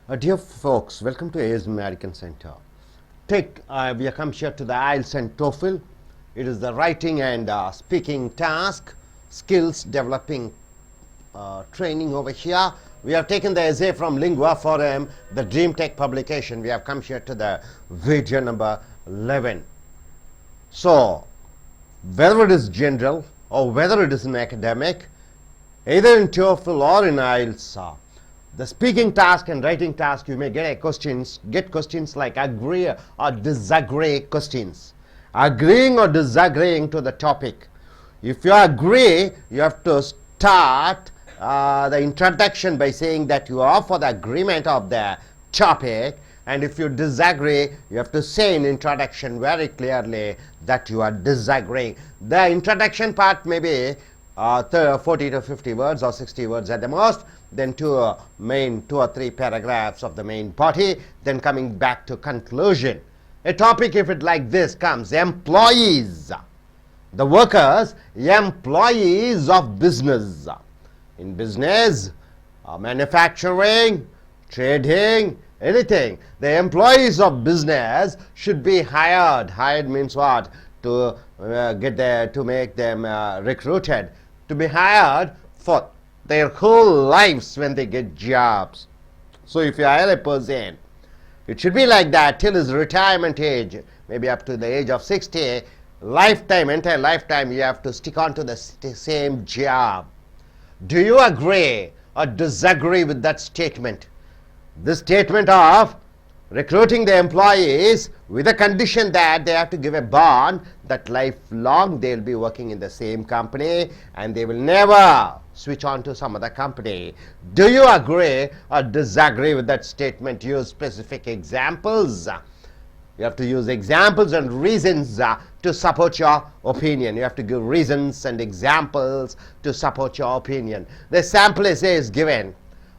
Dear folks, welcome to AS American Center. We have come here to the I.E.L.T.S and TOEFL. It is the writing and speaking task, skills developing training over here. We have taken the essay from Lingua Forum, the Dream Tech publication. We have come here to the video number 11. So, whether it is general or whether it is an academic, either in TOEFL or in I.E.L.T.S, the speaking task and writing task, you may get questions like agree or disagree questions. Agreeing or disagreeing to the topic. If you agree, you have to start the introduction by saying that you are for the agreement of the topic, and if you disagree, you have to say in introduction very clearly that you are disagreeing. The introduction part may be 40 to 50 words or 60 words at the most, then two or three paragraphs of the main body, then coming back to conclusion. A topic, if it like this comes, employees, the workers, employees of business. In business, manufacturing, trading, anything, the employees of business should be hired. Hired means what? To make them recruited, to be hired for their whole lives when they get jobs. So if you hire a person, it should be like that till his retirement age, maybe up to the age of 60, entire lifetime, you have to stick on to the same job. Do you agree or disagree with that statement? This statement of recruiting the employees with the condition that they have to give a bond that lifelong they will be working in the same company and they will never switch on to some other company. Do you agree or disagree with that statement? Use specific examples. You have to use examples and reasons to support your opinion. You have to give reasons and examples to support your opinion. The sample essay is given.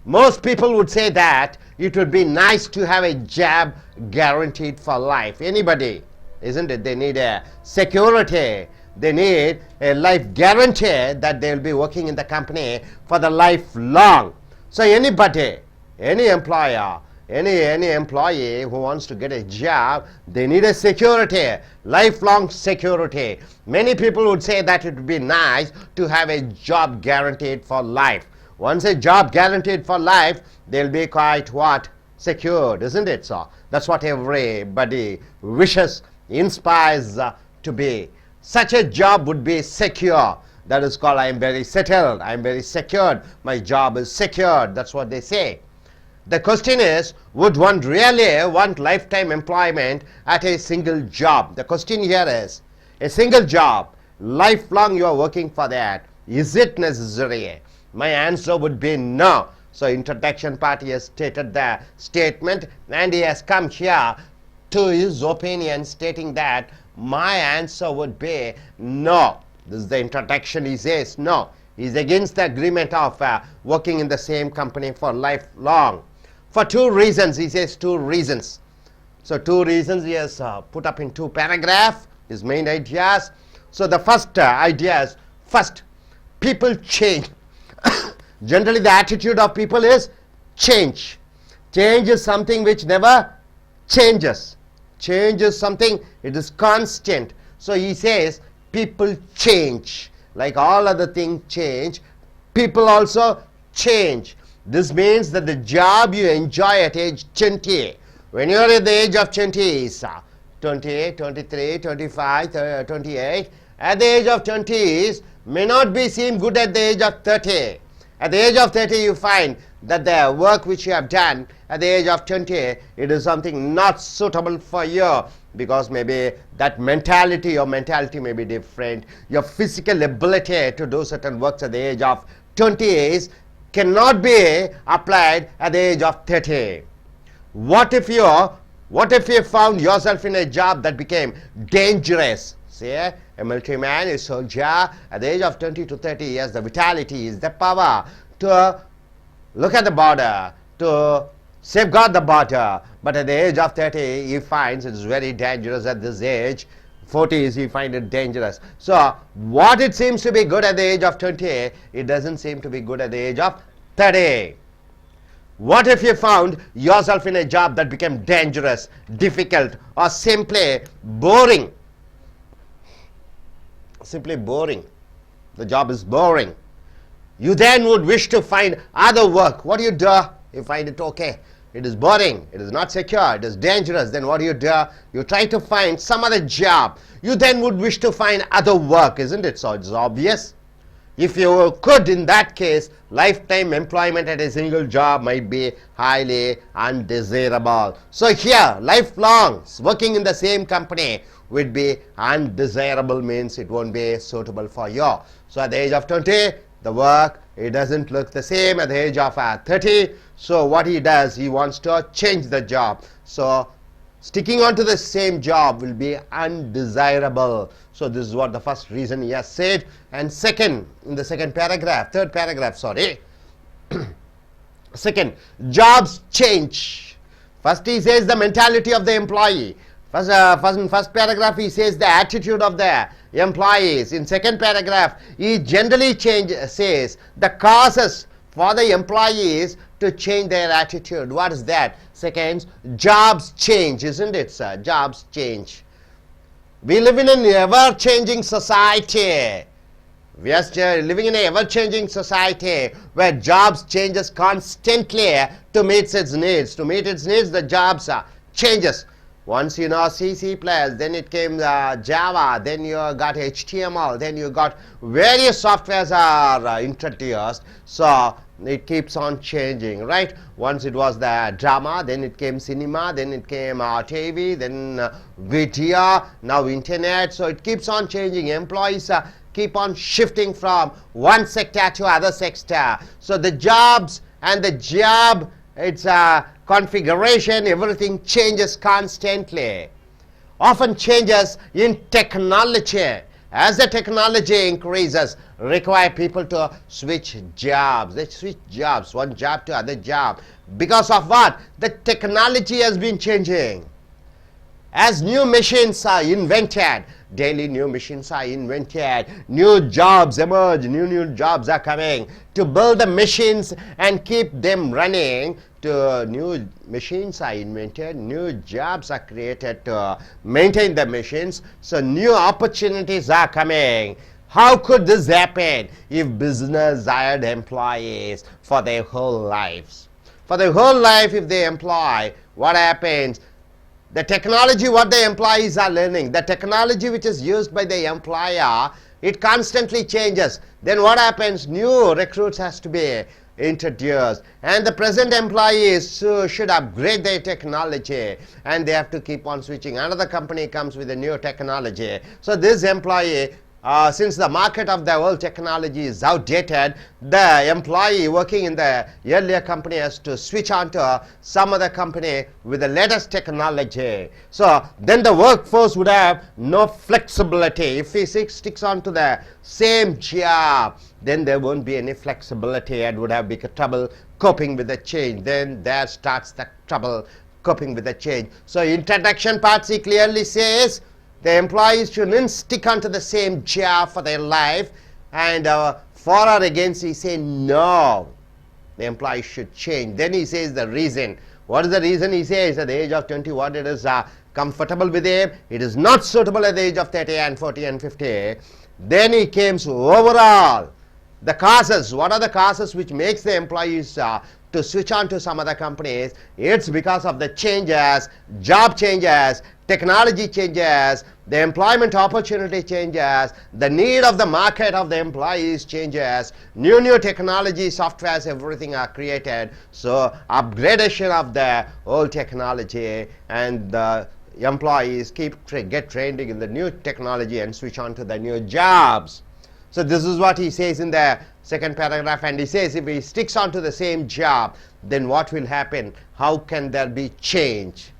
Most people would say that it would be nice to have a job guaranteed for life. Anybody, isn't it? They need a security. They need a life guarantee that they will be working in the company for the lifelong. So anybody, any employer, any employee who wants to get a job, they need a security, lifelong security. Many people would say that it would be nice to have a job guaranteed for life. Once a job guaranteed for life, they'll be quite what? Secured, isn't it? So that's what everybody wishes, inspires to be. Such a job would be secure. That is called I am very settled, I am very secured, my job is secured. That's what they say. The question is, would one really want lifetime employment at a single job? The question here is, a single job, lifelong you are working for that. Is it necessary? My answer would be no. So introduction part, he has stated the statement and he has come here to his opinion stating that my answer would be no. This is the introduction. He says no. He is against the agreement of working in the same company for lifelong. For two reasons. He says two reasons. So two reasons he has put up in two paragraphs, his main ideas. So the first idea is, first, people change. Generally the attitude of people is change. Change is something which never changes. Change is something, it is constant. So he says people change. Like all other things change, people also change. This means that the job you enjoy at age 20, when you are at the age of 20, 28, 23, 25, 28, at the age of 20s may not be seem good at the age of 30. At the age of 30 you find that the work which you have done at the age of 20, it is something not suitable for you, because maybe that mentality, your mentality may be different. Your physical ability to do certain works at the age of 20s cannot be applied at the age of 30. What if you found yourself in a job that became dangerous? Say a military man, a soldier, at the age of 20 to 30 years, the vitality is the power to look at the border, to safeguard the border. But at the age of 30, he finds it is very dangerous at this age. 40s, he finds it dangerous. So what it seems to be good at the age of 20, it doesn't seem to be good at the age of 30. What if you found yourself in a job that became dangerous, difficult, or simply boring? Simply boring. The job is boring. You then would wish to find other work. What do? You find it okay. It is boring. It is not secure. It is dangerous. Then what do? You try to find some other job. You then would wish to find other work, isn't it? So it's obvious. If you could, in that case, lifetime employment at a single job might be highly undesirable. So here, lifelong working in the same company would be undesirable, means it won't be suitable for you. So at the age of 20, the work, it doesn't look the same at the age of 30. So what he does, he wants to change the job. So sticking on to the same job will be undesirable. So this is what the first reason he has said. And second, in the third paragraph, second, jobs change. First he says the mentality of the employee. First paragraph he says the attitude of the employees. In second paragraph he generally says the causes for the employees to change their attitude. What is that? Second, jobs change, isn't it, sir? Jobs change. We live in an ever-changing society. We are living in an ever-changing society where jobs changes constantly to meet its needs. To meet its needs, the jobs changes. Once you know C, C++, then it came Java, then you got HTML, then you got various softwares are introduced. So it keeps on changing, right? Once it was the drama, then it came cinema, then it came TV, then video, now internet. So it keeps on changing. Employees keep on shifting from one sector to other sector. So the jobs and the job, it's configuration, everything changes constantly. Often changes in technology. As the technology increases, require people to switch jobs. They switch jobs, one job to other job. Because of what? The technology has been changing. As new machines are invented, daily new machines are invented, new jobs emerge, new jobs are coming. To build the machines and keep them running, new machines are invented, new jobs are created to maintain the machines. So new opportunities are coming. How could this happen if business hired employees for their whole lives? For their whole life, if they employ, what happens? The technology what the employees are learning, the technology which is used by the employer, it constantly changes. Then what happens? New recruits has to be introduced, and the present employees should upgrade their technology, and they have to keep on switching. Another company comes with a new technology. So this employee, since the market of the old technology is outdated, the employee working in the earlier company has to switch on to some other company with the latest technology. So then the workforce would have no flexibility. If he sticks on to the same job, then there won't be any flexibility and would have big trouble coping with the change. Then there starts the trouble coping with the change. So introduction part, he clearly says the employees shouldn't stick onto the same job for their life, and for or against he says no, the employees should change. Then he says the reason. What is the reason? He says at the age of 21 it is comfortable with him, it is not suitable at the age of 30 and 40 and 50. Then he comes overall the causes. What are the causes which makes the employees to switch on to some other companies? It's because of the changes, job changes, technology changes, the employment opportunity changes, the need of the market of the employees changes, new technology, softwares, everything are created. So upgradation of the old technology, and the employees get trained in the new technology and switch on to the new jobs. So this is what he says in the second paragraph, and he says if he sticks on to the same job, then what will happen? How can there be change?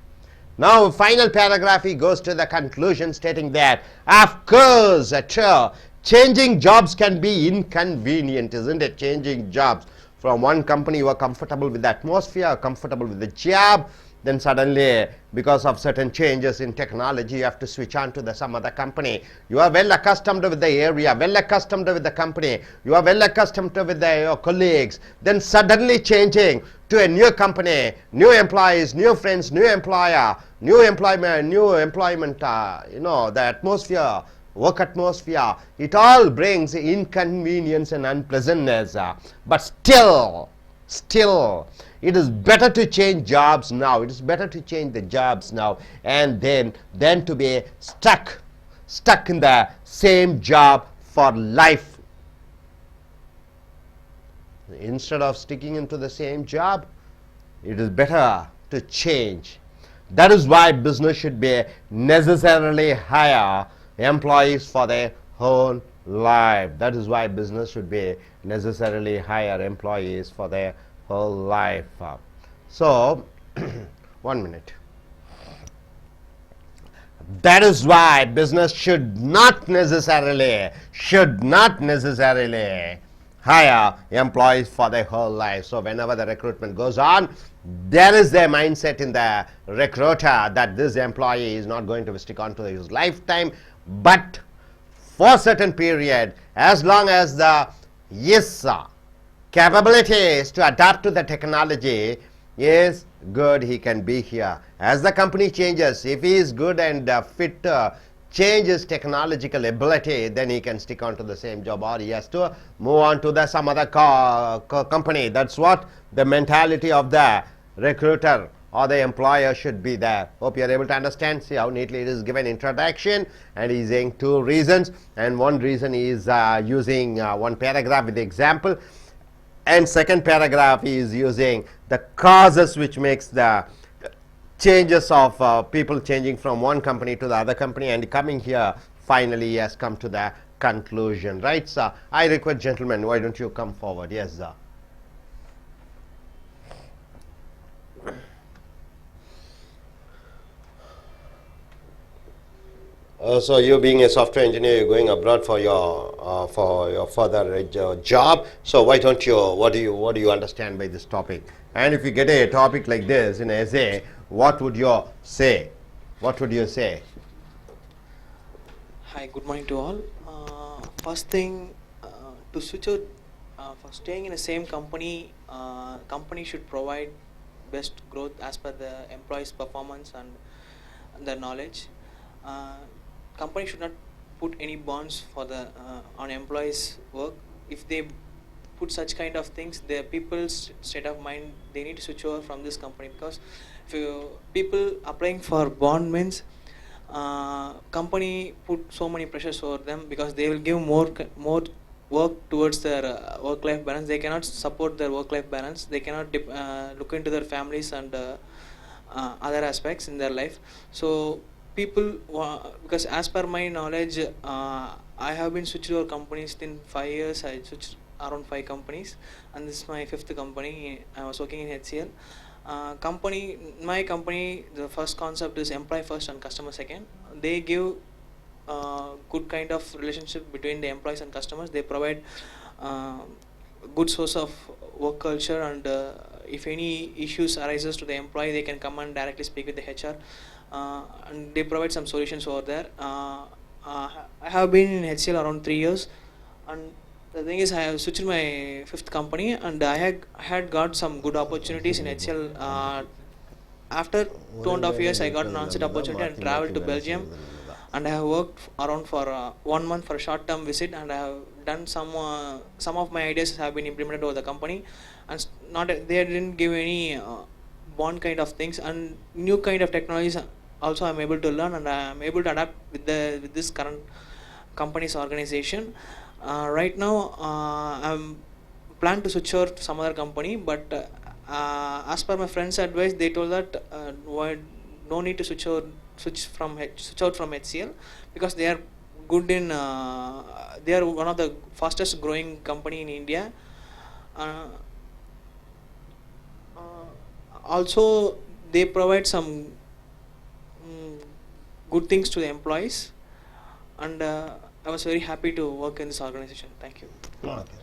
Now final paragraph he goes to the conclusion stating that of course true, changing jobs can be inconvenient, isn't it? Changing jobs from one company, you are comfortable with the atmosphere, comfortable with the job, then suddenly because of certain changes in technology you have to switch on to some other company. You are well accustomed with the area, well accustomed with the company, you are well accustomed with your colleagues, then suddenly changing to a new company, new employees, new friends, new employer, new employment, the atmosphere, work atmosphere, it all brings inconvenience and unpleasantness. But still, it is better to change jobs now. It is better to change the jobs now and then than to be stuck in the same job for life. Instead of sticking into the same job, it is better to change. That is why business should be necessarily hire employees for their whole life. That is why business should be necessarily hire employees for their whole life. So, 1 minute. That is why business should not necessarily hire employees for their whole life. So whenever the recruitment goes on, there is their mindset in the recruiter that this employee is not going to stick on to his lifetime, but for certain period, as long as the capabilities to adapt to the technology is good, he can be here. As the company changes, if he is good and fit change his technological ability, then he can stick on to the same job, or he has to move on to some other company. That's what the mentality of the recruiter or the employer should be there. Hope you are able to understand. See how neatly it is given introduction, and he is saying 2 reasons, and 1 reason is using 1 paragraph with the example, and 2nd paragraph is using the causes which makes the changes of people changing from one company to the other company, and coming here finally he has come to the conclusion, right, sir? I request gentlemen, why don't you come forward? Yes, sir. So you being a software engineer, you're going abroad for your further job. So why don't you? What do you understand by this topic? And if you get a topic like this in an essay, what would you say? What would you say? Hi, good morning to all. First thing, to switch out for staying in the same company, company should provide best growth as per the employees' performance and their knowledge. Company should not put any bonds for the on employees' work. If they put such kind of things, the people's state of mind, they need to switch over from this company, because if people applying for bond means company put so many pressures over them, because they will give more work towards their work-life balance. They cannot support their work-life balance. They cannot look into their families and other aspects in their life. So people, because as per my knowledge, I have been switched over companies in 5 years. I switched around 5 companies, and this is my 5th company. I was working in HCL. My company, the first concept is employee first and customer second. They give good kind of relationship between the employees and customers. They provide good source of work culture, and if any issues arises to the employee, they can come and directly speak with the HR, and they provide some solutions over there. I have been in HCL around 3 years, and the thing is, I have switched my 5th company, and I had got some good opportunities in HCL. After 2.5 years, I got an on-site opportunity and traveled to Belgium, and I have worked around for 1 month for a short-term visit, and I have done some of my ideas have been implemented over the company, and they didn't give any bond kind of things, and new kind of technologies also I'm able to learn, and I'm able to adapt with this current company's organization. Right now, I'm plan to switch over to some other company, but as per my friend's advice, they told that no need to switch out from HCL, because they are good in they are one of the fastest growing company in India. Also, they provide some good things to the employees, and I was very happy to work in this organization. Thank you. Okay.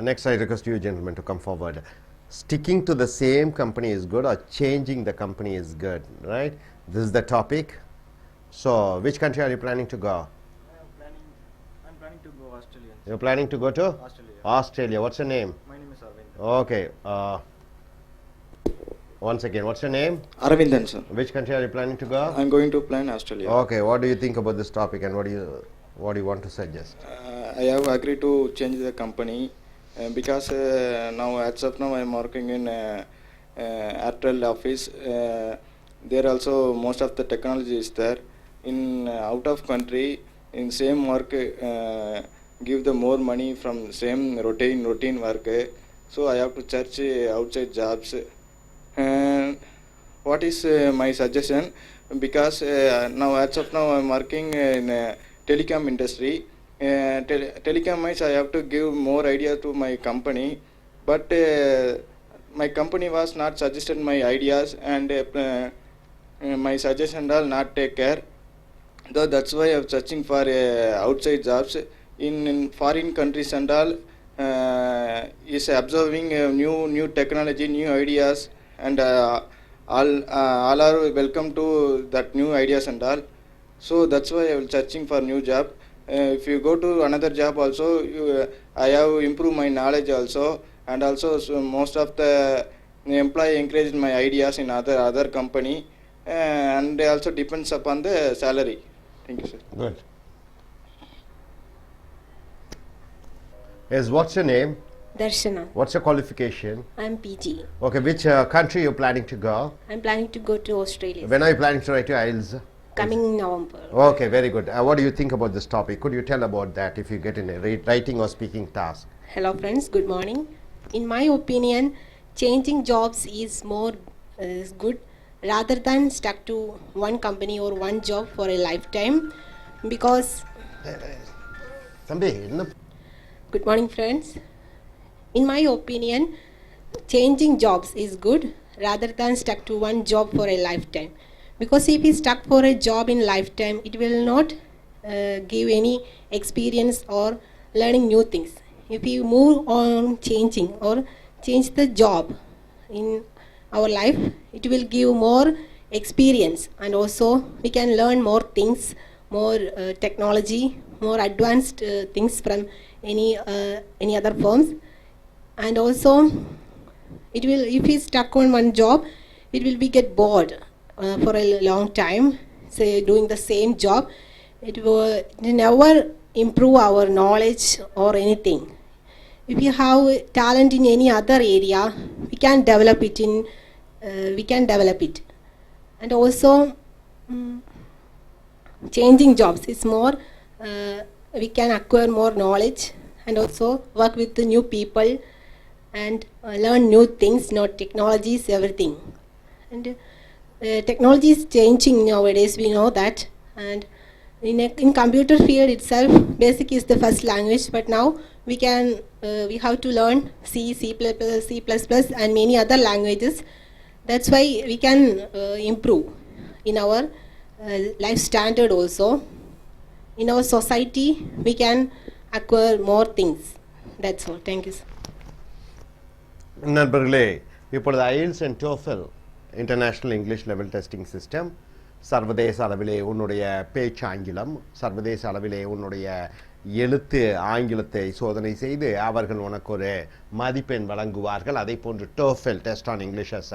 Next, I request you gentlemen to come forward. Sticking to the same company is good or changing the company is good, right? This is the topic. So, which country are you planning to go? I'm planning to go Australia. You're planning to go to? Australia. Australia. What's your name? My name is Arvind. Okay. Once again, what's your name? Arvindan, sir. Which country are you planning to go? I'm going to plan Australia. Okay. What do you think about this topic and what do you want to suggest? I have agreed to change the company because now, as of now, I'm working in I.E.L.T.S office. There also most of the technology is there. In out of country, in same work, give the more money from same routine work. So I have to search outside jobs. And what is my suggestion? Because now, as of now, I'm working in telecom industry. Telecom means I have to give more idea to my company, but my company was not suggested my ideas, and my suggestion all not take care. Though that's why I'm searching for outside jobs in foreign countries and all. Is observing new technology, new ideas, and all are welcome to that new ideas and all. So that's why I will searching for new job. If you go to another job also, I have improved my knowledge also, and also so most of the employee encouraged my ideas in other company, and also depends upon the salary. Thank you, sir. Good. Yes, what's your name? Darshana. What's your qualification? I'm PG. Okay, which country you're planning to go? I'm planning to go to Australia. When are you planning to write your I.E.L.T.S? Coming in November. Okay, very good. What do you think about this topic? Could you tell about that if you get in a writing or speaking task? Hello friends, good morning. In my opinion, changing jobs is good rather than stuck to one company or one job for a lifetime, because good morning friends. In my opinion, changing jobs is good rather than stuck to one job for a lifetime. Because if you stuck for a job in lifetime, it will not give any experience or learning new things. If you move on changing or change the job in our life, it will give more experience, and also we can learn more things, more technology, more advanced things from any other firms. And also it will, if we stuck on one job, it will be get bored for a long time, say doing the same job. It will never improve our knowledge or anything. If you have talent in any other area, we can develop it and also changing jobs is more, we can acquire more knowledge and also work with the new people and learn new things, not technologies, everything. And technology is changing nowadays, we know that. And in computer field itself, basic is the first language, but now we have to learn C, C++, and many other languages. That's why we can improve in our life standard also. In our society, we can acquire more things. That's all. Thank you, sir. நண்பர்களே, இப்பொழுது I.E.L.T.S and TOEFL international English level testing system, சர்வதேச அளவிலே உன்னுடைய பேச்சு ஆங்கிலம், சர்வதேச அளவிலே உன்னுடைய எழுத்து ஆங்கிலத்தை சோதனை செய்து அவர்கள் உனக்கு ஒரு மதிப்பெண் வழங்குவார்கள். அதே போன்று TOEFL test on English as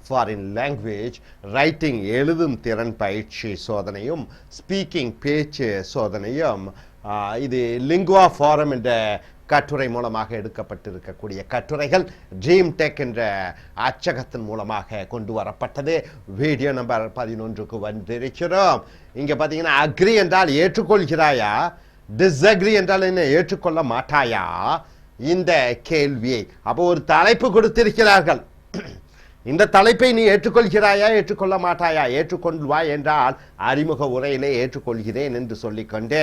foreign language, writing எழுதும் திறன் பயிற்சி சோதனையும், ஸ்பீக்கிங் பேச்சு சோதனையும், இது லிங்குவா ஃபாரம் என்ற கட்டுரை மூலமாக எடுக்கப்பட்டிருக்கக்கூடிய கட்டுரைகள் ட்ரீம் டெக் என்ற அச்சகத்தின் மூலமாக கொண்டு வரப்பட்டது. வீடியோ நம்பர் 11க்கு வந்திருக்கிறோம். இங்கே பார்த்தீங்கன்னா அக்ரி என்றால் ஏற்றுக்கொள்கிறாயா, டிஸ்அக்ரி என்றால் என்ன ஏற்றுக்கொள்ள மாட்டாயா, இந்த கேள்வியை அப்போ ஒரு தலைப்பு கொடுத்திருக்கிறார்கள். இந்த தலைப்பை நீ ஏற்றுக்கொள்கிறாயா, ஏற்றுக்கொள்ள மாட்டாயா? ஏற்றுக்கொள்வாய் என்றால் அறிமுக உரையிலே ஏற்றுக்கொள்கிறேன் என்று சொல்லிக்கொண்டே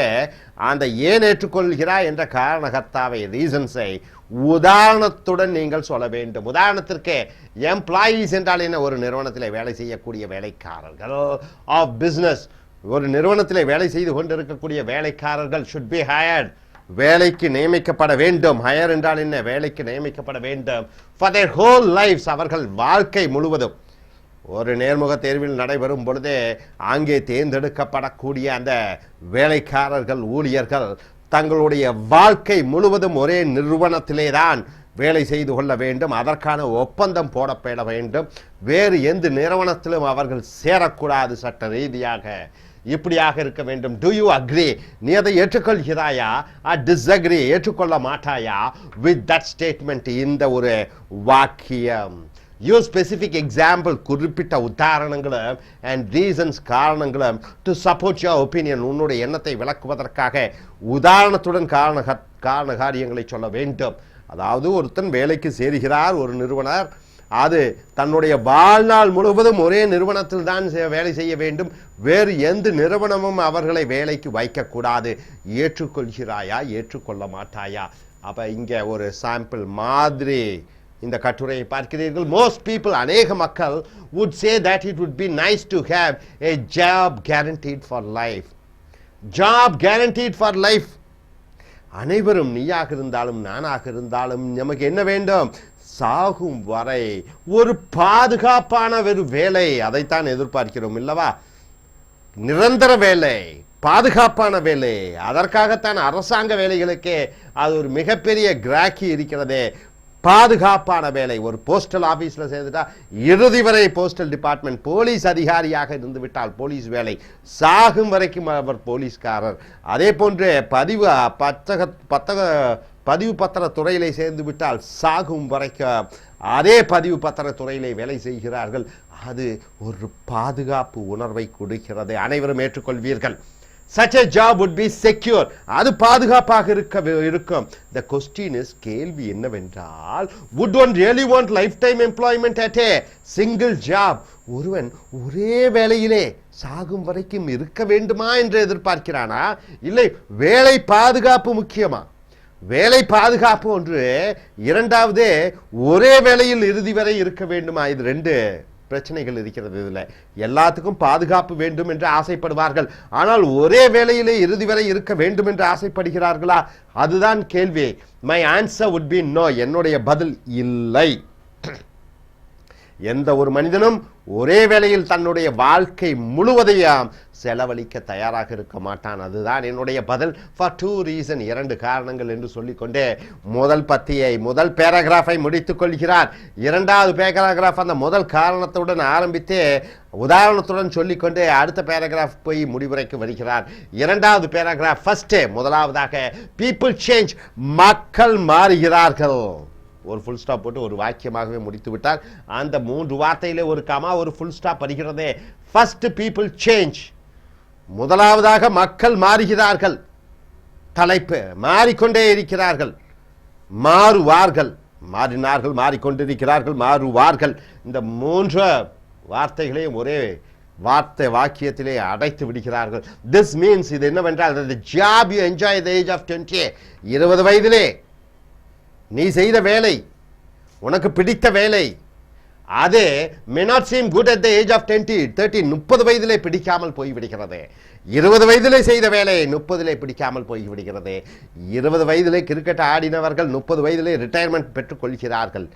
அந்த ஏன் ஏற்றுக்கொள்கிறாய் என்ற காரணகர்த்தாவை, ரீசன்ஸை உதாரணத்துடன் நீங்கள் சொல்ல வேண்டும். உதாரணத்திற்கு எம்ப்ளாயீஸ் என்றால் என்ன? ஒரு நிறுவனத்தில் வேலை செய்யக்கூடிய வேலைக்காரர்கள். ஆஃப் பிஸ்னஸ், ஒரு நிறுவனத்தில் வேலை செய்து கொண்டிருக்கக்கூடிய வேலைக்காரர்கள் should be hired. வேலைக்கு நியமிக்கப்பட வேண்டும். ஹையர் என்றால் என்ன? வேலைக்கு நியமிக்கப்பட வேண்டும். ஃபார் தேர் ஹோல் லைஃப்ஸ், அவர்கள் வாழ்க்கை முழுவதும். ஒரு நேர்முக தேர்வில் நடைபெறும் பொழுதே அங்கே தேர்ந்தெடுக்கப்படக்கூடிய அந்த வேலைக்காரர்கள், ஊழியர்கள் தங்களுடைய வாழ்க்கை முழுவதும் ஒரே நிறுவனத்திலே தான் வேலை செய்து கொள்ள வேண்டும். அதற்கான ஒப்பந்தம் போடப்பட வேண்டும். வேறு எந்த நிறுவனத்திலும் அவர்கள் சேரக்கூடாது. சட்ட ரீதியாக இப்படியாக இருக்க வேண்டும். To you agri? நீ அதை ஏற்றுக்கொள்கிறாயா? டிஸ்அக்ரி? ஏற்றுக்கொள்ள மாட்டாயா வித் தட் ஸ்டேட்மெண்ட்? இந்த ஒரு வாக்கியம். யூ ஸ்பெசிஃபிக் எக்ஸாம்பிள், குறிப்பிட்ட உதாரணங்களும் அண்ட் ரீசன்ஸ், காரணங்களும் டு சப்போர்ட் யுவர் ஒப்பீனியன், உன்னுடைய எண்ணத்தை விளக்குவதற்காக உதாரணத்துடன் காரண காரியங்களை சொல்ல வேண்டும். அதாவது ஒருத்தன் வேலைக்கு சேருகிறார், ஒரு நிறுவனர், அது தன்னுடைய வாழ்நாள் முழுவதும் ஒரே நிறுவனத்தில் தான் வேலை செய்ய வேண்டும். வேறு எந்த நிறுவனமும் அவர்களை வேலைக்கு வைக்கக்கூடாது. ஏற்றுக்கொள்கிறாயா? ஏற்றுக்கொள்ள மாட்டாயா? அப்போ இங்கே ஒரு சாம்பிள் மாதிரி இந்த கட்டுரையை பார்க்கிறீர்கள். மோஸ்ட் பீப்புள், அநேக மக்கள் would say that it would be nice to have a job guaranteed for life. Job guaranteed for life. அனைவரும், நீயாக இருந்தாலும் நானாக இருந்தாலும், நமக்கு என்ன வேண்டும்? சாகும் வரை ஒரு பாதுகாப்பான ஒரு வேலை, அதைத்தான் எதிர்பார்க்கிறோம் இல்லவா? நிரந்தர வேலை, பாதுகாப்பான வேலை. அதற்காகத்தான் அரசாங்க வேலைகளுக்கே அது ஒரு மிகப்பெரிய கிராக்கி இருக்கிறதே. பாதுகாப்பான வேலை. ஒரு போஸ்டல் ஆஃபீஸில் சேர்ந்துட்டா இறுதி வரை போஸ்டல் டிபார்ட்மெண்ட், போலீஸ் அதிகாரியாக இருந்து விட்டால் போலீஸ் வேலை, சாகும் வரைக்கும் அவர் போலீஸ்காரர். அதே போன்று பதிவு பத்திர துறையிலே சேர்ந்து விட்டால் சாகும் வரைக்கும் அதே பதிவு பத்திர துறையிலே வேலை செய்கிறார்கள். அது ஒரு பாதுகாப்பு உணர்வை கொடுக்கிறது. அனைவரும் ஏற்றுக்கொள்வீர்கள். Such a job would be secure. அது பாதுகாப்பாக இருக்கும். The question is, கேள்வி என்னவென்றால், would one really want lifetime employment at a single job? ஒருவன் ஒரே வேலையிலே சாகும் வரைக்கும் இருக்க வேண்டுமா என்று எதிர்பார்க்கிறானா? இல்லை, வேலை பாதுகாப்பு முக்கியமா? வேலை பாதுகாப்பு ஒன்று, இரண்டாவது ஒரே வேலையில் இறுதி வரை இருக்க வேண்டுமா? இது ரெண்டு பிரச்சனைகள் இருக்கிறது. இதில் எல்லாத்துக்கும் பாதுகாப்பு வேண்டும் என்று ஆசைப்படுவார்கள். ஆனால் ஒரே வேளையிலே இறுதி வரை இருக்க வேண்டும் என்று ஆசைப்படுகிறார்களா? அதுதான் கேள்வி. My answer would be no. என்னுடைய பதில் இல்லை. எந்த ஒரு மனிதனும் ஒரே வேளையில் தன்னுடைய வாழ்க்கை முழுவதையும் செலவழிக்க தயாராக இருக்க மாட்டான். அதுதான் என்னுடைய பதில். ஃபார் டூ ரீசன், இரண்டு காரணங்கள் என்று சொல்லிக்கொண்டே முதல் பேராகிராஃபை முடித்துக் கொள்கிறார். இரண்டாவது பேராகிராஃப் அந்த முதல் காரணத்துடன் ஆரம்பித்து உதாரணத்துடன் சொல்லிக்கொண்டே அடுத்த பேராகிராஃப் போய் முடிவுரைக்கு வருகிறார். இரண்டாவது பேராகிராஃப் ஃபர்ஸ்ட், முதலாவதாக பீப்புள் சேஞ்ச், மக்கள் மாறுகிறார்கள். ஒரு ஃபுல் ஸ்டாப் போட்டு ஒரு வாக்கியமாகவே முடித்து விட்டார். அந்த மூன்று வார்த்தையிலே ஒரு கமா, ஒரு ஃபுல் ஸ்டாப் வருகிறதே. ஃபர்ஸ்ட் பீப்புள் சேஞ்ச், முதலாவதாக மக்கள் மாறுகிறார்கள். தலைப்பு, மாறிக்கொண்டே இருக்கிறார்கள், மாறுவார்கள், மாறினார்கள், மாறிக்கொண்டிருக்கிறார்கள், மாறுவார்கள். இந்த மூன்று வார்த்தைகளையும் ஒரே வாக்கியத்திலே அடைத்து விடுகிறார்கள். திஸ் மீன்ஸ், இது என்னவென்றால், the job you enjoy at the age of 20, 20 வயதிலே நீ செய்த வேலை, உனக்கு பிடித்த வேலை, அது may not seem good at the age of 20, 30, 30 வயதிலே பிடிக்காமல் போய்விடுகிறது. 20 வயதிலே செய்த வேலை 30 பிடிக்காமல் போய்விடுகிறது. 20 வயதிலே கிரிக்கெட் ஆடினவர்கள் 30 வயதிலே ரிட்டையர்மெண்ட் பெற்றுக் கொள்கிறார்கள்.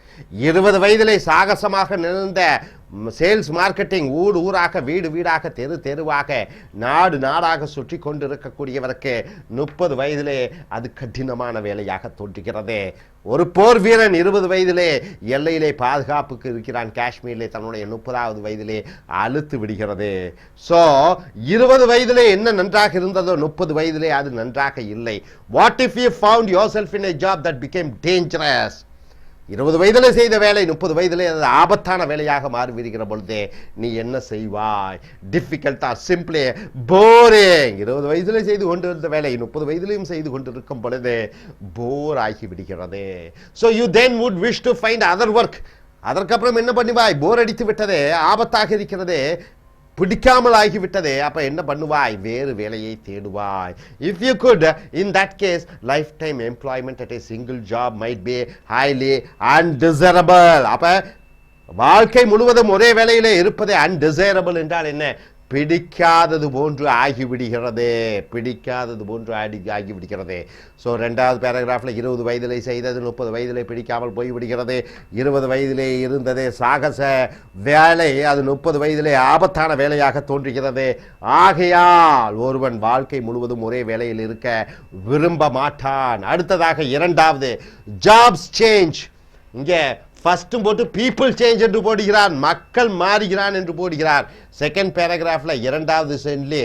20 வயதிலே சாகசமாக நிகழ்ந்த சேல்ஸ் மார்க்கெட்டிங், ஊராக, வீடு வீடாக, தெரு தெருவாக, நாடு நாடாக சுற்றி கொண்டிருக்கக்கூடியவருக்கு 30 வயதிலே அது கடினமான வேலையாக தோன்றுகிறது. ஒரு போர் வீரன் 20 வயதிலே எல்லையிலே பாதுகாப்புக்கு இருக்கிறான். காஷ்மீரிலே தன்னுடைய 30வது வயதிலே அழுத்து விடுகிறது. ஸோ 20 வயதிலே என்ன நன்றாக இருந்ததோ 30 வயதிலே அது நன்றாக இல்லை. What if you found your self in a job that became dangerous? 20 வயதிலே செய்த வேலை 30 வயதிலே அது ஆபத்தான வேலையாக மாறிவிடுகிற பொழுது நீ என்ன செய்வாய்? டிஃபிகல்ட்டா, சிம்பிளி போரிங். 20 வயதிலே செய்து கொண்டிருந்த வேலை 30 வயதிலையும் செய்து கொண்டிருக்கும் பொழுது போர் ஆகி விடுகிறது. So you then would wish to find other work. அதற்கப்புறம் என்ன பண்ணுவாய்? போர் அடித்து விட்டதே, ஆபத்தாக இருக்கிறது, பிடிக்காமல் ஆகிவிட்டதே, அப்ப என்ன பண்ணுவாய்? வேறு வேலையை தேடுவாய். If you could, in that case lifetime employment at a single job might be highly undesirable. அப்ப வாழ்க்கை முழுவதும் ஒரே வேலையிலே இருப்பதே அன்டிசைரபிள் என்றால் என்ன? பிடிக்காதது போன்று ஆகிவிடுகிறது, பிடிக்காதது போன்று ஆகிவிடுகிறது. ஸோ 2வது பேராகிராஃபில் 20 வயதிலே செய்தது 30 வயதிலே பிடிக்காமல் போய்விடுகிறது. 20 வயதிலே இருந்தது சாகச வேலை, அது 30 வயதிலே ஆபத்தான வேலையாக தோன்றுகிறது. ஆகையால் ஒருவன் வாழ்க்கை முழுவதும் ஒரே வேலையில் இருக்க விரும்ப மாட்டான். அடுத்ததாக 2வது ஜாப்ஸ் சேஞ்ச். இங்கே ஃபர்ஸ்ட்டும் போட்டு பீப்புள் சேஞ்ச் என்று போடுகிறான், மக்கள் மாறுகிறான் என்று போடுகிறார். செகண்ட் பேராகிராஃபில் 2வது சென்ட்லி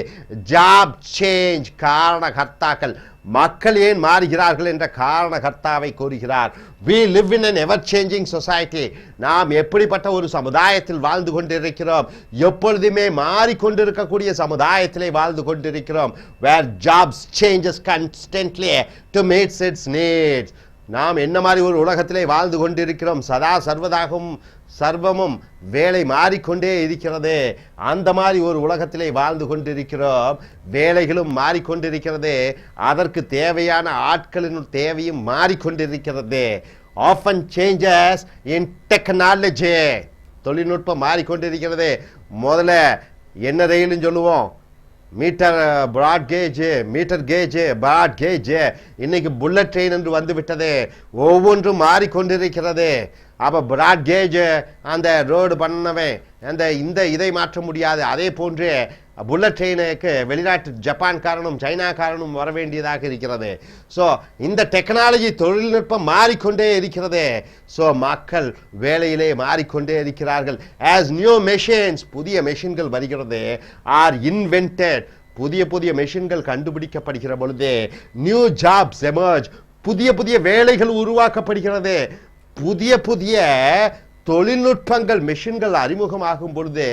ஜாப் சேஞ்ச், காரணகர்த்தாக்கள், மக்கள் ஏன் மாறுகிறார்கள் என்ற காரணகர்த்தாவை கூறுகிறார். we live in an ever changing society. நாம் எப்படிப்பட்ட ஒரு சமுதாயத்தில் வாழ்ந்து கொண்டிருக்கிறோம், எப்பொழுதுமே மாறிக்கொண்டிருக்கக்கூடிய சமுதாயத்திலே வாழ்ந்து கொண்டிருக்கிறோம். where jobs changes constantly to meet its needs. நாம் என்ன மாதிரி ஒரு உலகத்திலே வாழ்ந்து கொண்டிருக்கிறோம், சதா சர்வமும் வேலை மாறிக்கொண்டே இருக்கிறது. அந்த மாதிரி ஒரு உலகத்திலே வாழ்ந்து கொண்டிருக்கிறோம், வேலைகளும் மாறிக்கொண்டிருக்கிறது, அதற்கு தேவையான ஆட்களின் தேவையும் மாறிக்கொண்டிருக்கிறது. often changes in technology. தொழில்நுட்பம் மாறிக்கொண்டிருக்கிறது. முதல்ல என்ன ரயில்னு சொல்லுவோம், metre broad gauge, metre gauge, broad gauge, இன்னைக்கு புல்லட் ட்ரெயின் என்று வந்து விட்டது. ஒவ்வொன்றும் மாறிக்கொண்டிருக்கிறது. அப்போ பிராட் கேஜ் அந்த ரோடு பண்ணவே இதை மாற்ற முடியாது. அதே போன்று புல்லட் ட்ரெயினுக்கு வெளிநாட்டு ஜப்பான்காரனும் சைனாக்காரனும் வர வேண்டியதாக இருக்கிறது. ஸோ இந்த டெக்னாலஜி தொழில்நுட்பம் மாறிக்கொண்டே இருக்கிறது. ஸோ மக்கள் வேலையிலே மாறிக்கொண்டே இருக்கிறார்கள். ஆஸ் நியூ மெஷின்ஸ், புதிய மெஷின்கள் வருகிறது, ஆர் இன்வென்டட், புதிய மெஷின்கள் கண்டுபிடிக்கப்படுகிற பொழுது நியூ ஜாப்ஸ் எமர்ஜ், புதிய வேலைகள் உருவாக்கப்படுகிறது. புதிய தொழில்நுட்பங்கள் மெஷின்கள் அறிமுகமாகும் பொழுது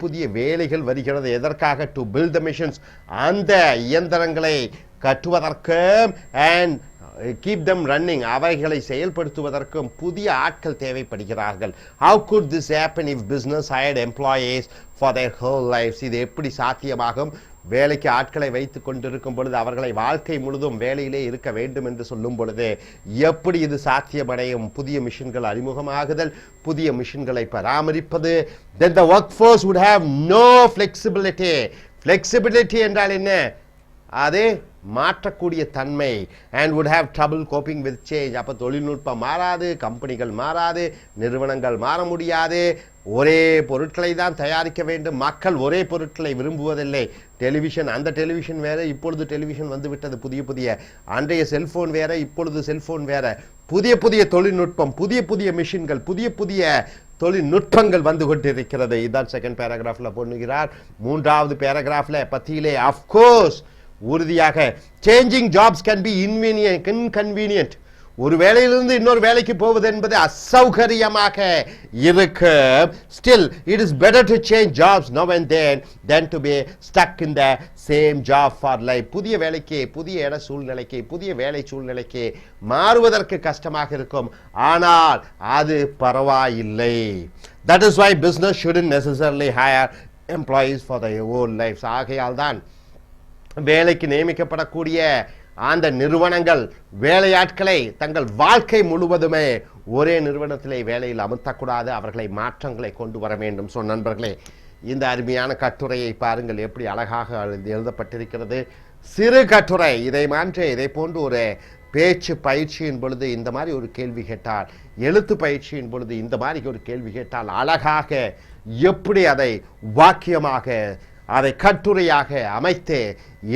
புதிய வேலைகள் வருகிறது. எதற்காக? டு பில்ட் த மிஷின்ஸ், அந்த இயந்திரங்களை கட்டுவதற்கும் அண்ட் கீப் தம் ரன்னிங், அவைகளை செயல்படுத்துவதற்கும் புதிய ஆட்கள் தேவைப்படுகிறார்கள். How could this happen if business hired employees for their whole lives? இது எப்படி சாத்தியமாகும்? வேலைக்கு ஆட்களை வைத்துக் கொண்டிருக்கும் பொழுது அவர்களை வாழ்க்கை முழுதும் வேலையிலே இருக்க வேண்டும் என்று சொல்லும் பொழுது எப்படி இது சாத்தியமடையும்? புதிய மிஷின்கள் அறிமுகமாகுதல், புதிய மிஷின்களை பராமரிப்பது. then the workforce would have no flexibility. flexibility என்றால் என்ன? அது மாற்றக்கூடிய தன்மை. and would have trouble coping with change. அப்போ தொழில்நுட்பம் மாறாது, கம்பெனிகள் மாறாது, நிறுவனங்கள் மாற முடியாது, ஒரே பொருட்களை தான் தயாரிக்க வேண்டும். மக்கள் ஒரே பொருட்களை விரும்புவதில்லை. டெலிவிஷன், அந்த டெலிவிஷன் வேற, இப்பொழுது டெலிவிஷன் வந்து விட்டது. புதிய அன்றைய செல்போன் வேற, இப்பொழுது செல்போன் வேற. புதிய தொழில்நுட்பம், புதிய மிஷின்கள், புதிய தொழில்நுட்பங்கள் வந்து கொண்டிருக்கிறது. இதுதான் செகண்ட் பேராகிராஃப்ல பண்ணுகிறார். 3வது பேராகிராஃப்ல பத்தியிலே அஃப்கோர்ஸ் உறுதியாக changing jobs can be inconvenient. ஒரு வேலையிலிருந்து இன்னொரு வேலைக்கு போவது என்பது அசௌகரியமாக இருக்கு. Still it is better to change jobs now and then to be stuck in the same job for life. புதிய வேலைக்கு, புதிய இட சூழ்நிலைக்கு, புதிய வேலை சூழ்நிலைக்கு மாறுவதற்கு கஷ்டமாக இருக்கும், ஆனால் அது பரவாயில்லை. That is why business shouldn't necessarily hire employees for their own lives. ஆகையால் தான் வேலைக்கு நியமிக்கப்படக்கூடிய அந்த நிறுவனங்கள் வேலையாட்களை தங்கள் வாழ்க்கை முழுவதுமே ஒரே நிறுவனத்திலே வேலையில் அமர்த்தக்கூடாது, அவர்களை மாற்றங்களை கொண்டு வர வேண்டும். ஸோ நண்பர்களே, இந்த அருமையான கட்டுரையை பாருங்கள், எப்படி அழகாக எழுதப்பட்டிருக்கிறது. சிறு கட்டுரை. இதை போன்று ஒரு பேச்சு பயிற்சியின் பொழுது இந்த மாதிரி ஒரு கேள்வி கேட்டால், எழுத்து பயிற்சியின் பொழுது இந்த மாதிரி ஒரு கேள்வி கேட்டால் அழகாக எப்படி அதை வாக்கியமாக, அதை கட்டுரையாக அமைத்து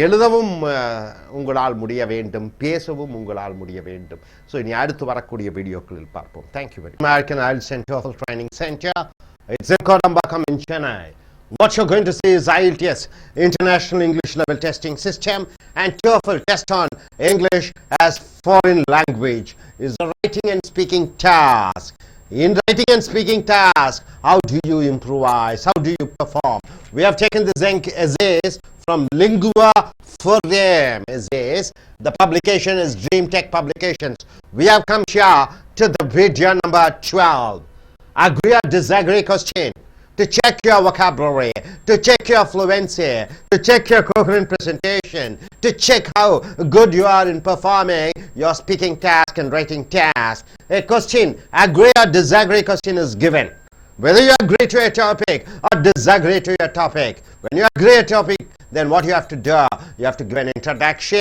எழுதவும் உங்களால் முடிய வேண்டும், பேசவும் உங்களால் முடிய வேண்டும். ஸோ இனி அடுத்து வரக்கூடிய வீடியோக்களில் பார்ப்போம். Thank you very much. American I.E.L.T.S and TOEFL Training Center. It's in Kodambakam in Chennai. What you're going to see is I.E.L.T.S, International English Level Testing System, and TOEFL Test on English as Foreign Language. Is a writing and speaking task. In writing and speaking task, how do you improvise? How do you perform? We have taken the essays from Lingua for them essays. The publication is Dream Tech Publications. We have come here to the video number 12. Agree or disagree question. To check your vocabulary, to check your fluency, to check your coherent presentation, to check how good you are in performing your speaking task and writing task. A question, agree or disagree question is given. whether you agree to a topic or disagree to a topic. When you agree to a topic, then what you have to do? You have to give an introduction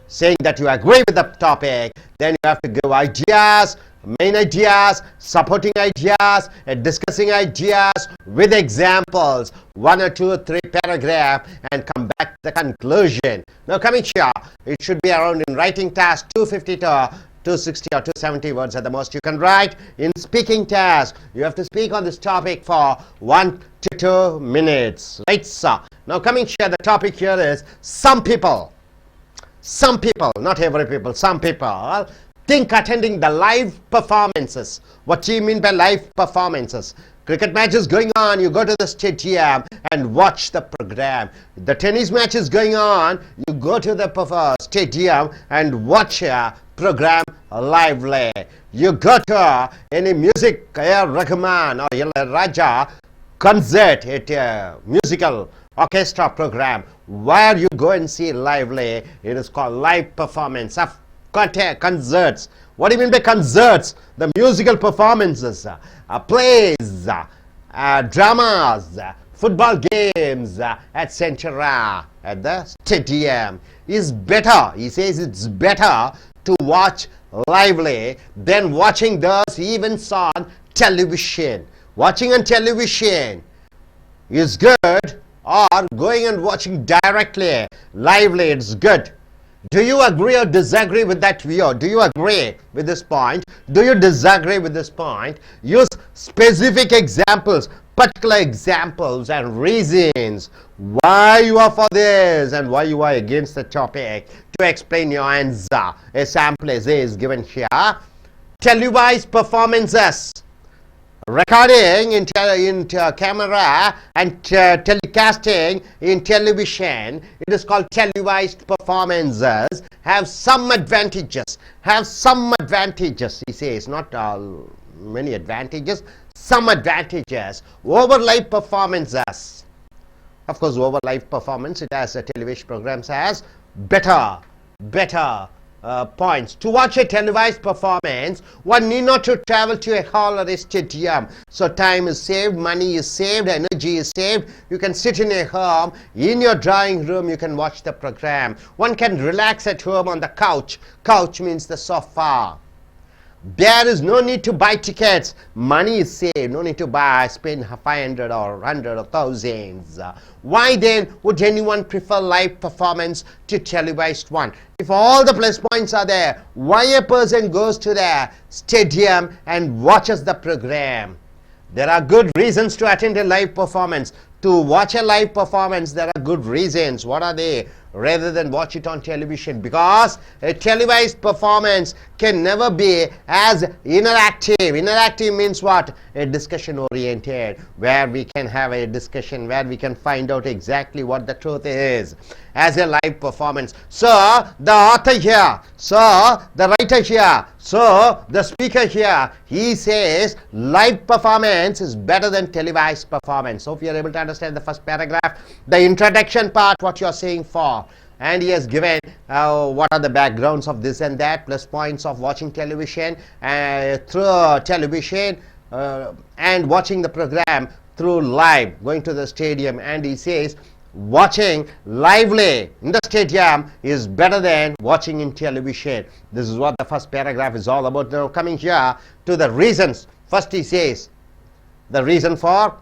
saying that you agree with the topic. Then you have to give ideas, main ideas, supporting ideas, and discussing ideas with examples, 1 or 2 or 3 paragraphs, and come back to the conclusion. Now coming here, it should be around in writing task 250 to 260 or 270 words at the most you can write. In speaking task, you have to speak on this topic for 1 to 2 minutes. Right, sir? Now coming here, the topic here is some people, not every people, some people think attending the live performances. What do you mean by live performances? Cricket match is going on, you go to the stadium and watch the program. The tennis match is going on, you go to the stadium and watch a program lively. You go to any music, Rahman or Raja concert at a musical orchestra program where you go and see lively. It is called live performance of concerts. What do you mean by concerts? The musical performances, plays, dramas, football games, etc. at the stadium is better. He says it's better to watch lively than watching those events on television. Watching on television is good, or going and watching directly, lively, it's good. Do you agree or disagree with that view? Do you agree with this point? Do you disagree with this point? Use specific examples, particular examples and reasons why you are for this and why you are against the topic to explain your answer. A sample essay is given here. Televised performances. Recording in camera and telecasting in television, it is called televised performances, have some advantages. He says, not many advantages, some advantages over live performances. Of course, over live performance, it has television programs has better points. To watch a televised performance, one need not to travel to a hall or a stadium. So time is saved, money is saved, energy is saved. You can sit in a home, in your drawing room, you can watch the program. One can relax at home on the couch. Couch means the sofa. There is no need to buy tickets. Money is saved. No need to spend 500 or 100 or thousands. Why then would anyone prefer live performance to televised one? If all the plus points are there, why a person goes to the stadium and watches the program? There are good reasons to attend a live performance. To watch a live performance, there are good reasons. What are they? Rather than watch it on television, because a televised performance can never be as interactive. Interactive means what? A discussion oriented, where we can have a discussion, where we can find out exactly what the truth is, as a live performance. So the author here, so the writer here, so the speaker here, he says live performance is better than televised performance. So if you are able to understand the first paragraph, the introduction part, what you are saying for, and he has given what are the backgrounds of this and that, plus points of watching television through television and watching the program through live, going to the stadium. And he says watching lively in the stadium is better than watching in television. This is what the first paragraph is all about. Now coming here to the reasons. First he says the reason for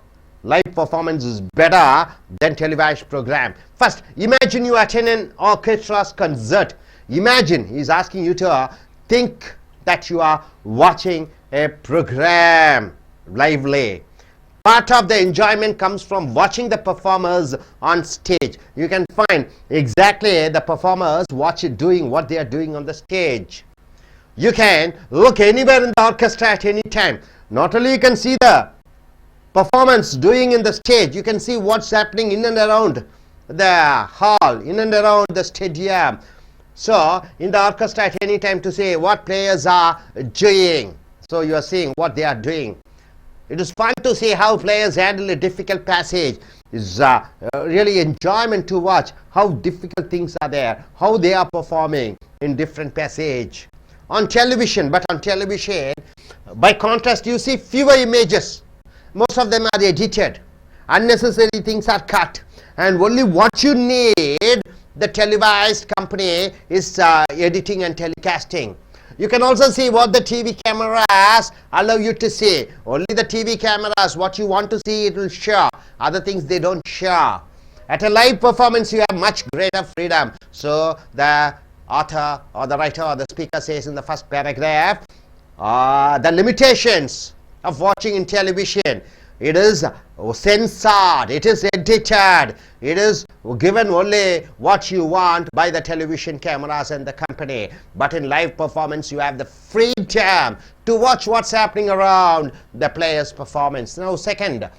live performance is better than televised program. First, imagine you attend an orchestra's concert. Imagine, he's asking you to think that you are watching a program lively. Part of the enjoyment comes from watching the performers on stage. You can find exactly the performers doing what they are doing on the stage. You can look anywhere in the orchestra at any time. Not only you can see the performance doing in the stage, you can see what's happening in and around the hall, in and around the stadium. So in the orchestra at any time to say what players are doing. So you are seeing what they are doing. It is fun to see how players handle a difficult passage. It's really enjoyment to watch how difficult things are there, how they are performing in different passage. On television, by contrast, you see fewer images. most of them are edited. Unnecessary things are cut, and only what you need, the televised company is editing and telecasting. You can also see what the TV cameras allow you to see. Only the TV cameras, what you want to see, it will show. Other things they don't show. At a live performance, you have much greater freedom. So the author or the writer or the speaker says in the first paragraph, the limitations of watching in television. It is censored, it is edited, it is given only what you want by the television cameras and the company. But in live performance, you have the freedom to watch what's happening around the player's performance. Now, second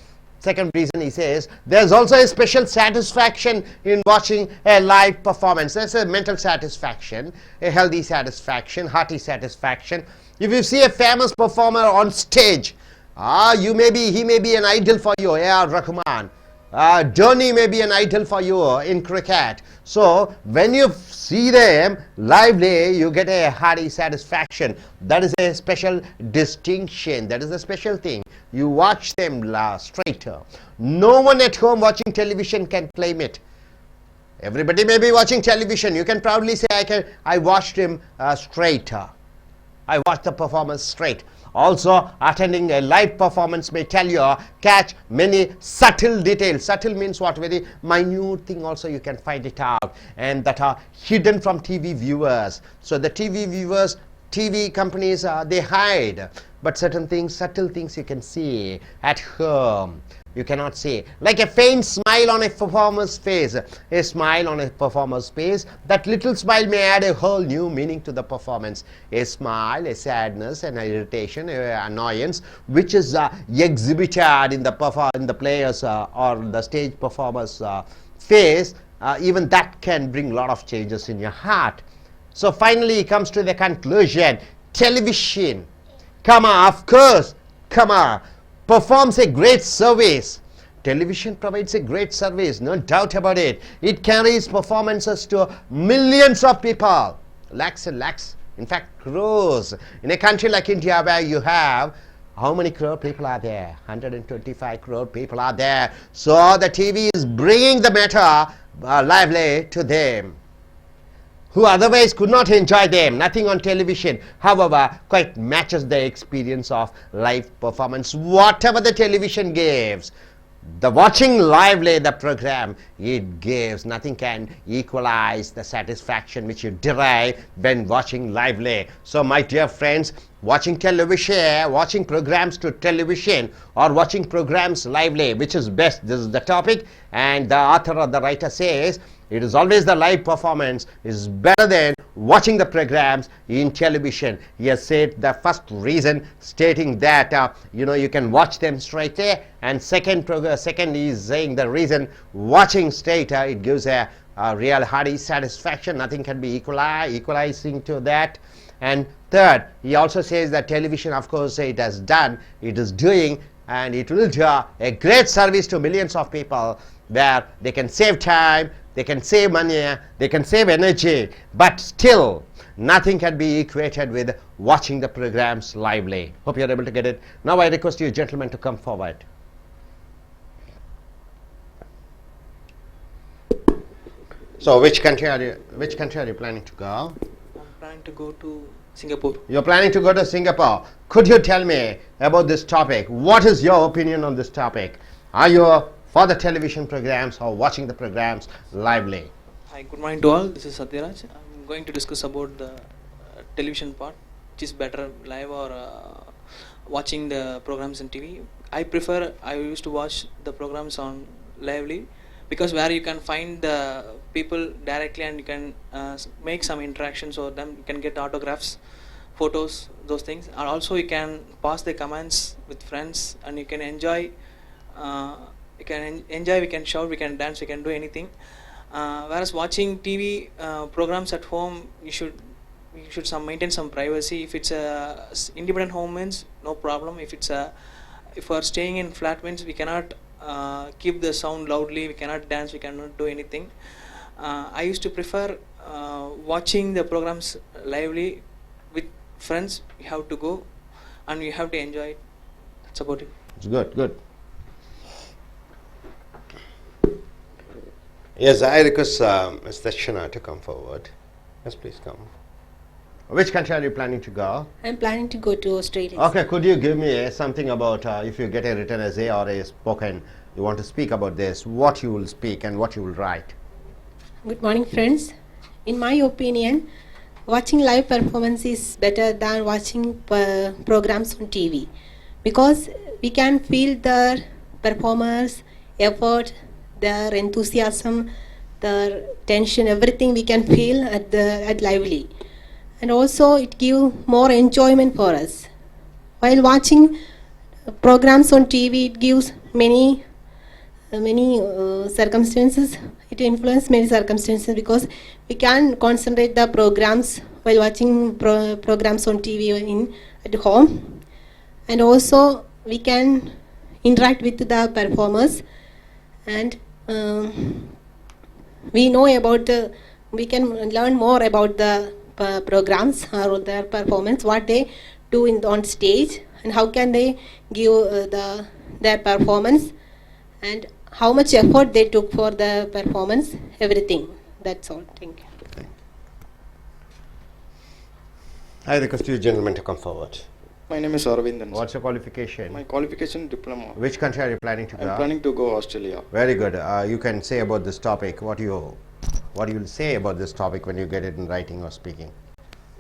reason, he says, there's also a special satisfaction in watching a live performance. There's a mental satisfaction, a healthy satisfaction, hearty satisfaction. If you see a famous performer on stage, he may be an idol for you, A.R. Rahman. Dhoni may be an idol for you in cricket. So when you see them lively, you get a hearty satisfaction. That is a special distinction. That is a special thing. You watch them straight. No one at home watching television can claim it. Everybody may be watching television. You can proudly say, I watched him straight. I watched the performance straight. Also, attending a live performance may catch many subtle details. Subtle means what? Very minute thing also you can find it out, and that are hidden from TV viewers. So the TV viewers, TV companies, they hide. But certain things, subtle things you can see at home. You cannot see. Like a faint smile on a performer's face. A smile on a performer's face. That little smile may add a whole new meaning to the performance. A smile, a sadness, an irritation, an annoyance, which is exhibited in the player's or the stage performer's face. Even that can bring a lot of changes in your heart. So finally, he comes to the conclusion. Television, of course, performs a great service. Television provides a great service, no doubt about it. It carries performances to millions of people, lakhs and lakhs, in fact crores. In a country like India, where you have, how many crore people are there? 125 crore people are there. So the TV is bringing the matter lively to them, who otherwise could not enjoy them. Nothing on television, however, quite matches the experience of live performance. Whatever the television gives, the watching lively the program, it gives. Nothing can equalize the satisfaction which you derive when watching lively. So my dear friends, watching television, watching programs to television, or watching programs lively, which is best? This is the topic, and the author or the writer says, it is always the live performance is better than watching the programs in television. He has said the first reason, stating that you can watch them straight there, and second is saying the reason watching straight it gives a real hearty satisfaction. Nothing can be equalizing to that. And third, he also says that television, of course, it is doing, and it will do a great service to millions of people, where they can save time, they can save money, they can save energy, but still nothing can be equated with watching the programs lively. Hope you are able to get it. Now I request you gentlemen to come forward. So which country are you planning to go? I'm planning to go to Singapore. You're planning to go to Singapore. Could you tell me about this topic? What is your opinion on this topic? Are you for the television programs or watching the programs lively? Hi, good morning to all. This is Satyaraj. I'm going to discuss about the television part, which is better, live or watching the programs on TV. I used to watch the programs on lively, because where you can find the people directly, and you can make some interactions with them. You can get autographs, photos, those things, and also you can pass the comments with friends, and you can enjoy. We can shout, we can dance, we can do anything. Whereas watching TV programs at home, you should maintain some privacy. If it's a independent home means no problem. If we're staying in flat means we cannot keep the sound loudly, we cannot dance, we cannot do anything. I used to prefer watching the programs lively with friends. You have to go and you have to enjoy it. That's about it. It's good. Yes, I request Mr. Chennai to come forward. Yes, please come. Which country are you planning to go? I'm planning to go to Australia. Okay, could you give me something about if you get a written essay or a spoken, you want to speak about this, what you will speak and what you will write? Good morning, friends. In my opinion, watching live performance is better than watching programs on TV, because we can feel the performers' effort, their enthusiasm, their tension, everything we can feel at lively, and also it gives more enjoyment for us. While watching programs on TV, it gives many circumstances. It influences many circumstances because we can concentrate the programs while watching programs on TV at home, and also we can interact with the performers, and we can learn more about the programs or their performance, what they do on stage, and how can they give their performance, and how much effort they took for the performance, everything. That's all. Thank you. I request you gentlemen to come forward. My name is Arvindan. What's your qualification? My qualification diploma. Which country are you planning to go? I'm planning to go Australia. Very good. You can say about this topic. What you will say about this topic when you get it in writing or speaking?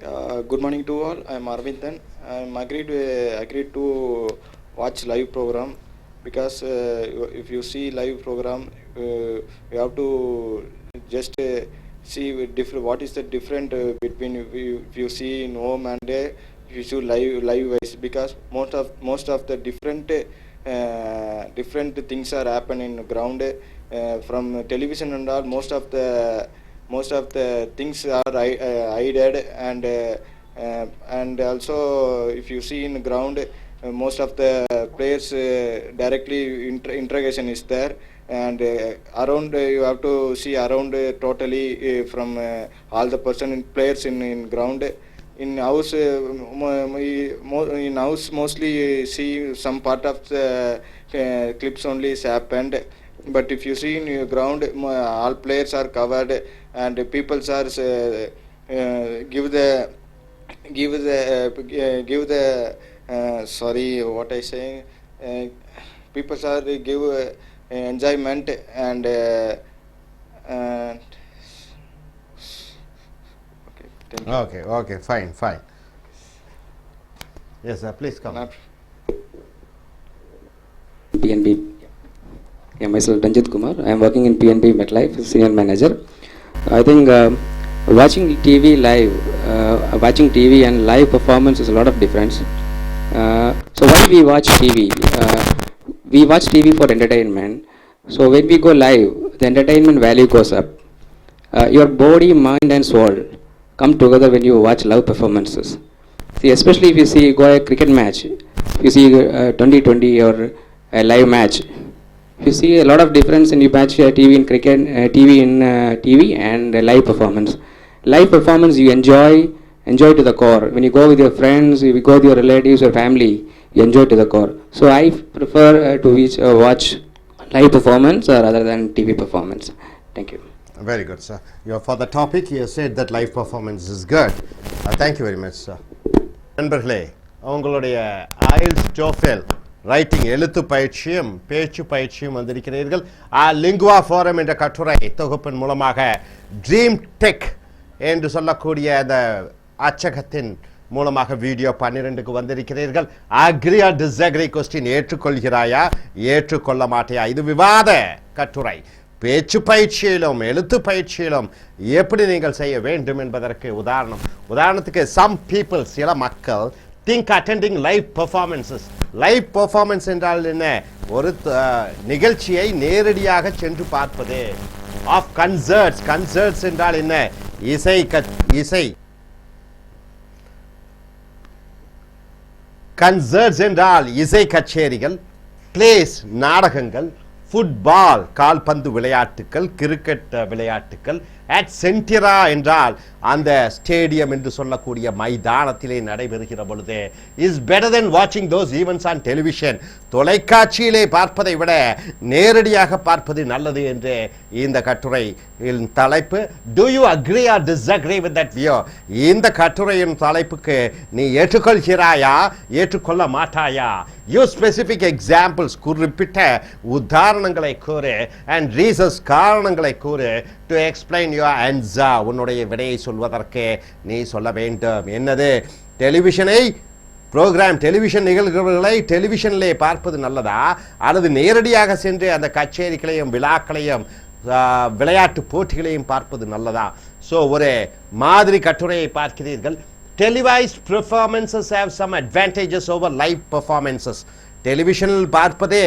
Good morning to all. I'm Arvindan. I'm agreed to watch live program, because if you see live program, you have to just see what is the different between if you see in home and you should live wise, because most of the different things are happen in ground from television and all. Most of the things are hidden, and also if you see in ground, most of the players directly interrogation is there, and around you have to see around totally from all the players in ground. In house, mostly see some part of the clips only is happened, but if you see in your ground, all players are covered, and people are give the sorry, what I say, people are give enjoyment, and Okay, fine. Yes, sir, please come. PNB. Yeah, myself Ranjit Kumar. I am working in PNB MetLife, senior manager. I think watching TV and live performance is a lot of difference. So why we watch TV? We watch TV for entertainment. So when we go live, the entertainment value goes up. Your body, mind and soul come together when you watch live performances. See, especially if you go a cricket match, if you see 2020 or a live match, you see a lot of difference in you match TV in cricket, TV and live performance. Live performance you enjoy to the core. When you go with your friends, if you go with your relatives or family, you enjoy to the core. So I prefer to watch live performance rather than TV performance. Thank you. Very good, sir. For the topic, you said that live performance is good. Thank you very much, sir. நண்பர்களே, உங்களுடைய IELTS TOEFL writing எழுத்து பயிற்சியும் பேச்சு பயிற்சியும் வந்திருக்கிறீர்கள். Lingua forum என்ற கட்டுரை தொகுப்பின் மூலமாக ட்ரீம் டெக் என்று சொல்லக்கூடிய அந்த அச்சகத்தின் மூலமாக வீடியோ 12க்கு வந்திருக்கிறீர்கள். அக்ரி ஆர் டிஸ்அக்ரி கொஸ்டின் ஏற்றுக்கொள்கிறாயா, ஏற்றுக்கொள்ள மாட்டாயா? இது விவாத கட்டுரை. பேச்சு பயிற்சியிலும் எழுத்து பயிற்சியிலும் எப்படி நீங்கள் செய்ய வேண்டும் என்பதற்கு உதாரணத்துக்கு சம் பீப்புள், சில மக்கள் think attending live performances. Live performance என்றால் என்ன? ஒரு நிகழ்ச்சியை நேரடியாக சென்று பார்ப்பது. Of concerts. கன்சர்ட்ஸ் என்றால் என்ன? இசை. கன்சர்ட்ஸ் என்றால் இசை கச்சேரிகள், பிளேஸ் நாடகங்கள், ஃபுட்பால் கால்பந்து விளையாட்டுக்கள், கிரிக்கெட் விளையாட்டுக்கள், at Centira என்றால் அந்த ஸ்டேடியம் என்று சொல்லக்கூடிய மைதானத்திலே நடைபெறுகிற பொழுது இஸ் பெட்டர் தென் வாட்சிங் தோஸ் ஈவென்ட்ஸ் ஆன் டெலிவிஷன். தொலைக்காட்சியிலே பார்ப்பதை விட நேரடியாக பார்ப்பது நல்லது என்று இந்த கட்டுரை தலைப்பு. Do you agree or disagree with that view? இந்த கட்டுரையின் தலைப்புக்கு நீ ஏற்றுக்கொள்கிறாயா ஏற்றுக்கொள்ள மாட்டாயா? யூ ஸ்பெசிபிக் எக்ஸாம்பிள்ஸ், குறிப்பிட்ட உதாரணங்களை கூறு, அண்ட் ரீசன்ஸ், காரணங்களை கூறு, டு எக்ஸ்பிளைன் யுவர் ஆன்சர். உன்னுடைய விடையை சொல்வதற்கு நீ சொல்ல வேண்டும். என்னது? டெலிவிஷனை ப்ரோக்ராம், டெலிவிஷன் நிகழ்வுகளை டெலிவிஷனிலே பார்ப்பது நல்லதா, அல்லது நேரடியாக சென்று அந்த கச்சேரிகளையும் விழாக்களையும் விளையாட்டு போட்டிகளையும் பார்ப்பது நல்லதா? ஸோ ஒரு மாதிரி கட்டுரையை பார்க்கிறீர்கள். Televised performances have some advantages over live performances. டெலிவிஷனில் பார்ப்பதே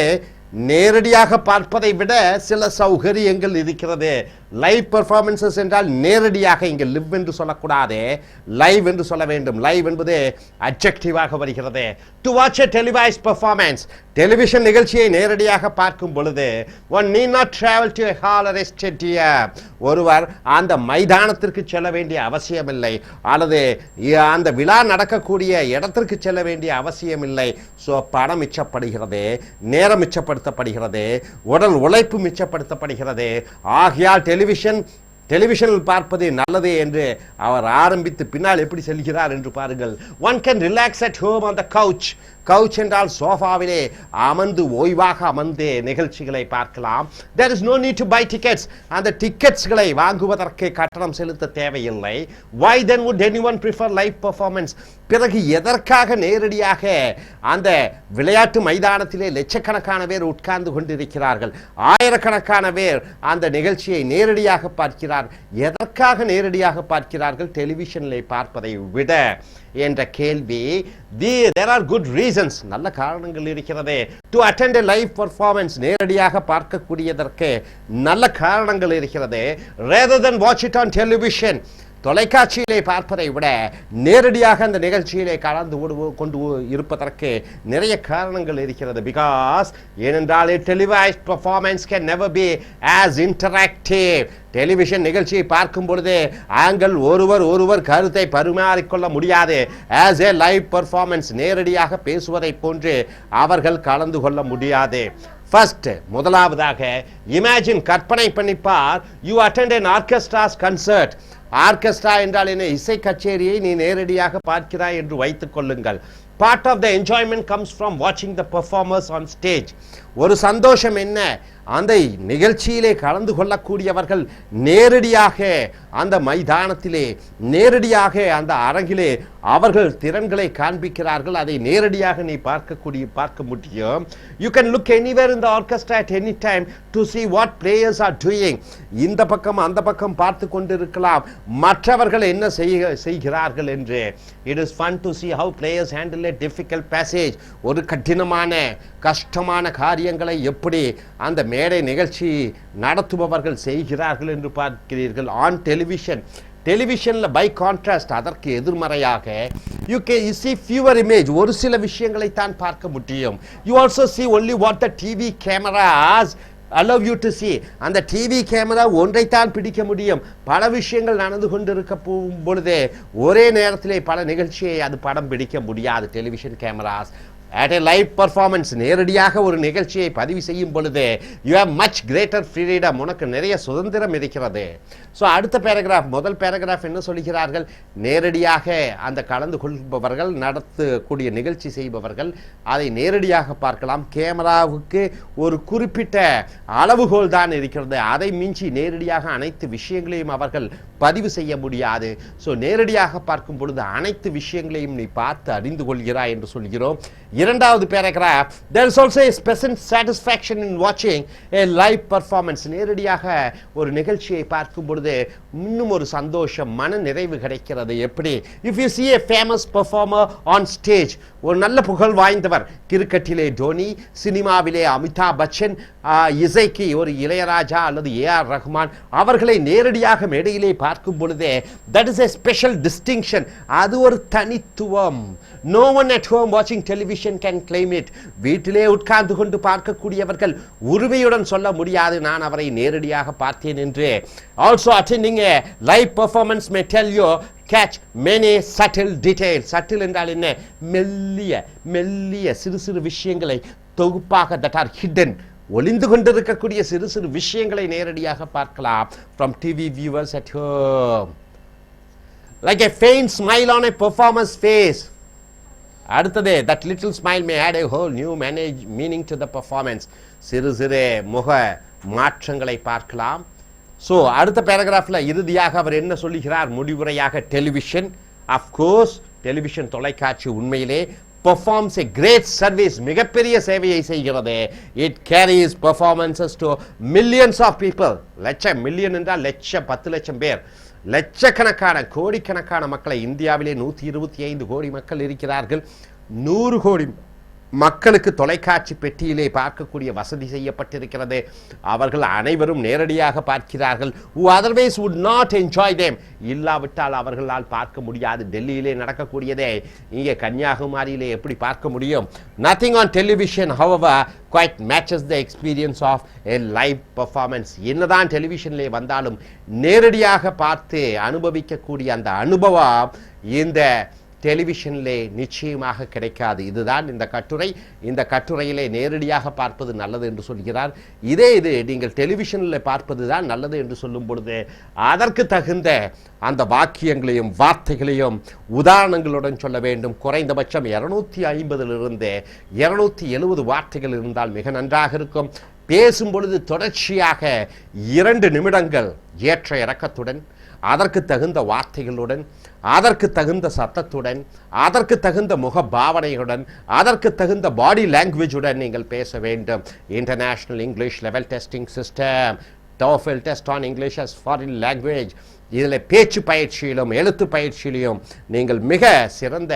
நேரடியாக பார்ப்பதை விட சில சௌகரியங்கள் இருக்கிறது. லைவ் பர்ஃபார்மன்சஸ் என்றால் நேரடியாக, இங்கே லிவ் என்று சொல்லக்கூடாது, லைவ் என்று சொல்ல வேண்டும். லைவ் என்பது அட்ஜெக்டிவாக வருகிறது. To watch a televised performance, television நிகழ்ச்சியை நேரடியாக பார்க்கும் பொழுது one need not travel to a hall or a stadium. ஒருவர் அந்த மைதானத்திற்கு செல்ல வேண்டிய அவசியமில்லை, அல்லது அந்த விழா நடக்கக்கூடிய இடத்திற்கு செல்ல வேண்டிய அவசியமில்லை. ஸோ பணம் மிச்சப்படுகிறது, நேரம் மிச்சப்படுத்தப்படுகிறது, உடல் உழைப்பு மிச்சப்படுத்தப்படுகிறது. ஆகையால் டெலிவிஷனில் பார்ப்பது நல்லது என்று அவர் ஆரம்பித்து பின்னால் எப்படி செல்கிறார் என்று பாருங்கள். One can relax at home on the couch. Couch என்றால் சோஃபாவிலே அமர்ந்து ஓய்வாக அமர்ந்து நிகழ்ச்சிகளை பார்க்கலாம். There is no need to buy tickets. அந்த டிக்கெட்ஸ்களை வாங்குவதற்கு கட்டணம் செலுத்த தேவையில்லை. Why then would anyone prefer live performance? பிறகு எதற்காக நேரடியாக அந்த விளையாட்டு மைதானத்திலே லட்சக்கணக்கான பேர் உட்கார்ந்து கொண்டிருக்கிறார்கள், ஆயிரக்கணக்கான பேர் அந்த நிகழ்ச்சியை நேரடியாக பார்க்கிறார். எதற்காக நேரடியாக பார்க்கிறார்கள் டெலிவிஷனிலே பார்ப்பதை விட என்ற கேள்வி. there are good reasons, நல்ல காரணங்கள் இருக்கிறது. to attend a live performance, நேரடியாக பார்க்கக்கூடியதற்கு நல்ல காரணங்கள் இருக்கிறது. rather than watch it on television, தொலைக்காட்சியிலே பார்ப்பதை விட நேரடியாக அந்த நிகழ்ச்சியிலே கலந்து கொண்டு இருப்பதற்கு நிறைய காரணங்கள் இருக்கிறது. பிகாஸ் ஏனென்றால் televised performance can never be as interactive. Television நிகழ்ச்சியை பார்க்கும் பொழுது ஆண்கள் ஒருவர் கருத்தை பரிமாறிக்கொள்ள முடியாது. ஆஸ் ஏ லைவ் பர்ஃபார்மன்ஸ், நேரடியாக பேசுவதை போன்று அவர்கள் கலந்து கொள்ள முடியாது. ஃபர்ஸ்ட், முதலாவதாக இமேஜின், கற்பனை பண்ணிப்பார். You attend an orchestra's concert. Orchestra என்றால் என்ன? இசை கச்சேரியை நீ நேரடியாக பார்க்கிறாய் என்று வைத்துக் கொள்ளுங்கள். Part of the enjoyment comes from வாட்சிங் த பெர்ஃபார்மர்ஸ் ஆன் ஸ்டேஜ். ஒரு சந்தோஷம் என்ன? அந்த நிகழ்ச்சியிலே கலந்து கொள்ளக்கூடியவர்கள் நேரடியாக அந்த மைதானத்திலே, நேரடியாக அந்த அரங்கிலே அவர்கள் திறன்களை காண்பிக்கிறார்கள். அதை நேரடியாக நீ பார்க்க முடியும். You can look anywhere in the orchestra at any time to see what players are doing. இந்த பக்கம் அந்த பக்கம் பார்த்து கொண்டிருக்கலாம் மற்றவர்கள் என்ன செய்கிறார்கள் என்று. It is fun to see how players handle a difficult passage. ஒரு கஷ்டமான காரியங்களை எப்படி அந்த மேடை நிகழ்ச்சி நடத்துபவர்கள் செய்கிறார்கள் என்று பார்க்கிறீர்கள். ஆன் டெலிவிஷனில் பை கான்ட்ராஸ்ட், அதற்கு எதிர்மறையாக யூ see fewer image, ஒரு சில விஷயங்களை தான் பார்க்க முடியும். You also see only what the TV cameras allow you to see. அந்த டிவி கேமரா ஒன்றைத்தான் பிடிக்க முடியும். பல விஷயங்கள் நடந்து கொண்டிருக்க பொழுதே ஒரே நேரத்திலே பல நிகழ்ச்சியை அது படம் பிடிக்க முடியாது. Television cameras at a live performance, நேரடியாக ஒரு நிகழ்ச்சியை பதிவு செய்யும் பொழுது you have much greater freedom, உனக்கு நிறைய சுதந்திரம் இருக்கிறது. ஸோ அடுத்த பேராகிராஃப், முதல் பேராகிராஃப் என்ன சொல்கிறார்கள்? நேரடியாக அந்த கலந்து கொள்பவர்கள், நடத்தக்கூடிய நிகழ்ச்சி செய்பவர்கள் அதை நேரடியாக பார்க்கலாம். கேமராவுக்கு ஒரு குறிப்பிட்ட அளவுகோல் தான் இருக்கிறது, அதை மிஞ்சி நேரடியாக அனைத்து விஷயங்களையும் அவர்கள் பதிவு செய்ய முடியாது. ஸோ நேரடியாக பார்க்கும் பொழுது அனைத்து விஷயங்களையும் நீ பார்த்து அறிந்து கொள்கிறாய் என்று சொல்கிறோம். இரண்டாவது paragraph, there is also a special satisfaction in watching a live performance. நேரடியாக ஒரு நிகழ்ச்சியை பார்க்கும் பொழுது இன்னும் ஒரு சந்தோஷம், மன நிறைவு கிடைக்கிறது. எப்படி? if you see a famous performer on stage, ஒரு நல்ல புகழ் வாய்ந்தவர், கிரிக்கெட்டிலே டோனி, சினிமாவிலே அமிதாப் பச்சன், இசைக்கு ஒரு இளையராஜா அல்லது A.R. ரஹ்மான், அவர்களை நேரடியாக மேடையிலே பார்க்கும் பொழுதே that is a special distinction, அது ஒரு தனித்துவம். no one at home watching television television can claim it. வீட்டிலே உட்கார்ந்து கொண்டு பார்க்கக்கூடியவர்கள் உரிமையுடன் சொல்ல முடியாது நான் அவரை நேரடியாக பார்த்தேன் என்று. Also attending a live performance may tell you catch many subtle details. Subtle என்றால் என்ன? மெல்லிய சிறு சிறு விஷயங்களை தொகுப்பாக that are hidden, ஒளிந்து கொண்டிருக்கக்கூடிய சிறு சிறு விஷயங்களை நேரடியாக பார்க்கலாம் from TV viewers at home. Like a faint smile on a performer's face. அடுத்தது that little smile may add a whole new meaning to the performance. சிறு சிறு முக மாற்றங்களை பார்க்கலாம். ஸோ அடுத்த பேராகிராஃபில் இறுதியாக அவர் என்ன சொல்லுகிறார்? முடிவுரையாக டெலிவிஷன், அஃப்கோர்ஸ் டெலிவிஷன் தொலைக்காட்சி உண்மையிலே performs a great service, மிகப்பெரிய சேவையை செய்கிறது. It carries performances to millions of people. Million என்றால் 10 லட்சம் பேர், லட்சக்கணக்கான கோடிக்கணக்கான மக்களை. இந்தியாவிலே 125 கோடி மக்கள் இருக்கிறார்கள். 100 கோடி மக்களுக்கு தொலைக்காட்சி பெட்டியிலே பார்க்கக்கூடிய வசதி செய்யப்பட்டிருக்கிறது. அவர்கள் அனைவரும் நேரடியாக பார்க்கிறார்கள். who otherwise would not enjoy them, இல்லாவிட்டால் அவர்களால் பார்க்க முடியாது. டெல்லியிலே நடக்கக்கூடியதே இங்கே கன்னியாகுமரியிலே எப்படி பார்க்க முடியும்? nothing on television however quite matches the experience of a live performance. என்னதான் டெலிவிஷனிலே வந்தாலும் நேரடியாக பார்த்து அனுபவிக்கக்கூடிய அந்த அனுபவம் இந்த டெலிவிஷனிலே நிச்சயமாக கிடைக்காது. இதுதான் இந்த கட்டுரை. இந்த கட்டுரையிலே நேரடியாக பார்ப்பது நல்லது என்று சொல்கிறார். இது நீங்கள் டெலிவிஷனில் பார்ப்பது தான் நல்லது என்று சொல்லும் பொழுது அதற்கு தகுந்த அந்த வாக்கியங்களையும் வார்த்தைகளையும் உதாரணங்களுடன் சொல்ல வேண்டும். குறைந்தபட்சம் 250 270 வார்த்தைகள் இருந்தால் மிக நன்றாக இருக்கும். பேசும் பொழுது தொடர்ச்சியாக 2 நிமிடங்கள் ஏற்ற இறக்கத்துடன், அதற்கு தகுந்த வார்த்தைகளுடன், அதற்கு தகுந்த சத்தத்துடன், அதற்கு தகுந்த முக பாவனையுடன், அதற்கு தகுந்த பாடி லாங்குவேஜுடன் நீங்கள் பேச வேண்டும். International English level testing system, TOEFL test on English as foreign language. இதில் பேச்சு பயிற்சியிலும் எழுத்து பயிற்சியிலும் நீங்கள் மிக சிறந்த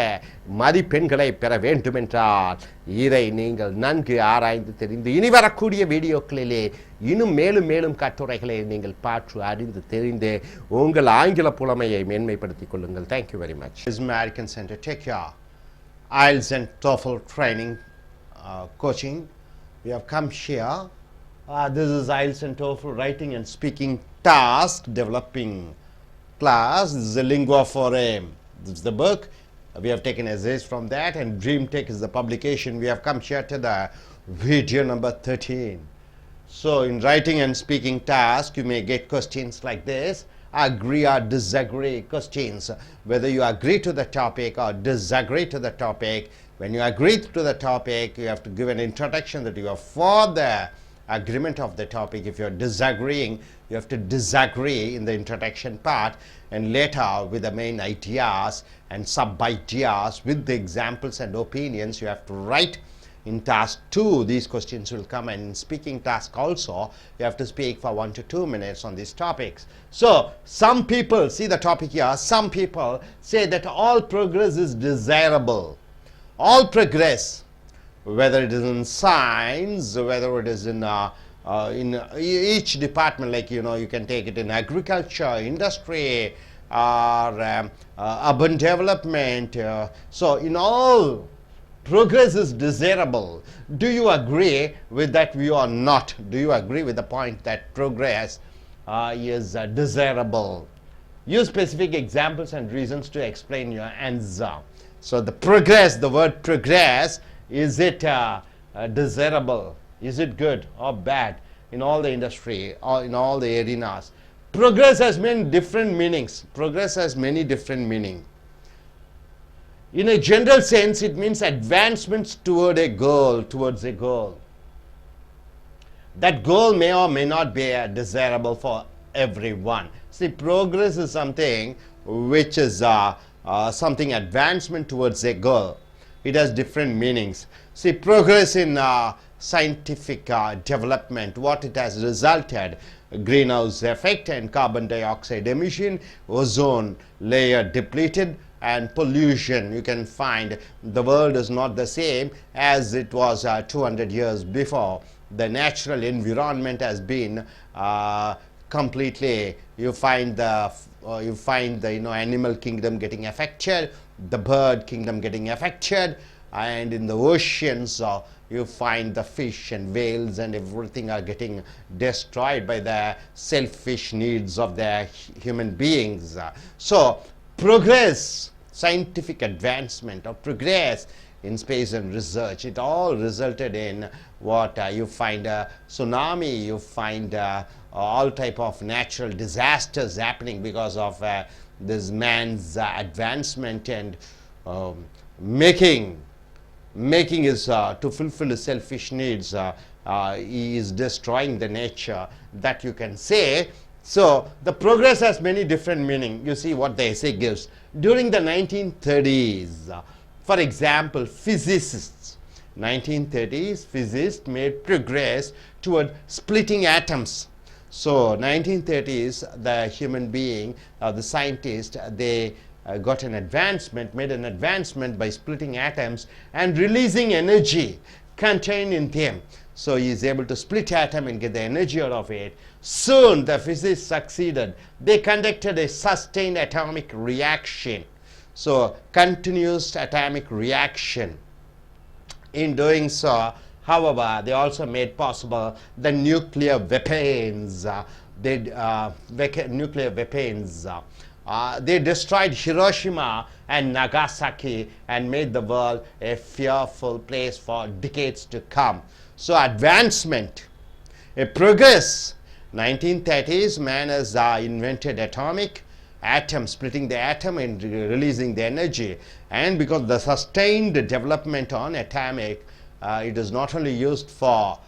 மதிப்பெண்களை பெற வேண்டுமென்றால் இதை நீங்கள் நன்கு ஆராய்ந்து தெரிந்து இனி வரக்கூடிய வீடியோக்களிலே இன்னும் மேலும் மேலும் கட்டுரைகளை நீங்கள் பார்த்து அறிந்து தெரிந்து உங்கள் ஆங்கில புலமையை மேன்மைப்படுத்திக் கொள்ளுங்கள். Thank you very much. American Center, take your IELTS and TOEFL training coaching. We have come here. This is IELTS and TOEFL writing and speaking task developing class. This is a lingua for aim. This is the book. We have taken essays from that, and Dream Tech is the publication. We have come here to the video number 13. So in writing and speaking task, you may get questions like this: agree or disagree questions, whether you agree to the topic or disagree to the topic. When you agree to the topic, you have to give an introduction that you are for the agreement of the topic. If you are disagreeing, you have to disagree in the introduction part, and later with the main ideas and sub-ideas with the examples and opinions you have to write. In task 2 these questions will come, and in speaking task also you have to speak for 1 to 2 minutes on these topics. So some people, see the topic here, some people say that all progress is desirable. All progress, whether it is in science, whether it is in each department, like you can take it in agriculture, industry, or urban development. So in all, progress is desirable. Do you agree with that view or not? Do you agree with the point that progress is desirable? Use specific examples and reasons to explain your answer. So the progress, the word progress, is it desirable? Is it good or bad in all the industry or in all the arenas? Progress has many different meanings. Progress has many different meanings. In a general sense, it means advancements toward a goal, towards a goal. That goal may or may not be desirable for everyone. See, progress is something which is something advancement towards a goal. It has different meanings. See, progress in scientific development, what it has resulted: greenhouse effect and carbon dioxide emission, ozone layer depleted, and pollution. You can find the world is not the same as it was 200 years before. The natural environment has been completely, you find the animal kingdom getting affected, the bird kingdom getting affected, and in the oceans you find the fish and whales and everything are getting destroyed by the selfish needs of the human beings. So progress, scientific advancement or progress in space and research, it all resulted in what you find tsunami, you find all type of natural disasters happening because of this man's advancement and making his to fulfill his selfish needs. He is destroying the nature, that you can say. So the progress has many different meaning. You see what the essay gives. During the 1930s, for example, physicists, 1930s, physicists made progress toward splitting atoms. So 1930s, the human being, the scientist, they got an advancement, made an advancement by splitting atoms and releasing energy contained in them. So he is able to split atom and get the energy out of it. Soon the physicists succeeded. They conducted a sustained atomic reaction. So continuous atomic reaction. In doing so, however, they also made possible the nuclear weapons. Nuclear weapons. They destroyed Hiroshima and Nagasaki and made the world a fearful place for decades to come. So advancement, a progress. 1930s, man has invented atomic atom, splitting the atom and releasing the energy. And because the sustained development on atomic, it is not only used for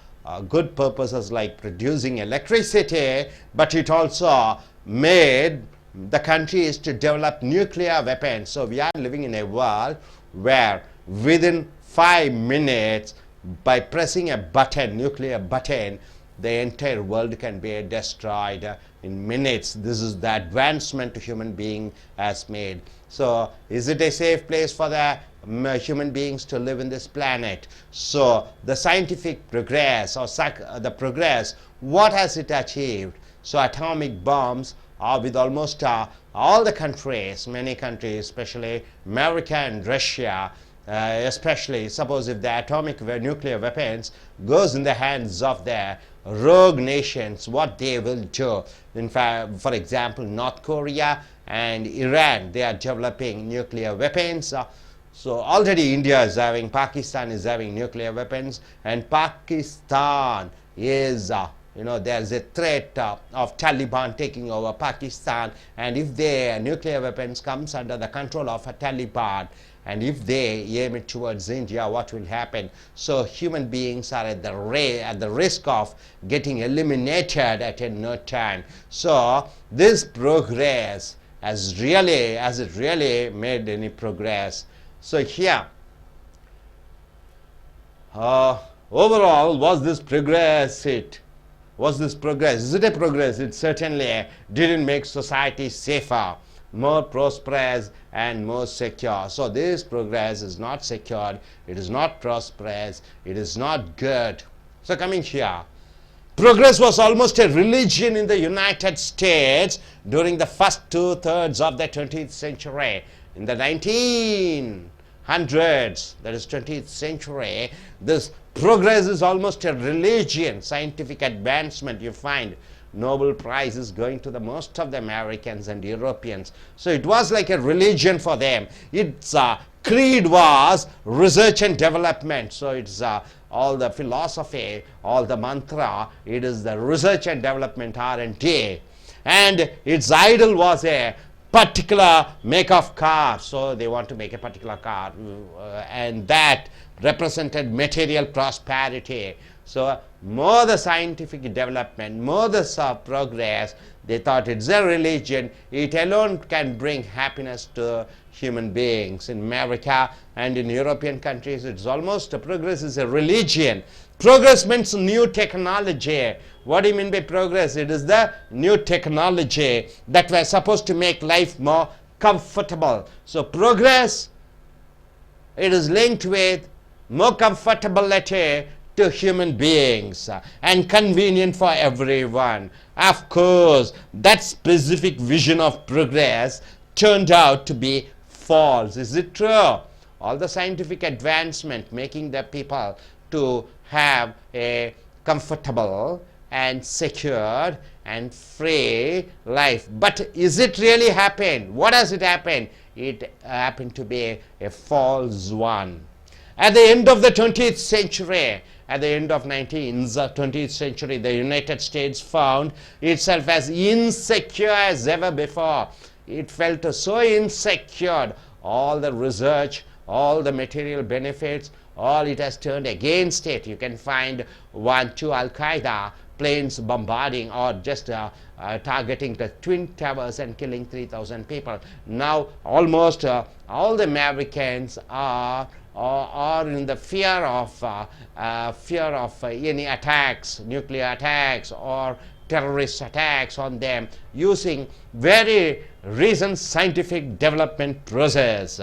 good purposes like producing electricity, but it also made the countries to develop nuclear weapons. So we are living in a world where within 5 minutes, by pressing a button, nuclear button, the entire world can be destroyed in minutes. This is the advancement human being has made. So is it a safe place for the human beings to live in this planet? So the scientific progress or the progress, what has it achieved? So atomic bombs are with almost all the countries, many countries, especially America and Russia, especially suppose if the atomic nuclear weapons goes in the hands of the rogue nations, what they will do. In fact, for example, North Korea and Iran, they are developing nuclear weapons. So already India is having, Pakistan is having nuclear weapons, and Pakistan is there is a threat of Taliban taking over Pakistan, and if their nuclear weapons comes under the control of a Taliban, and if they aim it towards India, what will happen? So human beings are at the risk of getting eliminated at no time. So this progress has it really made any progress? So here, overall, was this progress? Is it a progress? It certainly didn't make society safer, more prosperous and more secure. So this progress is not secured, it is not prosperous, it is not good. So coming here, progress was almost a religion in the United States during the first 2/3 of the 20th century. In the 1900s, that is 20th century, this progress is almost a religion. Scientific advancement, you find Nobel Prize is going to the most of the Americans and Europeans. So it was like a religion for them. Its creed was research and development. So it's all the philosophy, all the mantra, it is the research and development R&D. And its idol was a particular make of car. So they want to make a particular car, and that represented material prosperity. So more the scientific development, more the progress, they thought it's a religion. It alone can bring happiness to human beings. In America and in European countries, it's almost progress is a religion. Progress means new technology. What do you mean by progress? It is the new technology that were supposed to make life more comfortable. So progress, it is linked with more comfortability to human beings and convenient for everyone. Of course, that specific vision of progress turned out to be false. Is it true? all the scientific advancement, making the people to have a comfortable and secured and free life. But is it really happened? What has it happened? It happened to be a false one. At the end of the 20th century, at the end of 20th century, the United States found itself as insecure as ever before. It felt so insecure. All the research, all the material benefits, all it has turned against it. You can find 2 Al-Qaeda planes bombarding or just targeting the Twin Towers and killing 3,000 people. Now almost all the Americans are in the fear of any attacks, nuclear attacks or terrorist attacks on them, using very recent scientific development process.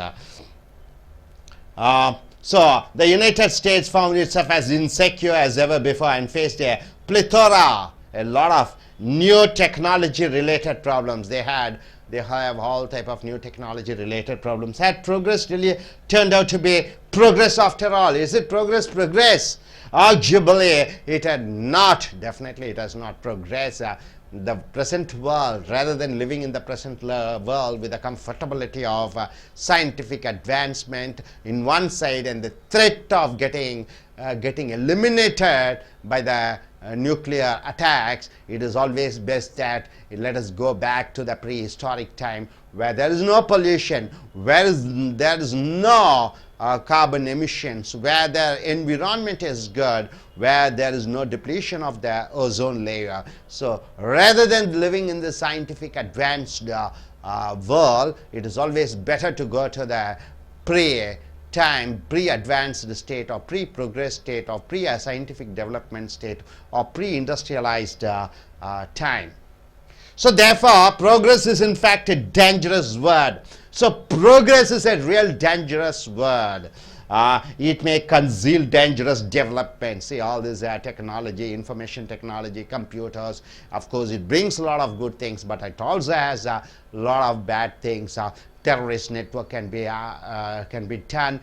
So the United States found itself as insecure as ever before and faced a plethora, a lot of new technology related problems. They have all type of new technology related problems. Had progress really turned out to be progress after all? Is it progress? Arguably it had not. Definitely it has not progressed. The present world, rather than living in the present world with the comfortability of scientific advancement in one side and the threat of getting eliminated by the nuclear attacks, it is always best that let us go back to the prehistoric time where there is no pollution, where there is no carbon emissions, where the environment is good, where there is no depletion of the ozone layer. So rather than living in the scientific advanced world, it is always better to go to the pre-advanced state or pre-progress state or pre-scientific development state or pre-industrialized time. So therefore, progress is in fact a dangerous word. So progress is a real dangerous word. It may conceal dangerous development. See, all this technology, information technology, computers, of course it brings a lot of good things, but it also has a lot of bad things. Terrorist network can be done.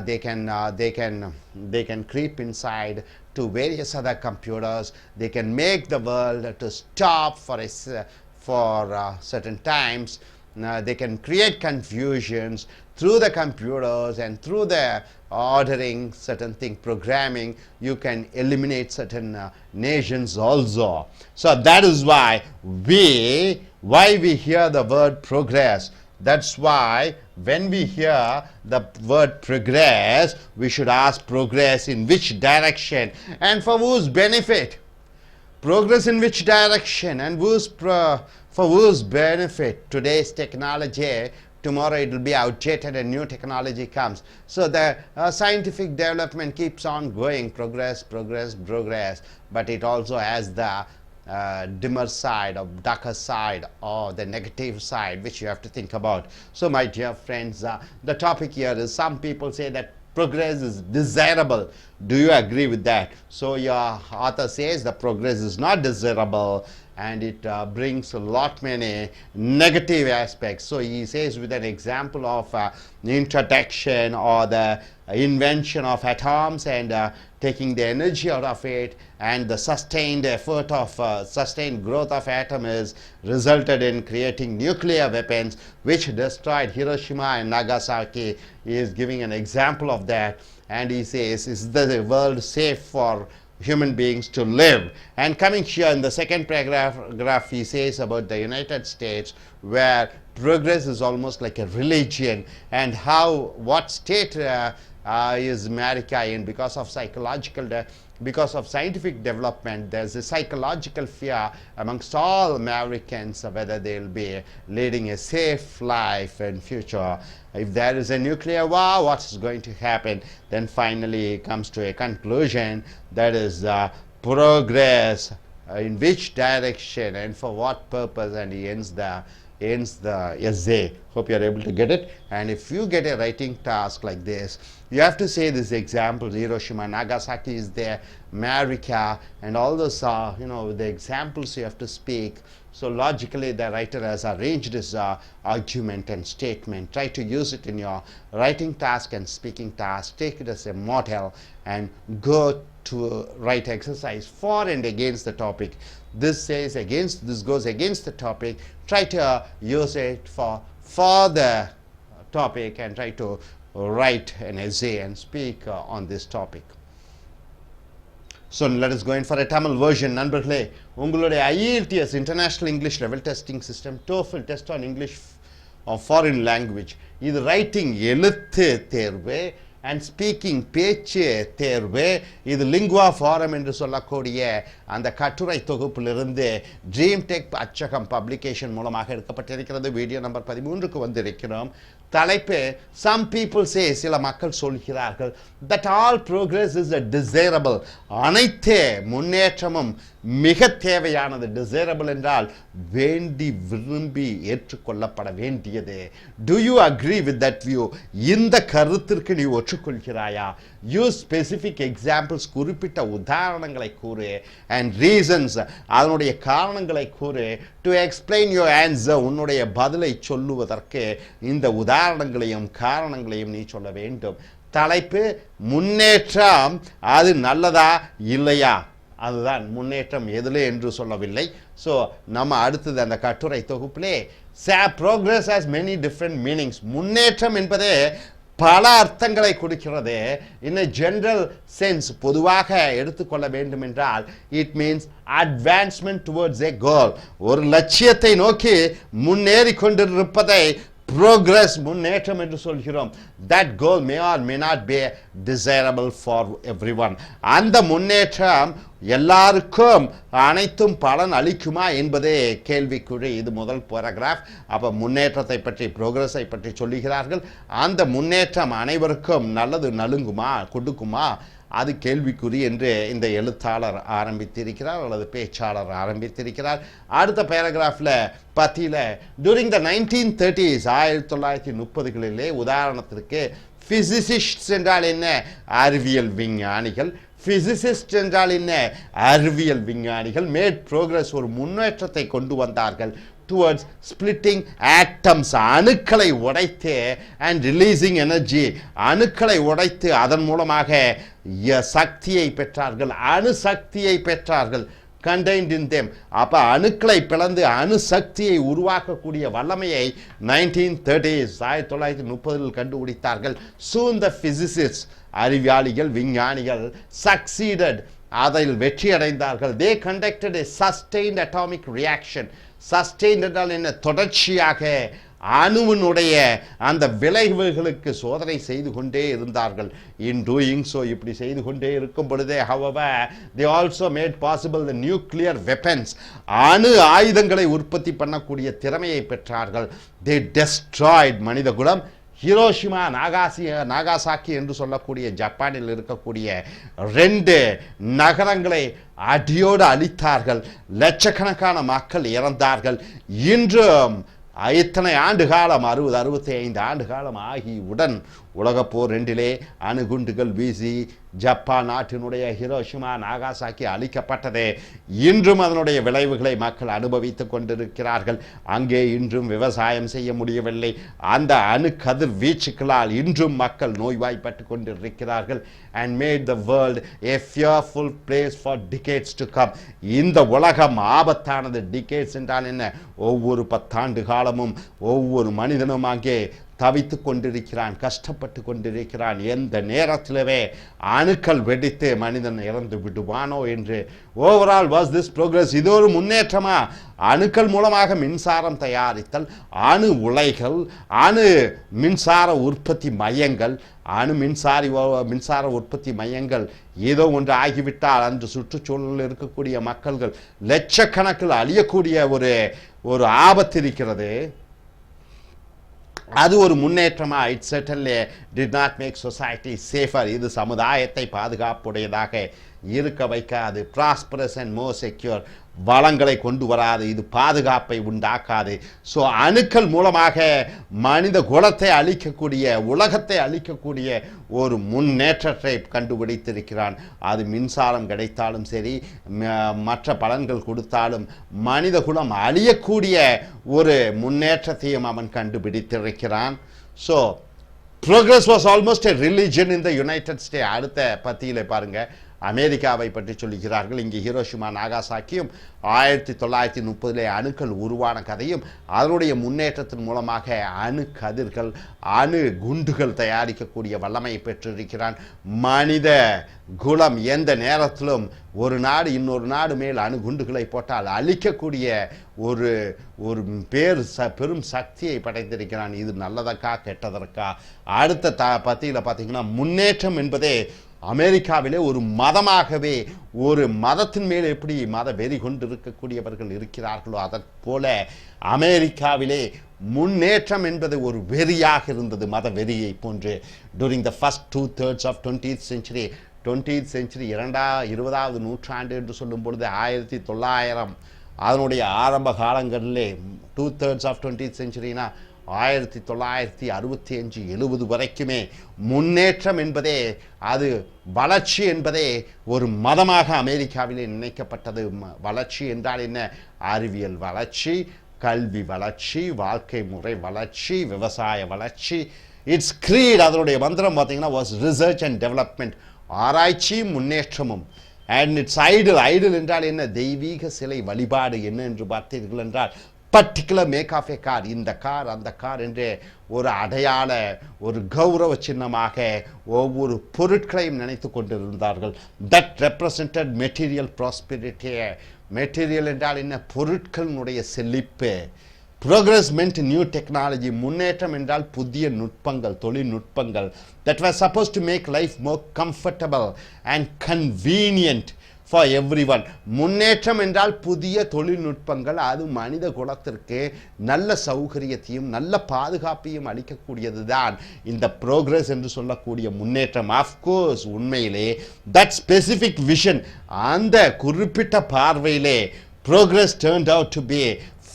They can creep inside to various other computers. They can make the world to stop for certain times. They can create confusions through the computers, and through the ordering certain thing, programming, you can eliminate certain nations also. So that is why we hear the word progress. That's why when we hear the word progress, we should ask progress in which direction and for whose benefit. Progress in which direction and for whose benefit? Today's technology, tomorrow it will be outdated and new technology comes. So the scientific development keeps on going, progress, but it also has the dimmer side or darker side or the negative side, which you have to think about. So my dear friends, the topic here is, some people say that progress is desirable. Do you agree with that? So your author says the progress is not desirable and it brings a lot many negative aspects. So he says with an example of introduction or the invention of atoms and taking the energy out of it, and the sustained effort of sustained growth of atoms resulted in creating nuclear weapons which destroyed Hiroshima and Nagasaki. He is giving an example of that, and he says, is the world safe for human beings to live? And coming here in the second paragraph, he says about the United States, where progress is almost like a religion, and what state is America in because of because of scientific development. There's a psychological fear amongst all Americans whether they'll be leading a safe life in future. If there is a nuclear war, what's going to happen? Then finally he comes to a conclusion, that is progress in which direction and for what purpose, and he ends the ends the essay. Hope you are able to get it. And if you get a writing task like this, you have to say this example: Hiroshima, Nagasaki is there, America, and all those the examples you have to speak. So logically the writer has arranged this argument and statement. Try to use it in your writing task and speaking task. Take it as a model and go to write exercise for and against the topic. This goes against the topic. Try to use it for the topic and try to write an essay and speak on this topic. So let us go in for a Tamil version. நண்பர்களே, உங்களுடைய I.E.L.T.S International English Level Testing System, TOEFL Test on English or Foreign Language, இது writing எழுத்து தேர்வு and speaking பேச்சு தேர்வு. இது lingua forum என்று சொல்லக்கூடிய அந்த கட்டுரை தொகுப்பிலிருந்து ட்ரீம் டெக் அச்சகம் பப்ளிகேஷன் மூலமாக எடுக்கப்பட்டிருக்கிறது. வீடியோ நம்பர் 13க்கு வந்திருக்கிறோம். தலைப்பு some people say, சில மக்கள் சொல்கிறார்கள், that all progress is a desirable, அனைத்து முன்னேற்றமும் மிக தேவையானது. desirable என்றால் வேண்டி விரும்பி ஏற்றுக்கொள்ளப்பட வேண்டியது. do you agree with that view? இந்த கருத்திற்கு நீ ஒற்றுக்கொள்கிறாயா? use specific examples, குறிப்பிட்ட உதாரணங்களை கூறு, and reasons, அதனுடைய காரணங்களை கூறு, to explain your answer, உன்னுடைய பதிலை சொல்லுவதற்கு இந்த உதாரணங்களையும் காரணங்களையும் நீ சொல்ல வேண்டும். தலைப்பு முன்னேற்றம் அது நல்லதா இல்லையா, அதுதான் முன்னேற்றம் எதிலே என்று சொல்லவில்லை. ஸோ நம்ம அடுத்தது அந்த கட்டுரை தொகுப்பிலே progress has many different meanings. முன்னேற்றம் என்பதே பல அர்த்தங்களை கொடுக்கிறது. in a general sense, பொதுவாக எடுத்துக்கொள்ள வேண்டும் என்றால் it means advancement towards a goal, ஒரு லட்சியத்தை நோக்கி முன்னேறி கொண்டிருப்பதை progress, முன்னேற்றம் என்று சொல்கிறோம். that goal may or may not be desirable for everyone. அந்த முன்னேற்றம் எல்லாருக்கும் அனைத்தும் பலன் அளிக்குமா என்பதே கேள்விக்குறி. இது முதல் பேராகிராஃப். அப்போ முன்னேற்றத்தை பற்றி, ப்ரோக்ரஸை பற்றி சொல்லுகிறார்கள். அந்த முன்னேற்றம் அனைவருக்கும் நல்லது நலுங்குமா, கொடுக்குமா, அது கேள்விக்குறி என்று இந்த எழுத்தாளர் ஆரம்பித்திருக்கிறார் அல்லது பேச்சாளர் ஆரம்பித்திருக்கிறார். அடுத்த பேராகிராஃபில் பத்தியில் during the 1930s, 1930களிலே உதாரணத்திற்கு பிசிசிஸ்ட்ஸ் என்றால் என்ன, அறிவியல் விஞ்ஞானிகள். பிசிசிஸ்ட் என்றால் என்ன, அறிவியல் விஞ்ஞானிகள் மேட் ப்ரோக்ரஸ், ஒரு முன்னேற்றத்தை கொண்டு வந்தார்கள் towards splitting atoms, அணுக்களை உடைத்து, and releasing energy, அணுக்களை உடைத்து அதன் மூலமாக சக்தியை பெற்றார்கள், அணு சக்தியை பெற்றார்கள். contained in them. அப்ப அணுக்களை பிளந்து அணு சக்தியை உருவாக்கக்கூடிய வல்லமையை 1930s, 1930ல் கண்டுபிடித்தார்கள். soon the physicists, அறிவியலிகள் விஞ்ஞானிகள் succeeded, அதில் வெற்றி அடைந்தார்கள். they conducted a sustained atomic reaction. sustained என்றால் என்ன, தொடர்ச்சியாக அணுவினுடைய அந்த விளைவுகளுக்கு சோதனை செய்து கொண்டே இருந்தார்கள். in doing so, இப்படி செய்து கொண்டே இருக்கும் பொழுதே however they also made possible the nuclear weapons, அணு ஆயுதங்களை உற்பத்தி பண்ணக்கூடிய திறமையை பெற்றார்கள். they destroyed, மனிதகுலம் ஹிரோஷிமா நாகாசாக்கி என்று சொல்லக்கூடிய ஜப்பானில் இருக்கக்கூடிய 2 நகரங்களை அடியோடு அழித்தார்கள். லட்சக்கணக்கான மக்கள் இறந்தார்கள். இன்றும் இத்தனை ஆண்டு காலம், 60-65 ஆண்டு காலம் ஆகியுடன் உலகப்போர் 2லே அணுகுண்டுகள் வீசி ஜப்பான் நாட்டினுடைய ஹிரோஷிமா நாகாசாக்கி அழிக்கப்பட்டது. இன்றும் அதனுடைய விளைவுகளை மக்கள் அனுபவித்துக் கொண்டிருக்கிறார்கள். அங்கே இன்றும் விவசாயம் செய்ய முடியவில்லை. அந்த அணு கதிர் வீச்சுக்களால் இன்றும் மக்கள் நோய்வாய்ப்பட்டு கொண்டிருக்கிறார்கள். and made the world a fearful place for decades to come. இந்த உலகம் ஆபத்தானது. decades என்றால் என்ன, ஒவ்வொரு 10 ஆண்டு காலமும் ஒவ்வொரு மனிதனும் அங்கே தவித்து கொண்டிருக்கிறான், கஷ்டப்பட்டு கொண்டிருக்கிறான். எந்த நேரத்திலவே அணுக்கள் வெடித்து மனிதன் இறந்து விடுவானோ என்று. ஓவரால் வாஸ் திஸ் ப்ரோக்ரஸ், இது ஒரு முன்னேற்றமா? அணுக்கள் மூலமாக மின்சாரம் தயாரித்தல், அணு உலைகள், அணு மின்சார உற்பத்தி மையங்கள், அணு மின்சார உற்பத்தி மையங்கள் ஏதோ ஒன்று ஆகிவிட்டால் அன்று சுற்றுச்சூழலில் இருக்கக்கூடிய மக்கள்கள் லட்சக்கணக்கில் அழியக்கூடிய ஒரு ஆபத்து இருக்கிறது. அது ஒரு முன்னேற்றமா? It certainly did not make society safer. இது சமுதாயத்தை பாதுகாப்புடையதாக இருக்க வைக்காது. ப்ராஸ்பரஸ் அண்ட் மோர் செக்யூர், வளங்களை கொண்டு வராது, இது பாதுகாப்பை உண்டாக்காது. ஸோ அணுக்கள் மூலமாக மனித குலத்தை அழிக்கக்கூடிய, உலகத்தை அழிக்கக்கூடிய ஒரு முன்னேற்றத்தை கண்டுபிடித்திருக்கிறான். அது மின்சாரம் கிடைத்தாலும் சரி, மற்ற பலன்கள் கொடுத்தாலும் மனித குலம் அழியக்கூடிய ஒரு முன்னேற்றத்தையும் அவன் கண்டுபிடித்திருக்கிறான். So progress was almost a religion in the United States. அடுத்த பத்தியிலே பாருங்க, அமெரிக்காவை பற்றி சொல்லுகிறார்கள். இங்கே ஹிரோஷிமா நாகாசாக்கியும் 1930 அணுக்கள் உருவான கதையும் அதனுடைய முன்னேற்றத்தின் மூலமாக அணு கதிர்கள், அணு குண்டுகள் தயாரிக்கக்கூடிய வல்லமையை பெற்றிருக்கிறான். மனித குலம் எந்த நேரத்திலும் ஒரு நாடு இன்னொரு நாடு மேல் அணு குண்டுகளை போட்டால் அழிக்கக்கூடிய ஒரு ஒரு பெரும் சக்தியை படைத்திருக்கிறான். இது நல்லதற்கா கெட்டதற்கா? அடுத்த பத்தியில் பார்த்தீங்கன்னா, முன்னேற்றம் என்பதே அமெரிக்காவிலே ஒரு மதமாகவே, ஒரு மதத்தின் மேல் எப்படி மத வெறி கொண்டு இருக்கக்கூடியவர்கள் இருக்கிறார்களோ அதற்போல அமெரிக்காவிலே முன்னேற்றம் என்பது ஒரு வெறியாக இருந்தது, மத வெறியை போன்று. During the first 2/3 of 20th century, 20th century 20வது நூற்றாண்டு என்று சொல்லும் பொழுது 1900 அதனுடைய ஆரம்ப காலங்களிலே 2/3 ஆஃப் 20th centuryனா 1965-70 வரைக்குமே முன்னேற்றம் என்பதே, அது வளர்ச்சி என்பதே ஒரு மதமாக அமெரிக்காவிலே நினைக்கப்பட்டது. வளர்ச்சி என்றால் என்ன? அறிவியல் வளர்ச்சி, கல்வி வளர்ச்சி, வாழ்க்கை முறை வளர்ச்சி, விவசாய வளர்ச்சி. இட்ஸ் creed, அதனுடைய மந்திரம் பார்த்தீங்கன்னா was research and development, ஆராய்ச்சி முன்னேற்றமும். அண்ட் இட்ஸ் ஐடல், ஐடல் என்றால் என்ன? தெய்வீக சிலை வழிபாடு. என்ன என்று பார்த்தீர்கள் என்றால், particular make of a car, இந்த கார் அந்த கார் என்று ஒரு அடையாள, ஒரு கௌரவ சின்னமாக ஒவ்வொரு பொருட்களையும் நினைத்து கொண்டிருந்தார்கள். That represented material prosperity. Material என்றால் என்ன? பொருட்களினுடைய செழிப்பு. ப்ரோக்ரஸ் மென்ட் நியூ டெக்னாலஜி, முன்னேற்றம் என்றால் புதிய நுட்பங்கள், தொழில்நுட்பங்கள். That was suppose to make life more comfortable and convenient for everyone. முன்னேற்றம் என்றால் புதிய தொழில்நுட்பங்கள், அது மனித குலத்திற்கு நல்ல சௌகரியத்தையும் நல்ல பாதுகாப்பையும் அளிக்கக்கூடியது தான் இந்த ப்ரோக்ரஸ் என்று சொல்லக்கூடிய முன்னேற்றம். ஆஃப்கோர்ஸ் உண்மையிலே தட் ஸ்பெசிஃபிக் விஷன், அந்த குறிப்பிட்ட பார்வையிலே progress turned out to be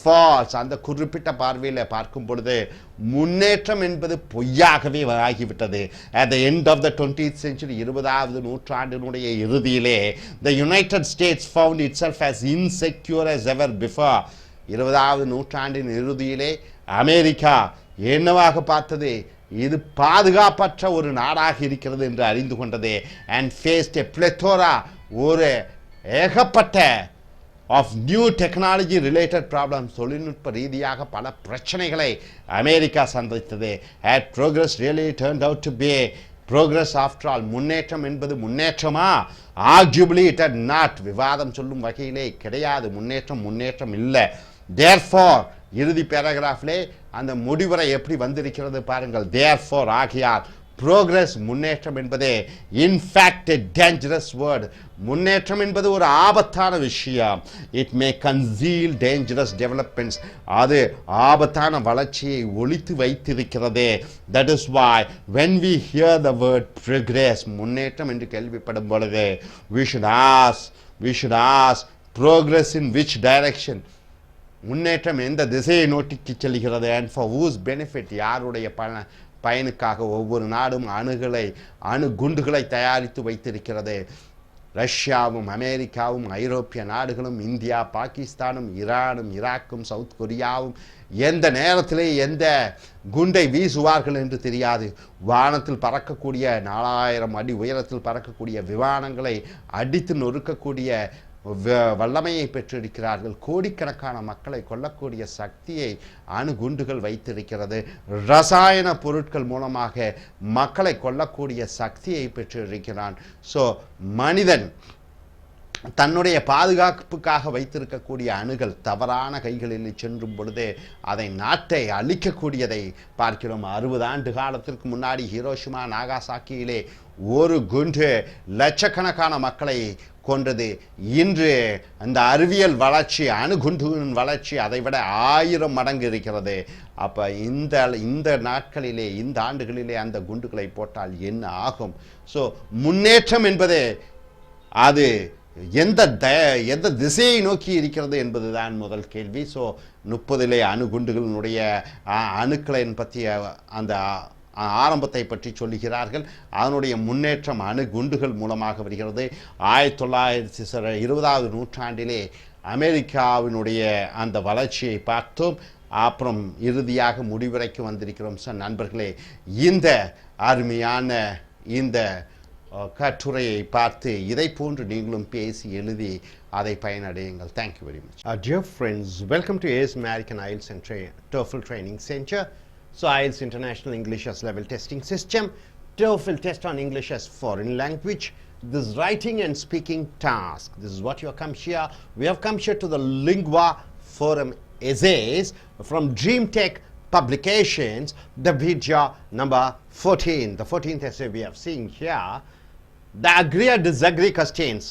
falls. அந்த குறிப்பிட்ட பார்வையில் பார்க்கும் பொழுது முன்னேற்றம் என்பது பொய்யாகவே ஆகிவிட்டது. at the end of the 20th century, 20வது நூற்றாண்டினுடைய இறுதியிலே the United States found itself as insecure as ever before. 20வது நூற்றாண்டின் இறுதியிலே அமெரிக்கா என்னவாக பார்த்தது? இது பாதுகாப்பற்ற ஒரு நாடாக இருக்கிறது என்று அறிந்து கொண்டது. and faced a plethora, ஒரு ஏகப்பட்ட of new technology related problems, தொழில்நுட்ப ரீதியாக பல பிரச்சனைகளை அமெரிக்கா சந்தித்தது. had progress really turned out to be progress after all? முன்னேற்றம் என்பது முன்னேற்றமா? arguably it had not. விவாதம் சொல்லும் வகையிலே கிடையாது. முன்னேற்றம் இல்லை. therefore இறுதி பேராகிராஃபிலே அந்த முடிவுரை எப்படி வந்திருக்கிறது பாருங்கள். therefore ஆகையால், progress முன்னேற்றம் என்பதே in fact a dangerous word. முன்னேற்றம் என்பது ஒரு ஆபத்தான விஷயம். it may conceal dangerous developments. அது ஆபத்தான வளர்ச்சியை ஒளித்து வைத்திருக்கிறது. that is why when we hear the word progress, முன்னேற்றம் என்று கேள்விப்படும் பொழுது we should ask progress in which direction? முன்னேற்றம் எந்த திசையை நோக்கி செல்கிறது? and for whose benefit? யாருடைய பயனுக்காக? ஒவ்வொரு நாடும் அணு குண்டுகளை தயாரித்து வைத்திருக்கிறது. ரஷ்யாவும் அமெரிக்காவும் ஐரோப்பிய நாடுகளும் இந்தியா பாகிஸ்தானும் ஈரானும் ஈராக்கும் சவுத் கொரியாவும் எந்த நேரத்திலே எந்த குண்டை வீசுவார்கள் என்று தெரியாது. வானத்தில் பறக்கக்கூடிய 4000 அடி உயரத்தில் பறக்கக்கூடிய விமானங்களை அடித்து நொறுக்கக்கூடிய வல்லமையை பெற்றிருக்கிறார்கள். கோடிக்கணக்கான மக்களை கொல்லக்கூடிய சக்தியை அணுகுண்டுகள் வைத்திருக்கிறது. ரசாயன பொருட்கள் மூலமாக மக்களை கொல்லக்கூடிய சக்தியை பெற்றிருக்கிறான். ஸோ மனிதன் தன்னுடைய பாதுகாப்புக்காக வைத்திருக்கக்கூடிய அணுகள் தவறான கைகளில் சென்றும் பொழுது அதை நாட்டை அழிக்கக்கூடியதை பார்க்கிறோம். 60 ஆண்டு காலத்திற்கு முன்னாடி ஹிரோஷிமா நாகாசாக்கியிலே ஒரு குண்டு லட்சக்கணக்கான மக்களை கொன்றது. இன்று அந்த அறிவியல் வளர்ச்சி, அணுகுண்டுகளின் வளர்ச்சி அதை விட 1000 மடங்கு இருக்கிறது. அப்போ இந்த நாட்களிலே, இந்த ஆண்டுகளிலே அந்த குண்டுகளை போட்டால் என்ன ஆகும்? ஸோ முன்னேற்றம் என்பது அது எந்த திசையை நோக்கி இருக்கிறது என்பதுதான் முதல் கேள்வி. ஸோ 30 அணுகுண்டுகளினுடைய அணுக்களின் பற்றிய அந்த ஆரம்பத்தை பற்றி சொல்லுகிறார்கள். அதனுடைய முன்னேற்றம் அணுகுண்டுகள் மூலமாக வருகிறது. 1920வது நூற்றாண்டிலே அமெரிக்காவினுடைய அந்த வளர்ச்சியை பார்த்தோம். அப்புறம் இறுதியாக முடிவுரைக்கு வந்திருக்கிறோம். சார் நண்பர்களே, இந்த அருமையான இந்த கட்டுரையை பார்த்து இதை போன்று நீங்களும் பேசி எழுதி அதை பயனடையுங்கள். Thank you very much. Dear friends, welcome to AS American I.E.L.T.S and TOEFL Training Center. So I.E.L.T.S International English as Level Testing System, TOEFL Test on English as Foreign Language, this writing and speaking task. This is what you have come here. We have come here to the Lingua Forum Essays from Dream Tech Publications, the video number 14. The 14th essay we have seen here. The agree or disagree questions.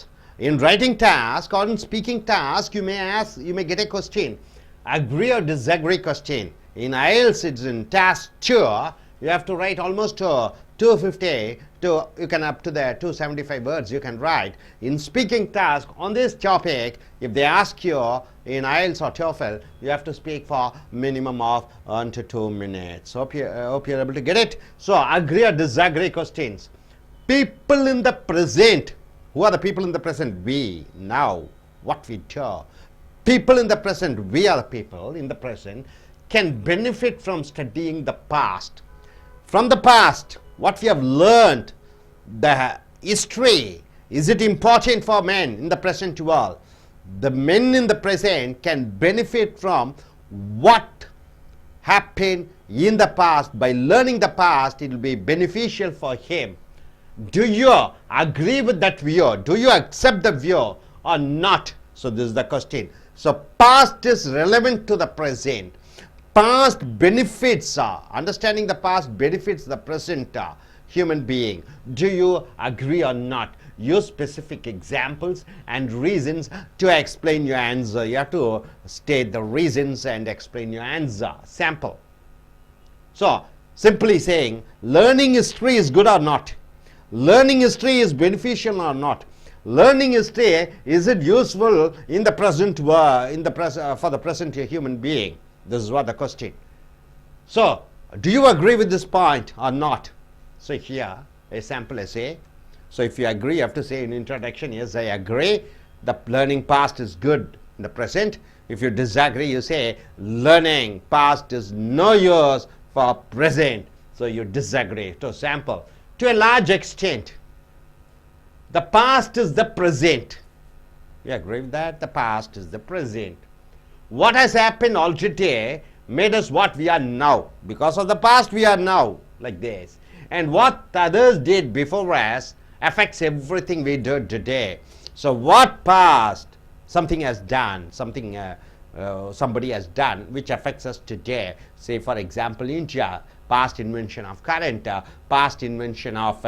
In writing task or in speaking task, you may get a question. Agree or disagree question. In I.E.L.T.S, it's in task 2. You have to write almost 250 to you can up to the 275 words you can write. In speaking task on this topic, if they ask you in I.E.L.T.S or TOEFL, you have to speak for minimum of 1 to 2 minutes. Hope you're able to get it. So agree or disagree questions. People in the present. Who are the people in the present? We. Now, what we do. People in the present, we are the people in the present, can benefit from studying the past. From the past, what we have learned, the history, is it important for men in the present world? The men in the present can benefit from what happened in the past. By learning the past, it will be beneficial for him. Do you agree with that view? Do you accept the view or not? So this is the question. So past is relevant to the present. Past benefits, understanding the past benefits the present human being. Do you agree or not? Use specific examples and reasons to explain your answer. You have to state the reasons and explain your answer. Sample. So simply saying, learning history is good or not? Learning history is beneficial or not? Learning history, is it useful in the present for the present human being? This is what the question. So do you agree with this point or not? So here a sample essay. So if you agree, you have to say in introduction, yes, I agree, the learning past is good in the present. If you disagree, you say learning past is no use for present. So you disagree. So sample. To a large extent, the past is the present. You agree with that? The past is the present. What has happened already made us what we are now. Because of the past, we are now like this. And what others did before us affects everything we do today. So what past something has done, somebody has done which affects us today. Say for example, India, past invention of current, past invention of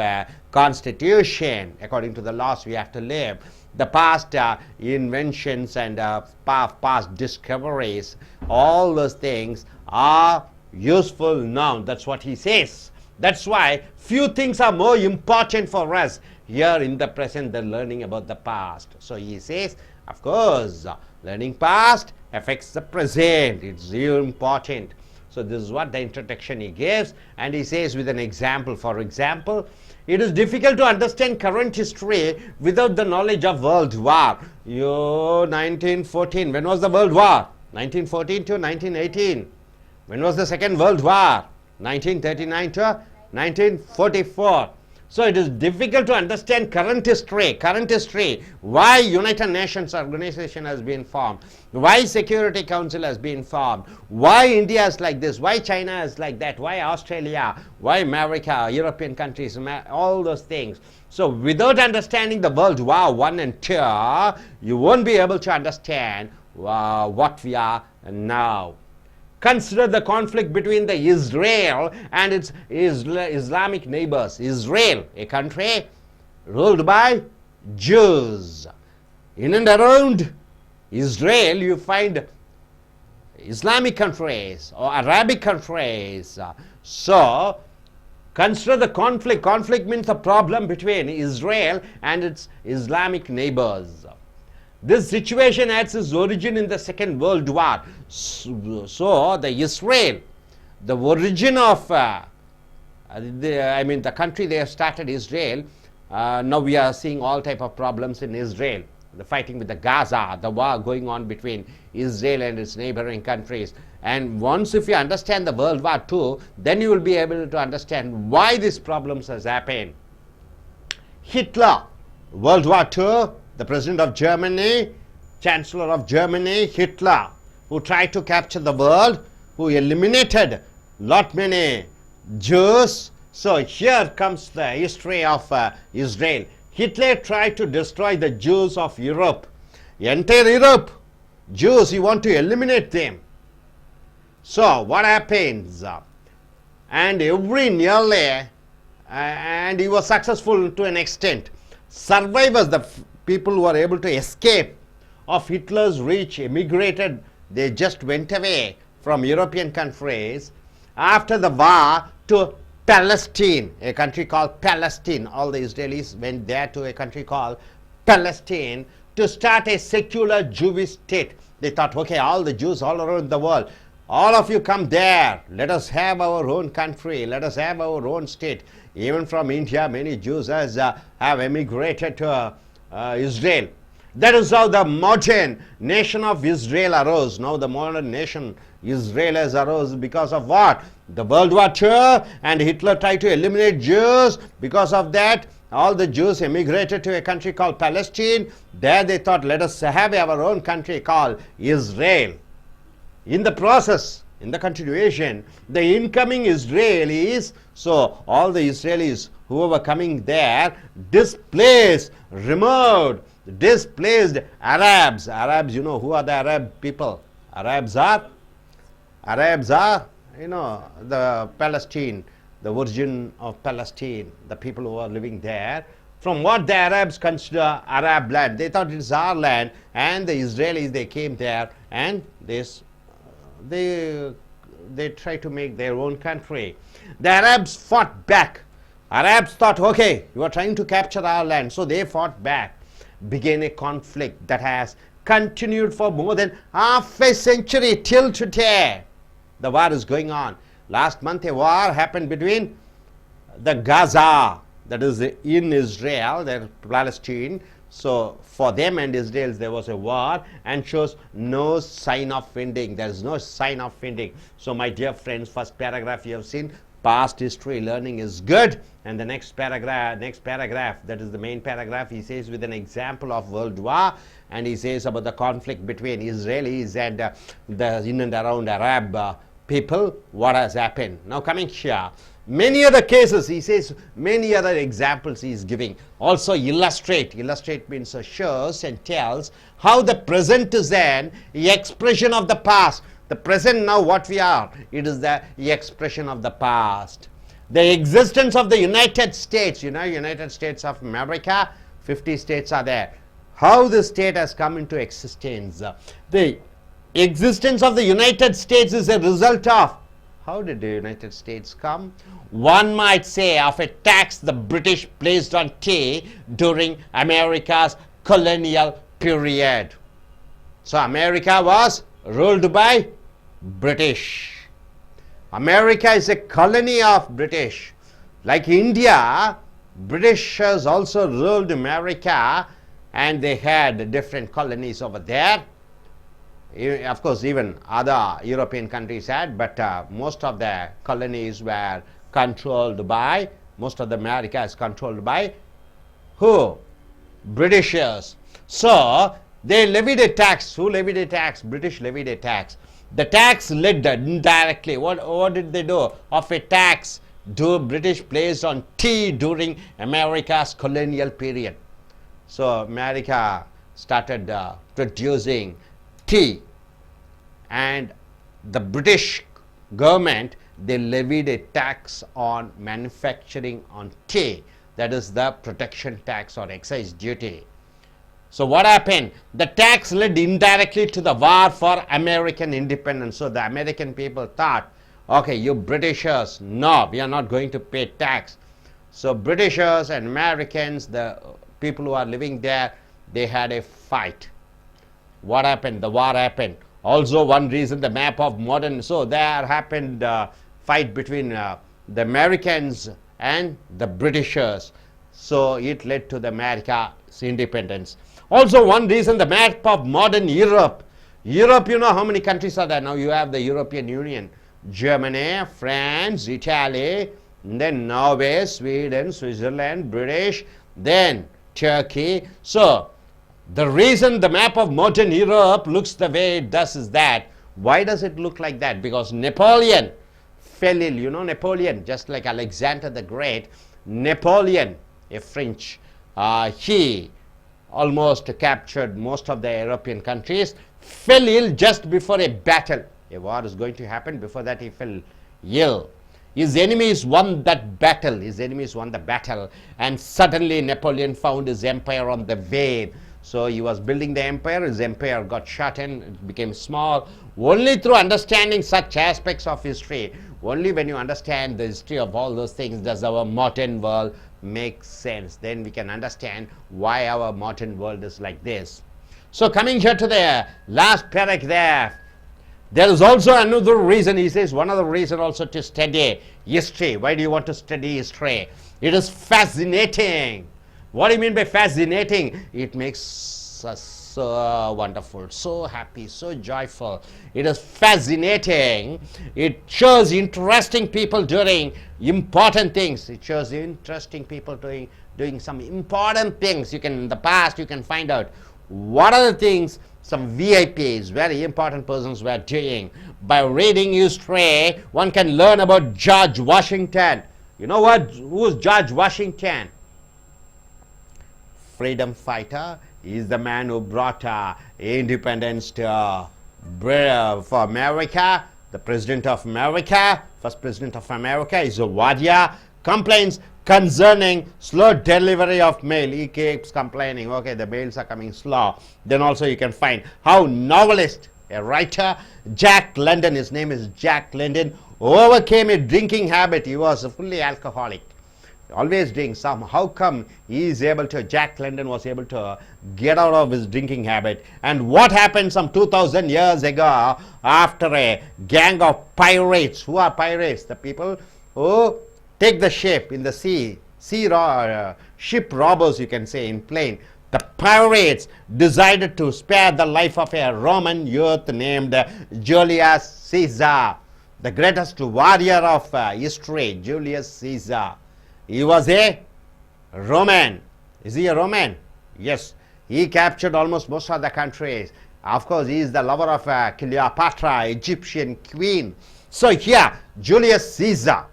constitution. According to the laws we have to live. The past inventions and past discoveries, all those things are useful now. That's what he says. That's why few things are more important for us here in the present than learning about the past. So he says, of course, learning past affects the present. It's real important. So this is what the introduction he gives, and he says with an example. For example, it is difficult to understand current history without the knowledge of World War. 1914, when was the World War? 1914 to 1918. When was the Second World War? 1939 to 1944. So it is difficult to understand current history, why United Nations organization has been formed, why Security Council has been formed, why India is like this, why China is like that, why Australia, why America, European countries, all those things. So without understanding the World War I and II, you won't be able to understand what we are now. Consider the conflict between the Israel and its Islamic neighbors. Israel, a country ruled by Jews. In and around Israel, you find Islamic countries or Arabic countries. So Consider the conflict. Conflict means the problem between Israel and its Islamic neighbors. This situation has its origin in the Second World War. So the Israel, the origin of the country they have started, Israel, now we are seeing all type of problems in Israel. The fighting with the Gaza, the war going on between Israel and its neighboring countries. And once if you understand the World War II, then you will be able to understand why these problems has happened. Hitler, World War II, the president of Germany, Chancellor of Germany, Hitler, who tried to capture the world, who eliminated lot many Jews. So here comes the history of Israel. Hitler tried to destroy the Jews of Europe. Entire Europe, Jews, he want to eliminate them. So what happens? And every nearly, and he was successful to an extent. Survivors, the people who were able to escape of Hitler's reach, emigrated, they just went away from European countries after the war to Palestine, a country called Palestine. All the Israelis went there to a country called Palestine to start a secular Jewish state. They thought, okay, all the Jews all around the world, all of you come there. Let us have our own country. Let us have our own state. Even from India, many Jews have emigrated to Israel. That is how the modern nation of Israel arose. Now the modern nation Israel has arose because of what? The World War II, and Hitler tried to eliminate Jews. Because of that, all the Jews emigrated to a country called Palestine. There they thought, let us have our own country called Israel. In the process, in the continuation, the incoming Israelis, so all the Israelis who were coming there, displaced, removed, displaced Arabs. Arabs, you know, who are the Arab people? Arabs are, you know, the Palestine, the origin of Palestine, the people who are living there. From what the Arabs consider Arab land, they thought it is our land, and the Israelis, they came there and they tried to make their own country. The Arabs fought back. Arabs thought, okay, you are trying to capture our land, so they fought back. Began a conflict that has continued for more than half a century till today. The war is going on. Last month a war happened between the Gaza, that is in Israel, they're Palestine. So for them and Israel there was a war, and shows no sign of ending. There is no sign of ending. So my dear friends, first paragraph you have seen, past history learning is good. And the next paragraph, that is the main paragraph, he says with an example of World War, and he says about the conflict between Israelis and the in and around Arab people, what has happened. Now coming here, many other cases, he says, many other examples he is giving. Also illustrate. Illustrate means shows and tells how the present is an expression of the past. The present now what we are, it is the expression of the past. The existence of the United States, you know, United States of America, 50 states are there. How the state has come into existence. The existence of the United States is a result of, how did the United States come? One might say of a tax the British placed on tea during America's colonial period. So America was ruled by British. America is a colony of British. Like India, Britishers also ruled America, and they had different colonies over there. Of course, even other European countries had, but most of the colonies were controlled by, most of the America is controlled by who? Britishers. So they levied a tax. Who levied a tax? British levied a tax. The tax led indirectly. What did they do? Of a tax do British placed on tea during America's colonial period. So America started producing tea, and the British government, they levied a tax on manufacturing on tea. That is the protection tax or excise duty. So what happened? The tax led indirectly to the war for American independence. So the American people thought, Okay, you Britishers, no, we are not going to pay tax. So Britishers and Americans, the people who are living there, they had a fight. What happened? The war happened. Also, one reason, the map of modern, so there happened fight between the Americans and the Britishers. So it led to the America's independence. Also, one reason, the map of modern Europe. Europe, you know how many countries are there now? You have the European Union, Germany, France, Italy, then Norway, Sweden, Switzerland, British, then Turkey. So the reason the map of modern Europe looks the way it does is that, why does it look like that? Because Napoleon fell ill. You know Napoleon, just like Alexander the Great, Napoleon, a French, he almost captured most of the European countries, fell ill just before a battle. A war is going to happen. Before that, he fell ill. His enemies won that battle. His enemies won the battle. And suddenly Napoleon found his empire on the wane. So he was building the empire. His empire got shortened. It became small. Only through understanding such aspects of history, only when you understand the history of all those things, does our modern world make sense. Then we can understand why our modern world is like this. So coming here to the last parak there is also another reason. He says one other reason also to study history. Why do you want to study history? It is fascinating. What do you mean by fascinating? It makes us so wonderful, so happy, so joyful. It is fascinating. It shows interesting people doing important things. It shows interesting people doing some important things. You can, in the past, you can find out what are the things some VIPs, very important persons, were doing. By reading history, one can learn about George Washington. You know what? Who is George Washington? Freedom fighter. He is the man who brought independence to for America. The president of America, first president of America, is a warrior. Complains concerning slow delivery of mail. He keeps complaining, okay, the mails are coming slow. Then also you can find how novelist, a writer, Jack London, his name is Jack London, overcame a drinking habit. He was fully alcoholic, always drink some. How come he is able to, Jack London was able to get out of his drinking habit? And what happened some 2000 years ago after a gang of pirates? Who are pirates? The people who take the ship in the sea, ship robbers, you can say, in plain. The pirates decided to spare the life of a Roman youth named Julius Caesar, the greatest warrior of history, Julius Caesar. He was a Roman. Is he a Roman? Yes. He captured almost most of the countries. Of course, he is the lover of Cleopatra, Egyptian queen. So here, Julius Caesar.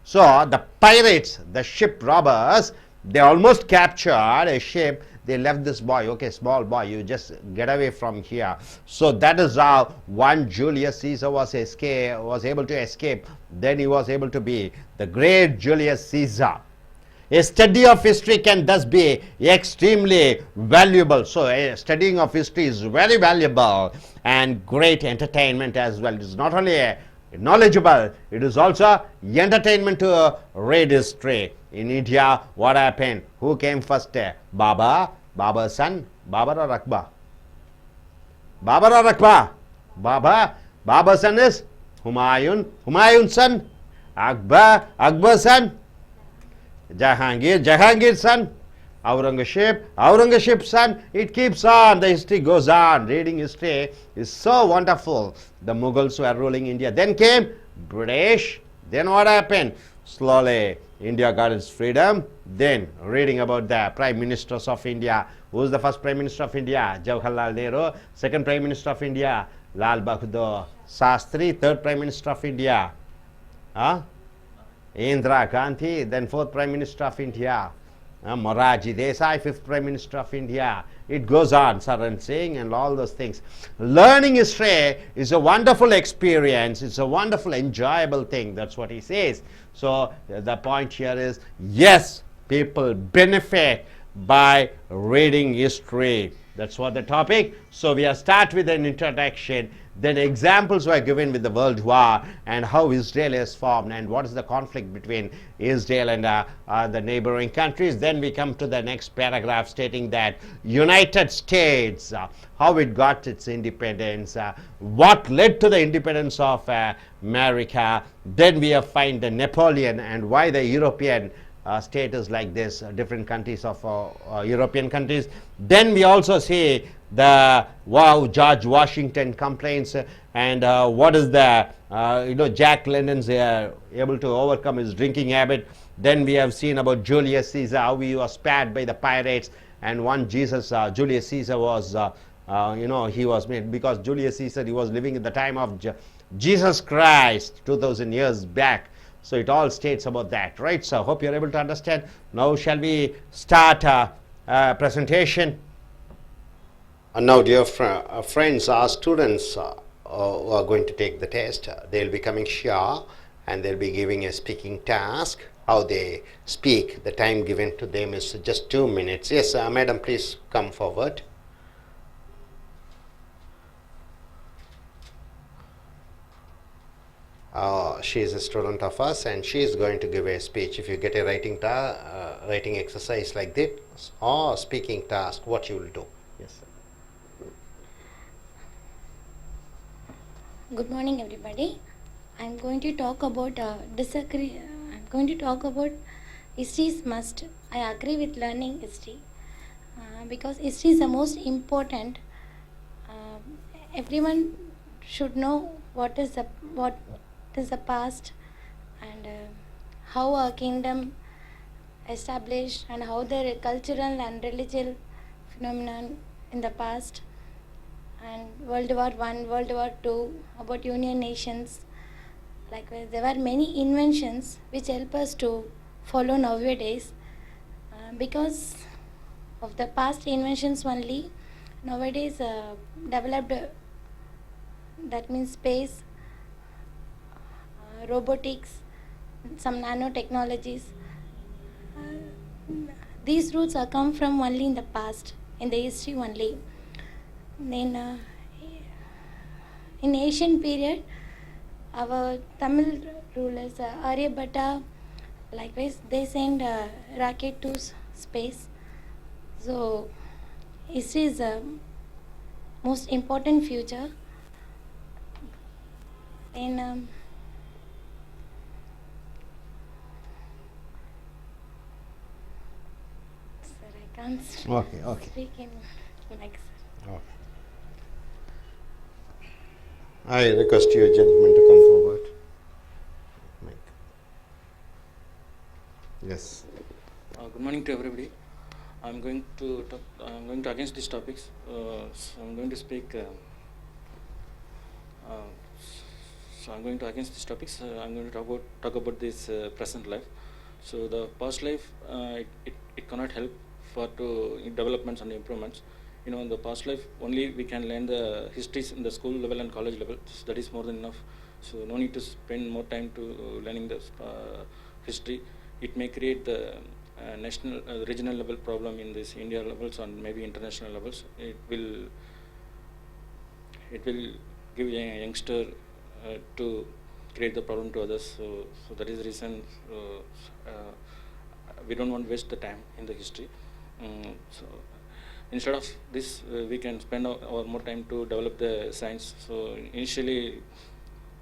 So the pirates, the ship robbers, they almost captured a ship. They left this boy, okay, small boy, you just get away from here. So that is how one Julius Caesar was able to escape. Then he was able to be the great Julius Caesar. A study of history can thus be extremely valuable. So studying of history is very valuable and great entertainment as well. It is not only knowledgeable, it is also entertainment to read history. In India, what happened? Who came first? Baba's son, Babar or Akbar? Babar or Akbar? Baba's son is Humayun. Humayun's son, Akbar's son, Jahangir's son, Aurangzeb's son. It keeps on, the history goes on. Reading history is so wonderful. The Mughals were ruling India. Then came British. Then what happened? Slowly India got its freedom. Then reading about the prime ministers of India. Who was the first prime minister of India? Jawaharlal Nehru. Second prime minister of India, Lal Bahadur Shastri. Third prime minister of India, Indira Gandhi. Then fourth prime minister of India, Morarji Desai. Fifth prime minister of India. It goes on, Saran Singh and all those things. Learning history is a wonderful experience. It's a wonderful, enjoyable thing. That's what he says. So the point here is, yes, people benefit by reading history. That's what the topic. So we are start with an introduction, then examples were given with the World War and how Israel is formed and what is the conflict between Israel and the neighboring countries. Then we come to the next paragraph stating that United States, how it got its independence, what led to the independence of America. Then we have find the Napoleon and why the European status like this, different countries of European countries. Then we also see the George Washington complaints and what is the Jack London's able to overcome his drinking habit. Then we have seen about Julius Caesar, how he was spared by the pirates, and one Julius Caesar was he was made because Julius Caesar, he was living in the time of Jesus Christ 2000 years back. So it all states about that, right? So hope you're able to understand. Now shall we start presentation? And now dear friends, our students who are going to take the test, they'll be coming here and they'll be giving a speaking task. How they speak, the time given to them is just 2 minutes. Yes, madam, please come forward. She is a student of us and she is going to give a speech. If you get a writing exercise like this or speaking task, what you will do? Yes, sir. Good morning, everybody. I'm going to talk about history is must. I agree with learning history because history is the most important. Everyone should know what is the past and how a kingdom established and how their cultural and religious phenomenon in the past, and World War I, World War II, about Union Nations. Likewise, there were many inventions which help us to follow nowadays because of the past inventions only. Nowadays developed, that means space, robotics, some nanotechnologies. These roots are come from only in the past, in the history only. Then in ancient period, our Tamil rulers, Aryabhatta, likewise, they sent rocket to space. So history is the most important future. And sir, I can't speak in mic, sir. Okay. I request you, gentlemen, to come forward. Mike. Yes. Good morning to everybody. I'm going to against these topics. So I'm going to speak. So I'm going to against these topics. I'm going to talk about this present life. So the past life, it cannot help for developments and improvements. In the past life only we can learn the histories in the school level and college level. So that is more than enough. So no need to spend more time to learning the history. It may create the national, regional level problem in this India levels and maybe international levels. It will give a youngster to create the problem to others. So that is the reason we don't want to waste the time in the history. So instead of this, we can spend our more time to develop the science. So initially,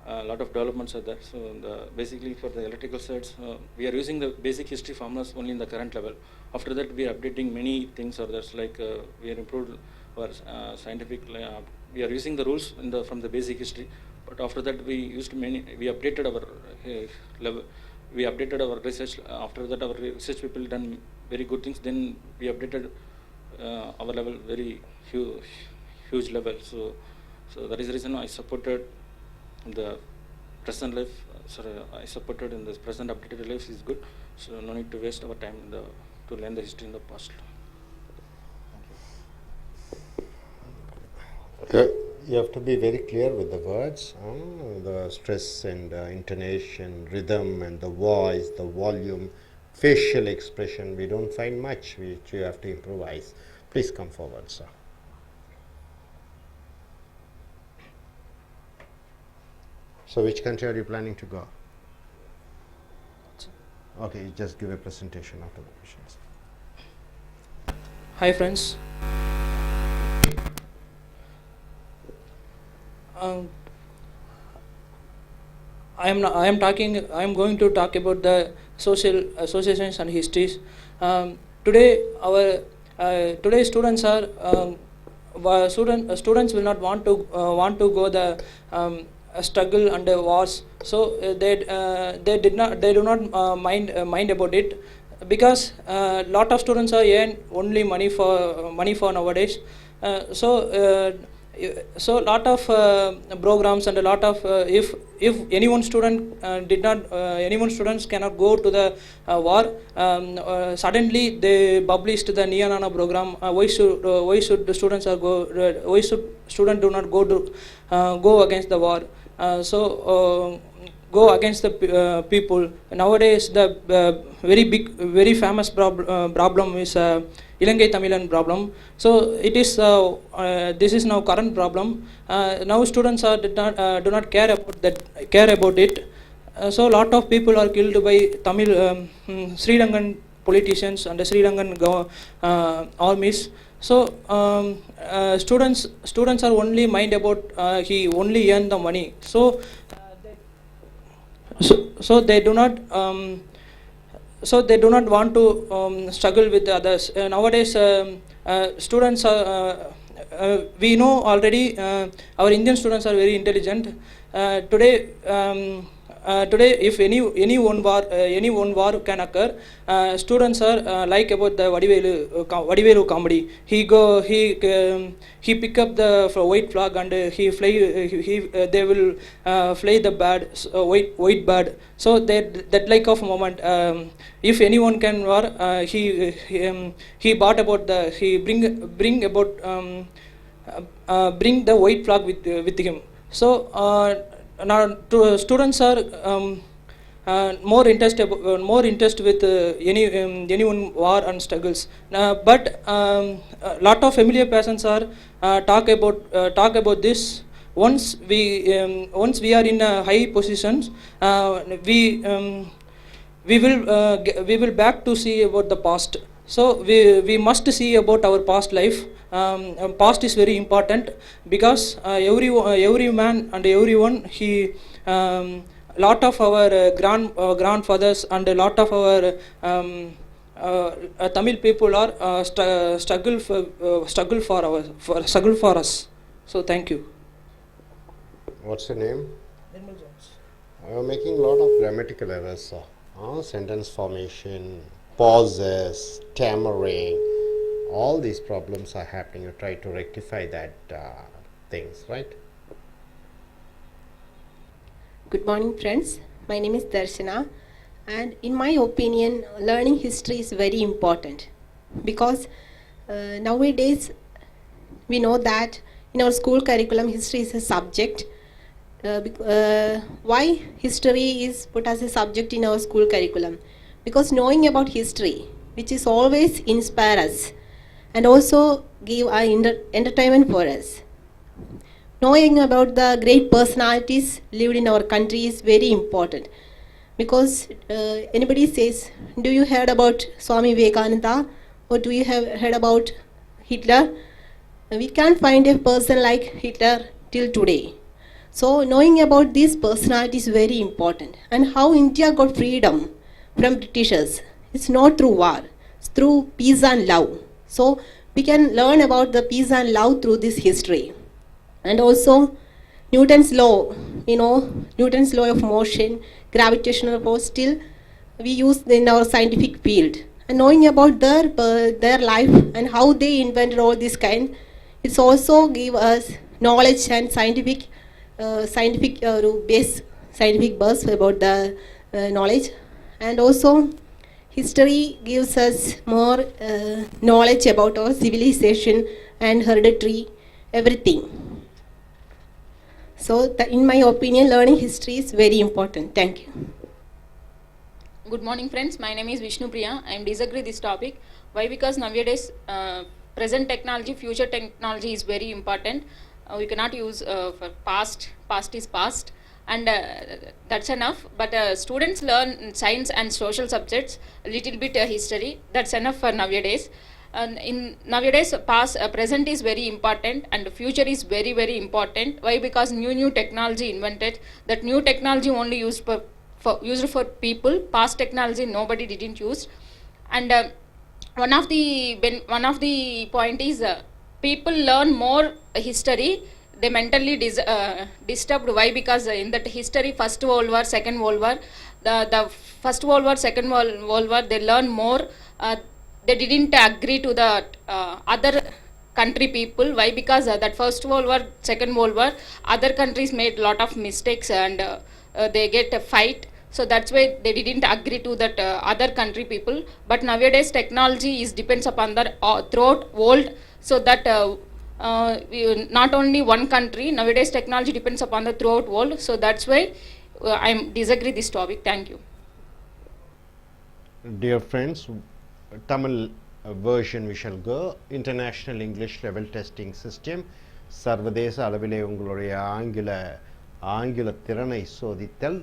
a lot of developments are there. So basically for the electrical sets, we are using the basic history formulas only in the current level. After that, we are updating many things. Or there's like we are improved our scientific. We are using the rules from the basic history. But after that, we updated our level. We updated our research. After that, our research people done very good things. Then we updated our level very huge level. So that is the reason I supported the present life. I supported in this present updated life is good. So no need to waste our time to learn the history in the past. You have to be very clear with the words, the stress and intonation, rhythm and the voice, the volume, facial expression. We don't find much which you have to improvise. Please come forward, sir. So which country are you planning to go? Okay, just give a presentation after the questions. Hi friends. I am going to talk about the social associations and histories. Today, today students are students will not want to go the struggle and the wars. So they do not mind about it, because lot of students are earn only money for nowadays. So lot of programs and a lot of if anyone students cannot go to the war, suddenly they published the Nana program. Why should the students why should students do not go against the war? Go against the people. Nowadays the very famous problem is Ilangai Tamilan problem. So it is this is now current problem. Now students do not care about it. So lot of people are killed by Tamil Sri Lankan politicians and the Sri Lankan armies. So students are only mind about he only earn the money. So they do not want to struggle with the others. Nowadays students are we know already our Indian students are very intelligent. Today if any one war can occur, students are like about the Vadivelu comedy. He pick up the white flag and they will fly the white bird. So that like of moment, if anyone can war, he brought about bring the white flag with him. So now students are more interested with anyone war and struggles. But a lot of familiar persons are talk about this. Once we are in high positions, we will back to see about the past. So we must see about our past life. Past is very important, because every man and everyone lot of our grandfathers and a lot of our Tamil people are struggle for us. So thank you. What's your name? You're making a lot of grammatical errors. Sentence formation, pauses, stammering, all these problems are happening. You try to rectify that things, right? Good morning, friends. My name is Darshana, and in my opinion, learning history is very important, because nowadays we know that in our school curriculum, history is a subject. Why history is put as a subject in our school curriculum? Because knowing about history, which is always inspire us and also give entertainment for us. Knowing about the great personalities lived in our country is very important, because anybody says, do you heard about Swami Vivekananda, or do you have heard about Hitler? We can't find a person like Hitler till today. So knowing about these personalities is very important. And how India got freedom from Britishers, it's not through war, it's through peace and love. So we can learn about the peace and love through this history. And also Newton's law, Newton's law of motion, gravitational force, still we use in our scientific field. And knowing about their life and how they invented all this kind, it's also give us knowledge and scientific base about the knowledge. And also history gives us more knowledge about our civilization and hereditary, everything. So in my opinion, learning history is very important. Thank you. Good morning, friends. My name is Vishnu Priya. I disagree this topic. Why? Because nowadays present technology, future technology is very important. We cannot use for past is past, and that's enough. But students learn science and social subjects, a little bit history. That's enough for nowadays. And in nowadays, past present is very important, and future is very very important. Why? Because new technology invented. That new technology only used for people. Past technology nobody didn't use. And one of the point is people learn more history. They mentally disturbed. Why? Because in that history, First World War, Second World War, the First World War, Second World War, they learn more. They didn't agree to the other country people. Why? Because that First World War, Second World War, other countries made lot of mistakes, and they get a fight. So that's why they didn't agree to that other country people. But nowadays technology is depends upon the throughout world. So that not only one country, nowadays technology depends upon the throughout world. So that's why I disagree this topic. Thank you. Dear friends, Tamil version we shall go. International English level testing system. சர்வதேச அளவிலே உங்களுடைய ஆங்கில திறனை சோதித்தல்.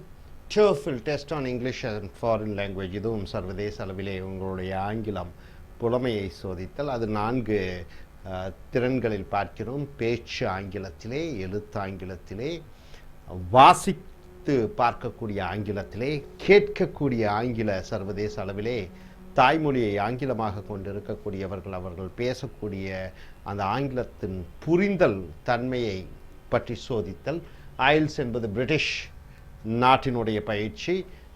TOEFL test on English and foreign language. இதுவும் சர்வதேச அளவிலே உங்களுடைய ஆங்கிலம் புலமையை சோதித்தல். அது 4 திறன்களில் பார்க்கிறோம். பேச்சு ஆங்கிலத்திலே, எழுத்து ஆங்கிலத்திலே, வாசித்து பார்க்கக்கூடிய ஆங்கிலத்திலே, கேட்கக்கூடிய ஆங்கில சர்வதேச அளவிலே, தாய்மொழியை ஆங்கிலமாக கொண்டிருக்கக்கூடியவர்கள் அவர்கள் பேசக்கூடிய அந்த ஆங்கிலத்தின் புரிந்தல் தன்மையை பற்றி சோதித்தல். IELTS என்பது பிரிட்டிஷ் நாட்டினுடைய பயிற்சி.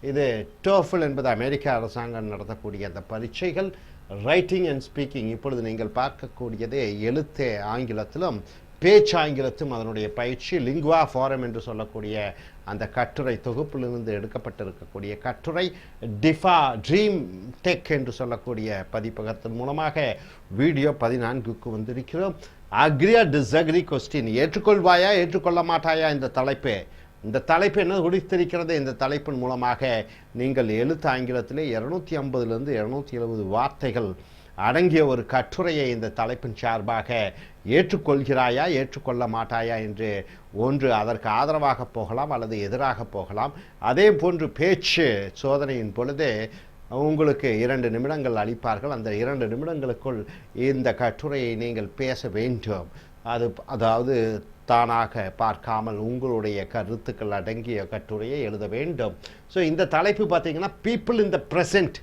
இது TOEFL என்பது அமெரிக்க அரசாங்கம் நடத்தக்கூடிய அந்த பரீட்சைகள். ரைட்டிங் அண்ட் ஸ்பீக்கிங் இப்பொழுது நீங்கள் பார்க்கக்கூடியது எழுத்து ஆங்கிலத்திலும் பேச்சு ஆங்கிலத்தும் அதனுடைய பயிற்சி. லிங்குவா ஃபாரம் என்று சொல்லக்கூடிய அந்த கட்டுரை தொகுப்பிலிருந்து எடுக்கப்பட்டிருக்கக்கூடிய கட்டுரை. ட்ரீம் டெக் என்று சொல்லக்கூடிய பதிப்பகத்தின் மூலமாக வீடியோ 14க்கு வந்திருக்கிறோம். Agree or disagree question. ஏற்றுக்கொள்வாயா ஏற்றுக்கொள்ள மாட்டாயா இந்த தலைப்பு. இந்த தலைப்பு என்ன குறித்திருக்கிறது? இந்த தலைப்பின் மூலமாக நீங்கள் எழுத்து ஆங்கிலத்திலே 250லிருந்து 270 வார்த்தைகள் அடங்கிய ஒரு கட்டுரையை இந்த தலைப்பின் சார்பாக ஏற்றுக்கொள்கிறாயா ஏற்றுக்கொள்ள மாட்டாயா என்று ஒன்று அதற்கு ஆதரவாக போகலாம் அல்லது எதிராக போகலாம். அதே போன்று பேச்சு சோதனையின் பொழுது உங்களுக்கு 2 நிமிடங்கள் அளிப்பார்கள். அந்த 2 நிமிடங்களுக்குள் இந்த கட்டுரையை நீங்கள் பேச வேண்டும். அதாவது தானாக பார்க்காமல் உங்களுடைய கருத்துக்கள் அடங்கிய கட்டுரையை எழுத வேண்டும். ஸோ இந்த தலைப்பு பார்த்தீங்கன்னா பீப்புள் இன் த ப்ரெசன்ட்.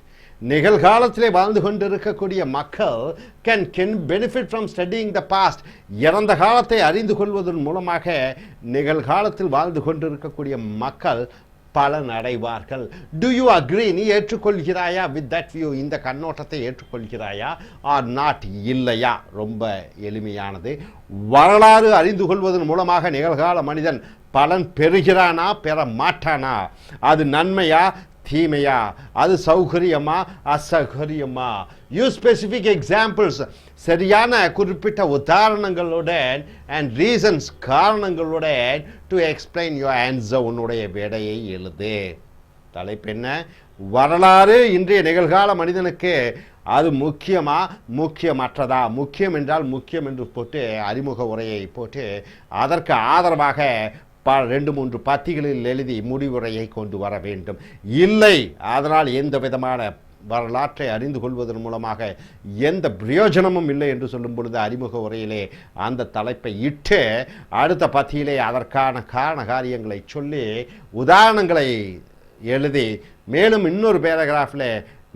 நிகழ்காலத்திலே வாழ்ந்து கொண்டிருக்கக்கூடிய மக்கள் can benefit from studying the past. இறந்த காலத்தை அறிந்து கொள்வதன் மூலமாக நிகழ்காலத்தில் வாழ்ந்து கொண்டிருக்கக்கூடிய மக்கள் பலன் அடைவார்கள். To you agri? நீ ஏற்றுக்கொள்கிறாயா வித் தட் வியூ? இந்த கண்ணோட்டத்தை ஏற்றுக்கொள்கிறாயா ஆர் நாட்? இல்லையா? ரொம்ப எளிமையானது. வரலாறு அறிந்து கொள்வதன் மூலமாக நிகழ்கால மனிதன் பலன் பெறுகிறானா பெற மாட்டானா? அது நன்மையா தீமையா? அது சௌகரியமா அசௌகரியமா? Use specific examples. சரியான குறிப்பிட்ட உதாரணங்களுடன் அண்ட் ரீசன்ஸ் காரணங்களுடன் டு எக்ஸ்பிளைன் யுவர் ஆன்சர். உன்னுடைய விடையை எழுது. தலைப்பு என்ன? வரலாறு இன்றைய நிகழ்கால மனிதனுக்கு அது முக்கியமா முக்கியமற்றதா? முக்கியம் என்றால் முக்கியம் என்று போட்டு அறிமுக உரையை போட்டு அதற்கு ஆதரவாக 2-3 பத்திகளில் எழுதி முடிவுரையை கொண்டு வர வேண்டும். இல்லை, அதனால் எந்த விதமான வரலாற்றை அறிந்து கொள்வதன் மூலமாக எந்த பிரயோஜனமும் இல்லை என்று சொல்லும் பொழுது அறிமுக உரையிலே அந்த தலைப்பை இட்டு அடுத்த பத்தியிலே அதற்கான காரண காரியங்களை சொல்லி உதாரணங்களை எழுதி மேலும் இன்னொரு பேராகிராஃபில்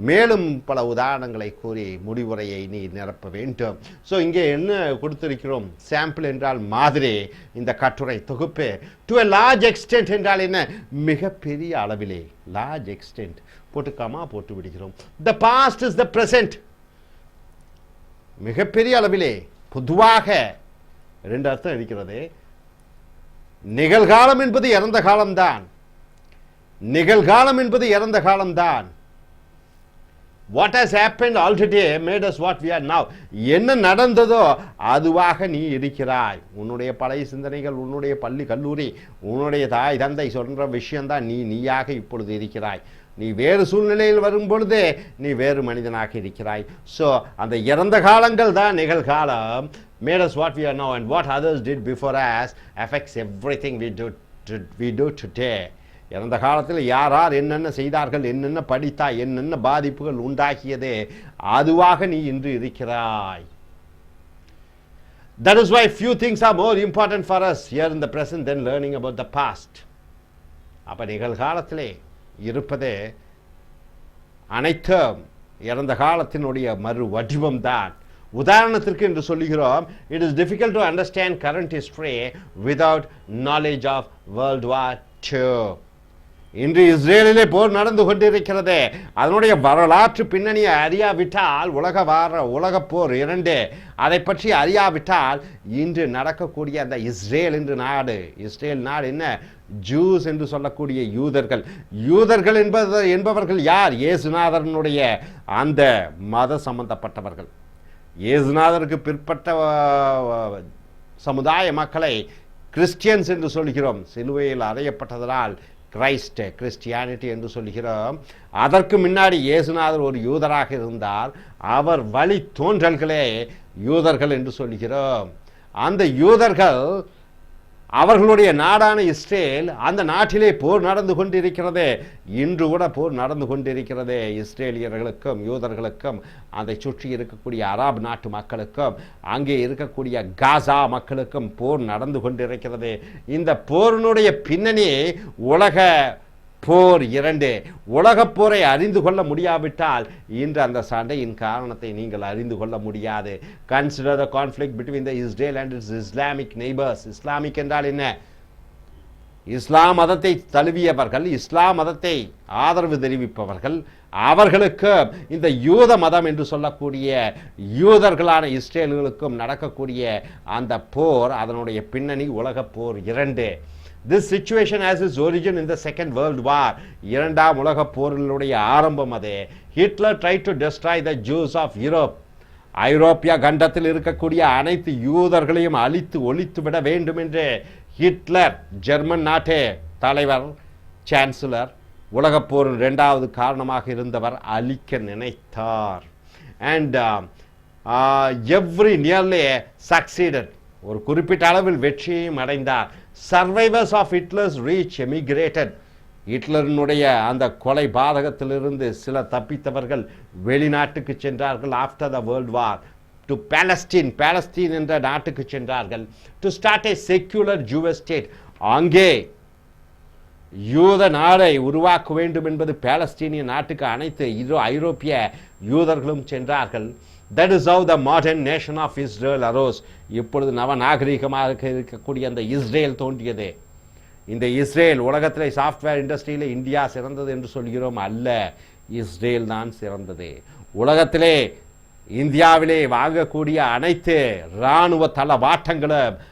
மேலும் பல உதாரணங்களை கூறி முடிவுரையை நீ நிரப்ப வேண்டும். ஸோ இங்கே என்ன கொடுத்திருக்கிறோம்? சாம்பிள் என்றால் மாதிரி. இந்த கட்டுரை தொகுப்பு டு எ லார்ஜ் எக்ஸ்டென்ட் என்றால் என்ன? மிகப்பெரிய அளவிலே. லார்ஜ் எக்ஸ்டென்ட் போட்டுக்காமா போட்டு விடுகிறோம். The past is the present. மிகப்பெரிய அளவிலே பொதுவாக 2 அர்த்தம் இருக்கிறது. நிகழ்காலம் என்பது இறந்த காலம்தான். நிகழ்காலம் என்பது இறந்த காலம்தான். What has happened already made us what we are now. என்ன நடந்ததோ அதுவாக நீ இருக்கிறாய். உன்னுடைய பழைய சிந்தனைகள், உன்னுடைய பள்ளி கல்லூரி, உன்னுடைய தாய் தந்தை சொல்ற விஷயம்தான் நீயாக இப்பொழுது இருக்கிறாய். நீ வேறு சூழ்நிலையில் வரும் பொழுது நீ வேறு மனிதனாக இருக்கிறாய். ஸோ அந்த இறந்த காலங்கள் தான் நிகழ்காலம். Made us what we are now, and what others did before us affects everything we do we do today. இறந்த காலத்தில் யார் யார் என்னென்ன செய்தார்கள், என்னென்ன படித்தாய், என்னென்ன பாதிப்புகள் உண்டாக்கியதே, அதுவாக நீ இன்று இருக்கிறாய். That is why few things are more important for us here in the present than learning about the past. அப்ப நிகழ்காலத்திலே இருப்பதே அனைத்தும் இறந்த காலத்தினுடைய மறு வடிவம் தான். உதாரணத்திற்கு என்று சொல்லுகிறோம், it is difficult to understand current history without knowledge of World War II. இன்று இஸ்ரேலிலே போர் நடந்து கொண்டிருக்கிறது. அதனுடைய வரலாற்று பின்னணியை அறியாவிட்டால் உலகப் போர் 2 அதை பற்றி அறியாவிட்டால் இன்று நடக்கக்கூடிய அந்த இஸ்ரேல் என்று நாடு, இஸ்ரேல் நாடு என்ன, ஜூஸ் என்று சொல்லக்கூடிய யூதர்கள் என்பவர்கள் யார்? இயேசுநாதனுடைய அந்த மத சம்பந்தப்பட்டவர்கள். இயேசுநாதருக்கு பிற்பட்ட சமுதாய மக்களை கிறிஸ்டியன்ஸ் என்று சொல்கிறோம். சிலுவையில் அறையப்பட்டதனால் கிறிஸ்டியானிட்டி என்று சொல்கிறோம். அதற்கு முன்னாடி இயேசுநாதர் ஒரு யூதராக இருந்தார். அவர் வழி தோன்றல்களே யூதர்கள் என்று சொல்கிறோம். அந்த யூதர்கள் அவர்களுடைய நாடான இஸ்ரேல், அந்த நாட்டிலே போர் நடந்து கொண்டிருக்கிறது. இன்று கூட போர் நடந்து கொண்டிருக்கிறது. இஸ்ரேலியர்களுக்கும் யூதர்களுக்கும் அதை சுற்றி இருக்கக்கூடிய அரபு நாட்டு மக்களுக்கும் அங்கே இருக்கக்கூடிய காசா மக்களுக்கும் போர் நடந்து கொண்டிருக்கிறது. இந்த போரினுடைய பின்னணி உலக போர் 2. உலகப் போரை அறிந்து கொள்ள முடியாவிட்டால் இன்று அந்த சண்டையின் காரணத்தை நீங்கள் அறிந்து கொள்ள முடியாது. Consider the conflict between the Israel and it's Islamic neighbours. Islamic என்றால் என்ன? இஸ்லாம் மதத்தை தழுவியவர்கள், இஸ்லாம் மதத்தை ஆதரவு தெரிவிப்பவர்கள், அவர்களுக்கு இந்த யூத மதம் என்று சொல்லக்கூடிய யூதர்களான இஸ்ரேல்களுக்கும் நடக்கக்கூடிய அந்த போர், அதனுடைய பின்னணி உலகப் போர் 2. This situation has its origin in the Second World War. இரண்டாம் உலகப் போரினுடைய ஆரம்பம் அது. Hitler tried to destroy the Jews of Europe. ஐரோப்பிய கண்டத்தில் இருக்கக்கூடிய அனைத்து யூதர்களையும் அழித்து ஒழித்து விட வேண்டும் என்று ஹிட்லர், ஜெர்மன் நாட்டு தலைவர், சான்சலர், உலகப் போரின் 2வது காரணமாக இருந்தவர், அழிக்க நினைத்தார். And every nearly succeeded. ஒரு குறிப்பிட்ட அளவில் வெற்றியையும் அடைந்தார். Survivors of Hitler's reach emigrated. ஹிட்லரினுடைய அந்த கொலை பாதகத்திலிருந்து சில தப்பித்தவர்கள் வெளிநாட்டுக்கு சென்றார்கள். After the world war to Palestine என்ற நாட்டுக்கு சென்றார்கள். To start A secular Jewish state. அங்கே யூத நாடை உருவாக்க வேண்டும் என்பது பாலஸ்தீனிய நாட்டுக்கு அனைத்து ஐரோப்பிய யூதர்களும் சென்றார்கள். That is how the modern nation of Israel arose. இப்பொழுது நவநாகரிகமாக இருக்கக்கூடிய அந்த இஸ்ரேல் தோன்றியது. இந்த இஸ்ரேல் உலகத்திலே சாஃப்ட்வேர் இண்டஸ்ட்ரியிலே இந்தியா சிறந்தது என்று சொல்கிறோம், அல்ல, இஸ்ரேல் தான் சிறந்தது. உலகத்திலே இந்தியாவிலே வாங்கக்கூடிய அனைத்து இராணுவ தளவாட்டங்களும்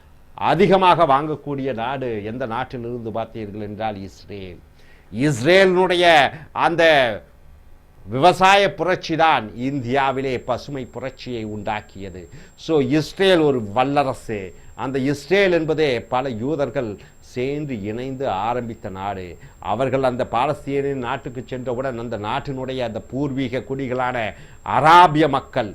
அதிகமாக வாங்கக்கூடிய நாடு எந்த நாட்டிலிருந்து பார்த்தீர்கள் என்றால் இஸ்ரேல். இஸ்ரேலினுடைய அந்த விவசாய புரட்சி தான் இந்தியாவிலே பசுமை புரட்சியை உண்டாக்கியது. ஸோ இஸ்ரேல் ஒரு வல்லரசு. அந்த இஸ்ரேல் என்பதே பல யூதர்கள் சேர்ந்து இணைந்து ஆரம்பித்த நாடு. அவர்கள் அந்த பாலஸ்தீனின் நாட்டுக்கு சென்றவுடன் அந்த நாட்டினுடைய அந்த பூர்வீக குடிகளான அராபிய மக்கள்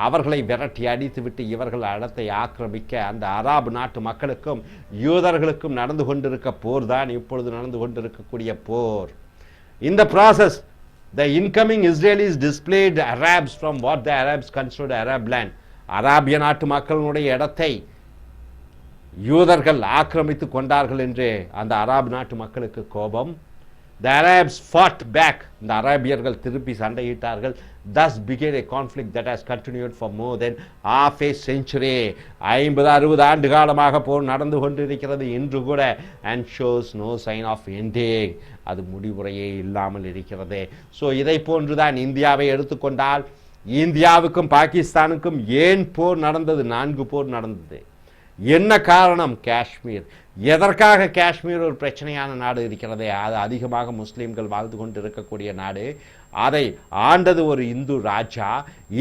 அவர்களை விரட்டி அடித்துவிட்டு இவர்கள் இடத்தை ஆக்கிரமிக்க அந்த அராபு நாட்டு மக்களுக்கும் யூதர்களுக்கும் நடந்து கொண்டிருக்க போர் தான் இப்பொழுது நடந்து கொண்டிருக்கக்கூடிய போர். In the process, the incoming Israelis displaced Arabs from what the Arabs considered Arab land. அராபிய நாட்டு மக்களுடைய இடத்தை யூதர்கள் ஆக்கிரமித்து கொண்டார்கள் என்று அந்த அராபு நாட்டு மக்களுக்கு கோபம். The Arabs fought back. இந்த அரேபியர்கள் திருப்பி சண்டையிட்டார்கள். Thus began a conflict that has continued for more than half a century. 50-60 ஆண்டு காலமாக போர் நடந்து கொண்டிருக்கிறது இன்று கூட. And shows no sign of ending. அது முடிவுரையே இல்லாமல் இருக்கிறது. ஸோ இதை போன்றுதான் இந்தியாவை எடுத்துக்கொண்டால் இந்தியாவுக்கும் பாகிஸ்தானுக்கும் ஏன் போர் நடந்தது? 4 போர் நடந்தது. என்ன காரணம்? காஷ்மீர். எதற்காக காஷ்மீர் ஒரு பிரச்சனையான நாடு இருக்கிறதே? அது அதிகமாக முஸ்லீம்கள் வாழ்ந்து கொண்டு இருக்கக்கூடிய நாடு. அதை ஆண்டது ஒரு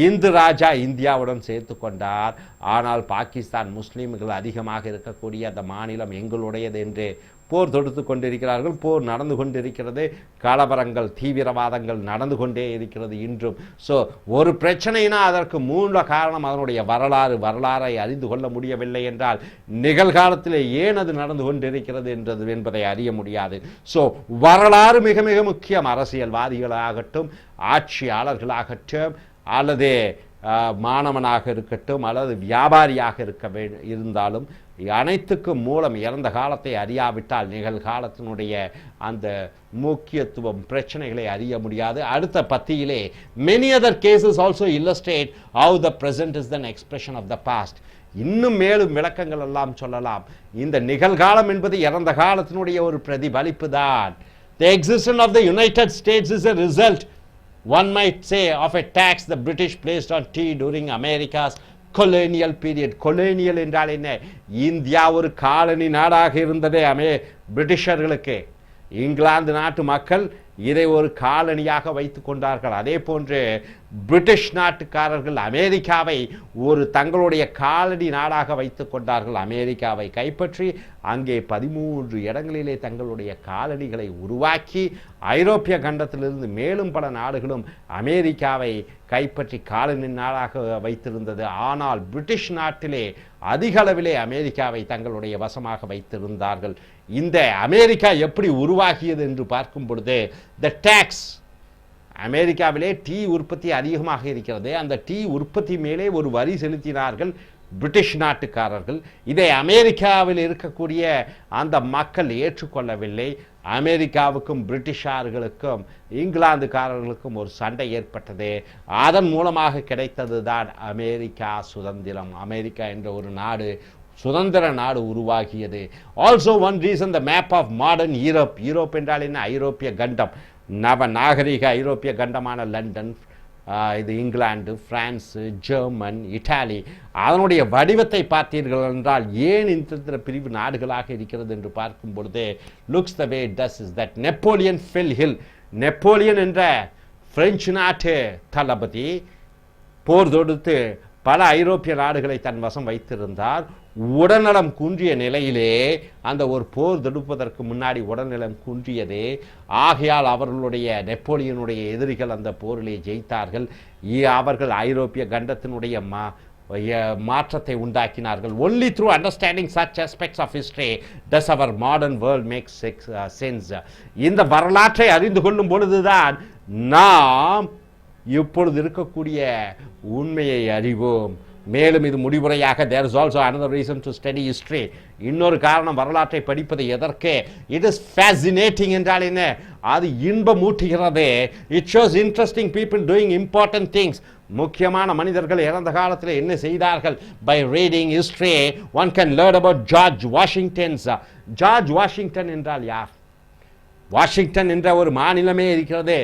இந்து ராஜா இந்தியாவுடன் சேர்த்து கொண்டார். ஆனால் பாகிஸ்தான் முஸ்லீம்கள் அதிகமாக இருக்கக்கூடிய அந்த மாநிலம் எங்களுடையது என்று போர் தொடுத்து கொண்டிருக்கிறார்கள். போர் நடந்து கொண்டிருக்கிறது. கலவரங்கள், தீவிரவாதங்கள் நடந்து கொண்டே இருக்கிறது இன்றும். ஸோ ஒரு பிரச்சனைனா அதற்கு மூல காரணம் அதனுடைய வரலாறை அறிந்து கொள்ள முடியவில்லை என்றால் நிகழ்காலத்திலே ஏன் அது நடந்து கொண்டிருக்கிறது என்பதை அறிய முடியாது. ஸோ வரலாறு மிக மிக முக்கியம். அரசியல்வாதிகளாகட்டும், ஆட்சியாளர்களாகட்டும், அல்லது மாணவனாக இருக்கட்டும், அல்லது வியாபாரியாக இருந்தாலும் அனைத்துக்கும் மூலம் இறந்த காலத்தை அறியாவிட்டால் நிகழ்காலத்தினுடைய அந்த முக்கியத்துவம், பிரச்சனைகளை அறிய முடியாது. அடுத்த பத்தியிலே many other cases also illustrate how the present is an expression of the past. இன்னும் மேலும் விளக்கங்கள் எல்லாம் சொல்லலாம். இந்த நிகழ்காலம் என்பது இறந்த காலத்தினுடைய ஒரு பிரதிபலிப்பு தான். The existence of the United States is a result, one might say, of a tax the British placed on tea during America's colonial period. colonial என்றால் என்ன? இந்தியா ஒரு காலனி நாடாக இருந்ததே பிரிட்டிஷர்களுக்கு. இங்கிலாந்து நாட்டு மக்கள் இதை ஒரு காலனியாக வைத்துக் கொண்டார்கள். அதே போன்று பிரிட்டிஷ் நாட்டுக்காரர்கள் அமெரிக்காவை ஒரு தங்களுடைய காலனி நாடாக வைத்துக் கொண்டார்கள். அமெரிக்காவை கைப்பற்றி அங்கே 13 இடங்களிலே தங்களுடைய காலனிகளை உருவாக்கி ஐரோப்பிய கண்டத்திலிருந்து மேலும் பல நாடுகளும் அமெரிக்காவை கைப்பற்றி காலனி நாடாக வைத்திருந்தது. ஆனால் பிரிட்டிஷ் நாட்டிலே அதிக அளவிலே அமெரிக்காவை தங்களுடைய வசமாக வைத்திருந்தார்கள். இந்த அமெரிக்கா எப்படி உருவாகியது என்று பார்க்கும் பொழுது, த டேக்ஸ், அமெரிக்காவிலே டீ உற்பத்தி அதிகமாக இருக்கிறது. அந்த டீ உற்பத்தி மேலே ஒரு வரி செலுத்தினார்கள் பிரிட்டிஷ் நாட்டுக்காரர்கள். இதை அமெரிக்காவில் இருக்கக்கூடிய அந்த மக்கள் ஏற்றுக்கொள்ளவில்லை. அமெரிக்காவுக்கும் பிரிட்டிஷார்களுக்கும் இங்கிலாந்துக்காரர்களுக்கும் ஒரு சண்டை ஏற்பட்டது. அதன் மூலமாக கிடைத்தது தான் அமெரிக்கா சுதந்திரம். அமெரிக்கா என்ற ஒரு நாடு, சுதந்திர நாடு உருவாகியது. Also one reason the map of modern Europe. Europe என்றால் என்ன? ஐரோப்பிய கண்டம், நவ நாகரிக ஐரோப்பிய கண்டமான லண்டன், இது இங்கிலாந்து, பிரான்ஸு, ஜெர்மன், இட்டாலி, அதனுடைய வடிவத்தை பார்த்தீர்கள் என்றால் ஏன் இந்த பிரிவு நாடுகளாக இருக்கிறது என்று பார்க்கும் பொழுது, looks the way it does is that Napoleon fell ill. Napoleon என்ற பிரெஞ்சு நாட்டு தளபதி போர் தொடுத்து பல ஐரோப்பிய நாடுகளை தன் வசம் வைத்திருந்தார். உடல்நலம் குன்றிய நிலையிலே அந்த ஒரு போர் தொடுப்பதற்கு முன்னாடி உடல்நலம் குன்றியது. ஆகையால் அவர்களுடைய நெப்போலியனுடைய எதிரிகள் அந்த போரிலே ஜெயித்தார்கள். அவர்கள் ஐரோப்பிய கண்டத்தினுடைய மாற்றத்தை உண்டாக்கினார்கள். only through understanding such aspects of history does our modern world make sense. இந்த வரலாற்றை அறிந்து கொள்ளும் பொழுதுதான் நாம் இப்பொழுது இருக்கக்கூடிய உண்மையை அறிவோம். மேலும் இது முடிவுரையாக, there is also another reason to study history. இன்னொரு காரணம் வரலாற்றை படிப்பது எதற்கு? இட் இஸ் fascinating என்றால் என்ன? அது இன்பமூட்டுகிறது. It shows interesting people doing important things. முக்கியமான மனிதர்கள் இறந்த காலத்தில் என்ன செய்தார்கள்? By reading history one can learn about George Washington's. George Washington என்றால் யார்? வாஷிங்டன் என்ற ஒரு மாநிலமே இருக்கிறது.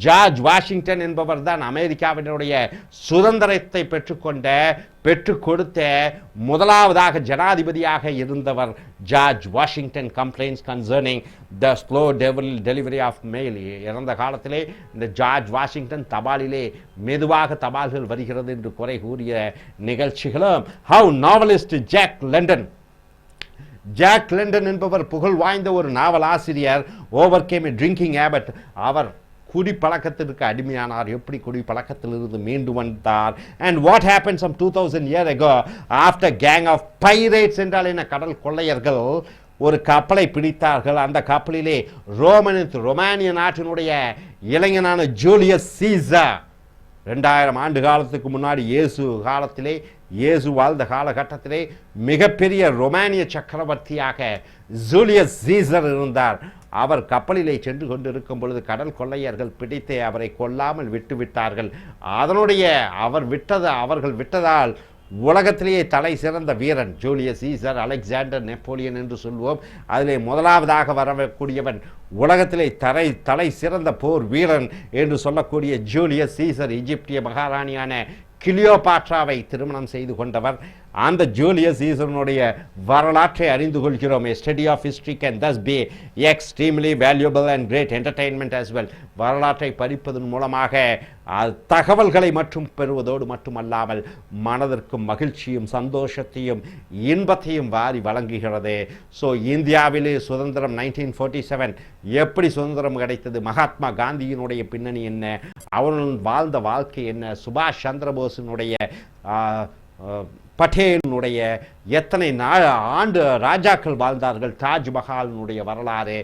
ஜார்ஜ் வாஷிங்டன் என்பவர் தான் அமெரிக்காவினுடைய சுதந்திரத்தை பெற்றுக் கொடுத்த முதலாவதாக ஜனாதிபதியாக இருந்தவர் George Washington. Complaints concerning the slow delivery of mail. இறந்த காலத்திலே இந்த ஜார்ஜ் வாஷிங்டன் தபாலிலே மெதுவாக தபால்கள் வருகிறது என்று குறை கூறிய நிகழ்ச்சிகளும். ஹவு நாவலிஸ்ட் ஜாக் லண்டன் என்பவர் புகழ் வாய்ந்த ஒரு நாவல் ஆசிரியர். Overcame a drinking habit. அவர் குடிப்பழக்கத்திற்கு அடிமையானார். எப்படி குடிப்பழக்கத்திலிருந்து மீண்டு வந்தார்? And what happen some 2000 years ago after gang of pirates என்றால் என்ன? கடல் கொள்ளையர்கள் ஒரு கப்பலை பிடித்தார்கள். அந்த கப்பலிலே ரொமானிய நாட்டினுடைய இளைஞனான ஜூலியஸ் சீசர் 2000 ஆண்டு காலத்துக்கு முன்னாடி இயேசு வாழ்ந்த காலகட்டத்திலே மிகப்பெரிய ரொமானிய சக்கரவர்த்தியாக ஜூலியஸ் சீசர் இருந்தார். அவர் கப்பலிலே சென்று கொண்டிருக்கும் பொழுது கடல் கொள்ளையர்கள் பிடித்து அவரை கொல்லாமல் விட்டுவிட்டார்கள். அவர்கள் விட்டதால் உலகத்திலேயே தலை சிறந்த வீரன் ஜூலியஸ் சீசர், அலெக்சாண்டர், நெப்போலியன் என்று சொல்வோம். அதிலே முதலாவதாக வரக்கூடியவன் உலகத்திலே தலை சிறந்த போர் வீரன் என்று சொல்லக்கூடிய ஜூலியஸ் சீசர். எகிப்திய மகாராணியான கிளியோபாட்ராவை திருமணம் செய்து கொண்டவர். அந்த ஜூலியஸ் சீசனுடைய வரலாற்றை அறிந்து கொள்கிறோம். A study of history can thus be extremely valuable and great entertainment as well. வரலாற்றை படிப்பதன் மூலமாக தகவல்களை மற்றும் பெறுவதோடு மட்டுமல்லாமல் மனதிற்கு மகிழ்ச்சியும் சந்தோஷத்தையும் இன்பத்தையும் வாரி வழங்குகிறது. ஸோ இந்தியாவிலே சுதந்திரம் 1947 எப்படி சுதந்திரம் கிடைத்தது, மகாத்மா காந்தியினுடைய பின்னணி என்ன, அவர்கள் வாழ்ந்த வாழ்க்கை என்ன, சுபாஷ் சந்திரபோஸினுடைய பட்டேலினுடைய எத்தனை ஆண்டு ராஜாக்கள் வாழ்ந்தார்கள், தாஜ்மஹாலினுடைய வரலாறு,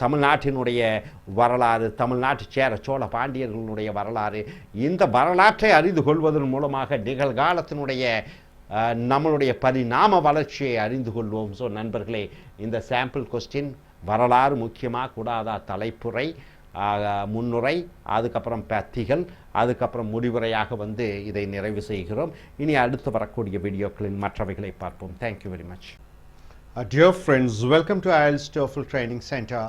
தமிழ்நாட்டினுடைய வரலாறு, தமிழ்நாட்டு சோழ பாண்டியர்களுடைய வரலாறு, இந்த வரலாற்றை அறிந்து கொள்வதன் மூலமாக நிகழ்காலத்தினுடைய நம்மளுடைய பரிணாம வளர்ச்சியை அறிந்து கொள்வோம். ஸோ நண்பர்களே, இந்த சாம்பிள் கொஸ்டின் வரலாறு முக்கியமாக கூடாதா, தலைப்புரை, முன்னுரை, அதுக்கப்புறம் பத்திகள், அதுக்கப்புறம் முடிவுரையாக வந்து இதை நிறைவு செய்கிறோம். இனி அடுத்து வரக்கூடிய வீடியோக்களின் மற்றவைகளை பார்ப்போம். Thank you very much. Dear friends, welcome to I.E.L.T.S TOEFL Training Center.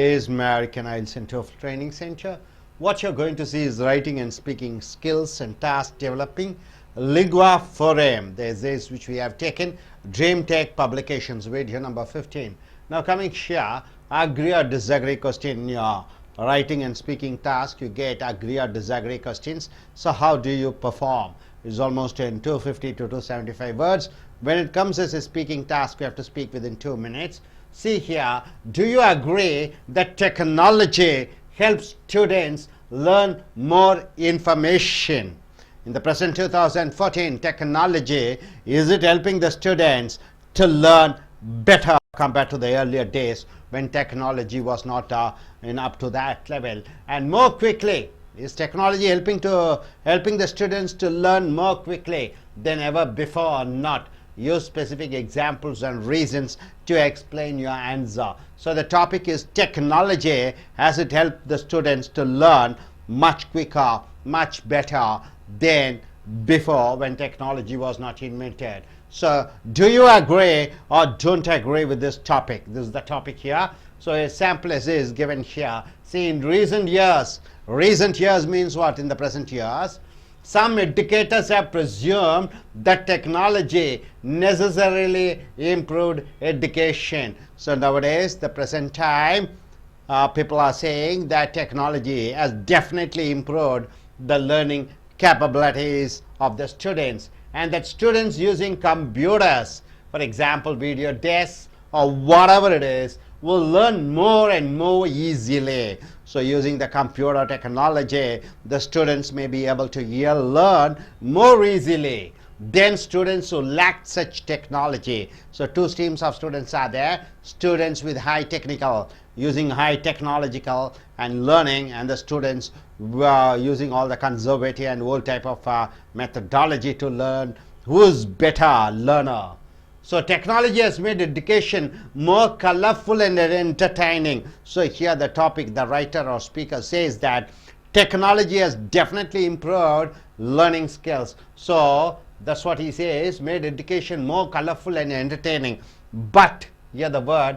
Is American I.E.L.T.S and TOEFL Training Center. What you're going to see is writing and speaking skills and task developing lingua forum. There's this which we have taken, Dream Tech Publications, video number 15. Now coming here, agree or disagree question in your writing and speaking task. You get agree or disagree questions. So how do you perform? It's almost in 250 to 275 words. When it comes as a speaking task, you have to speak within 2 minutes. See here, do you agree that technology helps students learn more information? In the present 2014 technology, is it helping the students to learn better compared to the earlier days when technology was not up to that level and more quickly? Is technology helping the students to learn more quickly than ever before or not? Use specific examples and reasons to explain your answer. So the topic is technology. Has it helped the students to learn much quicker, much better than before when technology was not invented? So do you agree or don't agree with this topic? This is the topic here. So a sample essay is given here. See, in recent years means what? In the present years, some educators have presumed that technology necessarily improved education. So nowadays, the present time, people are saying that technology has definitely improved the learning capabilities of the students, and that students using computers, for example video desks or whatever it is, will learn more and more easily. So using the computer technology, the students may be able to learn more easily than students who lack such technology. So two streams of students are there: students with high technical, using high technological and learning, and the students who are using all the conservative and old type of methodology to learn. Who's better learner? So technology has made education more colorful and entertaining. So here the topic, the writer or speaker says that technology has definitely improved learning skills. So that's what he says, made education more colorful and entertaining. But here the word,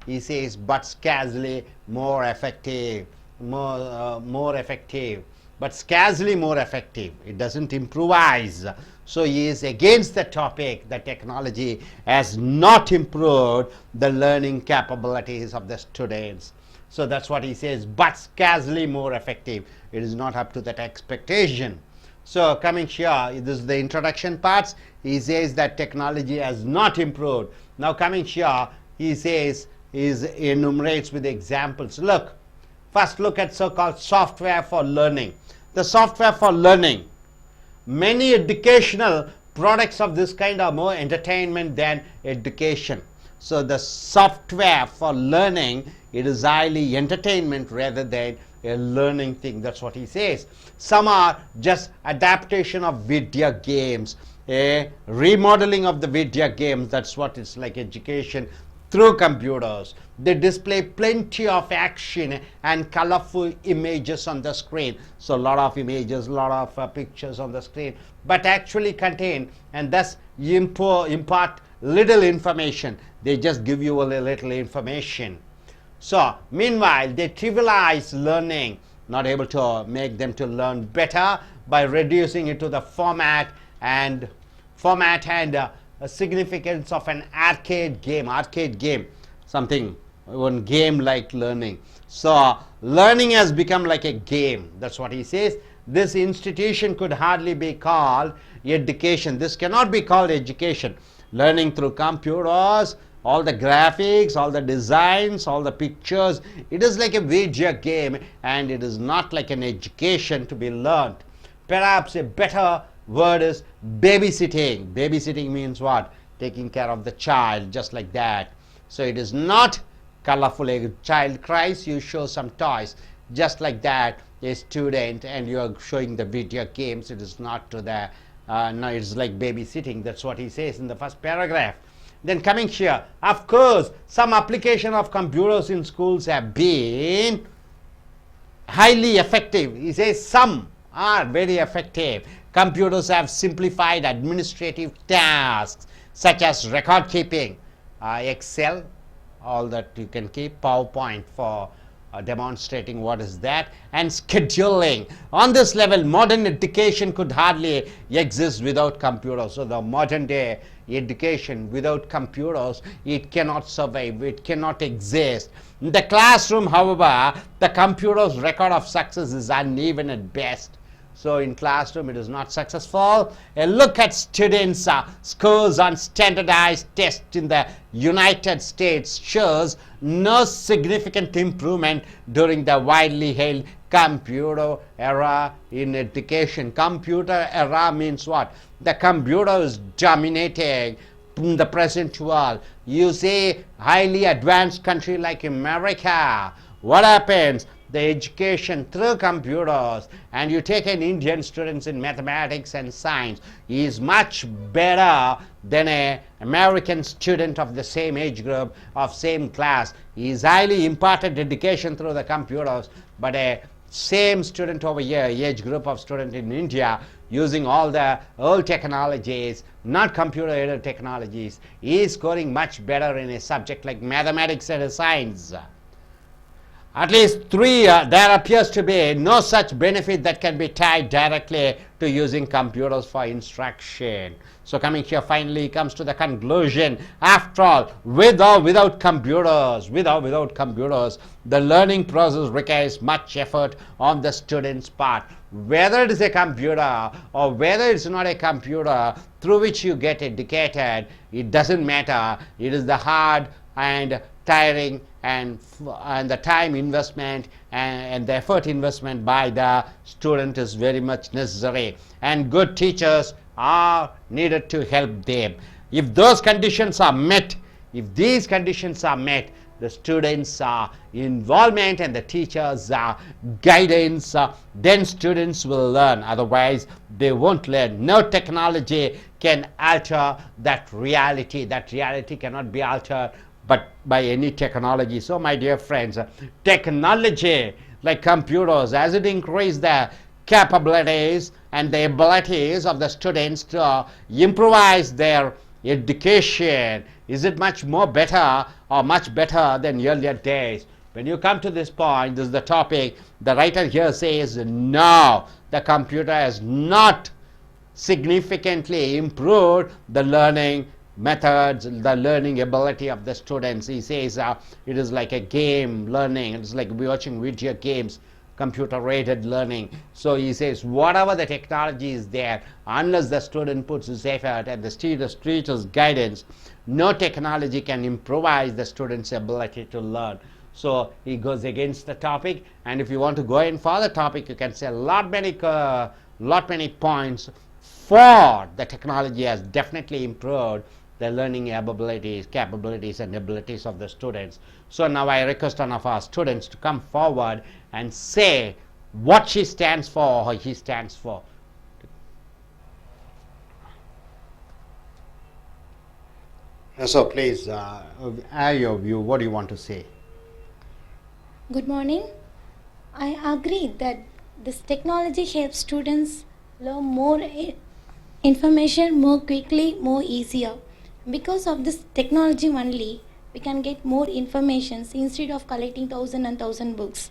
he says, but scarcely more effective. More effective. But scarcely more effective. It doesn't improvise. So he is against the topic that technology has not improved the learning capabilities of the students. So that's what he says, but scarcely more effective. It is not up to that expectation. So coming here, this is the introduction parts. He says that technology has not improved. Now coming here, he says, he enumerates with examples. Look, first look at so-called software for learning. The software for learning. Many educational products of this kind are more entertainment than education. So the software for learning, it is highly entertainment rather than a learning thing. That's what he says. Some are just adaptation of video games, a remodeling of the video games. That's what it's like, education through computers. They display plenty of action and colorful images on the screen. So a lot of images, a lot of pictures on the screen, but actually contain and thus impart little information. They just give you a little information. So meanwhile, they trivialize learning, not able to make them to learn better by reducing it to the format and format and significance of an arcade game, something, one game like learning. So learning has become like a game. That's what he says. This institution could hardly be called education. This cannot be called education. Learning through computers, all the graphics, all the designs, all the pictures, it is like a video game, and it is not like an education to be learned. Perhaps a better word is babysitting. Babysitting means what? Taking care of the child, just like that. So it is not colorful. A child cries, you show some toys, just like that. A student, and you are showing the video games. It is not to the no, it's like babysitting. That's what he says in the first paragraph. Then coming here, of course, some application of computers in schools have been highly effective. He says some are very effective. Computers have simplified administrative tasks such as record keeping, Excel, all that you can keep, PowerPoint for demonstrating what is that, and scheduling. On this level, modern education could hardly exist without computers. So the modern day education without computers, it cannot survive, it cannot exist. In the classroom, however, the computer's record of success is uneven at best. So in classroom it is not successful. A look at students' scores on standardized tests in the United States shows no significant improvement during the widely hailed computer era in education. Computer era means what? The computer is dominating in the present world. You see highly advanced country like America, what happens? The education through computers, and you take an Indian students in mathematics and science, is much better than an American student of the same age group, of same class. He is highly imparted education through the computers, but a same student over here, age group of student in India, using all the old technologies, not computer aided technologies, is scoring much better in a subject like mathematics and science. At least three, there appears to be no such benefit that can be tied directly to using computers for instruction. So coming here, finally comes to the conclusion. After all, with or without computers, the learning process requires much effort on the student's part. Whether it is a computer or whether it's not a computer through which you get educated, it doesn't matter. It is the hard and tiring and the time investment and the effort investment by the student is very much necessary, and good teachers are needed to help them. If those conditions are met, if these conditions are met, the students' involvement and the teachers' guidance, then students will learn. Otherwise, they won't learn. No technology can alter that reality. That reality cannot be altered but by any technology. So my dear friends, technology like computers, as it increases the capabilities and the abilities of the students to improvise their education, is it much more better or much better than earlier days? When you come to this point, this is the topic, the writer here says no, the computer has not significantly improved the learning methods, the learning ability of the students. He says it is like a game learning. It's like watching video games, computer aided learning. So he says whatever the technology is there, unless the student puts his effort and the teacher's guidance, no technology can improvise the student's ability to learn. So he goes against the topic, and if you want to go in for the topic, you can say lot many points for the technology has definitely improved the learning capabilities and abilities of the students. So now I request one of our students to come forward and say what she stands for or he stands for. So please, add your view. What do you want to say? Good morning. I agree that this technology helps students learn more information more quickly, more easier. Because of this technology only, we can get more information instead of collecting thousand and thousand books.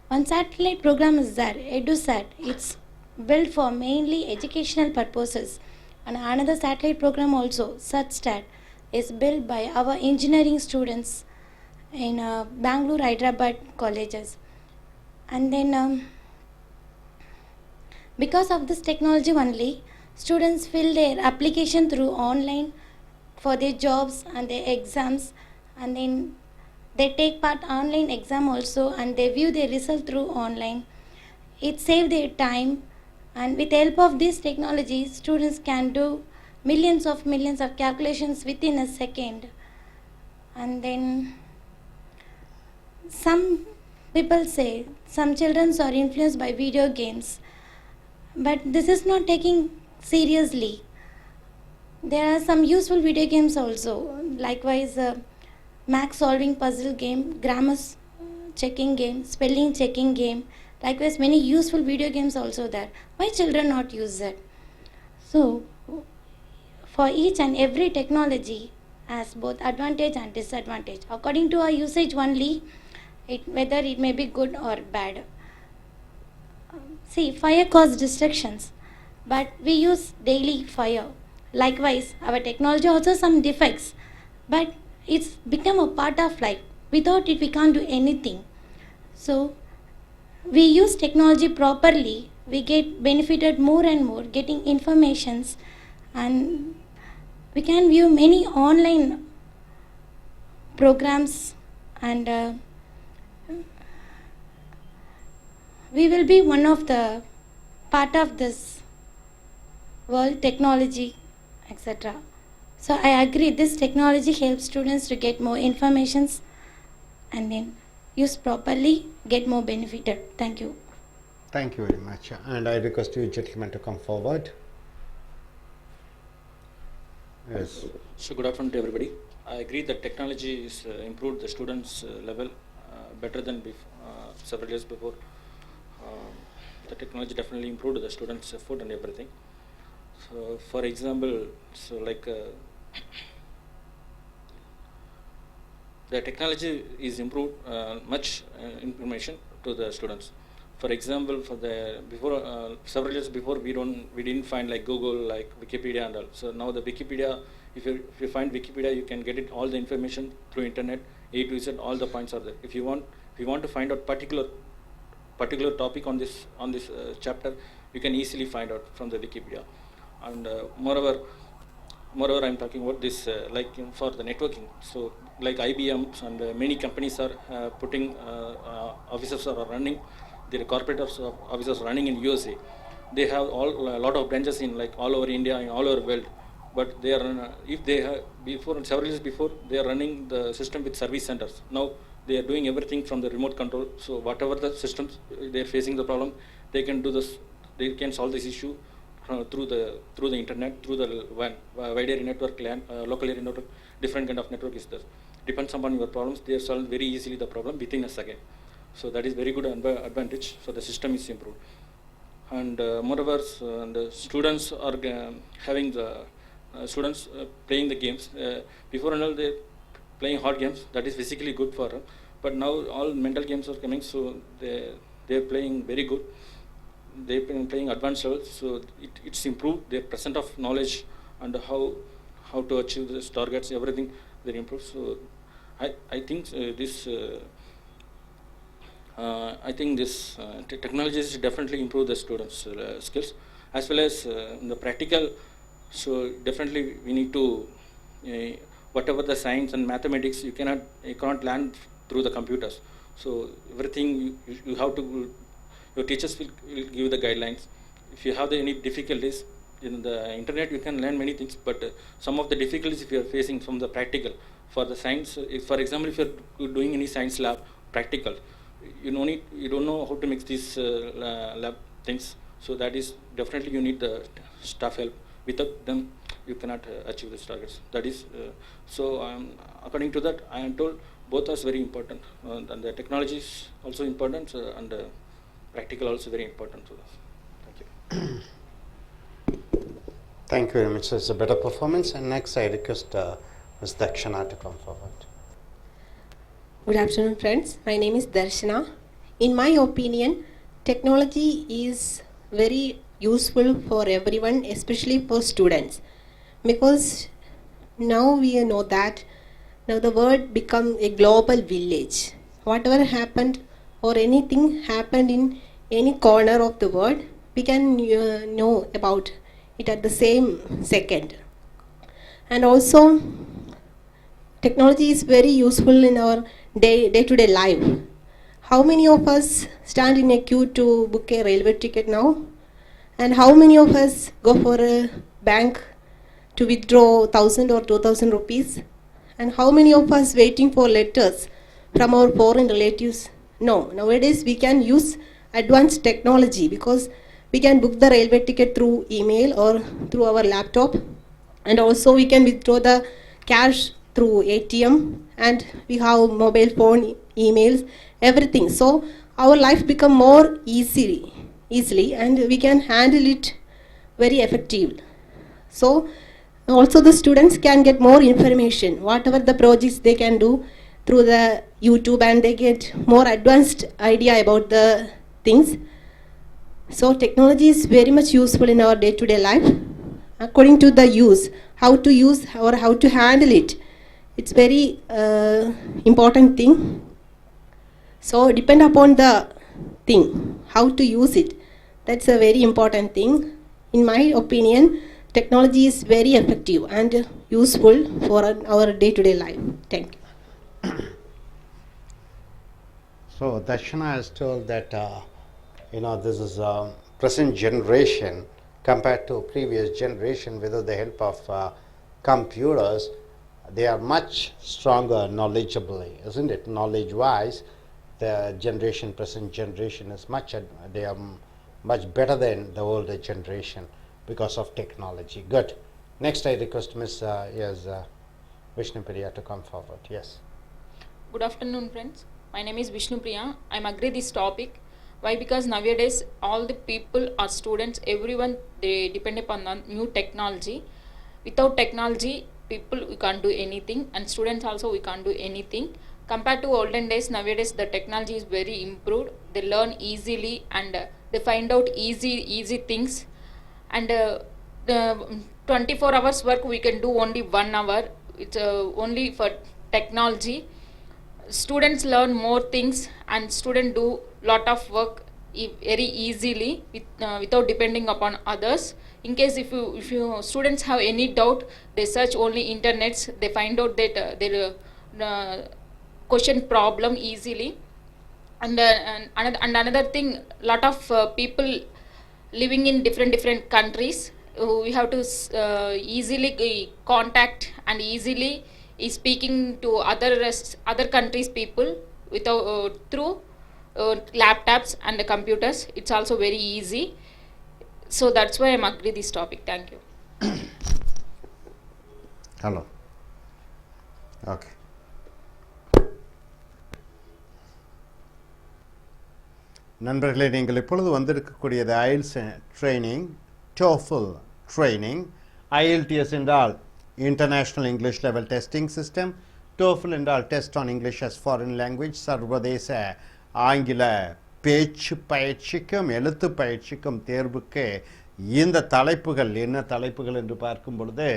One satellite program is there, EduSat. It's built for mainly educational purposes. And another satellite program also, SUCHSTAT, is built by our engineering students in Bangalore, Hyderabad colleges. And then because of this technology only, students fill their application through online for their jobs and their exams, and then they take part online exam also, and they view their result through online. It saves their time, and with the help of this technology, students can do millions of calculations within a second. And then some people say some children are influenced by video games, but this is not taking seriously. There are some useful video games also, likewise math solving puzzle game, grammar checking game, spelling checking game, likewise many useful video games also there. Why children not use that? So for each and every technology has both advantage and disadvantage. According to our usage only, whether it may be good or bad. See, fire causes destructions, but we use daily fire. Likewise, our technology also some defects, but it's become a part of life. Without it, we can't do anything. So, we use technology properly, we get benefited more and more, getting informations, and we can view many online programs, and we will be one of the part of this world technology, etc. So I agree, this technology helps students to get more informations and then use properly, get more benefited. Thank you. Thank you very much. And I request you gentlemen to come forward. Yes. So good afternoon to everybody. I agree that technology is improved the students' level better than several years before. The technology definitely improved the students' effort and everything. So, for example, the technology is improved much information to the students. For example, for the several years before, we didn't find like Google, like Wikipedia and all. So now the Wikipedia, if you find Wikipedia, you can get it all the information through internet. A to Z, all the points are there. If you want to find out particular topic on this chapter, you can easily find out from the Wikipedia. And moreover, I'm talking about this for the networking. So like IBM and many companies are putting offices are running, their corporate offices running in USA. They have a lot of branches in like all over India and all over world. But they are if they have several years before, they are running the system with service centers. Now they are doing everything from the remote control. So whatever the systems they are facing the problem, they can do this. They can solve this issue through the internet, through the wide area network, local area network. Different kind of network is there. Depends upon your problems. They solve very easily the problem within a second. So that is very good advantage. So the system is improved. And moreover, the students are having the students playing the games. Before and all, they playing hard games. That is physically good for them. But now all mental games are coming, so they're playing very good. They've been playing advanced levels, so it's improved their percent of knowledge and how to achieve these targets. Everything they improve. So I think this technologies definitely improve the students' skills as well as the practical. So definitely we need to whatever the science and mathematics you cannot learn through the computers. So everything you have to. Your teachers will give the guidelines. If you have any difficulties in the internet, you can learn many things. But some of the difficulties if you are facing from the practical, for the science, for example, if you are doing any science lab practical, you don't know how to mix these lab things. So that is definitely you need the staff help. Without them, you cannot achieve these targets. That is according to that, I am told both are very important, and the technology is also important and. Practical also very important to us. Thank you. Thank you very much. It's a better performance. And next, I request Ms. Dakshana to come forward. Good afternoon, friends. My name is Darshana. In my opinion, technology is very useful for everyone, especially for students, because now we know that now the world become a global village. Whatever happened or anything happened in any corner of the world, we can know about it at the same second. And also, technology is very useful in our day-to-day life. How many of us stand in a queue to book a railway ticket now? And how many of us go for a bank to withdraw 1,000 or 2,000 rupees? And how many of us waiting for letters from our foreign relatives? No, nowadays we can use advanced technology because we can book the railway ticket through email or through our laptop, and also we can withdraw the cash through ATM, and we have mobile phone, emails, everything. So our life become more easily, and we can handle it very effectively. So also the students can get more information, whatever the projects they can do through the YouTube, and they get more advanced idea about the things. So technology is very much useful in our day-to-day life. According to the use, how to use or how to handle it, it's very important thing. So depend upon the thing, how to use it. That's a very important thing. In my opinion, technology is very effective and useful for our day-to-day life. Thank you. So Darshana has told that this is present generation compared to previous generation. With the help of computers, they are much stronger knowledgeably, isn't it? Knowledge-wise, the present generation is they are much better than the older generation because of technology. Good. Next, I request Ms. Vishnupriya to come forward. Yes. Good afternoon, friends. My name is Vishnupriya. I agree this topic. Why? Because nowadays all the people or students, everyone, they depend upon the new technology. Without technology, people, we can't do anything, and students also, we can't do anything. Compared to olden days, nowadays the technology is very improved. They learn easily, and they find out easy things. And the 24 hours work we can do only 1 hour. It's only for technology. Students learn more things, and students do lot of work very easily without depending upon others. In case if you students have any doubt, they search only internets. They find out that their question problem easily. And another thing, lot of people living in different countries, we have to easily contact and easily is speaking to other countries people without through laptops and the computers. It's also very easy. So that's why I'm agree this topic. Thank you. Hello. Okay. நண்பர்களே, நீங்கள் இப்பொழுது வந்திருக்கக்கூடியது IELTS training, TOEFL training. I.E.L.T.S என்றால் international English level testing system. TOEFL என்றால் test on English as foreign language, சர்வதேச ஆங்கில பேச்சு பயிற்சிக்கும் எழுத்து பயிற்சிக்கும் தேர்வுக்கு இந்த தலைப்புகள் என்ன தலைப்புகள் என்று பார்க்கும் பொழுது,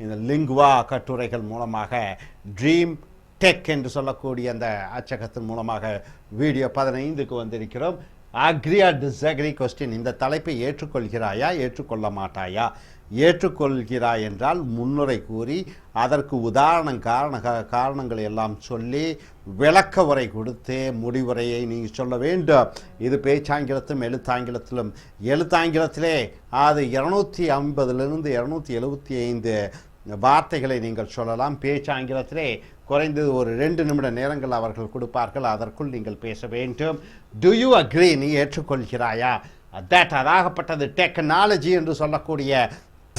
இந்த லிங்குவா கட்டுரைகள் மூலமாக ட்ரீம் டெக் என்று சொல்லக்கூடிய அந்த அச்சகத்தின் மூலமாக வீடியோ 15க்கு வந்திருக்கிறோம். Agree or disagree question. இந்த தலைப்பை ஏற்றுக்கொள்கிறாயா, ஏற்றுக்கொள்ள மாட்டாயா? ஏற்றுக்கொள்கிறாய் என்றால் முன்னுரை கூறி அதற்கு காரணங்களை எல்லாம் சொல்லி விளக்க உரை கொடுத்து முடிவுரையை நீங்கள் சொல்ல வேண்டும். இது பேச்சாங்கிலத்திலும் எழுத்தாங்கிலத்திலும். எழுத்தாங்கிலத்திலே அது 250லிருந்து 275 வார்த்தைகளை நீங்கள் சொல்லலாம். பேச்சாங்கிலத்திலே குறைந்தது ஒரு 2 நிமிட நேரங்கள் அவர்கள் கொடுப்பார்கள், அதற்குள் நீங்கள் பேச வேண்டும். To you agri? நீ ஏற்றுக்கொள்கிறாயா? அதாகப்பட்டது டெக்னாலஜி என்று சொல்லக்கூடிய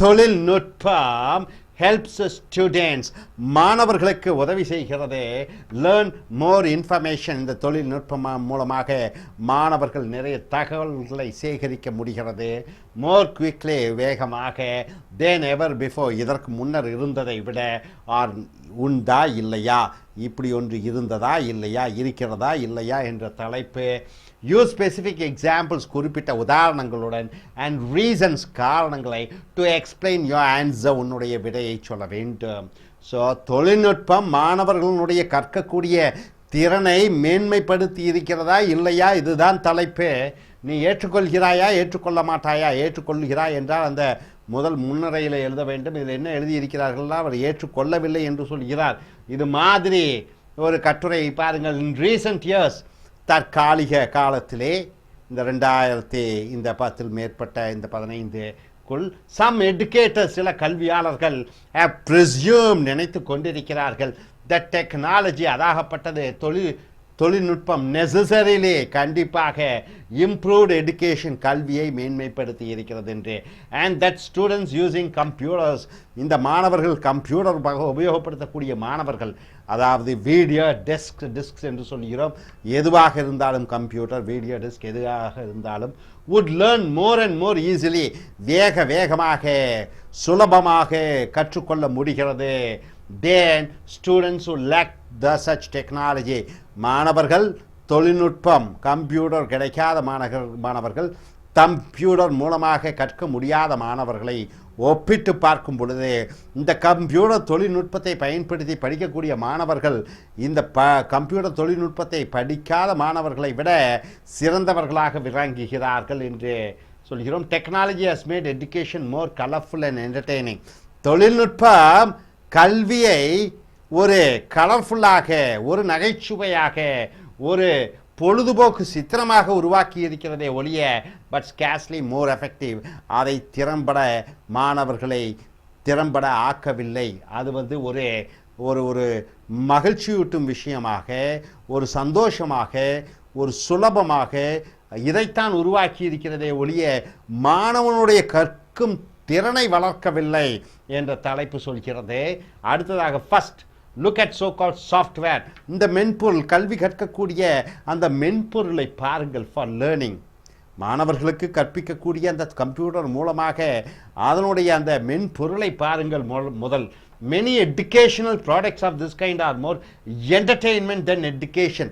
தொழில்நுட்பம் ஹெல்ப்ஸ் ஸ்டூடெண்ட்ஸ், மாணவர்களுக்கு உதவி செய்கிறது. Learn more information. இந்த தொழில்நுட்பம் மூலமாக மாணவர்கள் நிறைய தகவல்களை சேகரிக்க முடிகிறது. more quickly வேகமாக than ever before இதற்கு முன்னர் இருந்ததை விட ஆர் உண்டா இல்லையா இப்படி ஒன்று இருந்ததா இல்லையா இருக்கிறதா இல்லையா என்ற தலைப்பு யூஸ் ஸ்பெசிஃபிக் எக்ஸாம்பிள்ஸ் குறிப்பிட்ட உதாரணங்களுடன் அண்ட் ரீசன்ஸ் காரணங்களை டு எக்ஸ்பிளைன் யோர் ஆன்சர் உன்னுடைய விடையை சொல்ல வேண்டும். ஸோ தொழில்நுட்பம் மாணவர்களுடைய கற்கக்கூடிய திறனை மேன்மைப்படுத்தி இருக்கிறதா இல்லையா இதுதான் தலைப்பு. நீ ஏற்றுக்கொள்கிறாயா ஏற்றுக்கொள்ள மாட்டாயா ஏற்றுக்கொள்கிறாய் என்றால் அந்த முதல் முன்னுரையில் எழுத வேண்டும். இதில் என்ன எழுதியிருக்கிறார்கள்னா அவர் ஏற்றுக்கொள்ளவில்லை என்று சொல்கிறார். இது மாதிரி ஒரு கட்டுரை பாருங்கள். இன் ரீசன்ட் இயர்ஸ் தற்காலிக காலத்திலே இந்த 2010 மேற்பட்ட இந்த 15க்குள் சம் எடுக்கேட்டர்ஸ் சில கல்வியாளர்கள் நினைத்து கொண்டிருக்கிறார்கள் த டெக்னாலஜி அதாகப்பட்டது தொழில்நுட்பம் நெசசரிலே கண்டிப்பாக இம்ப்ரூவ்டு எஜுகேஷன் கல்வியை மேன்மைப்படுத்தி இருக்கிறது என்று. And that students using computers இந்த மாணவர்கள் கம்ப்யூட்டர் உபயோகப்படுத்தக்கூடிய மாணவர்கள் அதாவது வீடியோ டிஸ்க் என்று சொல்கிறோம். எதுவாக இருந்தாலும் கம்ப்யூட்டர் வீடியோ டிஸ்க் எதுவாக இருந்தாலும் would learn more and more easily வேகமாக சுலபமாக கற்றுக்கொள்ள முடிகிறது. then students who lack the such technology மாணவர்கள் தொழில்நுட்பம் கம்ப்யூட்டர் கிடைக்காத மாணவர்கள் கம்ப்யூட்டர் மூலமாக கற்க முடியாத மாணவர்களை ஒப்பிட்டு பார்க்கும் பொழுது இந்த கம்ப்யூட்டர் தொழில்நுட்பத்தை பயன்படுத்தி படிக்கக்கூடிய மாணவர்கள் இந்த கம்ப்யூட்டர் தொழில்நுட்பத்தை படிக்காத மாணவர்களை விட சிறந்தவர்களாக விளங்குகிறார்கள் என்று சொல்கிறோம். Technology has made education more colourful and entertaining கல்வியை ஒரு கலர்ஃபுல்லாக ஒரு நகைச்சுவையாக ஒரு பொழுதுபோக்கு சித்திரமாக உருவாக்கி இருக்கிறதே ஒழிய பட் ஸ்கேர்ஸ்லி மோர் எஃபெக்டிவ் அதை மாணவர்களை திறம்பட ஆக்கவில்லை. அது ஒரு ஒரு மகிழ்ச்சியூட்டும் விஷயமாக ஒரு சந்தோஷமாக ஒரு சுலபமாக இதைத்தான் உருவாக்கி இருக்கிறதே ஒழிய மாணவனுடைய கற்கும் திறனை வளர்க்கவில்லை என்ற தலைப்பு சொல்கிறது. அடுத்ததாக first look at so called software. இந்த மென்பொருள் கல்வி கற்கக்கூடிய அந்த மென்பொருளை பாருங்கள். ஃபார் லேர்னிங் மாணவர்களுக்கு கற்பிக்கக்கூடிய அந்த கம்ப்யூட்டர் மூலமாக அதனுடைய அந்த மென்பொருளை பாருங்கள். முதல் many educational products of this kind are more entertainment than education.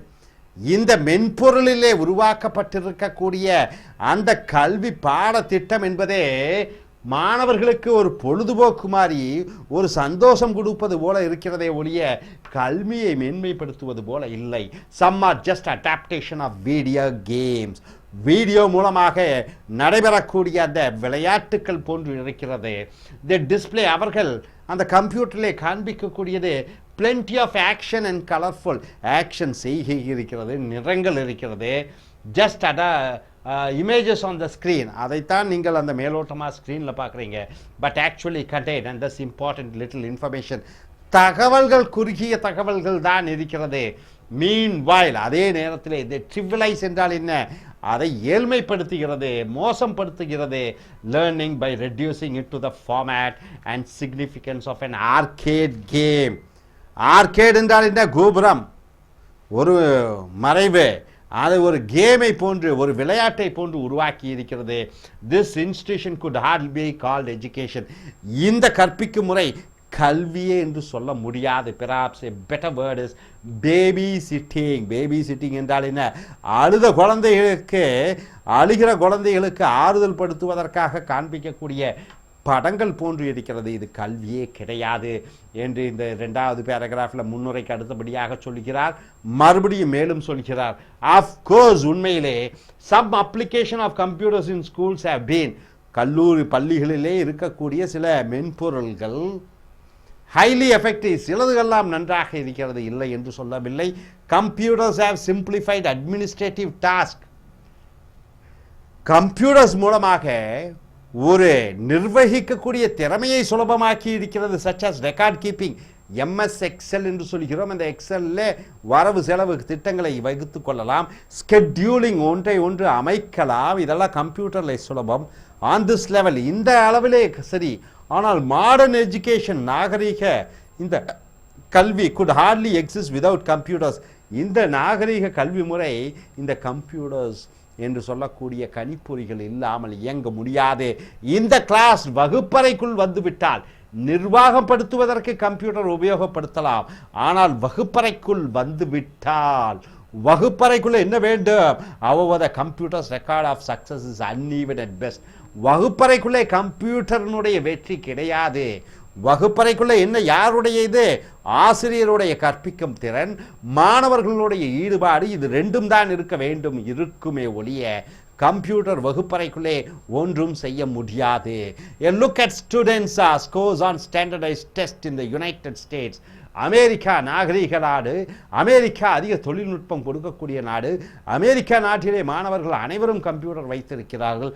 இந்த மென்பொருளிலே உருவாக்கப்பட்டிருக்கக்கூடிய அந்த கல்வி பாடத்திட்டம் என்பதே மாணவர்களுக்கு ஒரு பொழுதுபோக்கு மாதிரி ஒரு சந்தோஷம் கொடுப்பது போல இருக்கிறதே ஒழிய கல்வியை மேன்மைப்படுத்துவது போல இல்லை. Some are just adaptation of video games. Video மூலமாக நடைபெறக்கூடிய அந்த விளையாட்டுக்கள் போன்று இருக்கிறது. தி டிஸ்பிளே அவர்கள் அந்த கம்ப்யூட்டரிலே காண்பிக்கக்கூடியது plenty of action and colorful action செய்கை இருக்கிறது, நிறங்கள் இருக்கிறது. just at images on the screen அதைத்தான் நீங்கள் அந்த மேலோட்டமாக ஸ்க்ரீனில் பார்க்குறீங்க. But actually contain and this important little information தகவல்கள் குறுகிய தகவல்கள் தான் இருக்கிறது. meanwhile அதே நேரத்தில் இது trivialize என்றால் என்ன, அதை ஏழ்மைப்படுத்துகிறது, மோசப்படுத்துகிறது. Learning by reducing it to the format and significance of an arcade game. Arcade என்றால் என்ன, கோபுரம், ஒரு மறைவு, அதை ஒரு கேமை போன்று ஒரு விளையாட்டை போன்று உருவாக்கி இருக்கிறது. This institution could hardly be called education. இந்த கற்பிக்கும் முறை கல்வியே என்று சொல்ல முடியாது. Perhaps a better word is babysitting. Babysitting என்றால் என்ன, அழுகிற குழந்தைகளுக்கு ஆறுதல் படுத்துவதற்காக காண்பிக்கக்கூடிய படங்கள் போன்று இருக்கிறது. இது கல்வியே கிடையாது என்று இந்த 2வது பேராகிராஃபில் முன்னுரைக்கு அடுத்தபடியாக சொல்கிறார். மறுபடியும் மேலும் சொல்கிறார். ஆஃப்கோர்ஸ் உண்மையிலே some application of computers in schools have been. கல்லூரி பள்ளிகளிலே இருக்கக்கூடிய சில மென்பொருள்கள் ஹைலி எஃபெக்டிவ், சிலதுகெல்லாம் நன்றாக இருக்கிறது, இல்லை என்று சொல்லவில்லை. Computers have simplified administrative task. Computers மூலமாக ஒரு நிர்வகிக்கக்கூடிய திறமையை சுலபமாக்கி இருக்கிறது. Such as record keeping, MS Excel என்று சொல்கிறோம். அந்த எக்ஸலில் வரவு செலவு திட்டங்களை வகுத்து கொள்ளலாம். ஸ்கெட்யூலிங் ஒன்றை ஒன்று அமைக்கலாம். இதெல்லாம் கம்ப்யூட்டரில் சுலபம். ஆன் திஸ் லெவல், இந்த அளவிலே சரி. ஆனால் மாடர்ன் எஜுகேஷன், நாகரீக இந்த கல்வி could hardly exist without computers. இந்த நாகரீக கல்வி முறை இந்த கம்ப்யூட்டர்ஸ் என்று சொல்லக்கூடிய கணிப்பொறிகள் இல்லாமல் இயங்க முடியாது. இந்த கிளாஸ் வகுப்பறைக்குள் வந்துவிட்டால் நிர்வாகப்படுத்துவதற்கு கம்ப்யூட்டர் உபயோகப்படுத்தலாம். ஆனால் வகுப்பறைக்குள் வந்துவிட்டால் வகுப்பறைக்குள்ள என்ன வேண்டும்? However, the computer's record of success is uneven at best. வகுப்பறைக்குள்ளே கம்ப்யூட்டர்னுடைய வெற்றி கிடையாது. வகுப்பறைக்குள்ளே என்ன யாருடைய இது? ஆசிரியருடைய கற்பிக்கும் திறன், மாணவர்களுடைய ஈடுபாடு, இது ரெண்டும் தான் இருக்க வேண்டும். இருக்குமே ஒழிய கம்ப்யூட்டர் வகுப்பறைக்குள்ளே ஒன்றும் செய்ய முடியாது. A look at students' scores on standardized tests in the United States. America நாகரீக நாடு, அமெரிக்கா அதிக தொழில்நுட்பம் கொடுக்கக்கூடிய நாடு. அமெரிக்கா நாட்டிலே மாணவர்கள் அனைவரும் கம்ப்யூட்டர் வைத்திருக்கிறார்கள்.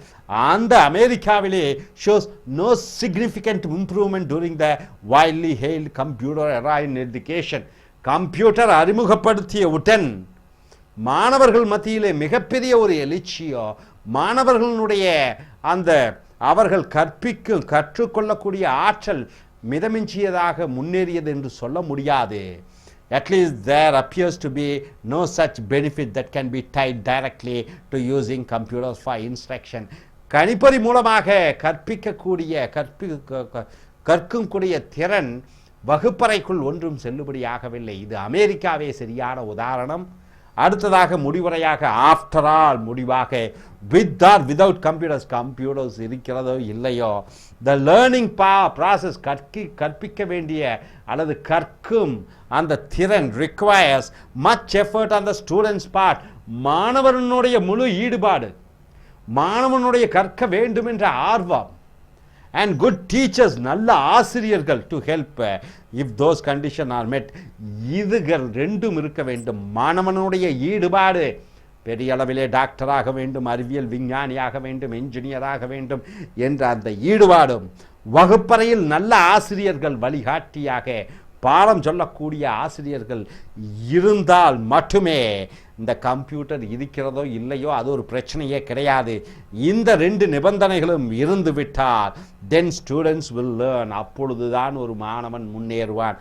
அந்த அமெரிக்காவிலே shows no significant improvement during the widely hailed computer era in education. Computer அறிமுகப்படுத்தியவுடன் மாணவர்கள் மத்தியிலே மிகப்பெரிய ஒரு எழுச்சியோ, மாணவர்களுடைய அந்த அவர்கள் கற்றுக்கொள்ளக்கூடிய ஆற்றல் மிதமிஞ்சியதாக முன்னேறியது என்று சொல்ல முடியாது. At least there appears to be no such benefit that can be tied directly to using computers for instruction. கணிப்பொறி மூலமாக கற்கக்கூடிய திறன் வகுப்பறைக்குள் ஒன்றும் செல்லுபடியாகவில்லை. இது அமெரிக்காவே சரியான உதாரணம். அடுத்ததாக முடிவுரையாக ஆஃப்டர் ஆல் முடிவாக வித் ஆர் விதவுட் கம்ப்யூட்டர்ஸ் இருக்கிறதோ இல்லையோ, த லேர்னிங் ப்ராசஸ் கற்பிக்க வேண்டிய அல்லது கற்கும் அந்த திறன் requires much effort on the student's part. மாணவனுடைய முழு ஈடுபாடு, மாணவனுடைய கற்க வேண்டும் என்ற ஆர்வம், and good teachers, நல்ல ஆசிரியர்கள் to help if those conditions are met. இதுகள் ரெண்டும் இருக்க வேண்டும். மாணவனுடைய ஈடுபாடு, பெரிய அளவிலே டாக்டராக வேண்டும், அறிவியல் விஞ்ஞானியாக வேண்டும், என்ஜினியராக வேண்டும் என்ற அந்த ஈடுபாடும், வகுப்பறையில் நல்ல ஆசிரியர்கள் வழிகாட்டியாக பாடம் சொல்லக்கூடிய ஆசிரியர்கள் இருந்தால் மட்டுமே இந்த கம்ப்யூட்டர் இருக்கிறதோ இல்லையோ அது ஒரு பிரச்சனையே கிடையாது. இந்த ரெண்டு நிபந்தனைகளும் இருந்து விட்டால் தென் ஸ்டூடெண்ட்ஸ் வில் லேர்ன். அப்பொழுதுதான் ஒரு மாணவன் முன்னேறுவான்.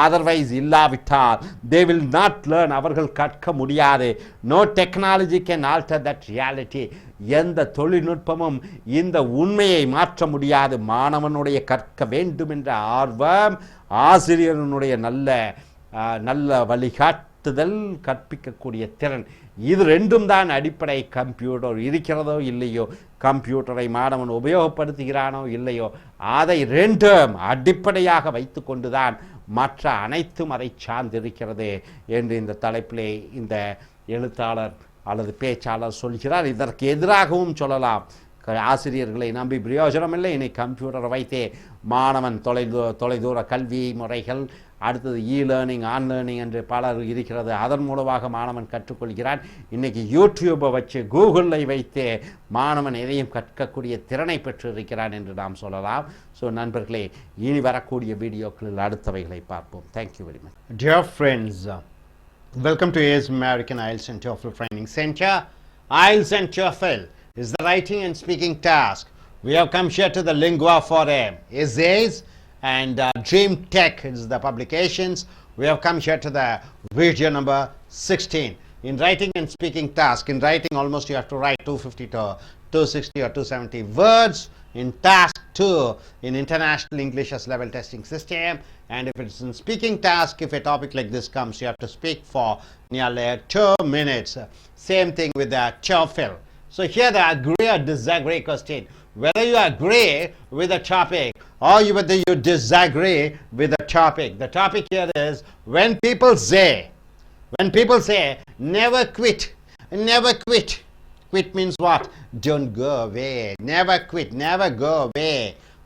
அதர்வைஸ் இல்லாவிட்டால் தே வில் நாட் லேர்ன். அவர்கள் கற்க முடியாது. No technology can alter that reality. எந்த தொழில்நுட்பமும் இந்த உண்மையை மாற்ற முடியாது. மாணவனுடைய கற்க வேண்டும் என்ற ஆர்வம், ஆசிரியனுடைய நல்ல வழிகாட்டுதல், கற்பிக்கக்கூடிய திறன், இது ரெண்டும் தான் அடிப்படை. கம்ப்யூட்டர் இருக்கிறதோ இல்லையோ, கம்ப்யூட்டரை மாணவன் உபயோகப்படுத்துகிறானோ இல்லையோ, அதை ரெண்டும் அடிப்படையாக வைத்து கொண்டுதான் மற்ற அனைத்தும் அதை சார்ந்திருக்கிறது என்று இந்த தலைப்பிலே இந்த எழுத்தாளர் அல்லது பேச்சாளர் சொல்கிறார். இதற்கு எதிராகவும் சொல்லலாம். ஆசிரியர்களை நம்பி பிரயோஜனம் இல்லை, இனி கம்ப்யூட்டரை வைத்தே மாணவன் தொலைதூர கல்வி முறைகள், அடுத்தது லேர்னிங் லேர்னிங் என்று பலர் இருக்கிறது, அதன் மூலமாக மாணவன் கற்றுக்கொள்கிறான். இன்றைக்கி யூடியூப்பை வச்சு கூகுளில் வைத்து மாணவன் எதையும் கற்கக்கூடிய திறனை பெற்றிருக்கிறான் என்று நாம் சொல்லலாம். ஸோ நண்பர்களே, இனி வரக்கூடிய வீடியோக்களில் அடுத்தவைகளை பார்ப்போம். Thank you very much. Dear friends, welcome to AS American I.E.L.T.S and TOEFL Training Center. I.E.L.T.S and TOEFL is the writing and speaking task. We have come here to the lingua for essays and Dream Tech is the publications. We have come here to the video number 16. In writing and speaking task, in writing almost you have to write 250 to 260 or 270 words. In task 2, in International English as Level Testing System, and if it's in speaking task, if a topic like this comes, you have to speak for nearly 2 minutes. Same thing with the TOEFL. So here the agree or disagree question. Whether you agree with the topic or whether you disagree with the topic. The topic here is when people say never quit, never quit. Quit means what? Don't go away. Never quit, never go away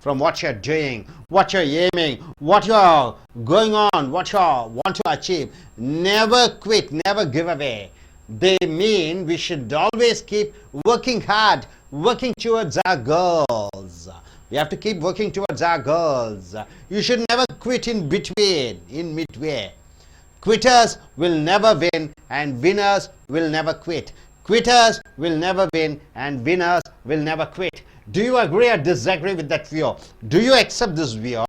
from what you're doing, what you're aiming, what you're going on, what you want to achieve. Never quit, never give away. They mean we should always keep working hard, working towards our goals. We have to keep working towards our goals. You should never quit in between, in midway. Quitters will never win and winners will never quit. Quitters will never win and winners will never quit. Do you agree or disagree with that view? Do you accept this view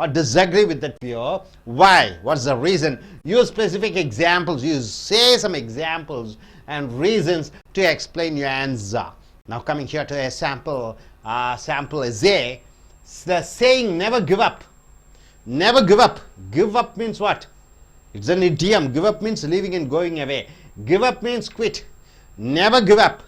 or disagree with that view? Why? What's the reason? Use specific examples. You say some examples and reasons to explain your answer. Now coming here to a sample essay, the saying never give up. Never give up. Give up means what? It's an idiom. Give up means leaving and going away. Give up means quit. Never give up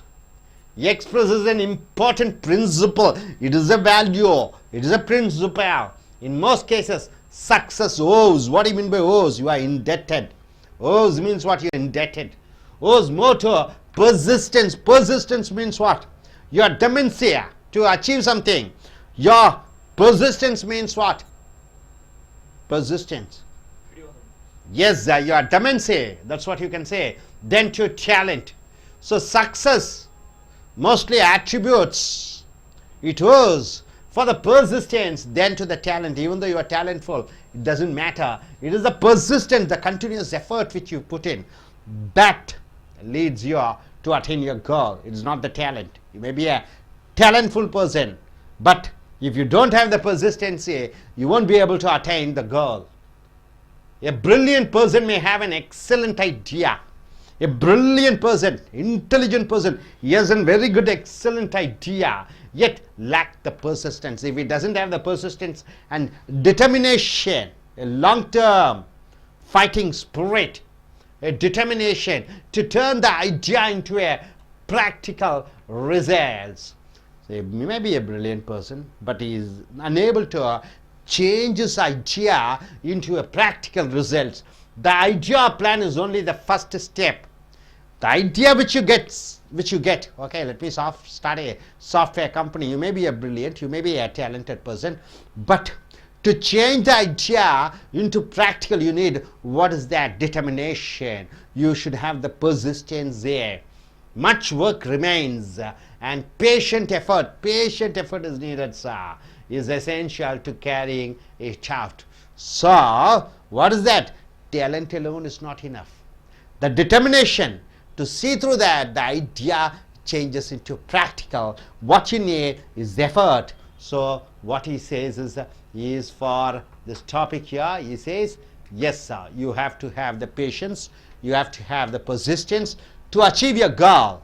expresses an important principle. It is a value. It is a principle. In most cases, success owes. What do you mean by owes? You are indebted. Owes means what? You are indebted. Owes motto, persistence. Persistence means what? Your dementia to achieve something. Your persistence means what? Persistence. Yes, your dementia. That's what you can say. Then to talent. So success mostly attributes it owes for the persistence, then to the talent. Even though you are talentful, it doesn't matter. It is the persistence, the continuous effort which you put in that leads you to attain your goal. It is not the talent. You may be a talentful person, but if you don't have the persistency, you won't be able to attain the goal. A brilliant person may have an excellent idea. A brilliant person, intelligent person, he has a very good, excellent idea, yet lack the persistence. If he doesn't have the persistence and determination, a long-term fighting spirit, a determination to turn the idea into a practical results. So he may be a brilliant person, but he is unable to change his idea into a practical result. The idea plan is only the first step. The idea which you get, okay, let me start a software company. You may be a brilliant, you may be a talented person, but to change the idea into practical, you need, what is that? Determination. You should have the persistence there. Much work remains, and patient effort is needed, sir, is essential to carrying it out. So, what is that? Talent alone is not enough. The determination to see through that, the idea changes into practical. What you need is effort. So, what he says is for this topic here, he says, yes, sir, you have to have the patience, you have to have the persistence to achieve your goal.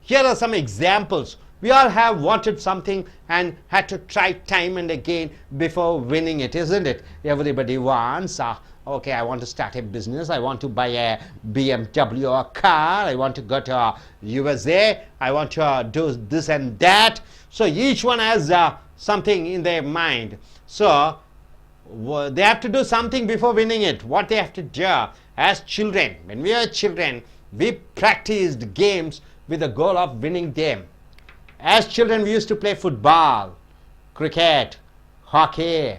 Here are some examples. We all have wanted something and had to try time and again before winning it, isn't it? Everybody wants, okay, I want to start a business, I want to buy a BMW or a car, I want to go to USA, I want to do this and that. So each one has something in their mind. So they have to do something before winning it. What they have to do as children, when we were children, we practiced games with the goal of winning them. As children, we used to play football, cricket, hockey,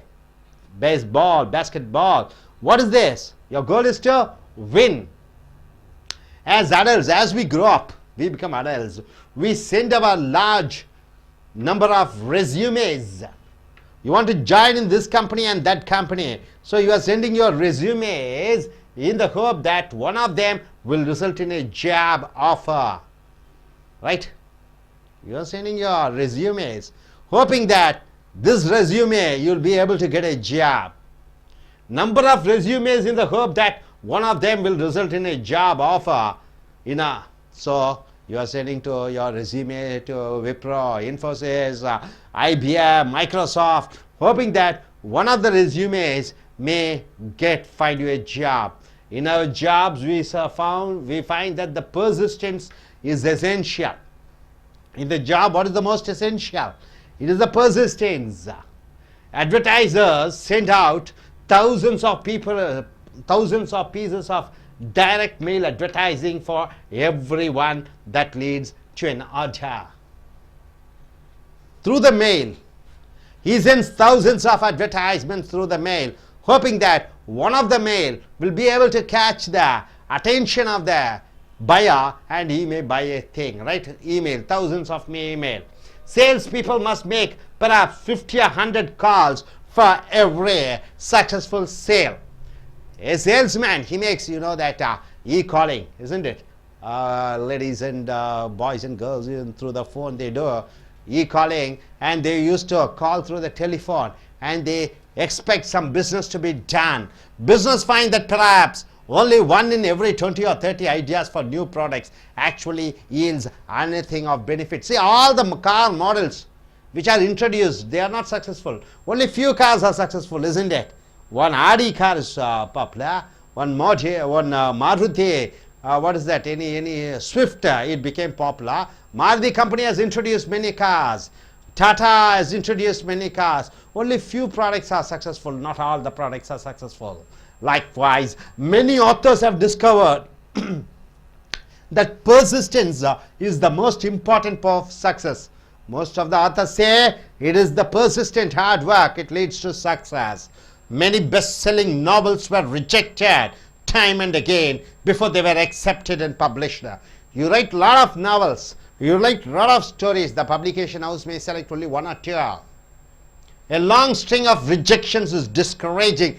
baseball, basketball. What is this? Your goal is to win. As adults, as we grow up, we become adults, we send our large number of resumes. You want to join in this company and that company. So you are sending your resumes in the hope that one of them will result in a job offer. Right? You are sending your resumes hoping that this resume you'll be able to get a job. Number of resumes in the hope that one of them will result in a job offer. So you are sending to your resume to Wipro, Infosys, IBM, Microsoft, hoping that one of the resumes may find you a job. In our jobs, we find that the persistence is essential. In the job, what is the most essential? It is the persistence. Advertisers send out thousands of pieces of direct mail advertising for everyone that leads to an order. Through the mail, he sends thousands of advertisements through the mail, hoping that one of the mail will be able to catch the attention of the buyer and he may buy a thing, right? Email, thousands of email. Salespeople must make perhaps 50 or 100 calls for every successful sale. A salesman, he makes, that e-calling, isn't it? Ladies and boys and girls, even through the phone, they do e-calling, and they used to call through the telephone, and they expect some business to be done. Business find that perhaps Only 1 in every 20 or 30 ideas for new products actually yields anything of benefit. See, all the car models which are introduced, they are not successful. Only few cars are successful, isn't it? One Audi car is popular, one Maruti, what is that, any Swift, it became popular. Maruti company has introduced many cars. Tata has introduced many cars. Only few products are successful, not all the products are successful. Likewise, many authors have discovered that persistence is the most important part of success. Most of the authors say it is the persistent hard work, it leads to success. Many best-selling novels were rejected time and again before they were accepted and published. You write a lot of novels, you write a lot of stories, the publication house may select only 1 or 2. A long string of rejections is discouraging.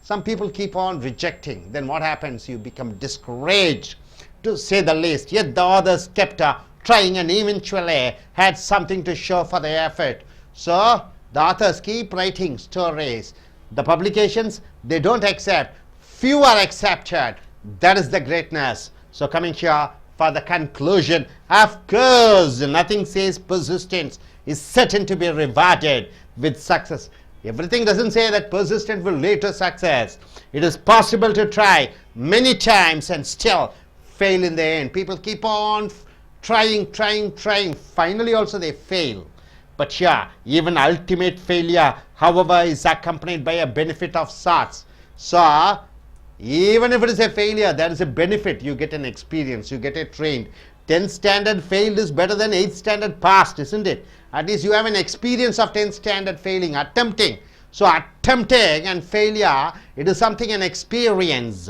Some people keep on rejecting. Then what happens? You become discouraged, to say the least. Yet the others kept trying and eventually had something to show for their effort. So the authors keep writing stories. The publications, they don't accept. Few are accepted. That is the greatness. So coming here for the conclusion, of course, nothing says persistence is certain to be rewarded with success. Everything doesn't say that persistence will lead to success. It is possible to try many times and still fail in the end. People keep on trying. Finally also they fail. But yeah, even ultimate failure, however, is accompanied by a benefit of sorts. So even if it is a failure, there is a benefit. You get an experience, you get a trained. 10th standard failed is better than 8th standard passed, isn't it? At least you have an experience of 10th standard failing, attempting. So attempting and failure, it is something, an experience.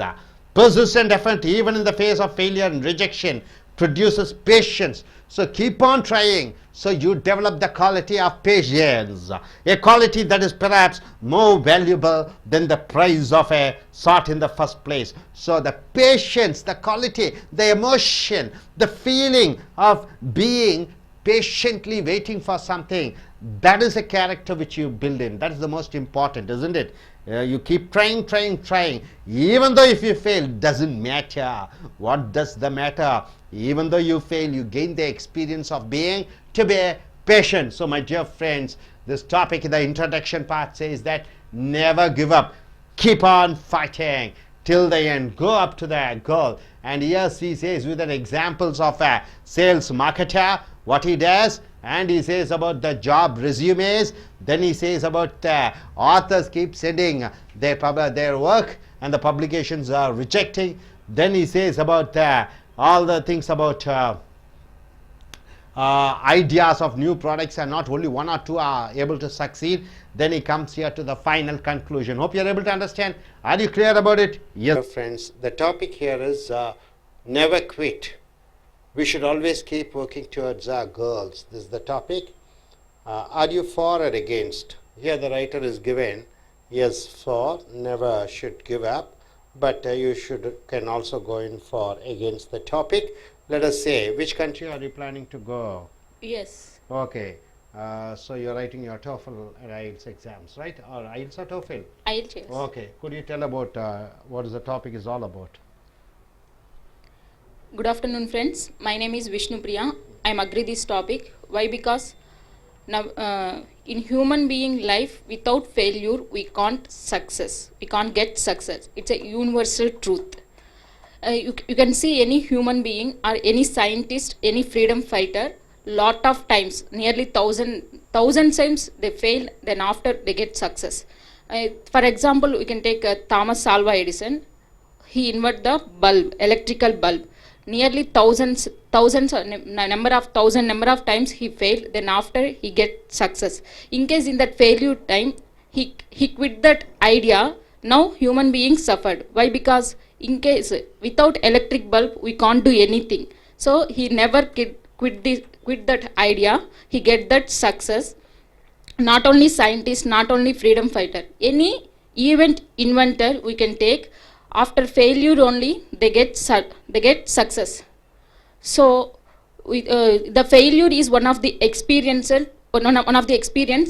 Persistent effort, even in the face of failure and rejection, produces patience. So keep on trying. So you develop the quality of patience, a quality that is perhaps more valuable than the price of a sort in the first place. So the patience, the quality, the emotion, the feeling of being patiently waiting for something, that is a character which you build in. That is the most important, isn't it? You keep trying. Even though if you fail, doesn't matter. What does the matter? Even though you fail, you gain the experience of being to be patient. So my dear friends, this topic in the introduction part says that never give up. Keep on fighting till the end. Go up to the goal. And yes, he says with an examples of a sales marketer, what he does, and he says about the job resumes. Then he says about authors keep sending their work and the publications are rejecting. Then he says about all the things about ideas of new products, and not only 1 or 2 are able to succeed. Then he comes here to the final conclusion. Hope you are able to understand. Are you clear about it? Yes, friends. The topic here is never quit. We should always keep working towards our goals. This is the topic. Are you for or against? Here the writer is given, yes, for, never should give up, but you can also go in for against the topic. Let us say, which country are you planning to go? Yes. Okay. So you're writing your TOEFL and I.E.L.T.S exams, right? Or I.E.L.T.S or TOEFL? I.E.L.T.S. Okay. Could you tell about what is the topic is all about? Good afternoon, friends. My name is Vishnu Priya. I am agree this topic. Why? Because now in human being life, without failure, we can't success. We can't get success. It's a universal truth. You can see any human being or any scientist, any freedom fighter, lot of times, nearly thousand times they fail, then after they get success. For example, we can take Thomas Alva Edison. He invented the bulb, electrical bulb. Nearly thousands number of times he failed, then after he get success. In case in that failure time, he quit that idea. Now human beings suffered. Why? Because in case without electric bulb we can't do anything. So he never quit that idea. He get that success. Not only scientist, not only freedom fighter, any event inventor we can take. After failure only they get success. So the failure is one of the experience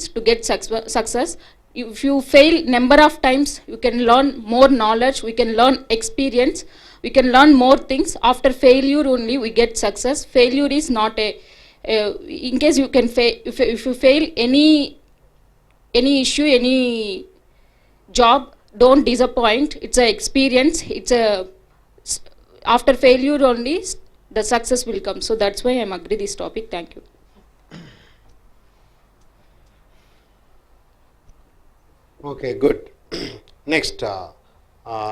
to get success. If you fail number of times, you can learn more knowledge, we can learn experience, we can learn more things. After failure only we get success. Failure is not in case you can fail, if you fail any issue, any job, don't disappoint. It's a experience. It's a after failure only the success will come. So that's why I'm agree this topic. Thank you. Okay, good. Next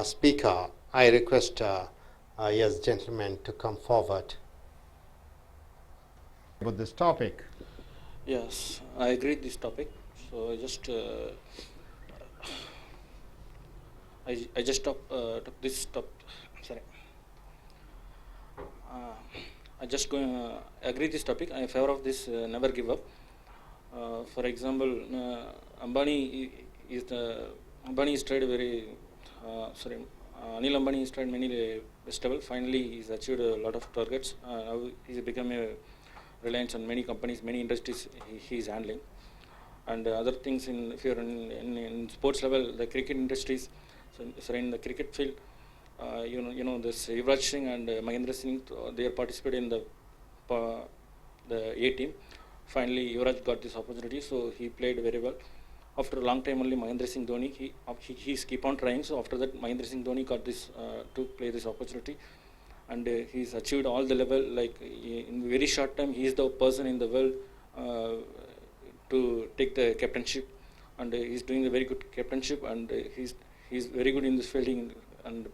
speaker, I request yes, gentlemen, to come forward about this topic. Yes, I agree with this topic. So I just I just took this top. Sorry. I just agree this topic. I am in favor of this. Never give up. For example, Ambani is tried very. Anil Ambani has tried many vegetables. Finally, he's achieved a lot of targets. Now he's become a reliance on many companies, many industries he is handling. And other things, if you're in sports level, the cricket industries, so in the cricket field, you know this Yuvraj Singh and Mahendra Singh, they are participating in the A team. Finally, Yuvraj got this opportunity, so he played very well. After a long time, only Mahendra Singh Dhoni, he's keep on trying. So after that, Mahendra Singh Dhoni got this to play this opportunity, and he's achieved all the level. Like in very short time, he is the person in the world to take the captainship, and he's doing a very good captainship, and he's very good in this fielding and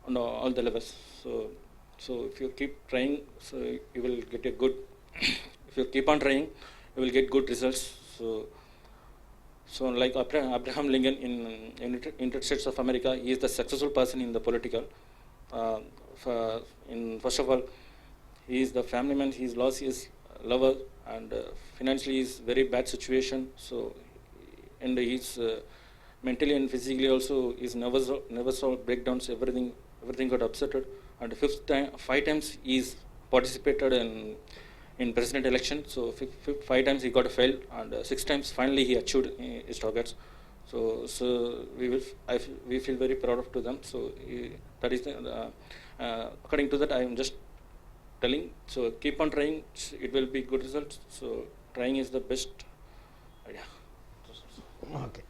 on all the levels. So if you keep trying, so you will get a good. If you keep on trying, you will get good results. So like Abraham Lincoln in United States of America, he is the successful person in the political. First of all, he is the family man. He's lost his lover, and financially is very bad situation. So, and he's mentally and physically also is never saw breakdowns. Everything got upsetted. And 5 times he's participated in president election. So 5 times he got a fail, and 6 times finally he achieved his targets. So we feel very proud of to them. So that is according to that, I am just telling. So keep on trying, it will be good results. So trying is the best idea. Okay.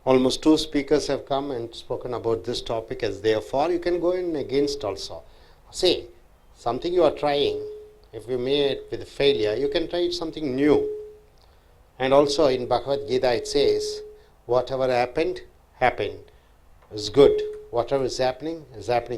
Almost 2 speakers have come and spoken about this topic, as therefore you can go in against also. See, something you are trying, if you made with a failure, you can try something new. And also in Bhagavad Gita it says, whatever happened is good. Whatever is happening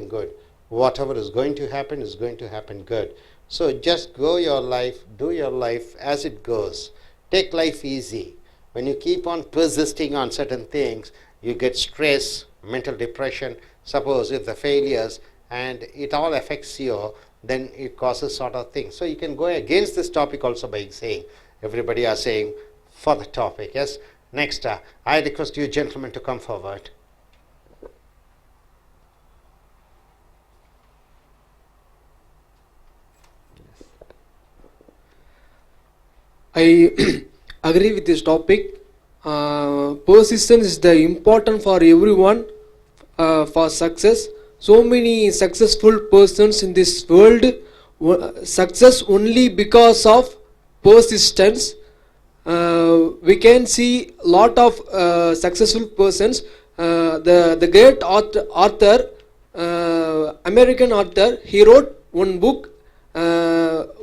good. Whatever is going to happen is going to happen good. So just go your life, do your life as it goes. Take life easy. When you keep on persisting on certain things, you get stress, mental depression. Suppose if the failures and it all affects you, then it causes sort of things. So you can go against this topic also by saying, everybody are saying for the topic. Yes. Next, I request you gentlemen to come forward. I agree with this topic. Persistence is the important for everyone for success. So many successful persons in this world, success only because of persistence. We can see a lot of successful persons. The great author, American author, he wrote one book,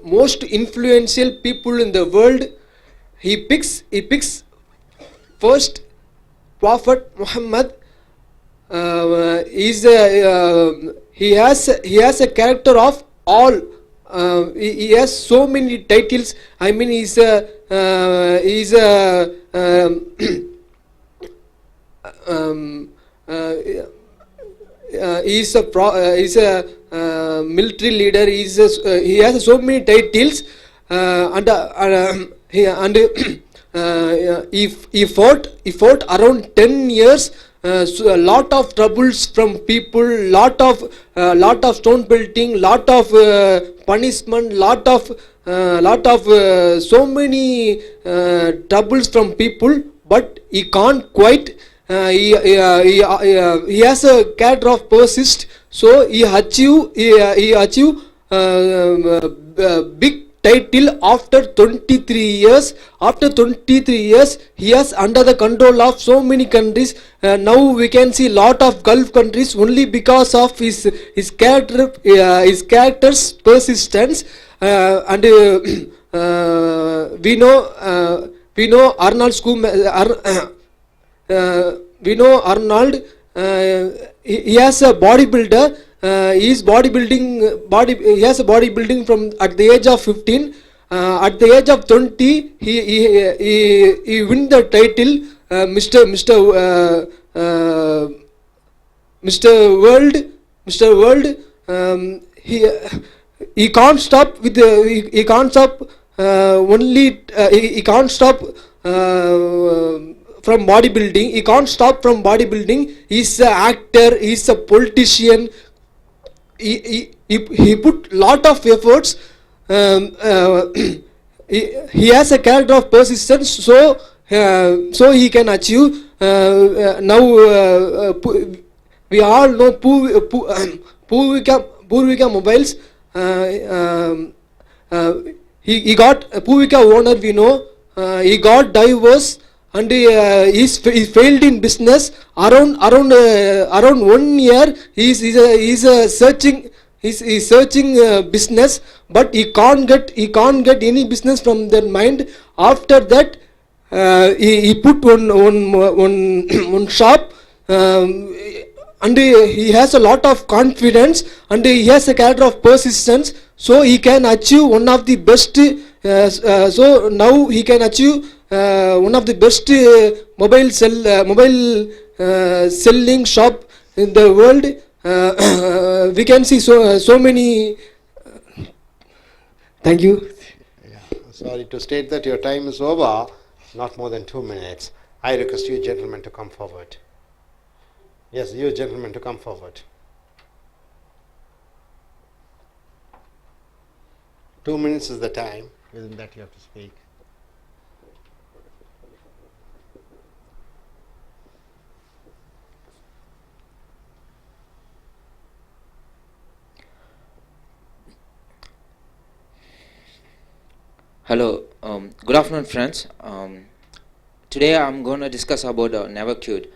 most influential people in the world. He picks first Prophet Muhammad. He has a character of all. He has so many titles. I mean, he's a military leader. He has so many titles, he fought around 10 years. So a lot of troubles from people, lot of stone pelting, lot of punishment, lot of so many troubles from people, but he can't quite. He has a character of persist, so he achieve big title after 23 years. After 23 years, he has under the control of so many countries. Now we can see lot of Gulf countries only because of his character's persistence. And we know Arnold Arnold. He has a bodybuilder. He has a bodybuilding from at the age of 15. At the age of 20, he win the title, Mr. World. He can't stop with he can't stop he can't stop from bodybuilding. He can't stop from bodybuilding. He's an actor. He's a politician. He put lot of efforts. He has a character of persistence, so he can achieve. We all know Purvika Mobiles. He got Purvika owner. We know he got divorced, and he failed in business. Around 1 year, he's searching business, but he can't get any business from their mind. After that, he put one shop. And he has a lot of confidence, and he has a character of persistence, so he can achieve one of the best. So now he can achieve one of the best mobile selling shop in the world. We can see so many. Thank you. Yeah. Sorry to state that your time is over. Not more than 2 minutes. I request you gentlemen to come forward. Yes, you gentlemen to come forward. 2 minutes is the time. Within that you have to speak. Hello, good afternoon friends. Today I'm going to discuss about never quit.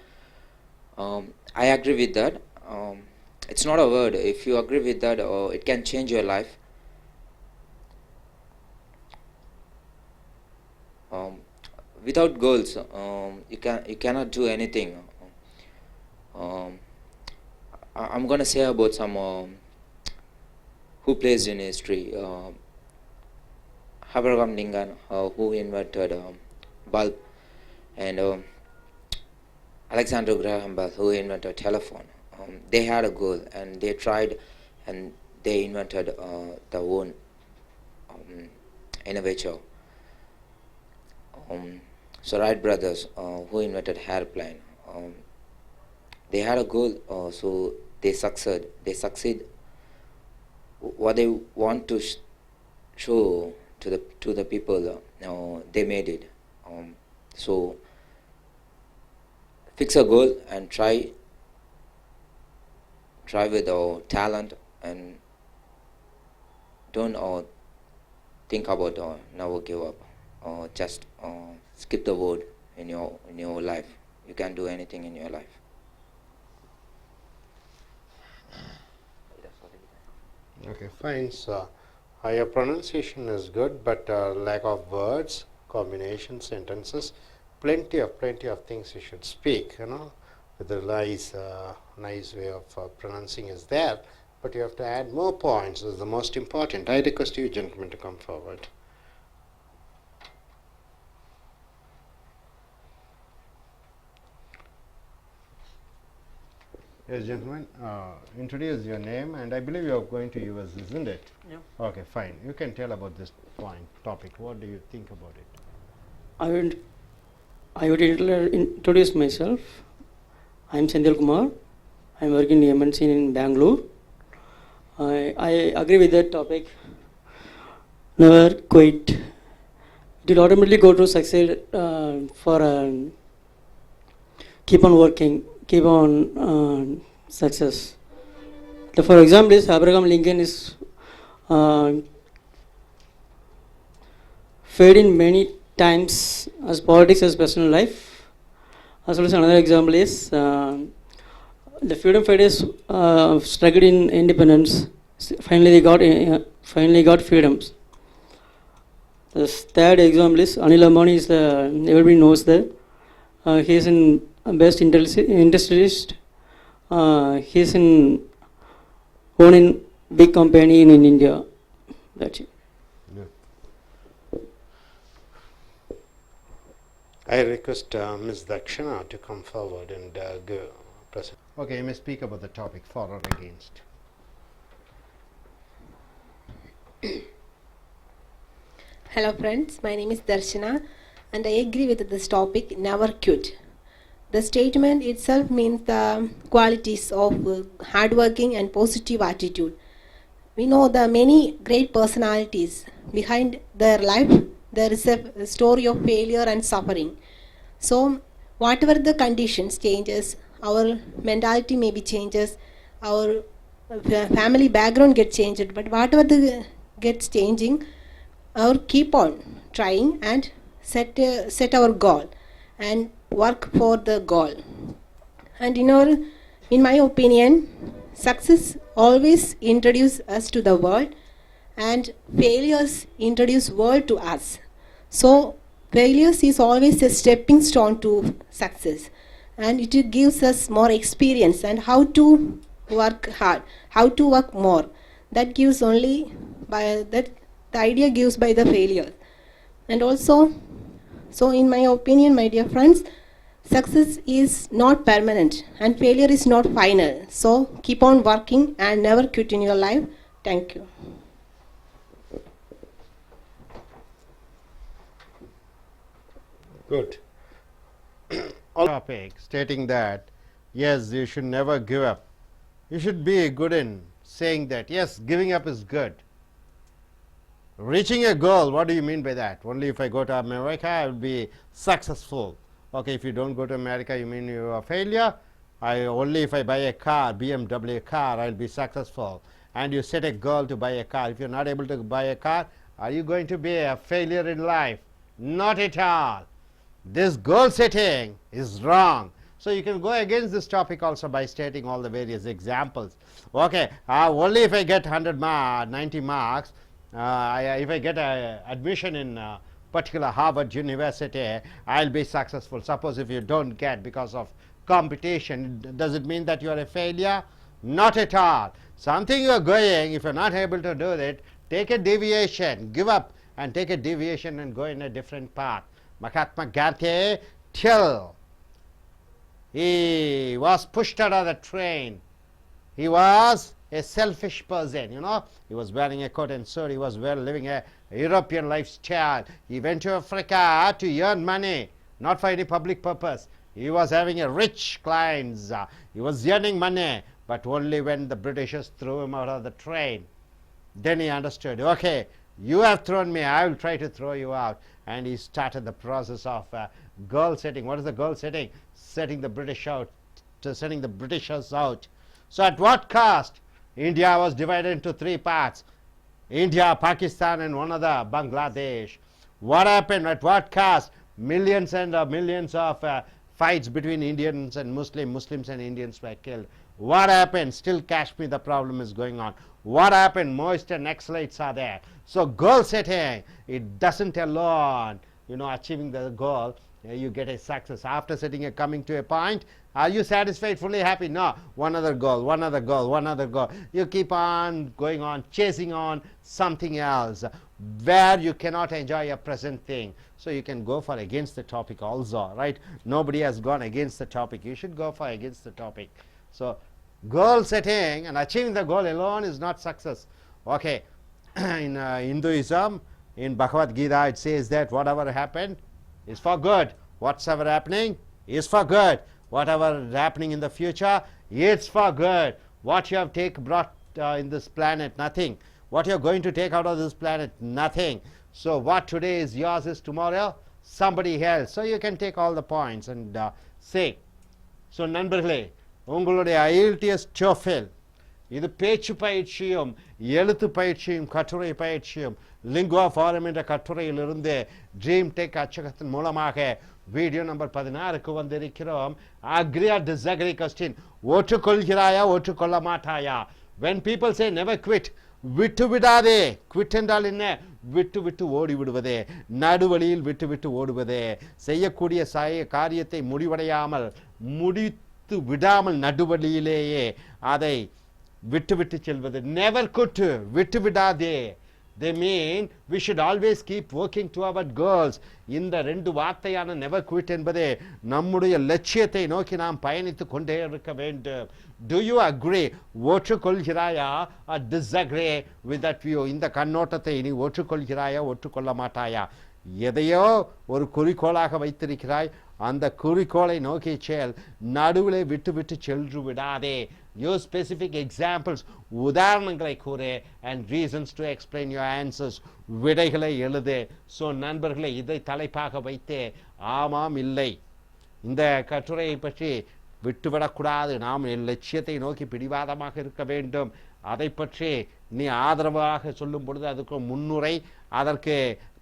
I agree with that. It's not a word. If you agree with that, it can change your life. Without goals, you cannot do anything. I'm going to say about some who plays in history. Abraham Lincoln, who invented bulb, and Alexander Graham Bell, who invented telephone. They had a goal, and they tried, and they invented their own innovator. So Wright brothers, who invented airplane, they had a goal, so they succeed. What they want to show to the people, they made it. So fix a goal and try with our talent, and don't think about never give up, or just skip the word in your life. You can do anything in your life. Okay, fine. So your pronunciation is good, but lack of words, combination, sentences, plenty of things you should speak. With the nice way of pronouncing is there, but you have to add more points. This is the most important. I request you gentlemen to come forward. Yes, gentlemen, introduce your name, and I believe you are going to US, isn't it? Yeah. Okay, fine. You can tell about this topic. What do you think about it? I would introduce myself. I am Sendil Kumar. I am working in MNC in Bangalore. I agree with that topic. never quit. It will automatically go to succeed for keep on working, keep on success. For example, is Abraham Lincoln is failed in many times as politics as personal life. As well as another example is the freedom fighters struggled in independence. Finally, they got freedoms. The third example is Anil Ambani is everybody knows that he is in best industrialist. He is in owning big company in India. That's it. I request Ms. Dakshina to come forward and give present. Okay, you may speak about the topic for or against. Hello friends, my name is Darshana and I agree with this topic, never quit. The statement itself means the qualities of hardworking and positive attitude. We know the many great personalities behind their life. There is a story of failure and suffering. So whatever the conditions changes, our mentality maybe changes, our family background gets changed, but whatever the gets changing, our keep on trying and set our goal and work for the goal. And in my opinion, success always introduce us to the world and failures introduce world to us. So failures is always a stepping stone to success, and it gives us more experience and how to work hard, how to work more. That gives only by that the idea gives by the failure. And also, so in my opinion, my dear friends, success is not permanent and failure is not final. So keep on working and never quit in your life. Thank you. Good. Topic stating that yes, you should never give up. You should be good in saying that yes, giving up is good. Reaching a goal, what do you mean by that? Only if I go to America, I will be successful. Okay, if you don't go to America, you mean you are a failure? Only if I buy a car, BMW car, I'll be successful. And you set a goal to buy a car. If you're not able to buy a car, are you going to be a failure in life? Not at all. This goal setting is wrong. So you can go against this topic also by stating all the various examples. Okay, only if I get 90 marks, if I get admission in particular Harvard University, I'll be successful. Suppose if you don't get because of competition, does it mean that you are a failure? Not at all. Something you are going, if you're not able to do it, take a deviation, give up and take a deviation and go in a different path. Mahatma Gandhi, till he was pushed out of the train, he was a selfish person, he was wearing a coat and suit, he was living a European lifestyle. He went to Africa to earn money, not for any public purpose. He was having a rich clients, he was earning money, but only when the Britishers threw him out of the train, then he understood, okay, you have thrown me, I will try to throw you out. And he started the process of goal setting. What is the goal setting? Setting the British out, sending the Britishers out. So at what cost? India was divided into three parts. India, Pakistan and one other, Bangladesh. What happened? At what cost? Millions and millions of fights between Indians and Muslims and Indians were killed. What happened? Still Kashmir, the problem is going on. What happened? Most Naxalites are there. So goal setting, it doesn't alone, achieving the goal, you get a success. After coming to a point, are you satisfied, fully happy? No. One other goal, one other goal, one other goal. You keep on going on, chasing on something else where you cannot enjoy your present thing. So you can go for against the topic also, right? Nobody has gone against the topic. You should go for against the topic. So goal setting and achieving the goal alone is not success. Okay. In Hinduism, in Bhagavad Gita, it says that whatever happened is for good. Whatsoever happening is for good. Whatever is happening in the future, it's for good. What you have brought in this planet, nothing. What you're going to take out of this planet? Nothing. So what today is yours is tomorrow somebody else. So you can take all the points and say. So நண்பர்களே, உங்களுடைய I.E.L.T.S TOEFL இது பேச்சு பயிற்சியும் எழுத்து பயிற்சியும் கட்டுரை பயிற்சியும் lingua forum என்ற கட்டுரையிலிருந்து ட்ரீம் டெக் அச்சகத்தின் மூலமாக வீடியோ நம்பர் 16க்கு வந்திருக்கிறோம். Agree or disagree question. ஒற்றுக்கொள்கிறாயா ஒற்றுக்கொள்ள மாட்டாயா? when people say never quit, விட்டு விடாதே. குவிட் என்றால் என்ன? விட்டு விட்டு ஓடி விடுவதே, நடுவழியில் விட்டு விட்டு ஓடுவதே, செய்யக்கூடிய காரியத்தை முடித்து விடாமல் நடுவழியிலேயே அதை விட்டு விட்டு செல்வது. நெவர் குட், விட்டு விடாதே. they mean we should always keep working to our goals. இந்த ரெண்டு வார்த்தையான never quit என்பதே நம்முடைய லட்சியத்தை நோக்கி நாம் பயணித்து கொண்டே இருக்க வேண்டும். do you agree? ஒற்றுக்கொள்கிறாயா or disagree with that view? இந்த கண்ணோட்டத்தை நீ ஒற்றுக்கொள்கிறாயா ஒற்றுக்கொள்ள மாட்டாயா? எதையோ ஒரு குறிக்கோளாக வைத்திருக்கிறாய், அந்த குறிக்கோளை நோக்கி செல், நடுவிலே விட்டு விட்டு சென்று விடாதே. யூஸ் ஸ்பெசிஃபிக் எக்ஸாம்பிள்ஸ், உதாரணங்களை கூறு, and reasons to explain your answers, விடைகளை எழுது. ஸோ நண்பர்களை, இதை தலைப்பாக வைத்து ஆமாம் இல்லை இந்த கட்டுரையை பற்றி விட்டுவிடக்கூடாது, நாம் லட்சியத்தை நோக்கி பிடிவாதமாக இருக்க வேண்டும், அதை பற்றி நீ ஆதரவாக சொல்லும் பொழுது அதுக்கு முன்னுரை, அதற்கு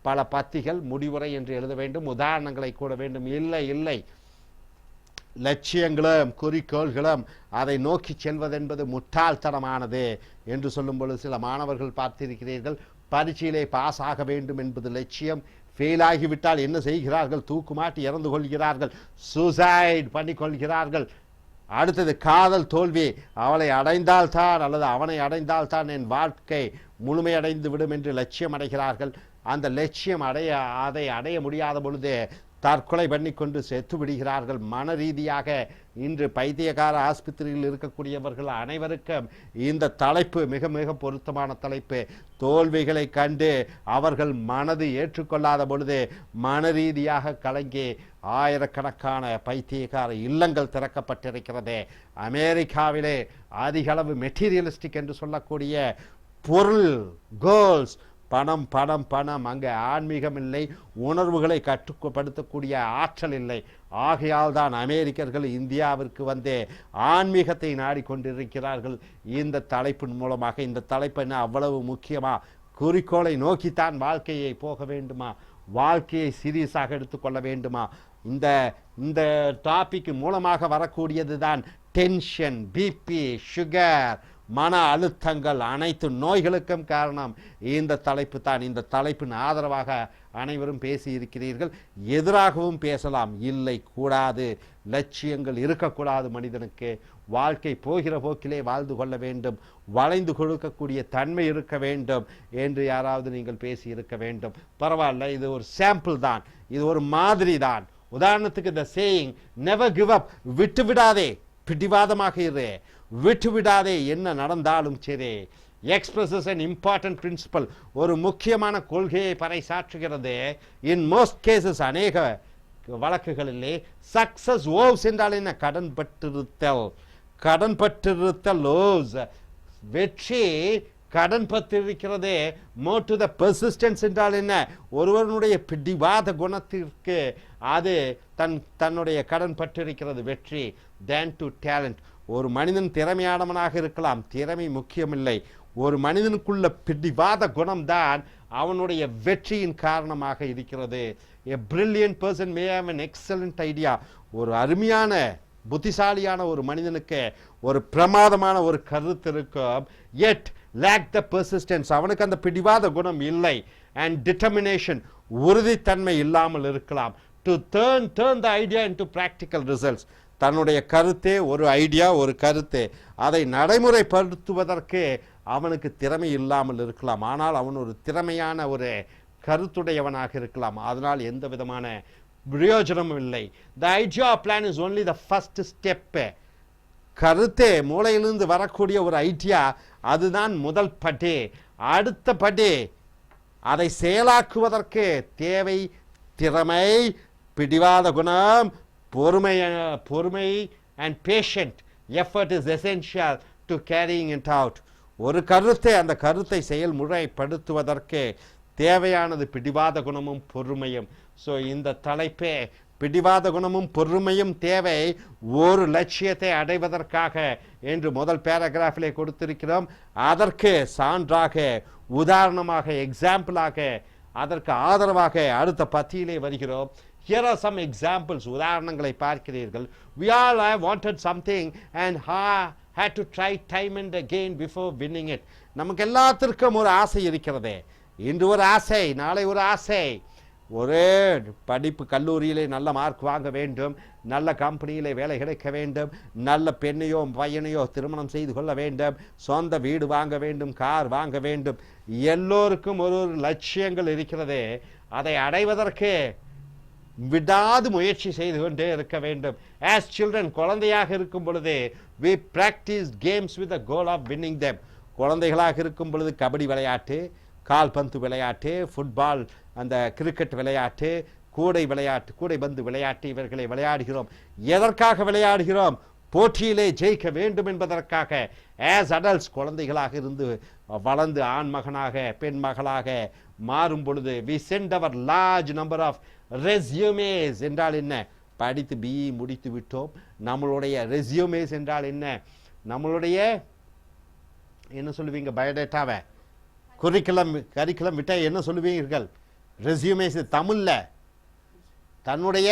பல பத்திகள், முடிவுரை என்று எழுத வேண்டும், உதாரணங்களை கூட வேண்டும். இல்லை இல்லை, லட்சியங்களும் குறிக்கோள்களும் அதை நோக்கி செல்வதென்பது முட்டாள்தனமானது என்று சொல்லும் பொழுது சில மாணவர்கள் பார்த்திருக்கிறீர்கள், பரீட்சையிலே பாஸ் ஆக வேண்டும் என்பது லட்சியம், ஃபெயில் ஆகிவிட்டால் என்ன செய்கிறார்கள்? தூக்குமாட்டி இறந்து கொள்கிறார்கள், சூசைட் பண்ணிக்கொள்கிறார்கள். அடுத்தது காதல் தோல்வி, அவளை அடைந்தால்தான் அல்லது அவனை அடைந்தால்தான் என் வாழ்க்கை முழுமையடைந்து விடும் என்று லட்சியம் அடைகிறார்கள். அந்த லட்சியம் அதை அடைய முடியாத பொழுது தற்கொலை பண்ணி கொண்டு செத்து விடுகிறார்கள். மன ரீதியாக இன்று பைத்தியகார ஆஸ்பத்திரியில் இருக்கக்கூடியவர்கள் அனைவருக்கும் இந்த தலைப்பு மிக மிக பொருத்தமான தலைப்பு. தோல்விகளை கண்டு அவர்கள் மனது ஏற்றுக்கொள்ளாத பொழுது மன ரீதியாக கலங்கி ஆயிரக்கணக்கான பைத்தியகார இல்லங்கள் திறக்கப்பட்டிருக்கிறது. அமெரிக்காவிலே அதிகளவு மெட்டீரியலிஸ்டிக் என்று சொல்லக்கூடிய பொருள், கோல்ஸ், பணம் பணம் பணம், அங்கே ஆன்மீகம் இல்லை, உணர்வுகளை கட்டுப்படுத்தக்கூடிய ஆற்றல் இல்லை. ஆகையால் தான் அமெரிக்கர்கள் இந்தியாவிற்கு வந்து ஆன்மீகத்தை நாடிக்கொண்டிருக்கிறார்கள். இந்த தலைப்பின் மூலமாக, இந்த தலைப்பு என்ன அவ்வளவு முக்கியமா? குறிக்கோளை நோக்கித்தான் வாழ்க்கையை போக வேண்டுமா? வாழ்க்கையை சீரியஸாக எடுத்துக்கொள்ள வேண்டுமா? இந்த டாபிக் மூலமாக வரக்கூடியது தான் டென்ஷன், பிபி, சுகர், மன அழுத்தங்கள், அனைத்து நோய்களுக்கும் காரணம் இந்த தலைப்பு தான். இந்த தலைப்பின் ஆதரவாக அனைவரும் பேசி இருக்கிறீர்கள், எதிராகவும் பேசலாம். இல்லை, கூடாது, லட்சியங்கள் இருக்கக்கூடாது. மனிதனுக்கு வாழ்க்கை போகிற போக்கிலே வாழ்ந்து கொள்ள வேண்டும், வளைந்து கொடுக்கக்கூடிய தன்மை இருக்க வேண்டும் என்று யாராவது நீங்கள் பேசி இருக்க வேண்டும். பரவாயில்ல, இது ஒரு சாம்பிள் தான், இது ஒரு மாதிரி தான். உதாரணத்துக்கு இந்த சேயிங் நெவர் கிவ் அப், விட்டு விடாதே, பிடிவாதமாக இரு, விட்டு விடாதே, என்ன நடந்தாலும் சரி. எக்ஸ்பிரஸஸ் அன் இம்பார்ட்டன்ட் பிரின்சிபல், ஒரு முக்கியமான கொள்கையை பறைசாற்றுகிறது. இன் மோஸ்ட் கேசஸ், அநேக வழக்குகளிலே சக்சஸ் ஓவ்ஸ் என்றால் என்ன? கடன் பட்டிருத்தல், கடன் பட்டிருத்தல் ஓவ்ஸ், வெற்றி கடன் பட்டிருக்கிறது. மோர் டு த பெர்சிஸ்டன்ஸ் என்றால் என்ன? ஒருவனுடைய பிடிவாத குணத்திற்கு அது தன்னுடைய கடன் பட்டிருக்கிறது வெற்றி. தேன் டு டேலண்ட், ஒரு மனிதன் திறமையானவனாக இருக்கலாம், திறமை முக்கியமில்லை, ஒரு மனிதனுக்குள்ள பிடிவாத குணம்தான் அவனுடைய வெற்றியின் காரணமாக இருக்கிறது. A brilliant person may have an excellent idea, ஒரு அருமையான புத்திசாலியான ஒரு மனிதனுக்கு ஒரு பிரமாதமான ஒரு கருத்து இருக்கும், yet lack the persistence, அவனுக்கு அந்த பிடிவாத குணம் இல்லை, and determination, உறுதித்தன்மை இல்லாமல் இருக்கலாம். To turn the idea into practical results, தன்னுடைய கருத்தே ஒரு ஐடியா, ஒரு கருத்து, அதை நடைமுறைப்படுத்துவதற்கு அவனுக்கு திறமை இல்லாமல் இருக்கலாம். ஆனால் அவன் ஒரு திறமையான ஒரு கருத்துடையவனாக இருக்கலாம். அதனால் எந்த விதமான பிரயோஜனமும் இல்லை. The idea plan is only the first step. கருத்தே மூளையிலிருந்து வரக்கூடிய ஒரு ஐடியா, அதுதான் முதல் படி. அடுத்த படி அதை செயலாக்குவதற்கு தேவை திறமை, பிடிவாத குணம், பொறுமை and patient effort is essential to carrying it out. ஒரு கருத்தை அந்த கருத்தை செயல்முறைப்படுத்துவதற்கு தேவையானது பிடிவாத குணமும் பொறுமையும். ஸோ இந்த தலைப்பே பிடிவாத குணமும் பொறுமையும் தேவை ஒரு லட்சியத்தை அடைவதற்காக என்று முதல் பேராகிராஃபிலே கொடுத்திருக்கிறோம். அதற்கு சான்றாக, உதாரணமாக, எக்ஸாம்பிளாக, அதற்கு ஆதரவாக அடுத்த பத்தியிலே வருகிறோம். Here are some examples. உதாரணங்களை பார்க்கிறீர்கள். We all have wanted something and had to try time and again before winning it. நமக்கு எல்லாத்திற்கும் ஒரு ஆசை இருக்கிறது. இன்று ஒரு ஆசை, நாளை ஒரு ஆசை. ஒரு படிப்பு கல்லூரியிலே நல்ல மார்க் வாங்க வேண்டும், நல்ல கம்பெனியிலே வேலை கிடைக்க வேண்டும், நல்ல பெண்ணையோ பையனையோ திருமணம் செய்து கொள்ள வேண்டும், சொந்த வீடு வாங்க வேண்டும், கார் வாங்க வேண்டும். எல்லோருக்கும் ஒரு ஒரு லட்சியங்கள் இருக்கிறது. அதை அடைவதற்கு விடாது முயற்சி செய்து கொண்டே இருக்க வேண்டும். as children, குழந்தையாக இருக்கும் பொழுது we practice games with the goal of winning them. குழந்தைகளாக இருக்கும் பொழுது கபடி விளையாட்டு, கால்பந்து விளையாட்டு, ஃபுட்பால், அந்த கிரிக்கெட் விளையாட்டு, கூடைபந்து விளையாட்டு, இவர்களை விளையாடுகிறோம். எதற்காக விளையாடுகிறோம்? போட்டியிலே ஜெயிக்க வேண்டும் என்பதற்காக. as adults, குழந்தைகளாக இருந்து வளர்ந்து ஆண் மகனாக பெண் மகளாக மாறும் பொழுது we send our large number of resumes. என்றால் என்ன? படித்து பிஇ முடித்து விட்டோம். நம்மளுடைய ரெஸ்யூமேஸ் என்றால் என்ன? நம்மளுடைய என்ன சொல்லுவீங்க? பயோடேட்டாவை, கரிக்குலம் விட்ட என்ன சொல்லுவீர்கள்? ரெஸ்யூமேஸ். தமிழ்ல தன்னுடைய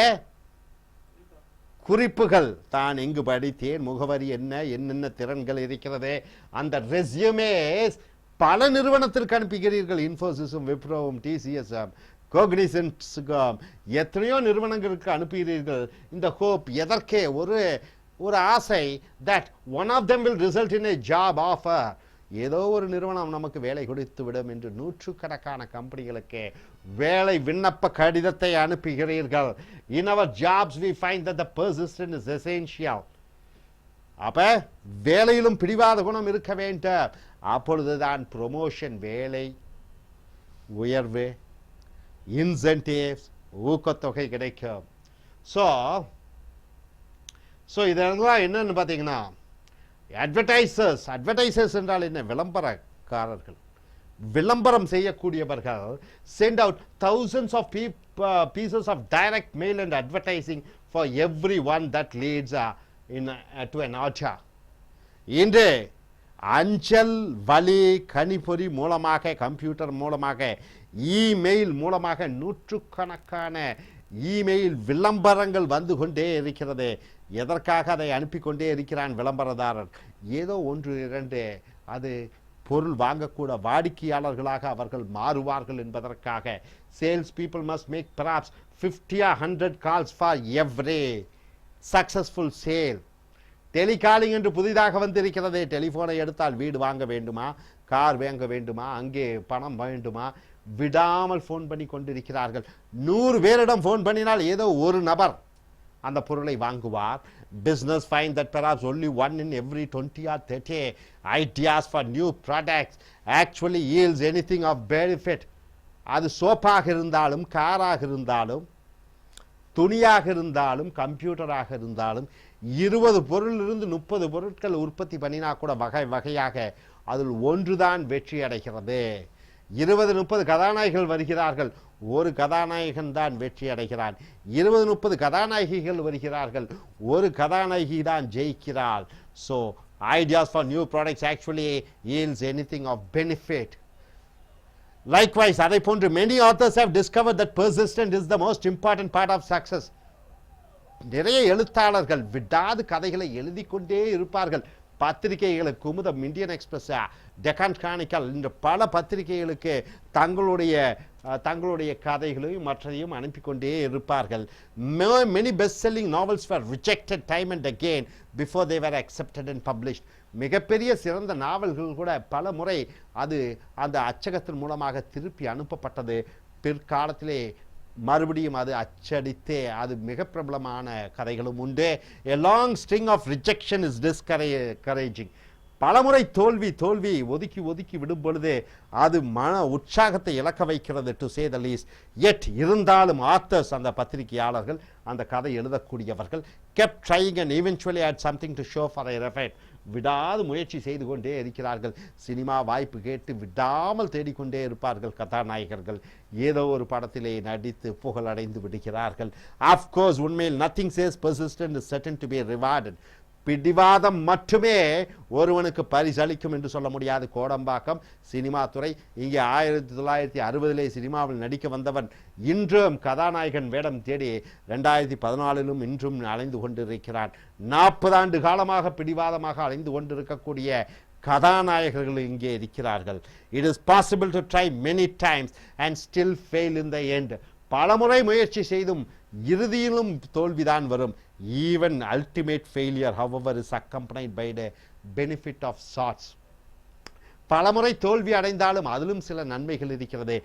குறிப்புகள், தான் எங்கு படித்தேன், முகவரி என்ன, என்னென்ன திறன்கள் இருக்கிறது, அந்த ரெஸ்யூமேஸ் பல நிறுவனத்திற்கு அனுப்புகிறீர்கள். இன்ஃபோசிஸும், விப்ரோவும், டிசிஎஸும், கோக்னிசன்ஸுக்கும் எத்தனையோ நிறுவனங்களுக்கு அனுப்புகிறீர்கள். இந்த ஹோப் எதற்கே? ஒரு ஆசை that one of them will result in a job offer. ஏதோ ஒரு நிறுவனம் நமக்கு வேலை கொடுத்து விடும் என்று நூற்றுக்கணக்கான கம்பெனிகளுக்கு வேலை விண்ணப்ப கடிதத்தை அனுப்புகிறீர்கள். in our jobs we find that the persistence is essential. அப்ப வேலையிலும் பிடிவாத குணம் இருக்க வேண்டும். அப்பொழுதுதான் ப்ரொமோஷன், வேலை உயர்வு, இன்சென்டிவ்ஸ், ஊக்கத்தொகை கிடைக்கும். ஸோ இதெல்லாம் என்னன்னு பார்த்தீங்கன்னா, அட்வர்டைசர்ஸ் என்றால் என்ன? விளம்பரக்காரர்கள், விளம்பரம் செய்யக்கூடியவர்கள் send out thousands of pieces of direct mail and advertising for everyone that leads to an order. இன்று அஞ்சல் வழி கணிப்பொறி மூலமாக, கம்ப்யூட்டர் மூலமாக, இமெயில் மூலமாக நூற்றுக்கணக்கான இமெயில் விளம்பரங்கள் வந்து கொண்டே இருக்கிறது. எதற்காக அதை அனுப்பி கொண்டே இருக்கிறான் விளம்பரதாரர்? ஏதோ ஒன்று இரண்டு அது பொருள் வாங்கக்கூட வாடிக்கையாளர்களாக அவர்கள் மாறுவார்கள் என்பதற்காக. Sales people must make perhaps 50 or 100 calls for every successful sale. Telecalling என்று புதிதாக வந்திருக்கிறது. டெலிஃபோனை எடுத்தால் வீடு வாங்க வேண்டுமா, கார் வாங்க வேண்டுமா, அங்கே பணம் வேண்டுமா, விடாமல் ஃபோன் பண்ணி கொண்டிருக்கிறார்கள். 100 பேரிடம் ஃபோன் பண்ணினால் ஏதோ ஒரு நபர் அந்த பொருளை வாங்குவார். business find that perhaps only 1 in every 20 or 30 ideas for new products actually yields anything of benefit. அது சோப்பாக இருந்தாலும், காராக இருந்தாலும், துணியாக இருந்தாலும், கம்ப்யூட்டராக இருந்தாலும், 20 பொருளிலிருந்து 30 பொருட்கள் உற்பத்தி பண்ணினா கூட வகை வகையாக அதில் ஒன்றுதான் வெற்றி அடைகிறது. 20-30 கதாநாயகிகள் வருகிறார்கள், ஒரு கதாநாயகன் தான் வெற்றி அடைகிறான். 20-30 கதாநாயகிகள் வருகிறார்கள், ஒரு கதாநாயகி தான் ஜெயிக்கிறாள். So ideas for new products actually yields anything of benefit. Likewise, அதை போன்று many authors have discovered that persistence is the most important part of success. நிறைய எழுத்தாளர்கள் விடாது கதைகளை எழுதி கொண்டே இருப்பார்கள். பத்திரிகைகளுக்கு, Kumudam, Indian Express, Deccan Chronicle, இந்த பல பத்திரிகைகளுக்கு தங்களுடைய கதைகளையும் மற்றையும் அனுப்பி கொண்டே இருப்பார்கள். many best selling novels were rejected time and again before they were accepted and published. மிகப்பெரிய சிறந்த நாவல்கள் கூட பல முறை அது அந்த அச்சகத்தின் மூலமாக திருப்பி அனுப்பப்பட்டது. பிற்காலத்திலே மறுபடியும் அது அச்சடித்தே அது மிக பிரபலமான கதைகளும் உண்டு. a long string of rejection is discouraging. பலமுறை தோல்வி ஒதுக்கி விடும் பொழுது அது மன உற்சாகத்தை இழக்க வைக்கிறது, to say the least. yet இருந்தாலும் authors, அந்த பத்திரிகையாளர்கள், அந்த கதை எழுதக்கூடியவர்கள் kept trying and eventually had something to show for their effort. விடாது முயற்சி செய்து கொண்டே இருக்கிறார்கள். சினிமா வாய்ப்பு கேட்டு விடாமல் தேடிக்கொண்டே இருப்பார்கள் கதாநாயகர்கள். ஏதோ ஒரு படத்திலே நடித்து புகழடைந்து விடுகிறார்கள். ஆஃப்கோர்ஸ் உண்மையில் nothing says persistent is certain to be rewarded. பிடிவாதம் மட்டுமே ஒருவனுக்கு பரிசளிக்கும் என்று சொல்ல முடியாது. கோடம்பாக்கம் சினிமா துறை இங்கே 1960 சினிமாவில் நடிக்க வந்தவன் இன்றும் கதாநாயகன் வேடம் தேடி 2014 இன்றும் அலைந்து கொண்டிருக்கிறான். 40 ஆண்டு காலமாக பிடிவாதமாக அலைந்து கொண்டிருக்கக்கூடிய கதாநாயகர்கள் இங்கே இருக்கிறார்கள். It is possible to try many times and still fail in the end. பலமுறை முயற்சி செய்தும் இறுதியிலும் தோல்விதான் வரும். Even ultimate failure however is accompanied by the benefit of charts. பலமுறை தோல்வி அடைந்தாலும் அதிலும் சில நன்மைகள் இருக்கிறது.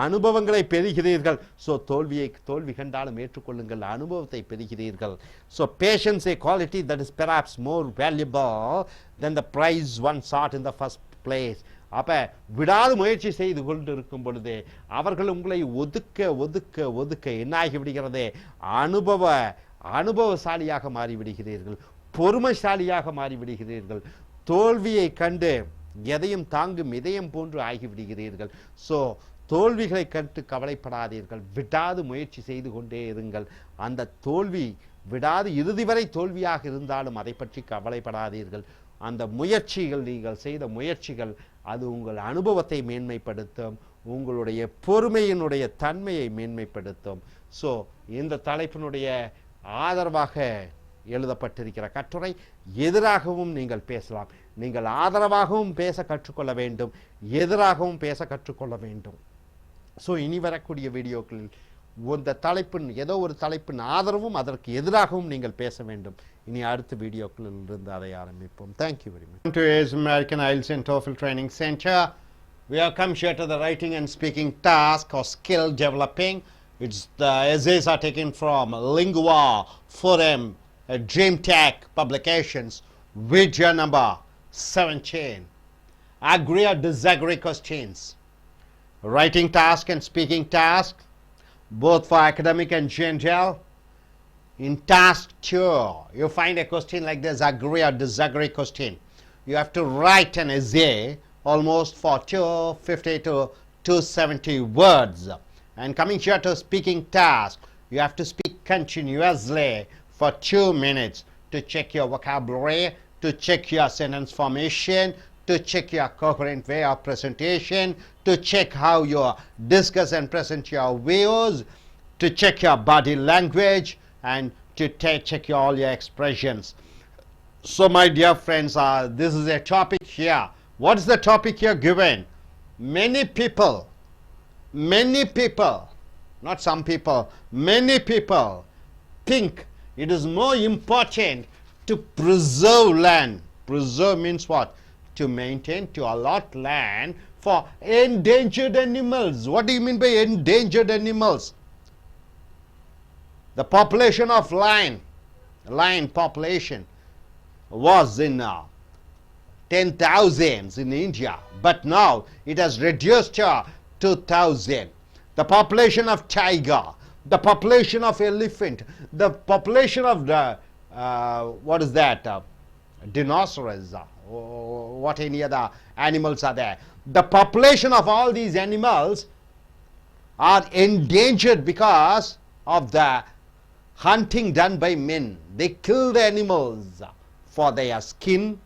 அனுபவங்களை பெறுகிறீர்கள். ஸோ தோல்வி கண்டாலும் ஏற்றுக்கொள்ளுங்கள், அனுபவத்தை பெறுகிறீர்கள். So patience a quality that is perhaps more valuable than the prize one sought in the first place. அப்போ விடாது முயற்சி செய்து கொண்டு இருக்கும் பொழுது அவர்கள் உங்களை ஒதுக்க என்ன ஆகிவிடுகிறது? அனுபவசாலியாக மாறிவிடுகிறீர்கள், பொறுமைசாலியாக மாறிவிடுகிறீர்கள். தோல்வியை கண்டு எதையும் தாங்கும் இதயம் போன்று ஆகிவிடுகிறீர்கள். ஸோ தோல்விகளை கண்டு கவலைப்படாதீர்கள், விடாது முயற்சி செய்து கொண்டே இருங்கள். அந்த தோல்வி விடாது இறுதி வரை தோல்வியாக இருந்தாலும் அதை பற்றி கவலைப்படாதீர்கள். அந்த முயற்சிகள், நீங்கள் செய்த முயற்சிகள், அது உங்கள் அனுபவத்தை மேன்மைப்படுத்தும், உங்களுடைய பொறுமையினுடைய தன்மையை மேன்மைப்படுத்தும். ஸோ இந்த தலைப்பினுடைய ஆதரவாக எழுதப்பட்டிருக்கிற கட்டுரை, எதிராகவும் நீங்கள் பேசலாம். நீங்கள் ஆதரவாகவும் பேச கற்றுக்கொள்ள வேண்டும், எதிராகவும் பேச கற்றுக்கொள்ள வேண்டும். ஸோ இனி வரக்கூடிய வீடியோக்களில் இந்த தலைப்பின் ஏதோ ஒரு தலைப்பின் ஆதரவும் அதற்கு எதிராகவும் நீங்கள் பேச வேண்டும். இனி அடுத்த வீடியோக்களில் இருந்து அதை ஆரம்பிப்போம். Thank you very much. To AS American I.E.L.T.S and TOEFL Training Center. We have come here to the writing and speaking task or skill developing. The essays are taken from Lingua Forum, Dream Tech Publications, video number 17. Agree or disagree questions. Writing task and speaking task, both for academic and general. In task 2, you find a question like this, agree or disagree question. You have to write an essay almost for 250 to 270 words. And coming here to speaking task, you have to speak continuously for 2 minutes to check your vocabulary, to check your sentence formation, to check your coherent way of presentation, to check how you discuss and present your views, to check your body language, and to check all your expressions. So my dear friends, this is a topic here. What is the topic here given? Many people, not some people, many people think it is more important to preserve land. Preserve means what? To maintain, to allot land for endangered animals. What do you mean by endangered animals? The population of lion population was in 10,000s in India, but now it has reduced to 2,000. The population of tiger, the population of elephant, the population of the what is that? Dinosaurs, what any other animals are there? The population of all these animals are endangered because of the hunting done by men. They kill the animals for their skin,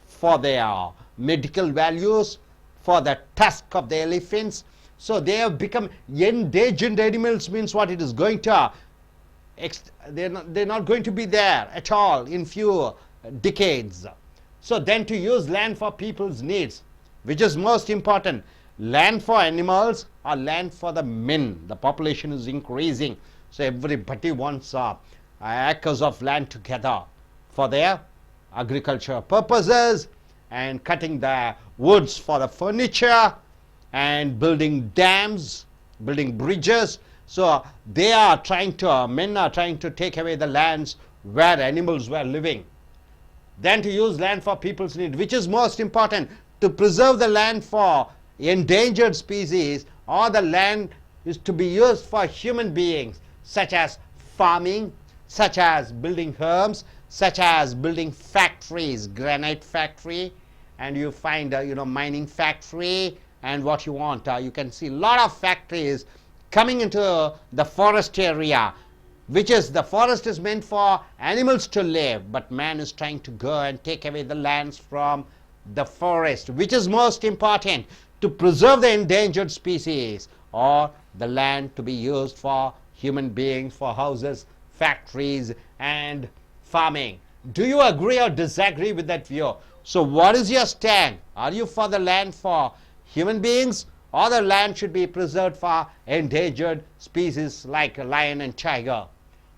for their medical values, for the tusk of the elephants. So they have become endangered animals. Means what? It is going to they're not going to be there at all in few decades. So then to use land for people's needs, which is most important, land for animals or land for the men. The population is increasing, so everybody wants acres of land together for their agriculture purposes, and cutting the woods for the furniture, and building dams, building bridges. So they are men are trying to take away the lands where animals were living. Then to use land for people's need, which is most important, to preserve the land for endangered species, or the land is to be used for human beings, such as farming, such as building homes, such as building factories, granite factory, and you find mining factory, and what you want, you can see a lot of factories coming into the forest area, which is the forest is meant for animals to live, but man is trying to go and take away the lands from the forest. Which is most important, to preserve the endangered species, or the land to be used for human beings, for houses, factories, and farming? Do you agree or disagree with that view? So what is your stand? Are you for the land for human beings, or the land should be preserved for endangered species like a lion and tiger?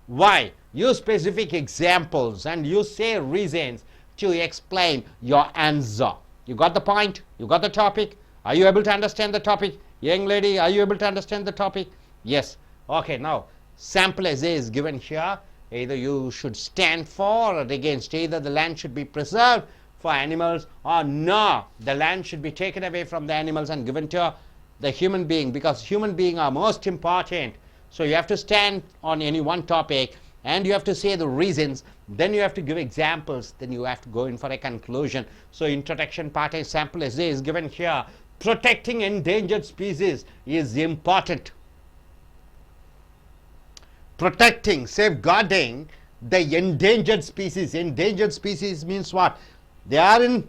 Why? Use specific examples and you say reasons to explain your answer. You got the point? You got the topic? Are you able to understand the topic? Young lady, are you able to understand the topic? Yes. Okay, now sample essay is given here. Either you should stand for or against. Either the land should be preserved for animals, or no, the land should be taken away from the animals and given to the human being, because human beings are most important. So you have to stand on any one topic and you have to say the reasons, then you have to give examples, then you have to go in for a conclusion. So introduction part and sample essay is given here. Protecting endangered species is important. Protecting, safeguarding the endangered species. Endangered species means what? They are in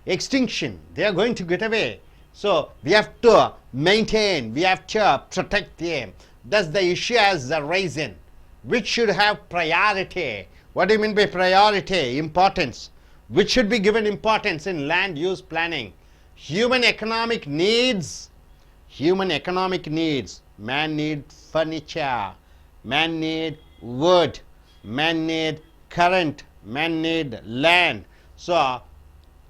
extinction. They are going to get away. So we have to maintain, we have to protect them. Thus the issue has arisen, which should have priority. What do you mean by priority? Importance. Which should be given importance in land use planning? Human economic needs. Human economic needs. Man need furniture. Man need wood. Man need current. Man need land. So,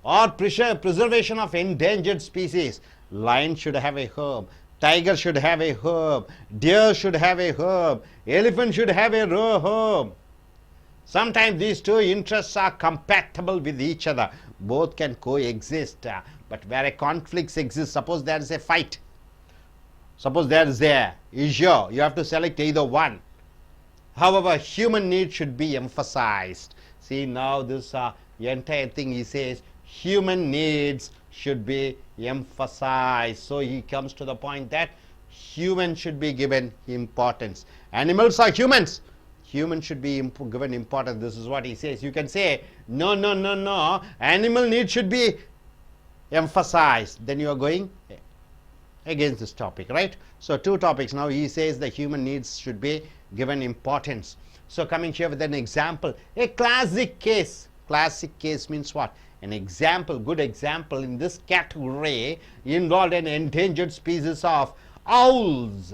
or preservation of endangered species. Lion should have a home. Tiger should have a home. Deer should have a home. Elephant should have a home. Sometimes these two interests are compatible with each other. Both can coexist. But where a conflict exists, suppose there is a fight. Suppose there is a issue. You have to select either one. However, human needs should be emphasized. See, now this entire thing he says, human needs should be emphasized. So he comes to the point that human should be given importance. Animals are humans. Humans should be given importance. This is what he says. You can say, no, no, no, no. Animal needs should be emphasized. Then you are going against this topic, right? So two topics. Now he says the human needs should be given importance. So coming here with an example, a classic case. Classic case means what? An example, good example in this category involved an endangered species of owls.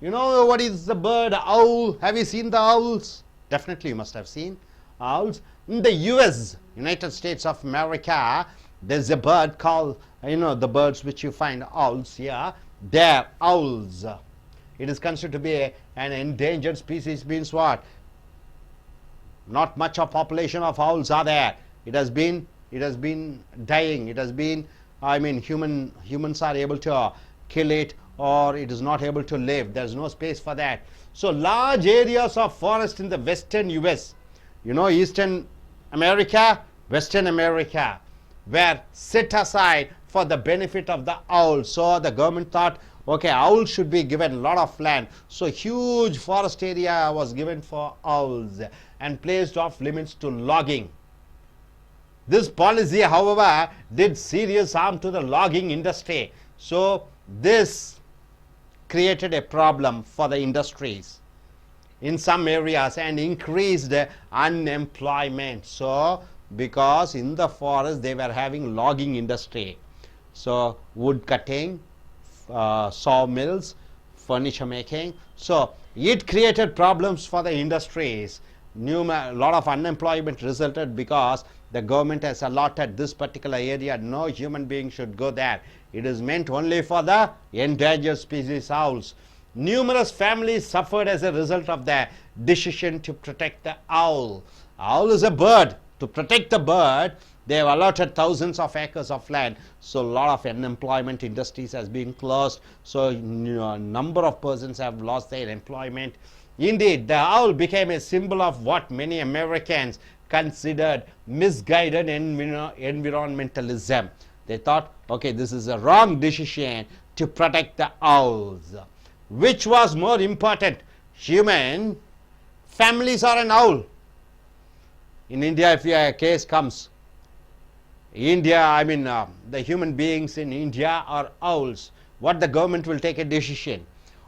You know what is the bird owl? Have you seen the owls? Definitely you must have seen owls. In the US, United States of America, there's a bird called, the birds which you find owls here, they're owls. It is considered to be an endangered species. Means what? Not much of population of owls are there. It has been dying. It has been, humans are able to kill it, or it is not able to live. There is no space for that. So large areas of forest in the western US, Eastern America, Western America, were set aside for the benefit of the owls. So the government thought, okay, owls should be given a lot of land. So huge forest area was given for owls and placed off limits to logging. This policy, however, did serious harm to the logging industry. So this created a problem for the industries in some areas and increased unemployment. So because in the forest they were having logging industry. So wood cutting, sawmills, furniture making. So it created problems for the industries. A lot of unemployment resulted because the government has allotted this particular area. No human being should go there. It is meant only for the endangered species owls. Numerous families suffered as a result of the decision to protect the owl. Owl is a bird. To protect the bird, they have allotted thousands of acres of land. So a lot of unemployment industries has been closed. So a number of persons have lost their employment. Indeed, the owl became a symbol of what many Americans considered misguided environmentalism. They thought, okay, this is a wrong decision to protect the owls. Which was more important, human families or an owl? In India, if a case comes, the human beings in India are owls. What the government will take a decision?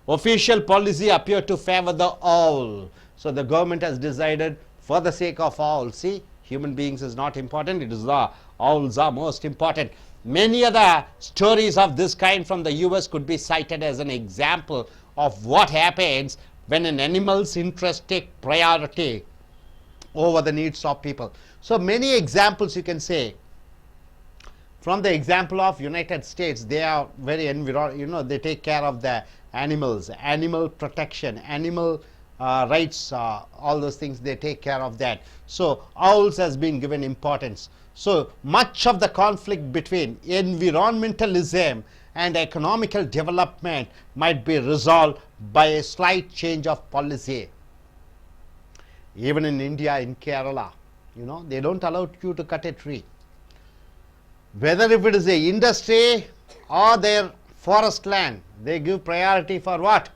Official policy appeared to favor the owl. So the government has decided for the sake of owl. See, human beings is not important, it is the owls are most important. Many other stories of this kind from the US could be cited as an example of what happens when an animal's interests take priority over the needs of people. So many examples you can say. From the example of United States, they are very they take care of the animals, animal protection, animal rights, all those things, they take care of that. So owls has been given importance. So much of the conflict between environmentalism and economical development might be resolved by a slight change of policy. Even in India, in Kerala, they don't allow you to cut a tree. Whether if it is a industry or their forest land, they give priority for what?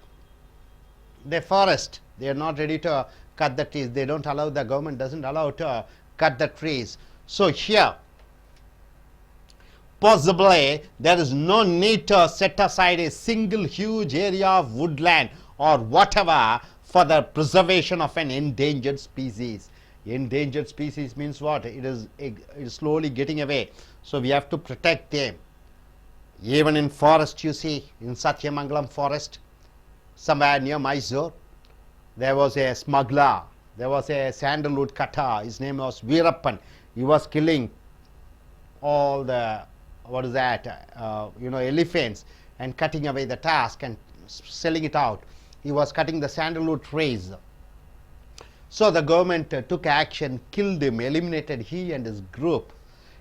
The forest. They are not ready to cut the trees. They don't allow, the government doesn't allow to cut the trees. So here, possibly there is no need to set aside a single huge area of woodland or whatever for the preservation of an endangered species. Endangered species means what? It is slowly getting away. So we have to protect them. Even in forest, you see, in Satyamangalam forest, somewhere near Mysore, there was a smuggler. There was a sandalwood cutter. His name was Veerappan. He was killing all the, elephants and cutting away the tusk and selling it out. He was cutting the sandalwood trees. So the government took action, killed him, eliminated he and his group.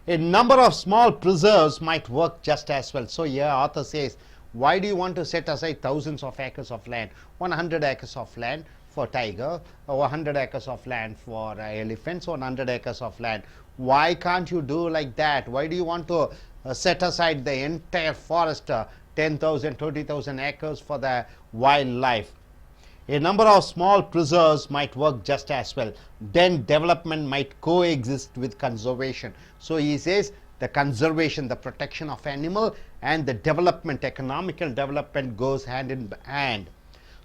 A number of small preserves might work just as well. So here author says, why do you want to set aside thousands of acres of land? 100 acres of land for tiger, or 100 acres of land for elephants, 100 acres of land. Why can't you do like that? Why do you want to set aside the entire forest, 10,000, 20,000 acres for the wildlife? A number of small preserves might work just as well. Then development might coexist with conservation. So he says the conservation, the protection of animal and the development, economical development goes hand in hand.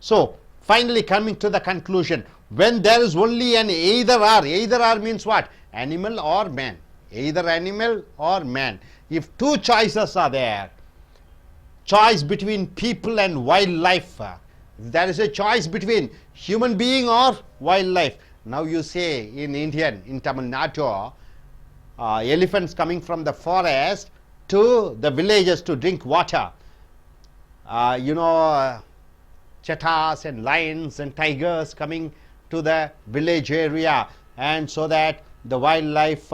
So finally coming to the conclusion, when there is only an either or means what? Animal or man. Either animal or man. If two choices are there, choice between people and wildlife, there is a choice between human being or wildlife. Now you say in in Tamil Nadu, elephants coming from the forest to the villages to drink water. Cheetahs and lions and tigers coming to the village area, and so that the wildlife,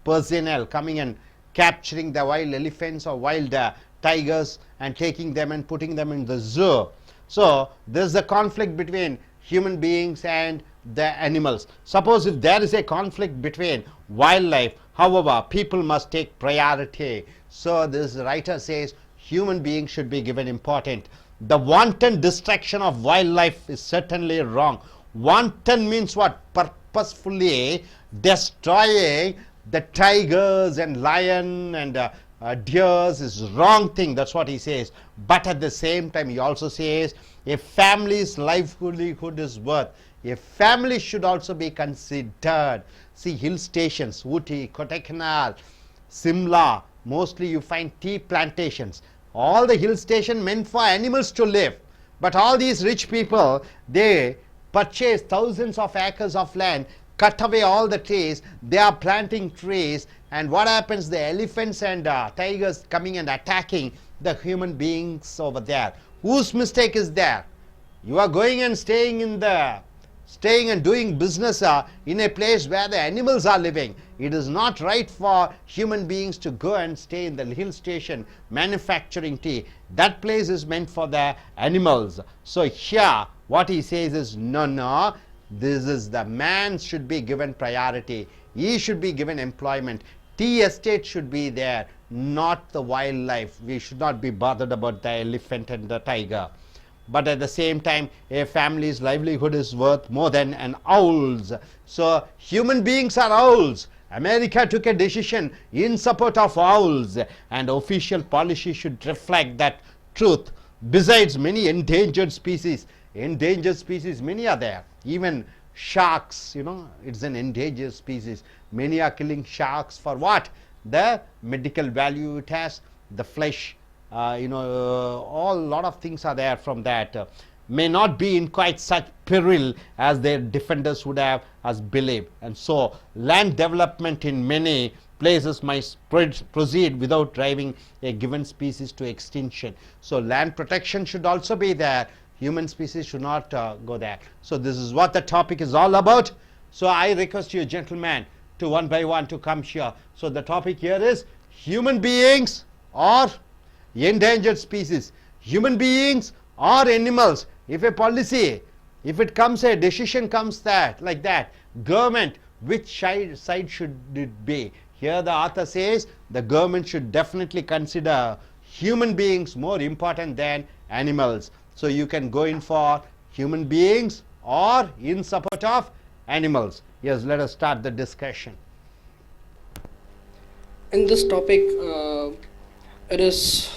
personnel coming and capturing the wild elephants or wild tigers and taking them and putting them in the zoo. So there is a conflict between human beings and the animals. Suppose if there is a conflict between wildlife, however, people must take priority. So this writer says human beings should be given importance. The wanton destruction of wildlife is certainly wrong. Wanton means what? Purposefully destroying the tigers and lion and deers is wrong thing. That's what he says. But at the same time he also says a family's livelihood is worth. A family should also be considered. See, hill stations, Ooty, Kodaikanal, Simla, mostly you find tea plantations. All the hill station meant for animals to live. But all these rich people, they purchase thousands of acres of land, cut away all the trees, they are planting trees, and what happens? The elephants and tigers coming and attacking the human beings over there. Whose mistake is there? You are going and staying and doing business in a place where the animals are living. It is not right for human beings to go and stay in the hill station manufacturing tea. That place is meant for the animals. So here What he says is, no, this is the man should be given priority. He should be given employment. Tea estate should be there, not the wildlife. We should not be bothered about the elephant and the tiger. But at the same time, a family's livelihood is worth more than an owl's. So human beings are owls. America took a decision in support of owls, and official policy should reflect that truth. Besides, many endangered species, many are there. Even sharks, it's an endangered species. Many are killing sharks for what? The medical value it has, the flesh, all lot of things are there from that. May not be in quite such peril as their defenders would have us believe. And so land development in many places might proceed without driving a given species to extinction. So land protection should also be there. Human species should not go there. So this is what the topic is all about. So I request you, gentlemen, to one by one to come here. So the topic here is human beings or endangered species, human beings or animals. If a policy, if it comes, a decision comes that like that, government, which side should it be? Here the author says the government should definitely consider human beings more important than animals. So you can go in for human beings or in support of animals. Yes, let us start the discussion. In this topic, it is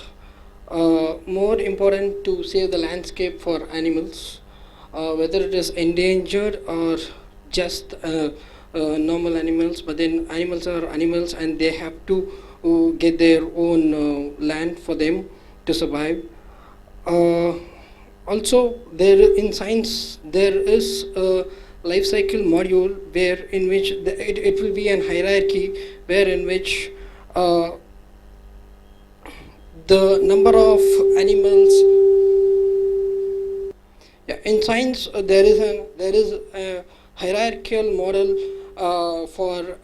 more important to save the landscape for animals, whether it is endangered or just normal animals. But then animals are animals, and they have to get their own land for them to survive. Also, in science there is a life cycle module where in which it will be an hierarchy, where in which the number of animals. In science, there is a hierarchical model for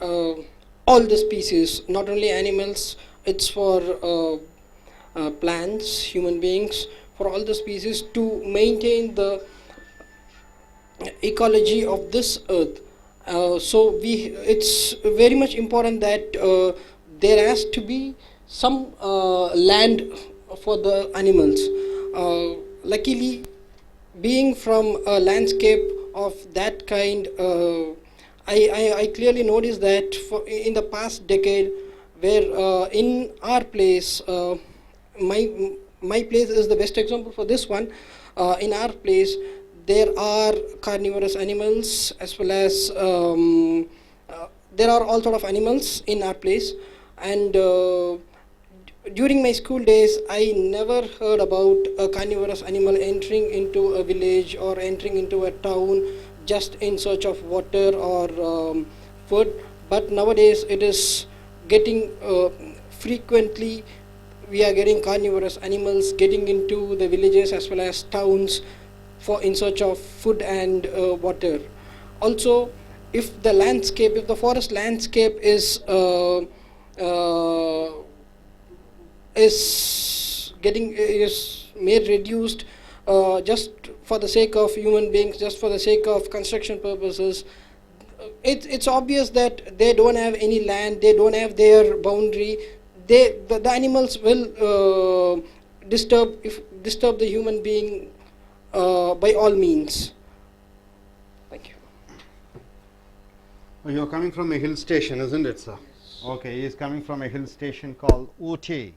all the species, not only animals. It's for plants, human beings, for all the species, to maintain the ecology of this earth. So it's very much important that there has to be some land for the animals. Luckily, being from a landscape of that kind, I clearly noticed that in the past decade, where in our place, my place is the best example for this one. In our place, there are carnivorous animals, as well as there are all sort of animals in our place. And during my school days, I never heard about a carnivorous animal entering into a village or entering into a town just in search of water or food. But nowadays it is getting frequently, we are getting carnivorous animals getting into the villages as well as towns in search of food and water. Also, if the forest landscape is made reduced just for the sake of human beings, just for the sake of construction purposes, it's obvious that they don't have any land, they don't have their boundary. The animals will disturb the human being by all means. Thank you. You're coming from a hill station, isn't it, sir? Yes. Okay, he is coming from a hill station called Ooty.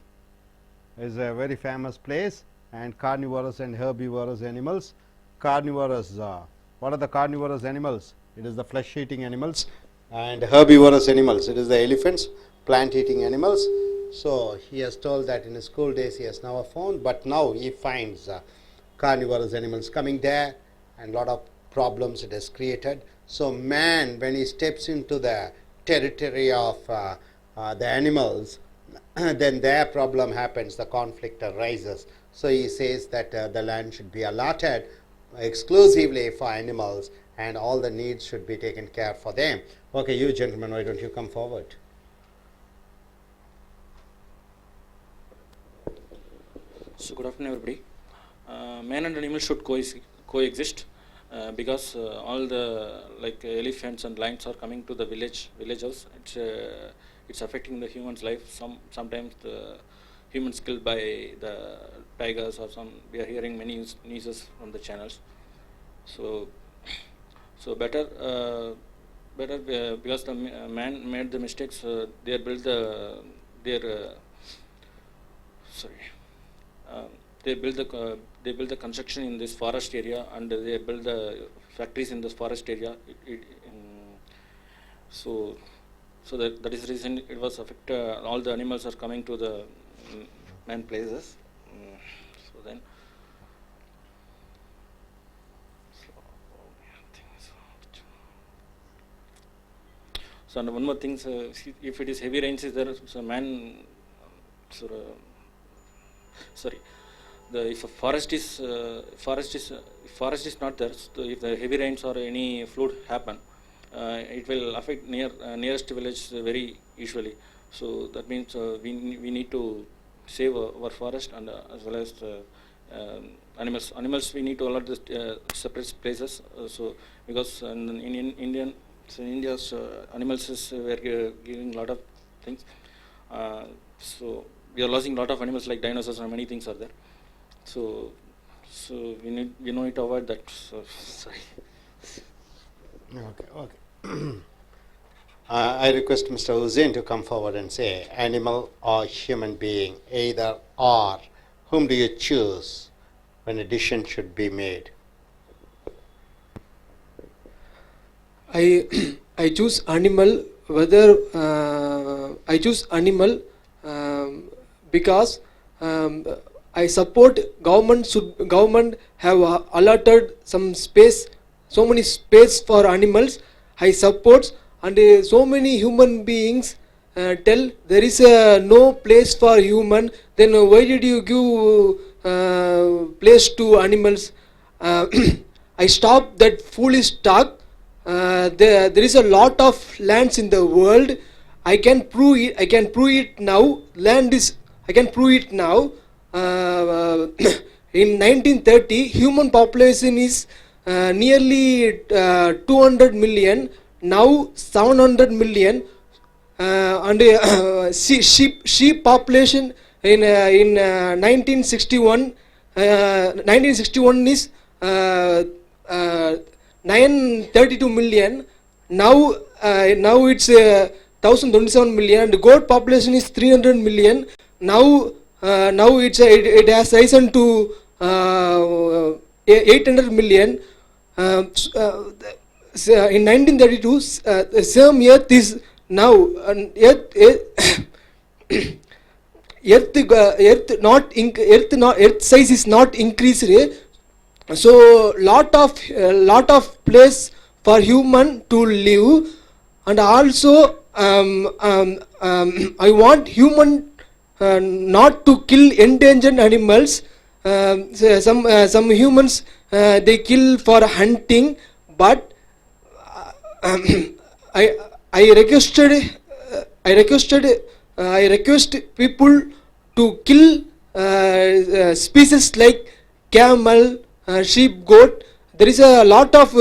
It's a very famous place, and carnivorous and herbivorous animals. Carnivorous, what are the carnivorous animals? It is the flesh-eating animals. And herbivorous animals, it is the elephants, plant-eating animals. So he has told that in his school days he has never found, but now he finds carnivorous animals coming there, and lot of problems it has created. So man, when he steps into the territory of the animals, then their problem happens, the conflict arises. So he says that the land should be allotted exclusively for animals, and all the needs should be taken care for them. Okay, you gentlemen, why don't you come forward? So good afternoon, everybody. Man and animal should coexist because all the like elephants and lions are coming to the village house. It's affecting the human's life. Sometimes the humans killed by the tigers or some. We are hearing many news from the channels. So better because the man made the mistakes. They built their sorry. They build the construction in this forest area, and they build the factories in this forest area. So that is the reason it was affect. All the animals are coming to the man places. So then. So and one more thing, if it is heavy rains is there, so man, sorry, if a forest is not there, so if the heavy rains or any flood happen, it will affect nearest village very usually. So that means we need to save our forest, and as well as animals. Animals we need to allot the separate places. So because in Indian. So in India's animals were giving a lot of things. So we are losing a lot of animals like dinosaurs and many things are there. So we need to avoid that. So, sorry. Okay. I request Mr. Hussain to come forward and say animal or human being, either or. Whom do you choose when a decision should be made? I choose animal. Whether I choose animal because I support government have allotted some space, so many space for animals. I support, and so many human beings tell there is no place for human. Then why did you give place to animals? I stop that foolish talk. There is a lot of lands in the world. I can prove it now. I can prove it now. In 1930, human population is nearly 200 million. Now 700 million. And sheep population in 1961. 1961 is 932 million. Now it's 1027 million. And the goat population is 300 million. Now it has risen to 800 million. In 1932, the same earth is now earth size is not increased. So lot of place for human to live, and also I want human not to kill endangered animals. Some humans they kill for hunting, but I request people to kill species like camel, sheep, goat. There is a lot of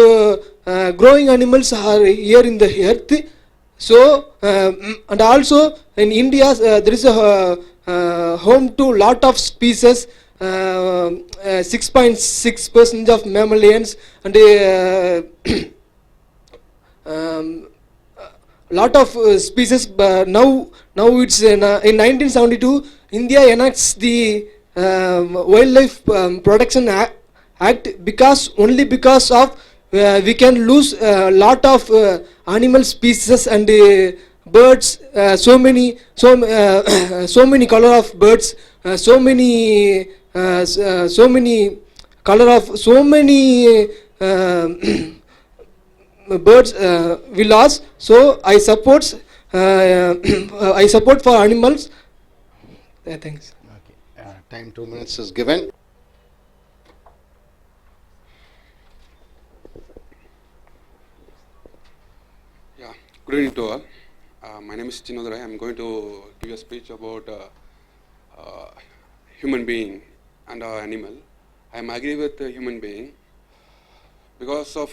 growing animals are here in the earth. So and also in India there is a home to lot of species. 6.6% of mammalians, and lot of species. Now it's in 1972 India enacts the Wildlife Protection Act because of we can lose a lot of animal species and birds. So many color of birds. So many color of so many birds we lost. So I support for animals. Thanks. Okay. Time 2 minutes is given. Yeah. Good evening to all. My name is Chinnadurai. I am going to give a speech about human being and animal. I am agree with the human being. because of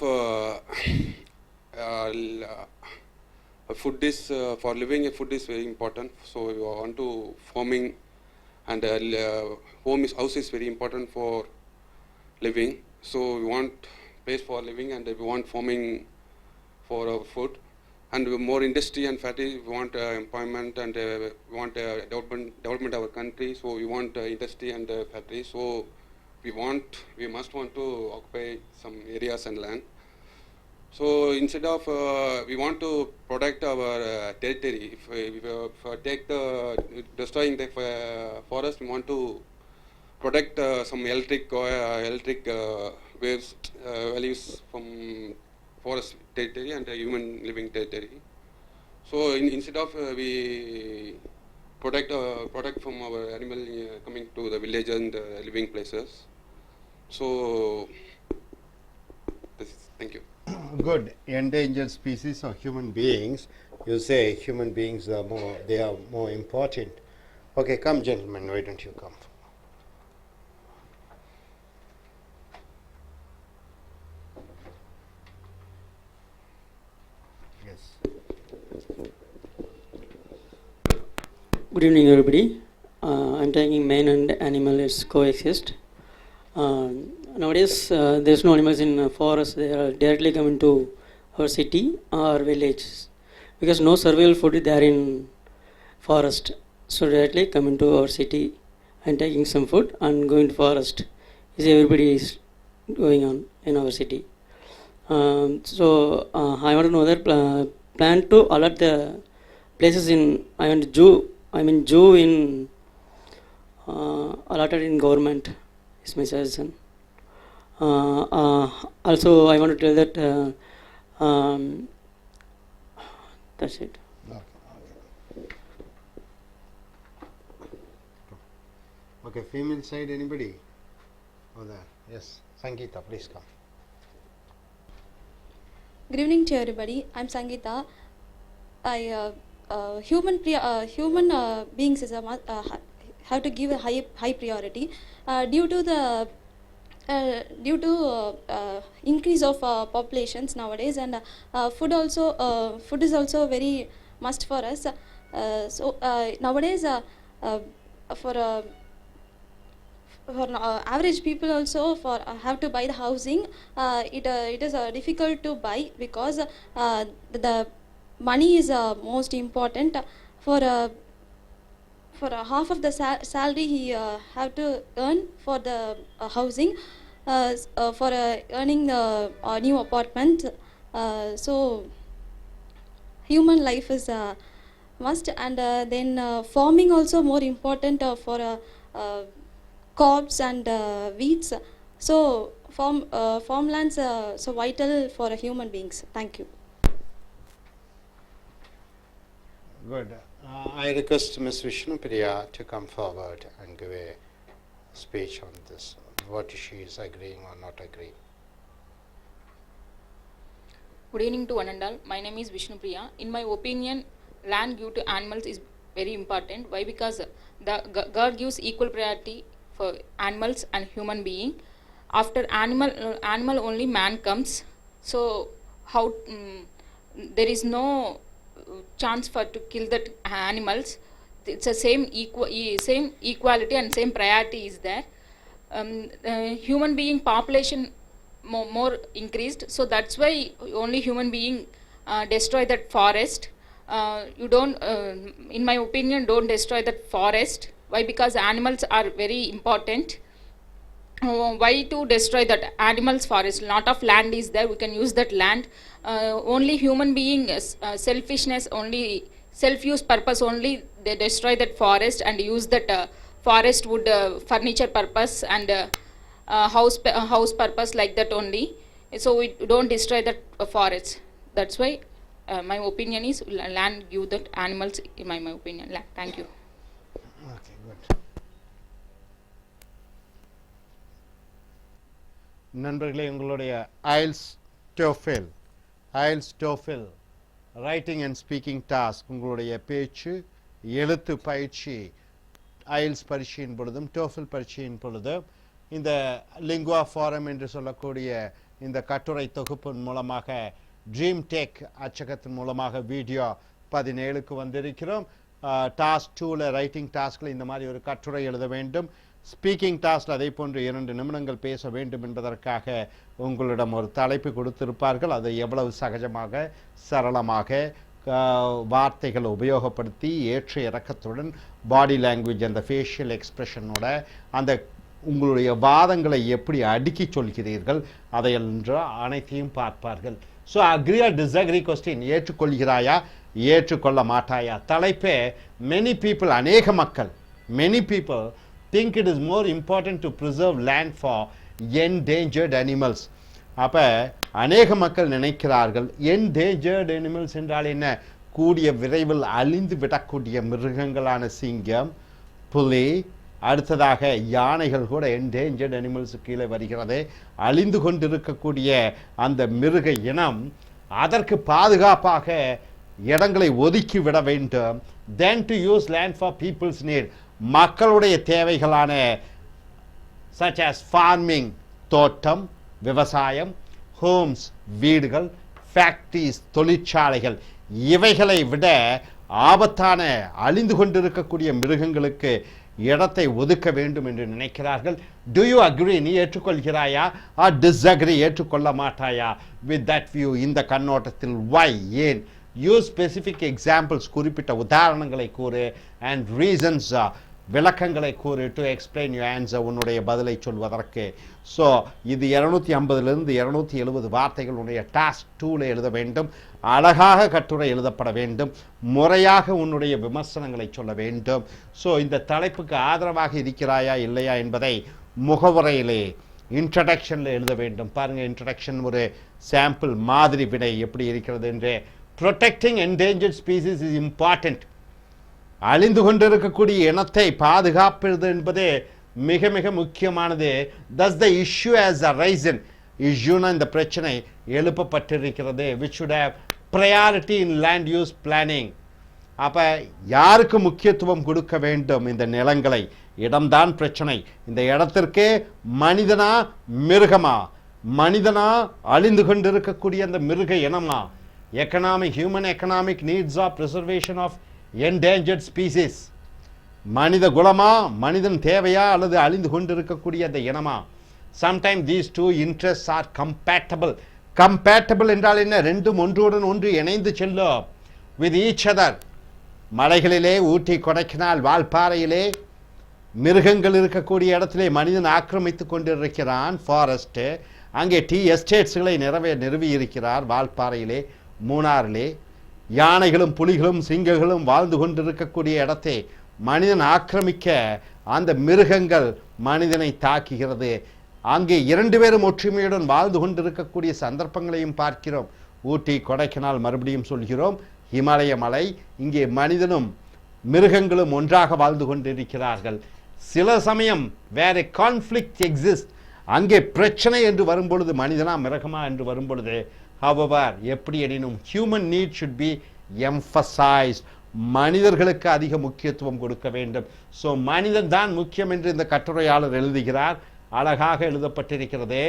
food is for living. Food is very important. So we want to farming, and house is very important for living. So we want place for living, and we want farming for our food, and more industry and factory. We want employment, and we want development of our country. So we want industry and factory. So we must want to occupy some areas and land. So instead of we want to protect our territory. If we take the destroying the forest, we want to protect some electric waves values from forest territory and human living territory. So instead of we protect from our animal coming to the village and living places. So thank you. Good. Endangered species or human beings. You say human beings are more important. Okay, come gentlemen, why don't you come? Good evening, everybody. I'm taking man and animal is coexist. Nowadays, there's no animals in forest. They are directly coming to our city or villages because no survival food there in forest. So directly coming to our city and taking some food and going to forest. Is everybody is going on in our city. So I want to know that plan to alert the places in zoo in allotted in government is my suggestion. Also, I want to tell that that's it. Okay, female side, anybody? Oh, there. Yes, Sangeeta, please come. Good evening to everybody. I'm Sangeeta. Human beings have to give a high priority due to increase of populations nowadays, and food is also very must for us. Nowadays for average people also have to buy the housing. It is difficult to buy because the money is most important. For half of the salary he have to earn for the housing, for earning the new apartment. So human life is must, and then farming also more important for crops and wheats. So farmlands so vital for human beings. Thank you. Good. I request Ms. Vishnupriya to come forward and give a speech on this, what she is agreeing or not agreeing. Good evening to one and all. My name is Vishnupriya. In my opinion, land given to animals is very important. Why? Because God gives equal priority for animals and human being. After animal only man comes. So how there is no chance for to kill that animals. It's the same equality and same priority is there. Human being population more increased, so that's why only human being destroy that forest. You don't, in my opinion, don't destroy that forest. Why? Because animals are very important. Why to destroy that animals forest? Lot of land is there, we can use that land. Only human being selfishness, only self-use purpose only they destroy that forest and use that forest wood furniture purpose and house purpose, like that only. So we don't destroy that forest. That's why my opinion is land give that animals, in my opinion, land. Thank you. Okay, good. நண்பர்களே, உங்களுடைய IELTS TOEFL writing and speaking task, உங்களுடைய பேச்சு எழுத்து பயிற்சி IELTS பரீட்சையின் பொழுதும் TOEFL பரீட்சையின் பொழுதும் இந்த lingua forum என்று சொல்லக்கூடிய இந்த கட்டுரை தொகுப்பின் மூலமாக ட்ரீம் டெக் அச்சகத்தின் மூலமாக வீடியோ 17க்கு வந்திருக்கிறோம். டாஸ்க் 2ல ரைட்டிங் டாஸ்கில் இந்த மாதிரி ஒரு கட்டுரை எழுத வேண்டும். ஸ்பீக்கிங் டாஸ்கில் அதே போன்று 2 நிமிடங்கள் பேச வேண்டும் என்பதற்காக உங்களிடம் ஒரு தலைப்பு கொடுத்திருப்பார்கள். அதை எவ்வளவு சகஜமாக சரளமாக வார்த்தைகளை உபயோகப்படுத்தி ஏற்ற இறக்கத்துடன் பாடி லாங்குவேஜ் அந்த ஃபேஷியல் எக்ஸ்பிரஷனோட அந்த உங்களுடைய வாதங்களை எப்படி அடுக்கி சொல்கிறீர்கள் அதையென்று அனைத்தையும் பார்ப்பார்கள். So agree or disagree question, ஏற்றுக்கொள்கிறாயா ஏற்றுக்கொள்ள மாட்டாயா. தலைப்பே மெனி பீப்புள், அநேக மக்கள், many people think it is more important to preserve land for endangered animals. அப்போ அநேக மக்கள் நினைக்கிறார்கள் என்டேஞ்சர்ட் அனிமல்ஸ் என்றால் என்ன? கூடிய விரைவில் அழிந்து விடக்கூடிய மிருகங்களான சிங்கம், புலி, அடுத்ததாக யானைகள் கூட என்டேஞ்சர்ட் அனிமல்ஸு கீழே வருகிறது. அழிந்து கொண்டிருக்கக்கூடிய அந்த மிருக இனம், அதற்கு பாதுகாப்பாக இடங்களை ஒதுக்கி விட வேண்டும். then to use land for people's need, மக்களுடைய தேவைகளான such as farming, தோட்டம், விவசாயம், ஹோம்ஸ், வீடுகள், ஃபேக்ட்ரிஸ், தொழிற்சாலைகள், இவைகளை விட ஆபத்தான அழிந்து கொண்டிருக்கக்கூடிய மிருகங்களுக்கு இடத்தை ஒதுக்க வேண்டும் என்று நினைக்கிறார்கள். டு யூ அக்ரி, நீ ஏற்றுக்கொள்கிறாயா? ஆர் டிஸ்அக்ரி, ஏற்றுக்கொள்ள மாட்டாயா வித் தட் வியூ, இந்த கண்ணோட்டத்தில்? வை, ஏன்? யூஸ் ஸ்பெசிஃபிக் எக்ஸாம்பிள்ஸ், குறிப்பிட்ட உதாரணங்களை கூறு, அண்ட் ரீசன்ஸ், விளக்கங்களை கூறு, டு எக்ஸ்பிளைன் யூ ஆன்சர், உன்னுடைய பதிலை சொல்வதற்கு. ஸோ இது 250லிருந்து 270 வார்த்தைகள் உன்னுடைய டாஸ்க் 2ல எழுத வேண்டும். அழகாக கட்டுரை எழுதப்பட வேண்டும். முறையாக உன்னுடைய விமர்சனங்களை சொல்ல வேண்டும். ஸோ இந்த தலைப்புக்கு ஆதரவாக இருக்கிறாயா இல்லையா என்பதை முகவுரையிலே இன்ட்ரடக்ஷனில் எழுத வேண்டும். பாருங்கள், இன்ட்ரடக்ஷன் ஒரு சாம்பிள் மாதிரி விடை எப்படி இருக்கிறது என்று. Protecting endangered species is important. அழிந்து கொண்டிருக்கக்கூடிய இனத்தை பாதுகாப்பது என்பது மிக மிக முக்கியமானது. thus the issue has arisen, இஷ்யூனா இந்த பிரச்சனை எழுப்பப்பட்டிருக்கிறது. which should have priority in land use planning. அப்போ யாருக்கு முக்கியத்துவம் கொடுக்க வேண்டும்? இந்த நிலங்களை. இடம்தான் பிரச்சனை. இந்த இடத்திற்கு மனிதனா மிருகமா? மனிதனா அழிந்து கொண்டிருக்கக்கூடிய அந்த மிருக இனமா? Economic, human economic needs of preservation of endangered species, மனித குலமா, மனிதன் தேவையா, அல்லது அழிந்து கொண்டிருக்கக்கூடிய அந்த இனமா? Sometime these two interests are compatible. Compatible என்றால் என்ன? ரெண்டும் ஒன்றுடன் ஒன்று இணைந்து செல்லும். With each other. மலைகளிலே, ஊட்டி, கொடைக்கானல், வால்பாறையிலே மிருகங்கள் இருக்கக்கூடிய இடத்திலே மனிதன் ஆக்கிரமித்து கொண்டிருக்கிறான் ஃபாரஸ்ட்டு. அங்கே டீ எஸ்டேட்ஸ்களை நிறுவி இருக்கிறார் வால்பாறையிலே, மூணாறிலே. யானைகளும் புலிகளும் சிங்கங்களும் வாழ்ந்து கொண்டிருக்கக்கூடிய இடத்தை மனிதன் ஆக்கிரமிக்க அந்த மிருகங்கள் மனிதனை தாக்குகிறது. அங்கே 2 பேரும் ஒற்றுமையுடன் வாழ்ந்து கொண்டிருக்கக்கூடிய சந்தர்ப்பங்களையும் பார்க்கிறோம். ஊட்டி, கொடைக்கானல், மறுபடியும் சொல்கிறோம், இமலய மலை. இங்கே மனிதனும் மிருகங்களும் ஒன்றாக வாழ்ந்து கொண்டிருக்கிறார்கள். சில சமயம் வேற கான்ஃப்ளிக்ட் எக்ஸிஸ்ட். அங்கே பிரச்சனை என்று வரும்பொழுது மனிதனா மிருகமா என்று வரும்பொழுது, however, எப்படி எனினும் human need should be emphasized. மனிதர்களுக்கு அதிக முக்கியத்துவம் கொடுக்க வேண்டும். ஸோ மனிதன் தான் முக்கியம் என்று இந்த கட்டுரையாளர் எழுதுகிறார். அழகாக எழுதப்பட்டிருக்கிறது.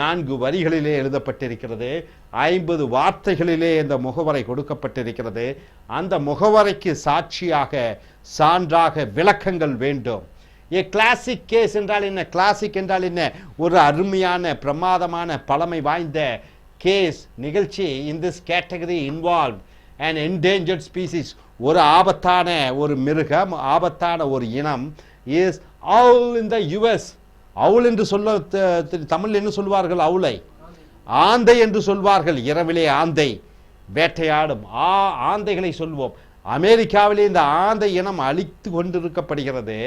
4 வரிகளிலே எழுதப்பட்டிருக்கிறது. 50 வார்த்தைகளிலே இந்த முகவரை கொடுக்கப்பட்டிருக்கிறது. அந்த முகவரைக்கு சாட்சியாக, சான்றாக விளக்கங்கள் வேண்டும். ஏ கிளாசிக் கேஸ் என்றால் என்ன? கிளாசிக் என்றால் என்ன? ஒரு அருமையான, பிரமாதமான, பழமை வாய்ந்த கேஸ் நிகழ்ச்சி. in this category involved an endangered species, ஒரு ஆபத்தான ஒரு மிருகம், ஆபத்தான ஒரு இனம் is owl in the US. owl என்று சொல்ல தமிழில் என்ன சொல்வார்கள்? அவுளை, ஆந்தை என்று சொல்வார்கள். இரவிலே ஆந்தை வேட்டையாடும் ஆந்தைகளை சொல்வோம். அமெரிக்காவிலே இந்த ஆந்தை இனம் அழித்து கொண்டிருக்கப்படுகிறது.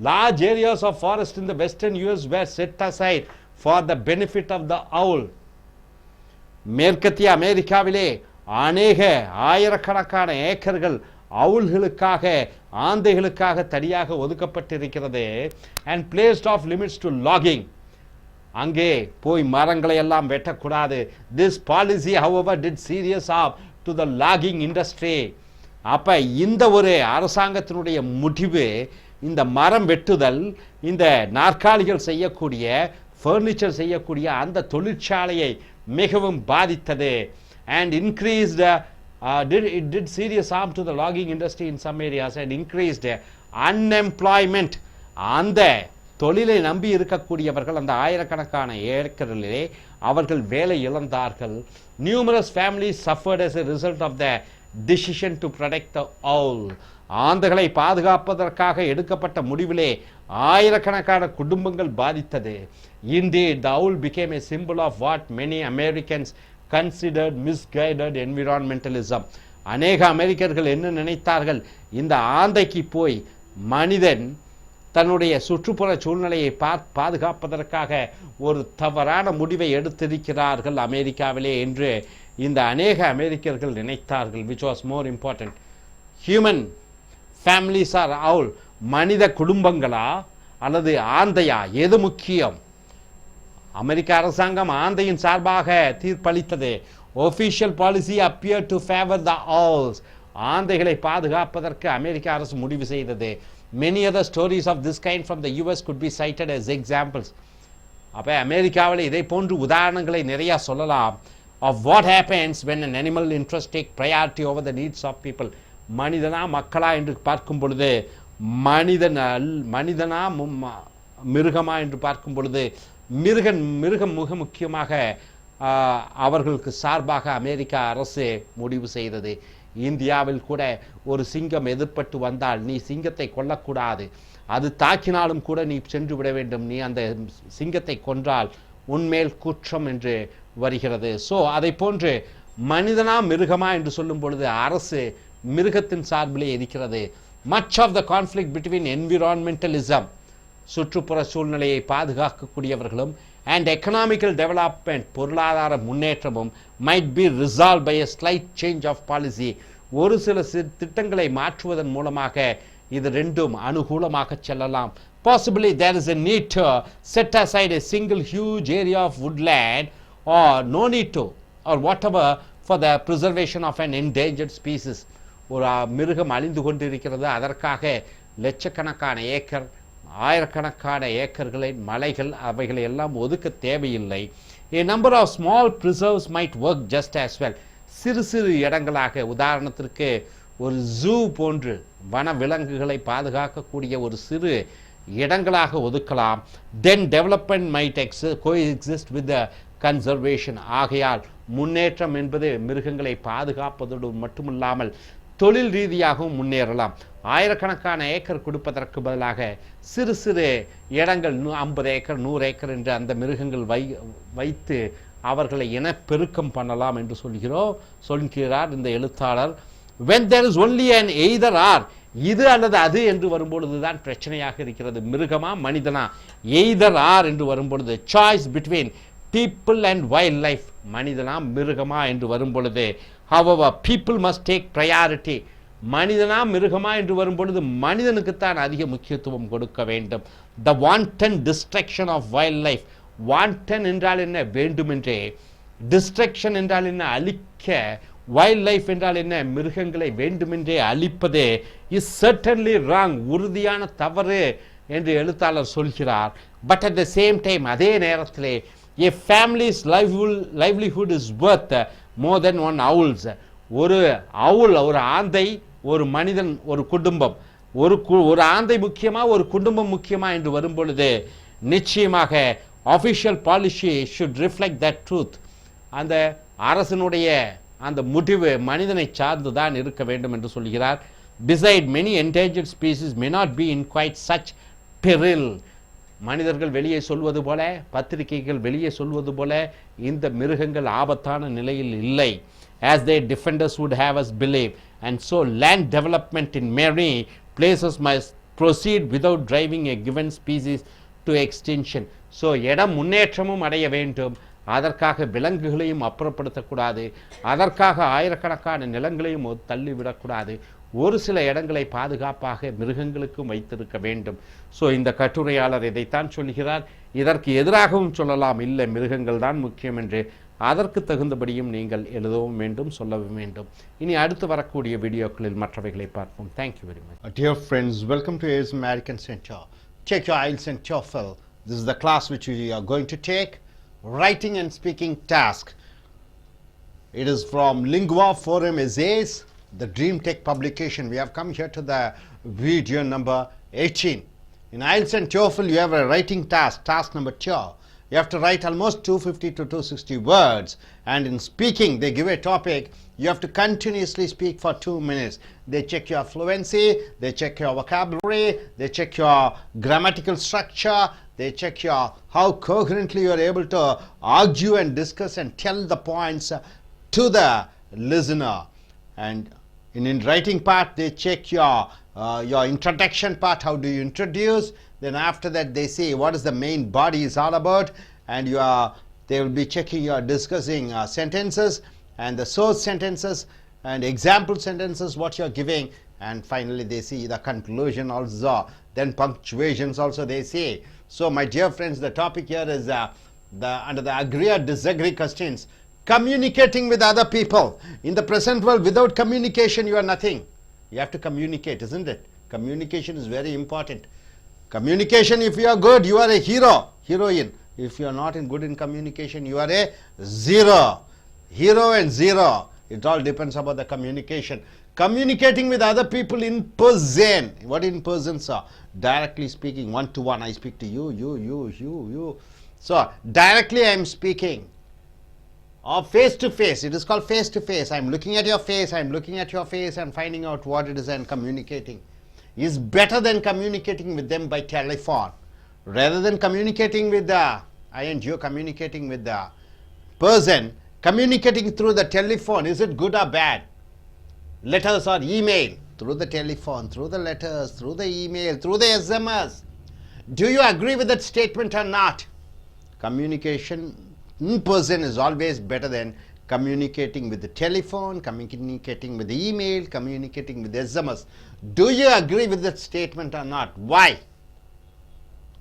large areas of forest in the western US were set aside for the benefit of the owl. மேற்கத்திய அமெரிக்காவிலே அநேக ஆயிரக்கணக்கான ஏக்கர்கள் அவுல்களுக்காக, ஆந்தைகளுக்காக தனியாக ஒதுக்கப்பட்டிருக்கிறது. And placed off limits to logging. அங்கே போய் மரங்களை எல்லாம் வெட்டக்கூடாது. This policy however did serious harm to the logging industry. அப்போ இந்த ஒரு அரசாங்கத்தினுடைய முடிவு, இந்த மரம் வெட்டுதல், இந்த நாற்காலிகள் செய்யக்கூடிய ஃபர்னிச்சர் செய்யக்கூடிய அந்த தொழிற்சாலையை மிகவும் பாதித்தது. And increased it did serious harm to the logging industry in some areas and increased unemployment. அந்த தொழிலை நம்பி இருக்கக்கூடியவர்கள் அந்த ஆயிரக்கணக்கான ஏக்கரிலே அவர்கள் வேலை இழந்தார்கள். Numerous families suffered as a result of the decision to protect the owl. ஆந்தைகளை பாதுகாப்பதற்காக எடுக்கப்பட்ட முடிவிலே ஆயிரக்கணக்கான குடும்பங்கள் பாதித்தது. Indeed, the owl became a symbol of what many Americans considered misguided environmentalism. அநேக அமெரிக்கர்கள் என்ன நினைத்தார்கள், இந்த ஆந்தைக்கு போய் மனிதன் தன்னுடைய சுற்றுப்புற சூழ்நிலையை பாதுகாப்பதற்காக ஒரு தவறான முடிவை எடுத்திருக்கிறார்கள் அமெரிக்காவிலே என்று இந்த அநேக அமெரிக்கர்கள் நினைத்தார்கள். which was more important, human families are owl, மனித குடும்பங்களா அல்லது ஆந்தையா, எது முக்கியம்? அமெரிக்க அரசாங்கம் ஆந்தையின் சார்பாக தீர்ப்பளித்தது. official policy appeared to favor the owls. ஆந்தைகளை பாதுகாப்பதற்கு அமெரிக்க அரசு முடிவு செய்தது. many other stories of this kind from the US could be cited as examples. அப்போ அமெரிக்காவில் இதை போன்று உதாரணங்களை நிறையா சொல்லலாம். of what happens when an animal interest take priority over the needs of people. மனிதனா மக்களா என்று பார்க்கும் பொழுது, மனிதனா மிருகமா என்று பார்க்கும் பொழுது மிருகம் மிக முக்கியமாக அவர்களுக்கு சார்பாக அமெரிக்க அரசு முடிவு செய்தது. இந்தியாவில் கூட ஒரு சிங்கம் எதிர்பட்டு வந்தால் நீ சிங்கத்தை கொல்லக்கூடாது, அது தாக்கினாலும் கூட நீ சென்று விட வேண்டும், நீ அந்த சிங்கத்தை கொன்றால் உன்மேல் குற்றம் என்று வருகிறது. ஸோ அதை போன்று மனிதனா மிருகமா என்று சொல்லும் பொழுது அரசு மிருகத்தின் சார்பிலே இருக்கிறது. much of the conflict between environmentalism, சுற்றுப்புற சூழ்நிலையை பாதுகாக்கக்கூடியவர்களும், and economical development, பொருளாதார முன்னேற்றமும், might be resolved by a slight change of policy. ஒரு சில திட்டங்களை மாற்றுவதன் மூலமாக இது ரெண்டும் அனுகூலமாக செல்லலாம். possibly there is a need to set aside a single huge area of woodland or no need to or whatever for the preservation of an endangered species. ஒரு மிருகம் அழிந்து கொண்டிருக்கிறது, அதற்காக லட்சக்கணக்கான ஏக்கர் ஆயிரக்கணக்கான ஏக்கர்களின் மலைகள் அவைகளை எல்லாம் ஒதுக்க தேவையில்லை. a number of small preserves might work just as well. சிறு சிறு இடங்களாக, உதாரணத்திற்கு ஒரு ஜூ போன்று வன விலங்குகளை பாதுகாக்கக்கூடிய ஒரு சிறு இடங்களாக ஒதுக்கலாம். then development might coexist with the conservation. ஆகையால் முன்னேற்றம் என்பது மிருகங்களை பாதுகாப்பதோடு மட்டுமில்லாமல் தொழில் ரீதியாகவும் முன்னேறலாம். ஆயிரக்கணக்கான ஏக்கர் கொடுப்பதற்கு பதிலாக சிறு சிறு இடங்கள் 50 ஏக்கர் 100 ஏக்கர் என்று அந்த மிருகங்கள் வைத்து அவர்களை இனப்பெருக்கம் பண்ணலாம் என்று சொல்கிறார் இந்த எழுத்தாளர். when there is only an either or, இது அல்லது அது என்று வரும்பொழுதுதான் பிரச்சனையாக இருக்கிறது. மிருகமா மனிதனா, either or என்று வரும்பொழுது, choice between people and wildlife, மனிதனா மிருகமா என்று வரும்பொழுது, however people must take priority, மனிதனா மிருகமா என்று வரும்பொழுது மனிதனுக்குத்தான் அதிக முக்கியத்துவம் கொடுக்க வேண்டும். the wanton destruction of wildlife, wanton என்றால் என்ன, வேண்டுமென்றே, destruction என்றால் என்ன, அழிக்க, வைல்ட் லைஃப் என்றால் என்ன, மிருகங்களை வேண்டுமென்றே அழிப்பது is certainly wrong, உறுதியான தவறு என்று எழுத்தாளர் சொல்கிறார். but at the same time, அதே நேரத்திலே a family's livelihood is worth more than one owl's. ஒரு owl, ஒரு ஆந்தை, ஒரு மனிதன், ஒரு குடும்பம், ஒரு ஆந்தை முக்கியமா ஒரு குடும்பம் முக்கியமா என்று வரும்பொழுது நிச்சயமாக official policy should reflect that truth. அந்த அரசனுடைய அந்த முடிவு மனிதனை சார்ந்து தான் இருக்க வேண்டும் என்று சொல்கிறார். beside many endangered species may not be in quite such peril. மனிதர்கள் வெளியே சொல்வது போல, பத்திரிகைகள் வெளியே சொல்வது போல இந்த மிருகங்கள் ஆபத்தான நிலையில் இல்லை, as their defenders would have us believe. and so land development in many places must proceed without driving a given species to extinction. so இடம் முன்னேற்றமும் அடைய வேண்டும், அதற்காக விலங்குகளையும் அப்புறப்படுத்தக்கூடாது, அதற்காக ஆயிரக்கணக்கான நிலங்களையும் தள்ளிவிடக்கூடாது, ஒரு சில இடங்களை பாதுகாப்பாக மிருகங்களுக்கும் வைத்திருக்க வேண்டும். ஸோ இந்த கட்டுரையாளர் இதைத்தான் சொல்கிறார். இதற்கு எதிராகவும் சொல்லலாம், இல்லை மிருகங்கள் தான் முக்கியம் என்று. அதற்கு தகுந்தபடியும் நீங்கள் எழுதவும் வேண்டும், சொல்லவும் வேண்டும். இனி அடுத்து வரக்கூடிய வீடியோக்களில் மற்றவைகளை பார்ப்போம். Thank you very much. Dear friends, welcome to AILTS American Center. Check your IELTS and TOEFL This is the class which we are going to take, writing and speaking task. It is from Lingua Forum Essays, the Dream Tech publication. We have come here to the video number 18. In IELTS and TOEFL, you have a writing task, task number 2. You have to write almost 250 to 260 words, and in speaking, they give a topic. You have to continuously speak for 2 minutes. They check your fluency, they check your vocabulary, they check your grammatical structure, they check your how coherently you are able to argue and discuss and tell the points to the listener. And in writing part, they check your introduction part, how do you introduce. Then after that they say what is the main body is all about, and they will be checking your discussing sentences and the source sentences and example sentences what you are giving, and finally they see the conclusion also, then punctuations also they say. So my dear friends, the topic here is under the agree or disagree questions, communicating with other people. In the present world, without communication you are nothing. You have to communicate, isn't it? Communication is very important. Communication, if you are good, you are a hero, heroine. If you are not good in communication, you are a zero. Hero and zero. It all depends about the communication. Communicating with other people in person. What in person, sir? Directly speaking, one to one. I speak to you, you. So, directly I am speaking. Or face to face. It is called face to face. I am looking at your face, I am looking at your face and finding out what it is and communicating. Is better than communicating with them by telephone. Rather than communicating with I and you communicating with the person, communicating through the telephone, is it good or bad? Letters or email, through the telephone, through the letters, through the email, through the SMS. Do you agree with that statement or not? Communication in person is always better than communicating with the telephone, communicating with the email, communicating with the SMS. Do you agree with that statement or not? Why?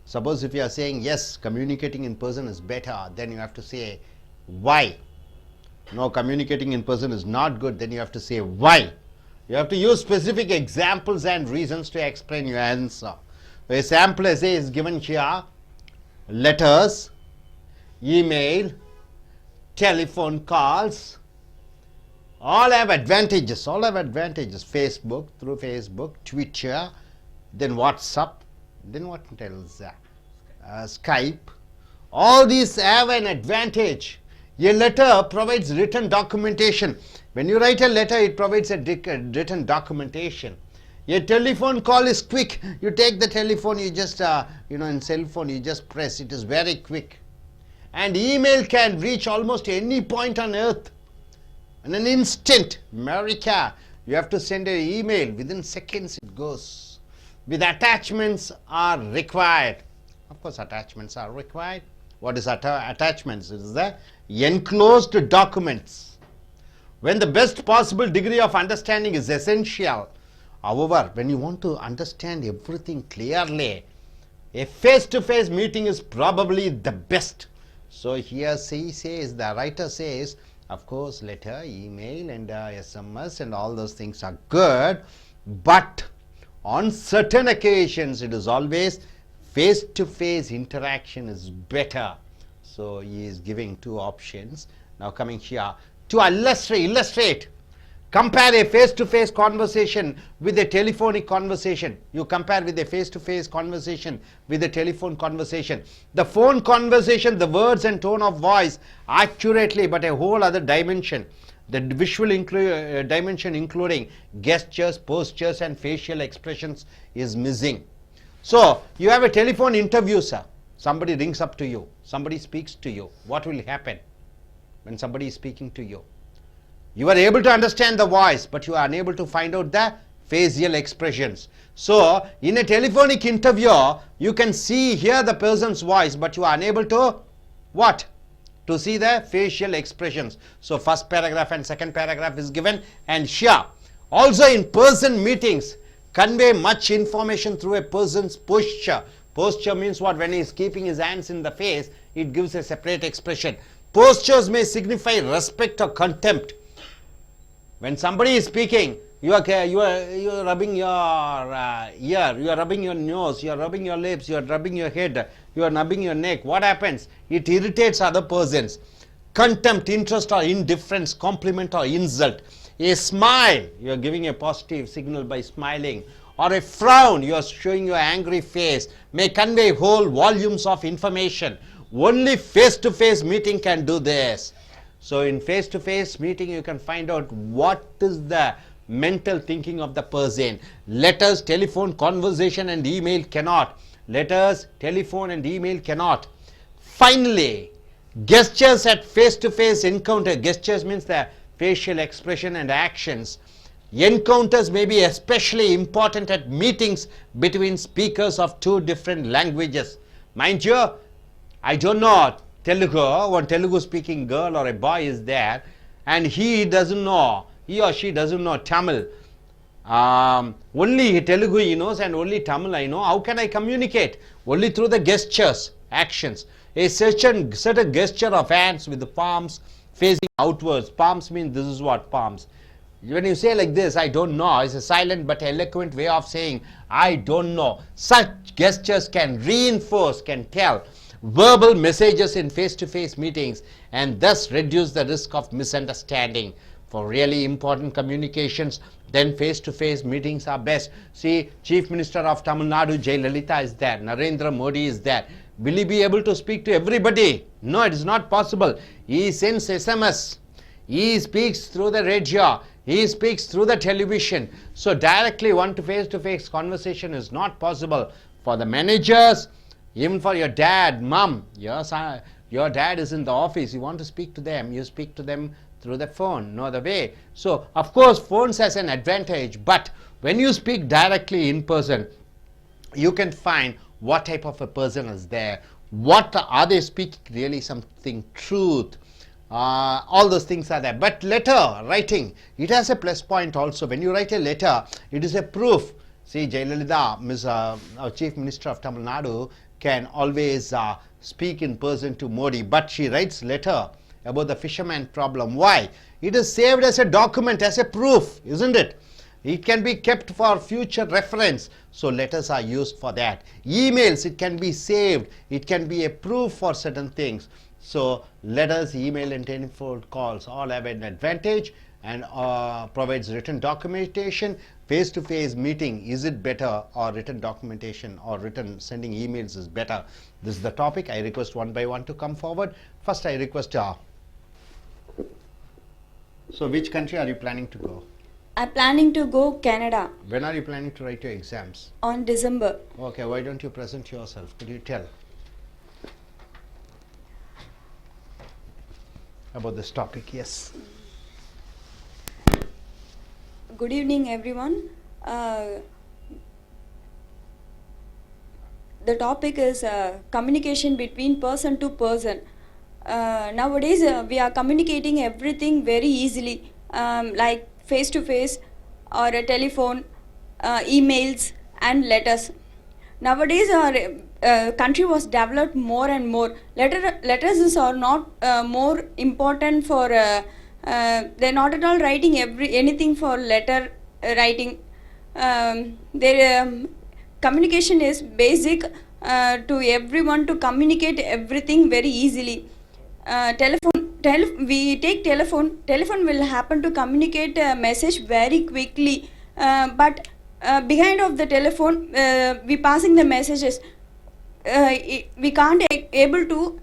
Suppose if you are saying yes, communicating in person is better, then you have to say why. No, communicating in person is not good, then you have to say why. You have to use specific examples and reasons to explain your answer. A sample essay is given here. Letters, email, telephone calls, all have advantages, Facebook, through Facebook, Twitter, then WhatsApp, then what else? Skype. All these have an advantage. A letter provides written documentation. When you write a letter, it provides a written documentation. A telephone call is quick. You take the telephone, you just, in cell phone, you just press. It is very quick. And email can reach almost any point on earth in an instant. America, you have to send an email. Within seconds it goes. With attachments are required. Of course, attachments are required. What is attachments? It is the enclosed documents. When the best possible degree of understanding is essential. However, when you want to understand everything clearly, a face-to-face meeting is probably the best. So here the writer says, of course, letter, email and SMS and all those things are good, but on certain occasions it is always face-to-face interaction is better. So he is giving 2 options. Now coming here to illustrate. Compare a face-to-face conversation with a telephonic conversation. You compare with a face-to-face conversation with a telephone conversation. The phone conversation, the words and tone of voice accurately, but a whole other dimension. The visual dimension including gestures, postures and facial expressions is missing. So, you have a telephone interview, sir. Somebody rings up to you. Somebody speaks to you. What will happen when somebody is speaking to you? You are able to understand the voice, but you are unable to find out the facial expressions. So, in a telephonic interview, you can hear the person's voice, but you are unable to what? To see the facial expressions. So, first paragraph and second paragraph is given, and here also in person meetings convey much information through a person's posture. Posture means what? When he is keeping his hands in the face, it gives a separate expression. Postures may signify respect or contempt. When somebody is speaking, You are rubbing your ear, you are rubbing your nose, you are rubbing your lips, you are rubbing your head, you are nubbing your neck. What happens? It irritates other persons. Contempt, interest or indifference, compliment or insult. A smile, you are giving a positive signal by smiling, or a frown, you are showing your angry face, may convey whole volumes of information. Only face-to-face meeting can do this. So in face-to-face meeting, you can find out what is the mental thinking of the person. Letters, telephone, conversation and email cannot. Letters, telephone and email cannot. Finally, gestures at face-to-face encounter. Gestures means the facial expression and actions. Encounters may be especially important at meetings between speakers of two different languages. Mind you, I don't know Telugu, one Telugu speaking girl or a boy is there and he or she doesn't know Tamil. Only Telugu he knows and only Tamil I know. How can I communicate? Only through the gestures, actions. A certain gesture of hands with the palms facing outwards. Palms mean this is what palms. When you say like this, I don't know, it's a silent but eloquent way of saying I don't know. Such gestures can reinforce, can tell verbal messages in face-to-face meetings and thus reduce the risk of misunderstanding. For really important communications, then face-to-face meetings are best. See, Chief Minister of Tamil Nadu, Jayalalitha is there, Narendra Modi is there. Will he be able to speak to everybody? No, it is not possible. He sends SMS. He speaks through the radio. He speaks through the television. So directly one to face conversation is not possible. For the managers, even for your dad, mom, your dad is in the office, you want to speak to them, you speak to them through the phone, no other way. So of course phones has an advantage, but when you speak directly in person, you can find what type of a person is there, what are they speaking, really something truth, all those things are there. But letter writing, it has a plus point also. When you write a letter, it is a proof. See, Jayalalitha, our Chief Minister of Tamil Nadu, can always speak in person to Modi, but she writes letter about the fisherman problem. Why? It is saved as a document, as a proof, isn't it? It can be kept for future reference. So letters are used for that. Emails, it can be saved. It can be a proof for certain things. So letters, email and telephone calls all have an advantage and provides written documentation. Face-to-face meeting, is it better, or written documentation or written sending emails is better? This is the topic. I request one by one to come forward. First I request so which country are you planning to go? I'm planning to go Canada When are you planning to write your exams? on December. Okay, why don't you present yourself? Could you tell about this topic? Yes. Good evening, everyone. The topic is communication between person to person. Nowadays, we are communicating everything very easily, like face to face or a telephone, emails and letters. Nowadays, our country was developed more and more. Letters are not more important for. They're not at all writing anything for letter writing. Their communication is basic to everyone to communicate everything very easily. We take telephone will happen to communicate a message very quickly, but behind of the telephone we passing the messages, we can't able to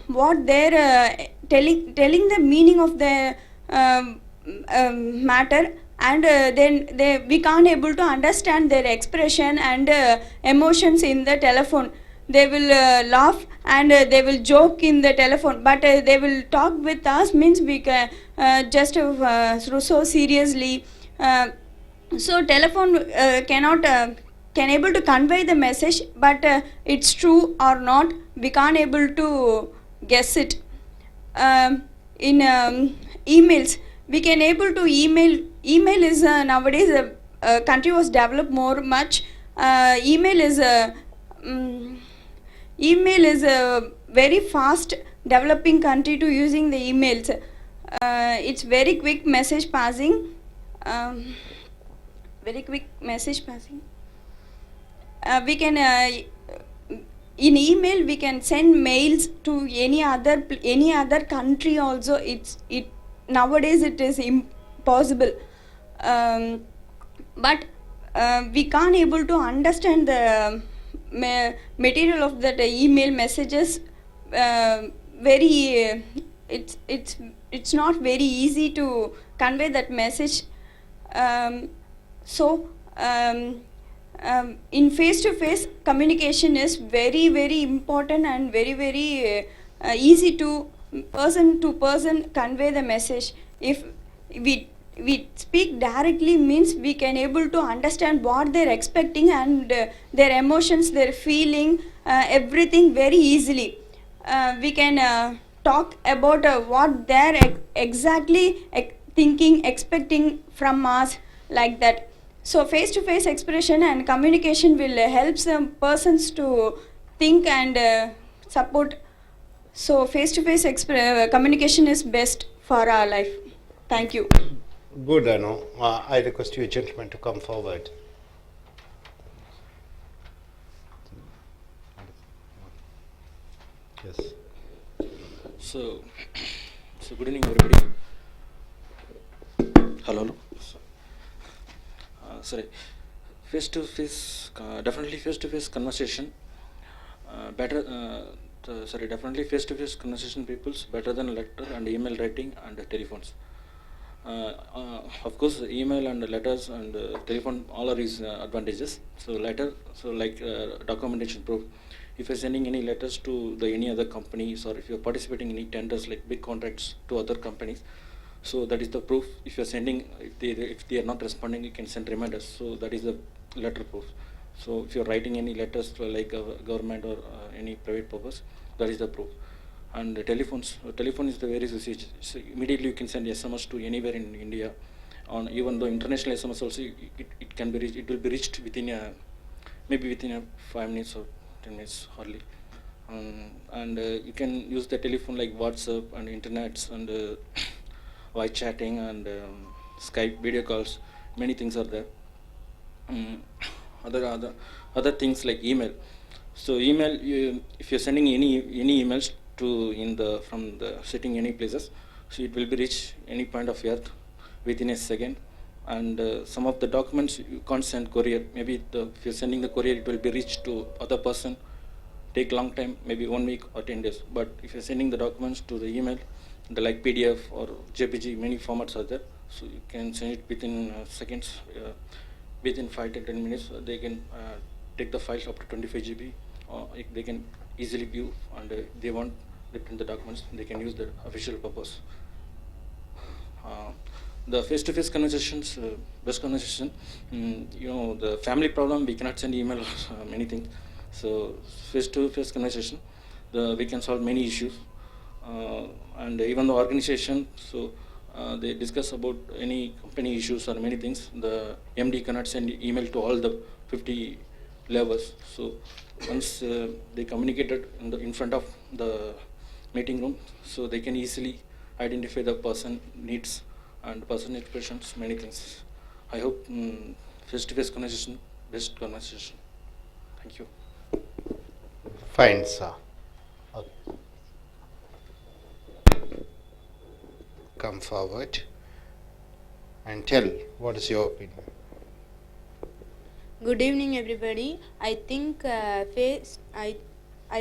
what they're telling the meaning of the matter, and then we can't able to understand their expression and emotions in the telephone. They will laugh and they will joke in the telephone, but they will talk with us means we can just so seriously. So telephone can able to convey the message, but it's true or not, we can't able to guess it. In emails, we can able to email is nowadays country was developed more much. Email is a very fast developing country to using the emails. It's very quick message passing. very quick message passing. We can in email we can send mails to any other country also. It nowadays it is impossible, but we can't able to understand the material of that email messages very it's not very easy to convey that message. So in face-to-face communication is very very important and very very easy to person convey the message. If we speak directly means we can able to understand what they're expecting and their emotions, their feeling, everything very easily. We can talk about what they're exactly thinking, expecting from us, like that. So face-to-face expression and communication will help some persons to think and support. So face-to-face communication is best for our life. Thank you. Good, Anu. I request you gentlemen to come forward. Yes. So good evening, everybody. Hello. Sorry. Face-to-face, definitely face-to-face conversation. Definitely face-to-face conversation people's better than letter and email writing and telephones. Of course, email and letters and telephone all are his advantages. So letter, documentation proof. If you're sending any letters to any other companies, or if you're participating in any tenders like big contracts to other companies, so that is the proof. If you're sending, if they are not responding, you can send reminders. So that is the letter proof. So if you're writing any letters to government or any private purpose, that is the proof. And the telephone is the very usage. So immediately you can send SMS to anywhere in India. On even though international SMS also, it can be reached. It will be reached within maybe within 5 minutes or 10 minutes hardly. And you can use the telephone like WhatsApp and internets and voice chatting and Skype video calls. Many things are there. Other things like email. So email, if you're sending any emails from the sitting any places, so it will be reached any point of earth within a second. And some of the documents you can't send courier. Maybe if you're sending the courier, it will be reached to other person, take long time, maybe 1 week or 10 days. But if you're sending the documents to the email, the like PDF or JPG, many formats are there. So you can send it within seconds, within 5 to 10 minutes. They can take the files up to 25 GB, or they can easily view, and they want to print the documents, they can use the official purpose. The face-to-face conversations, best conversation. The family problem, we cannot send email or many things. So face-to-face conversation, we can solve many issues. And even the organization, so they discuss about any company issues or many things. The MD cannot send email to all the 50 levels. So once they communicated in front of the meeting room, so they can easily identify the person needs and person expressions, many things. I hope face-to-face conversation, best conversation. Thank you. Fine, sir. Come forward and tell what is your opinion. Good evening, everybody. I think I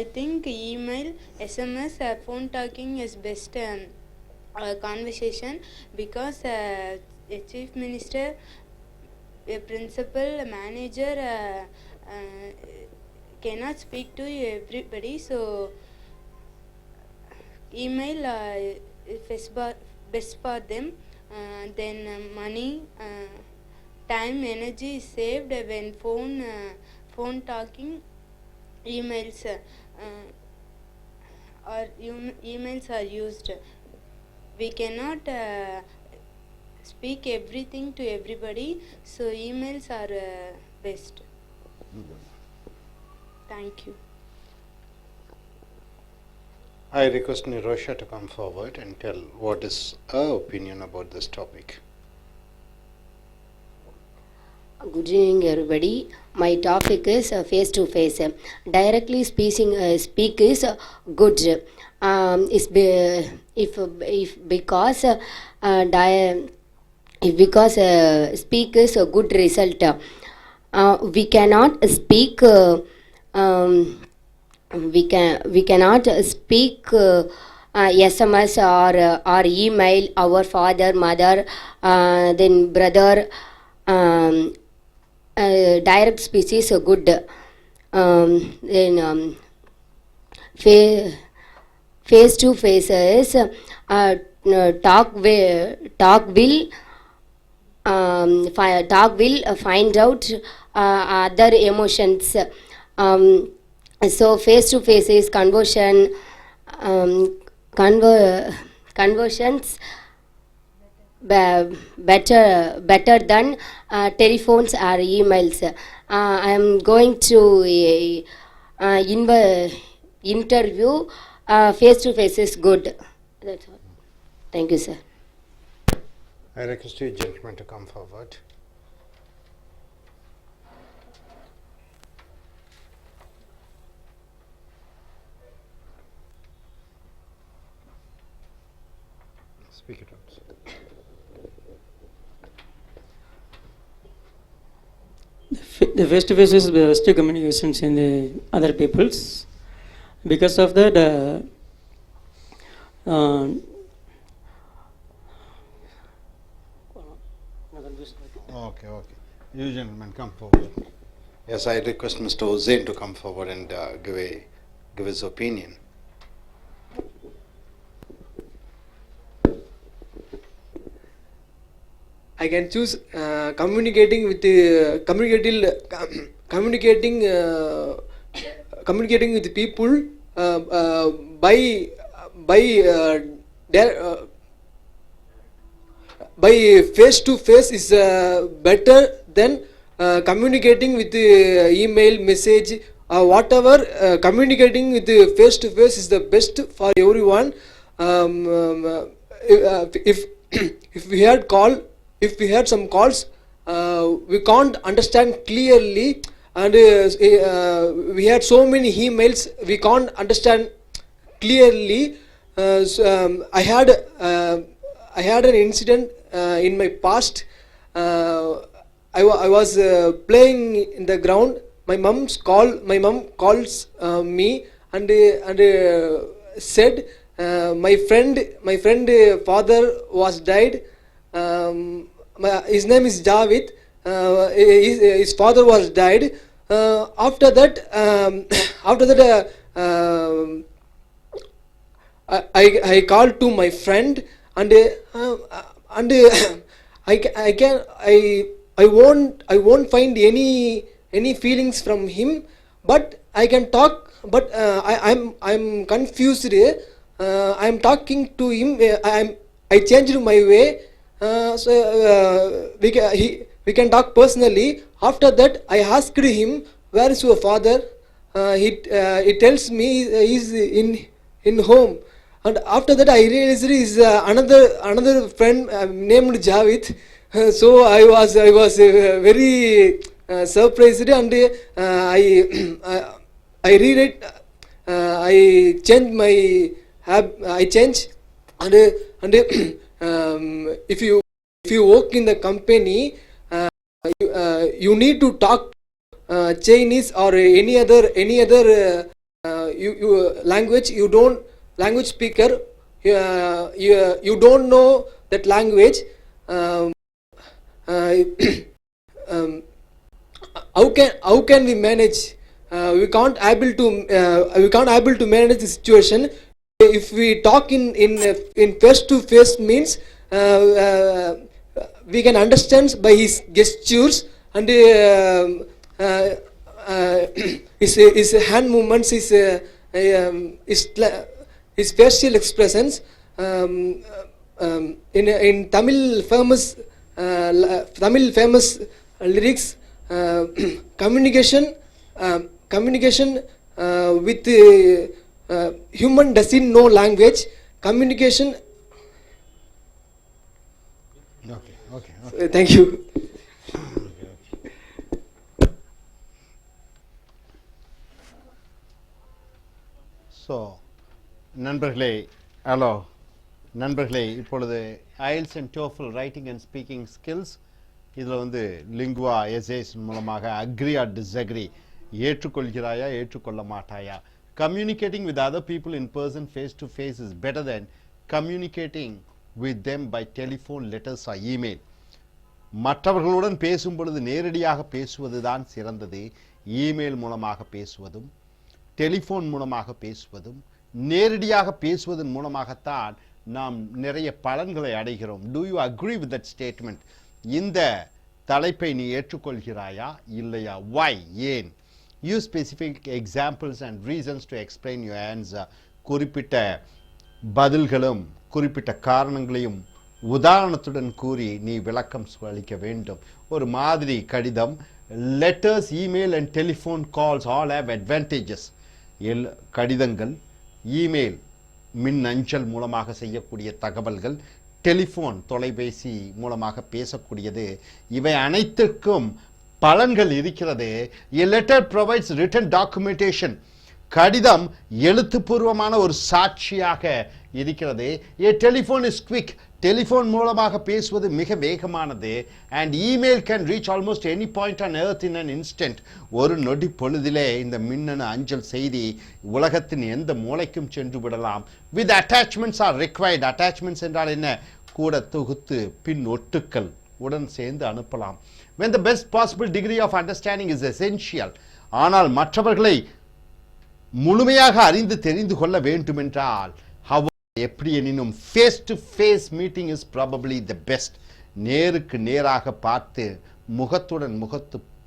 think email, SMS, phone talking is best conversation, because a chief minister, a principal, a manager cannot speak to everybody. So email is best for them. Then money, time, energy is saved when phone talking. Emails emails are used. We cannot speak everything to everybody, so emails are best. Thank you. I request Nirosha to come forward and tell what is her opinion about this topic. Good evening, everybody. My topic is face to face. Directly speak is good. If because if because speak is a good result. We cannot speak. We cannot speak SMS or email our father, mother, then brother. Direct speech is good. Then face to face is talk will find out other emotions. So face to face is conversion. Conversions better than telephones or emails. I am going to interview. Face to face is good. That's all. Thank you, sir. I request you gentlemen to come forward. Speak it out. The face-to-face is best communications in the other peoples. Because of that, Okay. You gentlemen come forward. Yes, I request Mr. Hussain to come forward and give his opinion. I can choose communicating with people by face to face is better than communicating with email, message, whatever. Communicating with face to face is the best for everyone. If we had some calls, we can't understand clearly, and we had so many emails, we can't understand clearly. I had an incident in my past. I was playing in the ground. My mom calls me and said my friend father was died. His name is Javid. His father was died. After that, I called to my friend and I won't find any feelings from him, but I can talk. But I'm confused. I'm talking to him. I changed my way. We can talk personally. After that, I asked him, "Where is your father?" He tells me he's in home. And after that, I realized is another friend named Javit. So I was very surprised, and I rewrite. I change my I change, and if you work in the company, you need to talk Chinese or any other language. Language speaker, you don't know that language. How can we manage? We can't able to manage the situation. If we talk in face to face means we can understand by his gestures and his hand movements, his facial expressions. In Tamil famous lyrics, communication with human doesn't know language. Communication. Okay. Thank you. So நண்பர்களே, hello நண்பர்களே, இப்பொழுது IELTS and TOEFL writing and speaking skills இதில் வந்து Lingua SAS மூலமாக agree or disagree, ஏற்றுக்கொள்கிறாயா ஏற்றுக்கொள்ள மாட்டாயா. Communicating with other people in person face to face is better than communicating with them by telephone, letters or email. மற்றவர்களுடன் பேசும் பொழுது நேரடியாக பேசுவது தான் சிறந்தது. இமெயில் மூலமாக பேசுவதும் டெலிஃபோன் மூலமாக பேசுவதும் நேரடியாக பேசுவதன் மூலமாகத்தான் நாம் நிறைய பலன்களை அடைகிறோம். Do you agree with that statement? இந்த தலைப்பை நீ ஏற்றுக்கொள்கிறாயா இல்லையா? வை, ஏன்? Use specific examples and reasons to explain your answer. குறிப்பிட்ட பதில்களும் குறிப்பிட்ட காரணங்களையும் உதாரணத்துடன் கூறி நீ விளக்கம் அளிக்க வேண்டும். ஒரு மாதிரி கடிதம், letters, email and telephone calls all have advantages. கடிதங்கள், இமெயில், மின் அஞ்சல் மூலமாக செய்யக்கூடிய தகவல்கள், டெலிஃபோன், தொலைபேசி மூலமாக பேசக்கூடியது, இவை அனைத்திற்கும் பலன்கள் இருக்கிறது. A letter provides written documentation. கடிதம் எழுத்துப்பூர்வமான ஒரு சாட்சியாக இருக்கிறது. A telephone is quick. Telephone மூலமாக பேசுவது மிக வேகமானது. And email can reach almost any point on earth in an instant. ஒரு நொடி பொழுதிலே இந்த மின்னணு அஞ்சல் செய்தி உலகத்தின் எந்த மூலைக்கும் சென்று விடலாம். With attachments R required. Attachments என்றால் என்ன? கூட தொகுத்து பின் ஒட்டுக்கள் உடன் சேர்ந்து அனுப்பலாம். when the best possible degree of understanding is essential. ஆனால் மற்றவர்களை முழுமையாக அறிந்து தெரிந்து கொள்ள வேண்டுமென்றால் எப்படி எனினும் face to face meeting is probably the best. நேருக்கு நேராக பார்த்து முகத்துடன்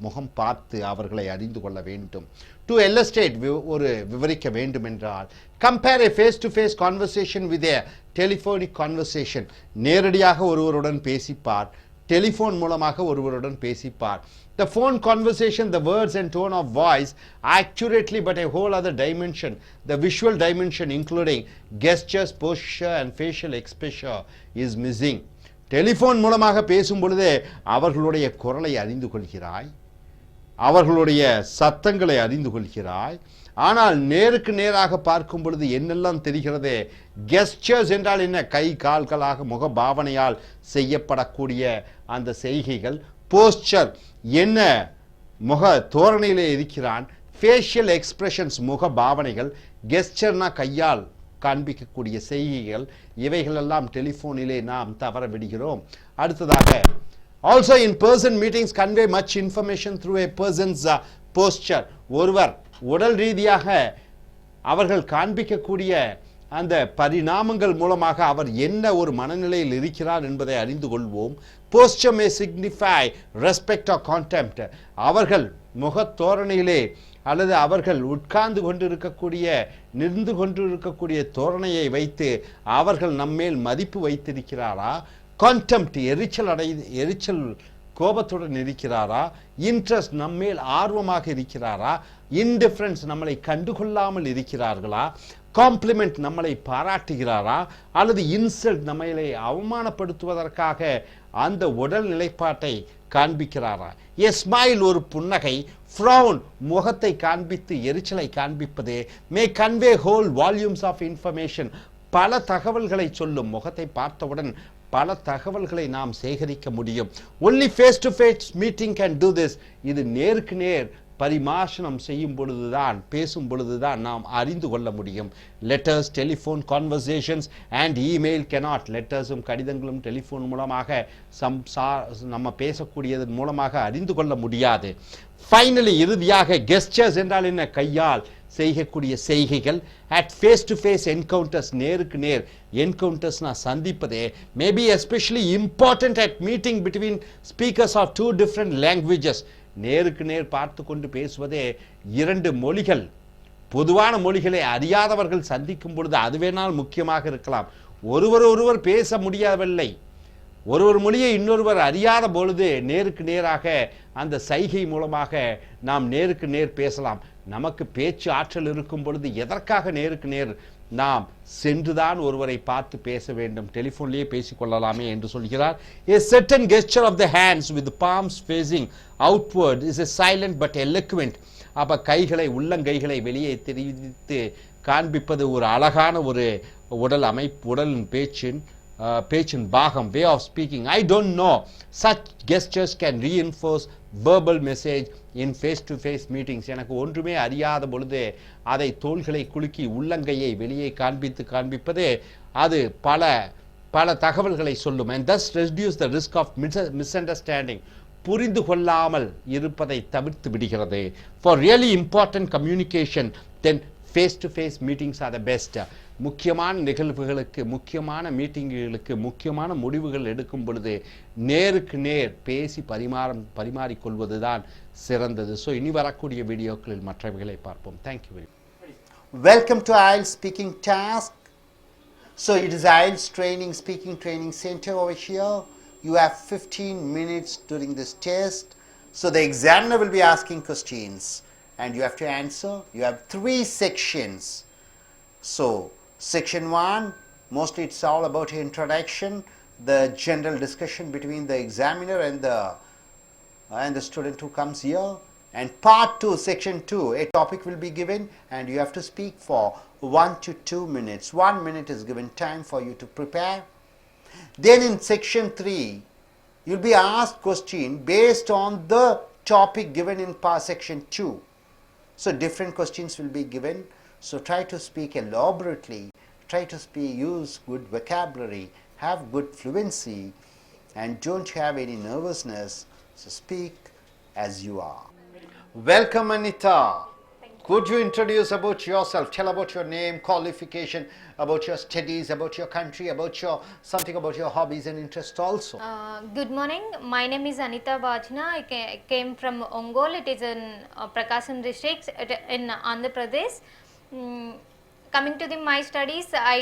முகம் பார்த்து அவர்களை அறிந்து கொள்ள வேண்டும். டு இல்லஸ்ட்ரேட், ஒரு விவரிக்க வேண்டுமென்றால், compare a face to face conversation with a telephonic conversation. நேரடியாக ஒருவருடன் பேசிப்பார், டெலிஃபோன் மூலமாக ஒருவருடன் பேசிப்பார். The phone conversation, the words and tone of voice accurately, but a whole other dimension, the visual dimension including gestures, posture and facial expression is missing. Telephone மூலமாக பேசும் பொழுதே அவர்களுடைய குரலை அறிந்து கொள்கிறாய், அவர்களுடைய சத்தங்களை அறிந்து கொள்கிறாய். ஆனால் நேருக்கு நேராக பார்க்கும் பொழுது என்னெல்லாம் தெரிகிறதே? கெஸ்டர்ஸ் என்றால் என்ன? கை கால்களாக முக பாவனையால் செய்யப்படக்கூடிய அந்த செய்கைகள். போஸ்டர் என்ன? முக தோரணையிலே இருக்கிறான். ஃபேஷியல் எக்ஸ்பிரஷன்ஸ், முக பாவனைகள். கெஸ்டர்னா கையால் காண்பிக்கக்கூடிய செய்கைகள். இவைகளெல்லாம் டெலிஃபோனிலே நாம் தவற விடுகிறோம். அடுத்ததாக, also in person meetings convey much information through a person's posture. ஒருவர் உடல் ரீதியாக அவர்கள் காண்பிக்கக்கூடிய அந்த பரிணாமங்கள் மூலமாக அவர் என்ன ஒரு மனநிலையில் இருக்கிறார் என்பதை அறிந்து கொள்வோம். Posture may signify respect or contempt. அவர்கள் முகத்தோரணையிலே அல்லது அவர்கள் உட்கார்ந்து கொண்டிருக்கக்கூடிய நின்று கொண்டிருக்கக்கூடிய தோரணையை வைத்து அவர்கள் நம்மேல் மதிப்பு வைத்திருக்கிறாரா? கான்டெம்ப்ட், எரிச்சல் கோபத்துடன் இருக்கிறாரா? இன்ட்ரெஸ்ட், நம்மேல் ஆர்வமாக இருக்கிறாரா? இன்டிஃபரன்ஸ், நம்மளை கண்டுகொள்ளாமல் இருக்கிறார்களா? காம்ப்ளிமெண்ட், நம்மளை பாராட்டுகிறாரா? அல்லது இன்சல்ட், நம்மளை அவமானப்படுத்துவதற்காக அந்த உடல் நிலைப்பாட்டை காண்பிக்கிறாரா? எ ஸ்மைல், ஒரு புன்னகை. ஃப்ரௌன், முகத்தை காண்பித்து எரிச்சலை காண்பிப்பது. May convey whole volumes of information, பல தகவல்களை சொல்லும். முகத்தை பார்த்தவுடன் பல தகவல்களை நாம் சேகரிக்க முடியும். Only face to face meeting can do this. இது நேருக்கு நேர் பரிமாஷனம் செய்யும் பொழுதுதான், பேசும் பொழுதுதான் நாம் அறிந்து கொள்ள முடியும். Letters, telephone conversations and email cannot. லெட்டர்ஸும் கடிதங்களும் டெலிஃபோன் மூலமாக நம்ம பேசக்கூடியதன் மூலமாக அறிந்து கொள்ள முடியாது. ஃபைனலி, இறுதியாக, கெஸ்டர்ஸ் என்றால் என்ன? கையால் செய்யக்கூடிய செய்கைகள். At face to face encounters, நேருக்கு நேர் என்கவுண்டர்ஸ்னா சந்திப்பதே. Maybe especially important at meeting between speakers of two different languages. நேருக்கு நேர் பார்த்து கொண்டு பேசுவதே இரண்டு மொழிகள், பொதுவான மொழிகளை அறியாதவர்கள் சந்திக்கும் பொழுது அது வேணால் முக்கியமாக இருக்கலாம். ஒருவர் பேச முடியவில்லை, ஒருவர் மொழியை இன்னொருவர் அறியாத பொழுது நேருக்கு நேராக அந்த சைகை மூலமாக நாம் நேருக்கு நேர் பேசலாம். நமக்கு பேச்சு ஆற்றல் இருக்கும் பொழுது எதற்காக நேருக்கு நேர் நாம் சென்றுதான் ஒருவரை பார்த்து பேச வேண்டும்? டெலிஃபோன்லேயே பேசிக்கொள்ளலாமே என்று சொல்கிறார். A certain gesture of the hands with the palms facing outward is a silent but eloquent. அப்போ கைகளை உள்ளங்கைகளை வெளியே தெரிவித்து காண்பிப்பது ஒரு அழகான ஒரு உடல் அமைப்பு, உடலின் பேச்சின் பாகம், way of speaking. I don't know such gestures can reinforce verbal message in face-to-face meetings. எனக்கு ஒன்றுமே அறியாத பொழுது அதை தோள்களை குலுக்கி உள்ளங்கையை வெளியே காண்பிப்பது அது பல தகவல்களை சொல்லும். And thus reduce the risk of misunderstanding. புரிந்து கொள்ளாமல் இருப்பதை தவிர்த்து விடுகிறது. For really important communication, then face-to-face meetings are the best. முக்கியமான நிகழ்வுகளுக்கு, முக்கியமான மீட்டிங்குகளுக்கு, முக்கியமான முடிவுகள் எடுக்கும் பொழுது நேருக்கு நேர் பேசி பரிமாறிக்கொள்வது தான் சிறந்தது. ஸோ இனி வரக்கூடிய வீடியோக்களில் மற்றவைகளை பார்ப்போம். Thank you very much. Welcome to I.E.L.T.S speaking task. So it is I.E.L.T.S speaking training center over here. You have 15 minutes during this test. So the examiner will be asking questions and you have to answer. You have 3 sections. So section 1, mostly it's all about introduction, the general discussion between the examiner and the student who comes here. And part 2, section 2, a topic will be given and you have to speak for 1 to 2 minutes. 1 minute is given time for you to prepare. Then in section 3, you'll be asked question based on the topic given in section 2. So different questions will be given. So try to speak elaborately, try to use good vocabulary, have good fluency, and don't have any nervousness. So speak as you are. Welcome, Anita. Could you introduce about yourself? Tell about your name, qualification, about your studies, about your country, something about your hobbies and interests also. Good morning. My name is Anita Bajna. I came from Ongole. It is in Prakasam district in Andhra Pradesh. Coming to my studies, I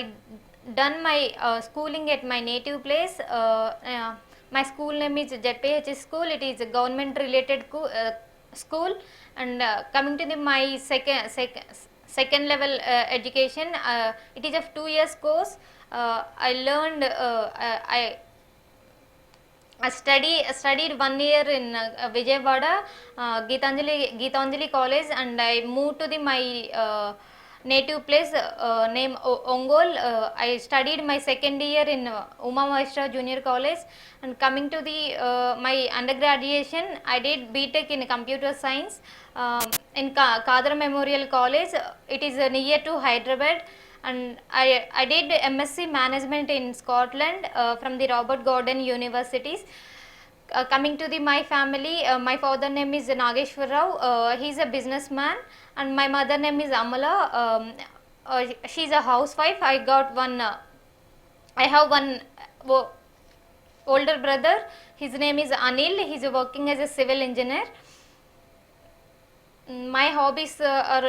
done my schooling at my native place. My school name is ZPH school. It is a government related school. And coming to my second level education, it is a 2 years course. I learned I studied 1 year in Vijayawada, Geetanjali College, and I moved to my native place named Ongole. I studied my second year in Uma Mahistra Junior College, and coming to my undergraduation, I did BTech in computer science in Kadra Memorial College. It is near to Hyderabad. And I did MSc Management in Scotland from the Robert Gordon Universities. Coming to my family, my father name is Nageshwar Rao. He is a businessman, and my mother name is Amala. She is a housewife. I have one older brother. His name is Anil. He is working as a civil engineer. My hobbies are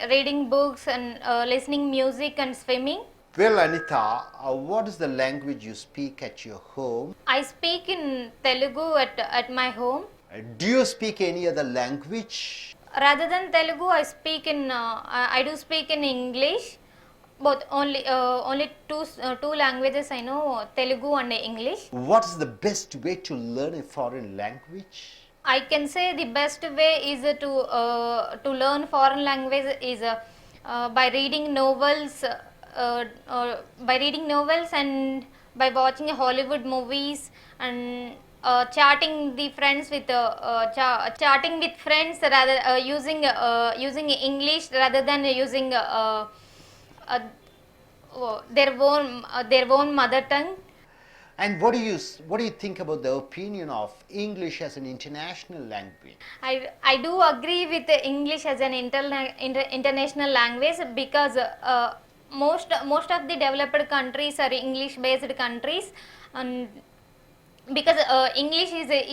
reading books and listening music and swimming. Well, Anita, what is the language you speak at your home? I speak in Telugu at my home. Do you speak any other language? Rather than Telugu, I do speak in English. Both only two languages I know, Telugu and English. What is the best way to learn a foreign language? I can say the best way is to learn foreign language is by reading novels, and by watching Hollywood movies, and chatting with friends rather using English rather than using their own mother tongue. And what do you think about the opinion of English as an international language? I do agree with English as an international language, because most of the developed countries are English based countries, and because English is the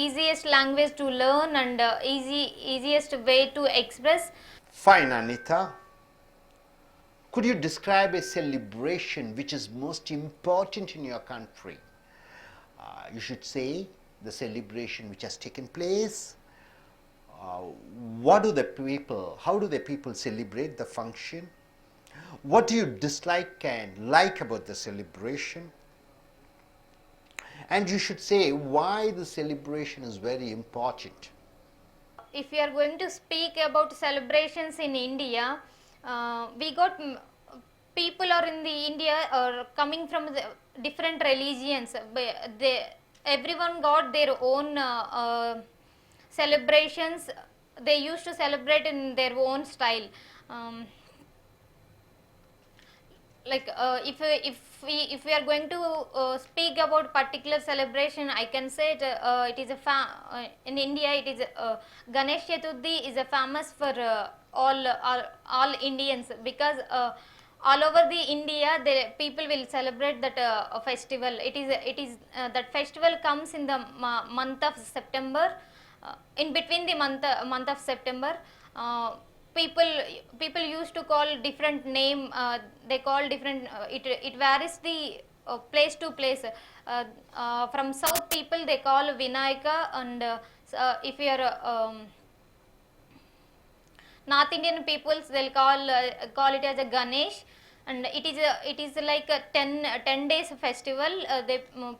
easiest language to learn and easiest way to express. Fine, Anita. Could you describe a celebration which is most important in your country? You should say the celebration which has taken place. How do the people celebrate the function? What do you dislike and like about the celebration? And you should say why the celebration is very important. if we are going to speak about celebrations in India, we got people are in the India are coming from the different religions. Everyone got their own celebrations. They used to celebrate in their own style. Um, like if we are going to speak about particular celebration, I can say it is in India it is Ganesh Chaturthi is a famous for all Indians, because all over the India the people will celebrate that festival. It is that festival comes in the month of September, in between the month of September. uh, people people used to call different name. They call different, it varies the place to place. From south people they call Vinayaka, and if you are North Indian peoples they'll call it as a Ganesh. And it is like a 10 days festival.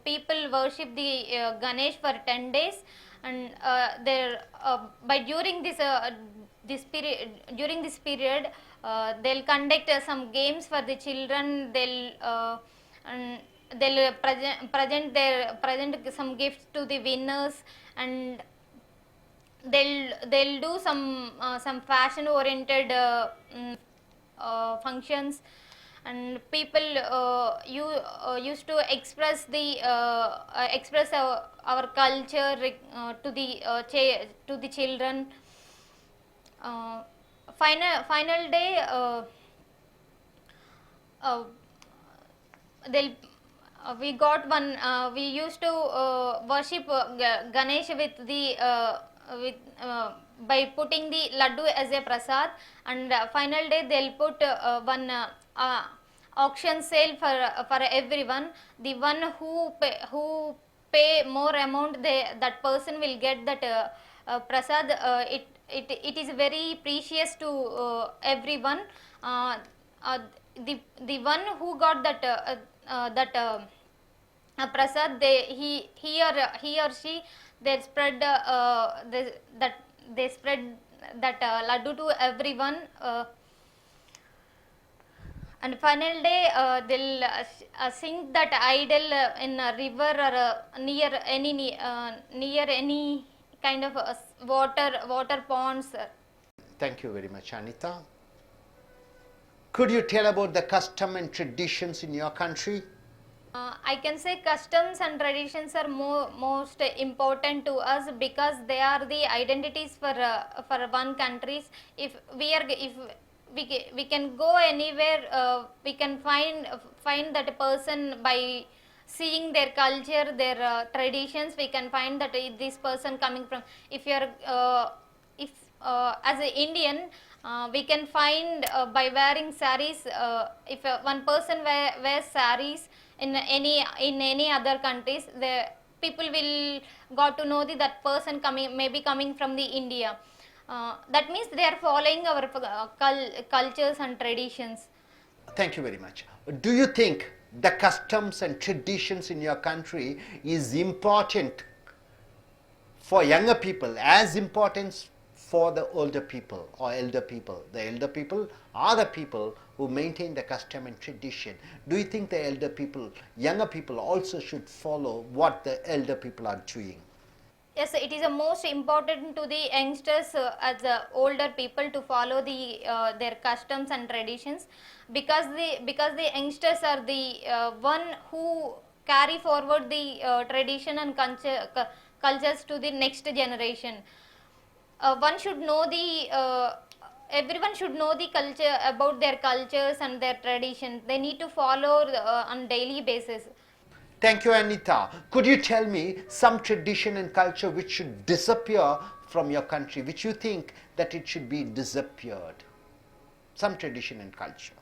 People worship the Ganesh for 10 days. And by during this period they'll conduct some games for the children. And they'll present some gifts to the winners. And they'll do some fashion oriented functions. And people used to express our culture to the children. Final day, they'll we got one we used to worship Ganesh with by putting the laddu as a prasad. And final day they'll put one auction sale for everyone. The one who pay more amount, that person will get that prasad. It is very precious to everyone. uh, uh, the one who got that prasad, he or she, they spread they spread that laddu to everyone. And final day they'll sink that idol in a river, or near any kind of water ponds. Thank you very much, Anita. Could you tell about the custom and traditions in your country? I can say customs and traditions are most important to us, because they are the identities for one countries. If we can go anywhere, we can find that person by seeing their culture, their traditions. We can find that this person coming from. If you are if as an Indian, we can find by wearing saris. If one person wears saris in any other countries, the people will got to know that person maybe coming from the India. That means they are following our cultures and traditions. Thank you very much. Do you think the customs and traditions in your country is important for younger people as important for the older people or elder people? The elder people are the people who maintain the custom and tradition. Do you think the elder people, younger people also should follow what the elder people are doing? Yes, it is the most important to the youngsters as older people to follow their customs and traditions, because the youngsters are the one who carry forward the tradition and cultures to the next generation. One should know everyone should know the culture, about their cultures and their traditions. They need to follow on daily basis. Thank you, Anita. Could you tell me some tradition and culture which should disappear from your country, which you think that it should be disappeared? Some tradition and culture.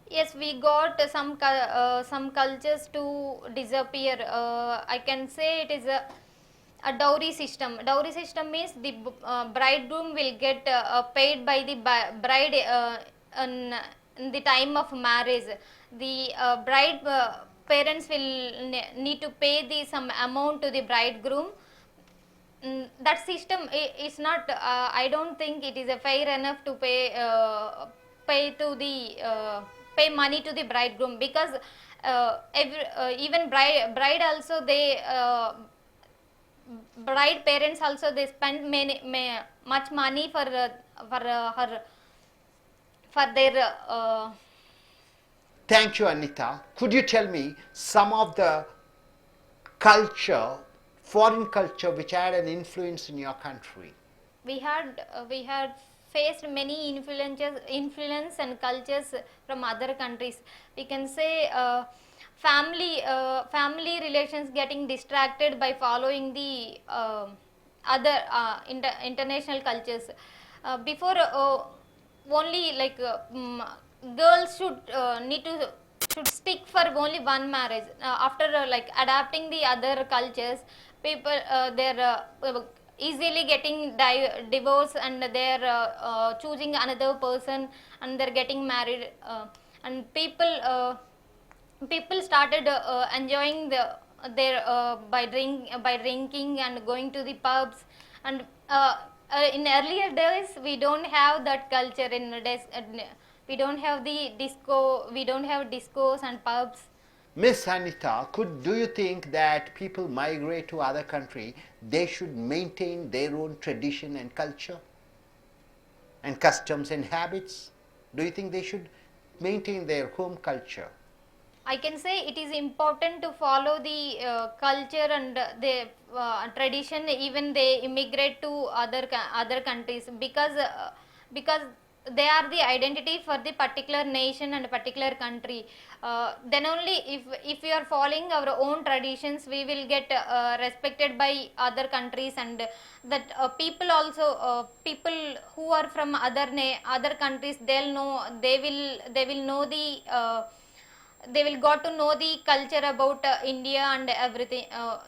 Yes, we got some cultures to disappear. I can say it is a dowry system. Dowry system means the bridegroom will get paid by the bride in the time of marriage. The bride parents will need to pay some amount to the bridegroom. that system is not, I don't think it is a fair enough to pay to the pay money to the bridegroom, because even bride also, they bride parents also, they spend much money for her, for their Thank you, Anita. Could you tell me some of the culture, foreign culture, which had an influence in your country? We had faced many influence and cultures from other countries. We can say family relations getting distracted by following the other international cultures. Before only like girls should stick for only one marriage. After like adapting the other cultures, people they're easily getting divorced, and they're choosing another person, and they're getting married, and people started enjoying their by drinking and going to the pubs, and in earlier days we don't have that culture. We don't have the disco, we don't have discos and pubs. Miss Anita, do you think that people migrate to other country, they should maintain their own tradition and culture and customs and habits? Do you think they should maintain their home culture? I can say it is important to follow the culture and the tradition, even they immigrate to other countries, because they are the identity for the particular nation and particular country. Then only if we are following our own traditions, we will get respected by other countries, and that people who are from other countries, they will know they will got to know the culture about India and everything,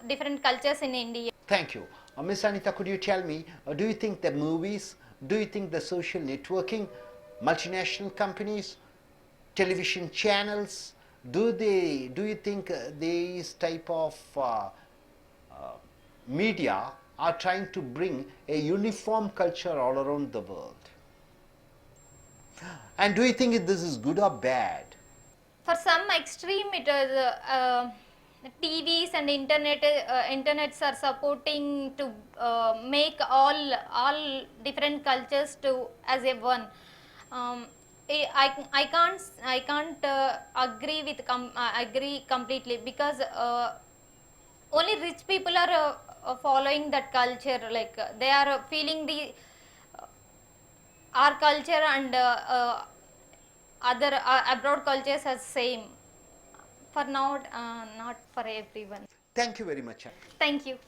different cultures in India. Thank you. Miss Anita, could you tell me, do you think the movies, do you think the social networking, multinational companies, television channels, do you think these type of media are trying to bring a uniform culture all around the world? And do you think this is good or bad? For some extreme, it is TVs and internets are supporting to make all different cultures to as a one. I can't agree completely, because only rich people are following that culture, like they are feeling the our culture and other abroad cultures as same. For now, not for everyone. Thank you very much. Thank you.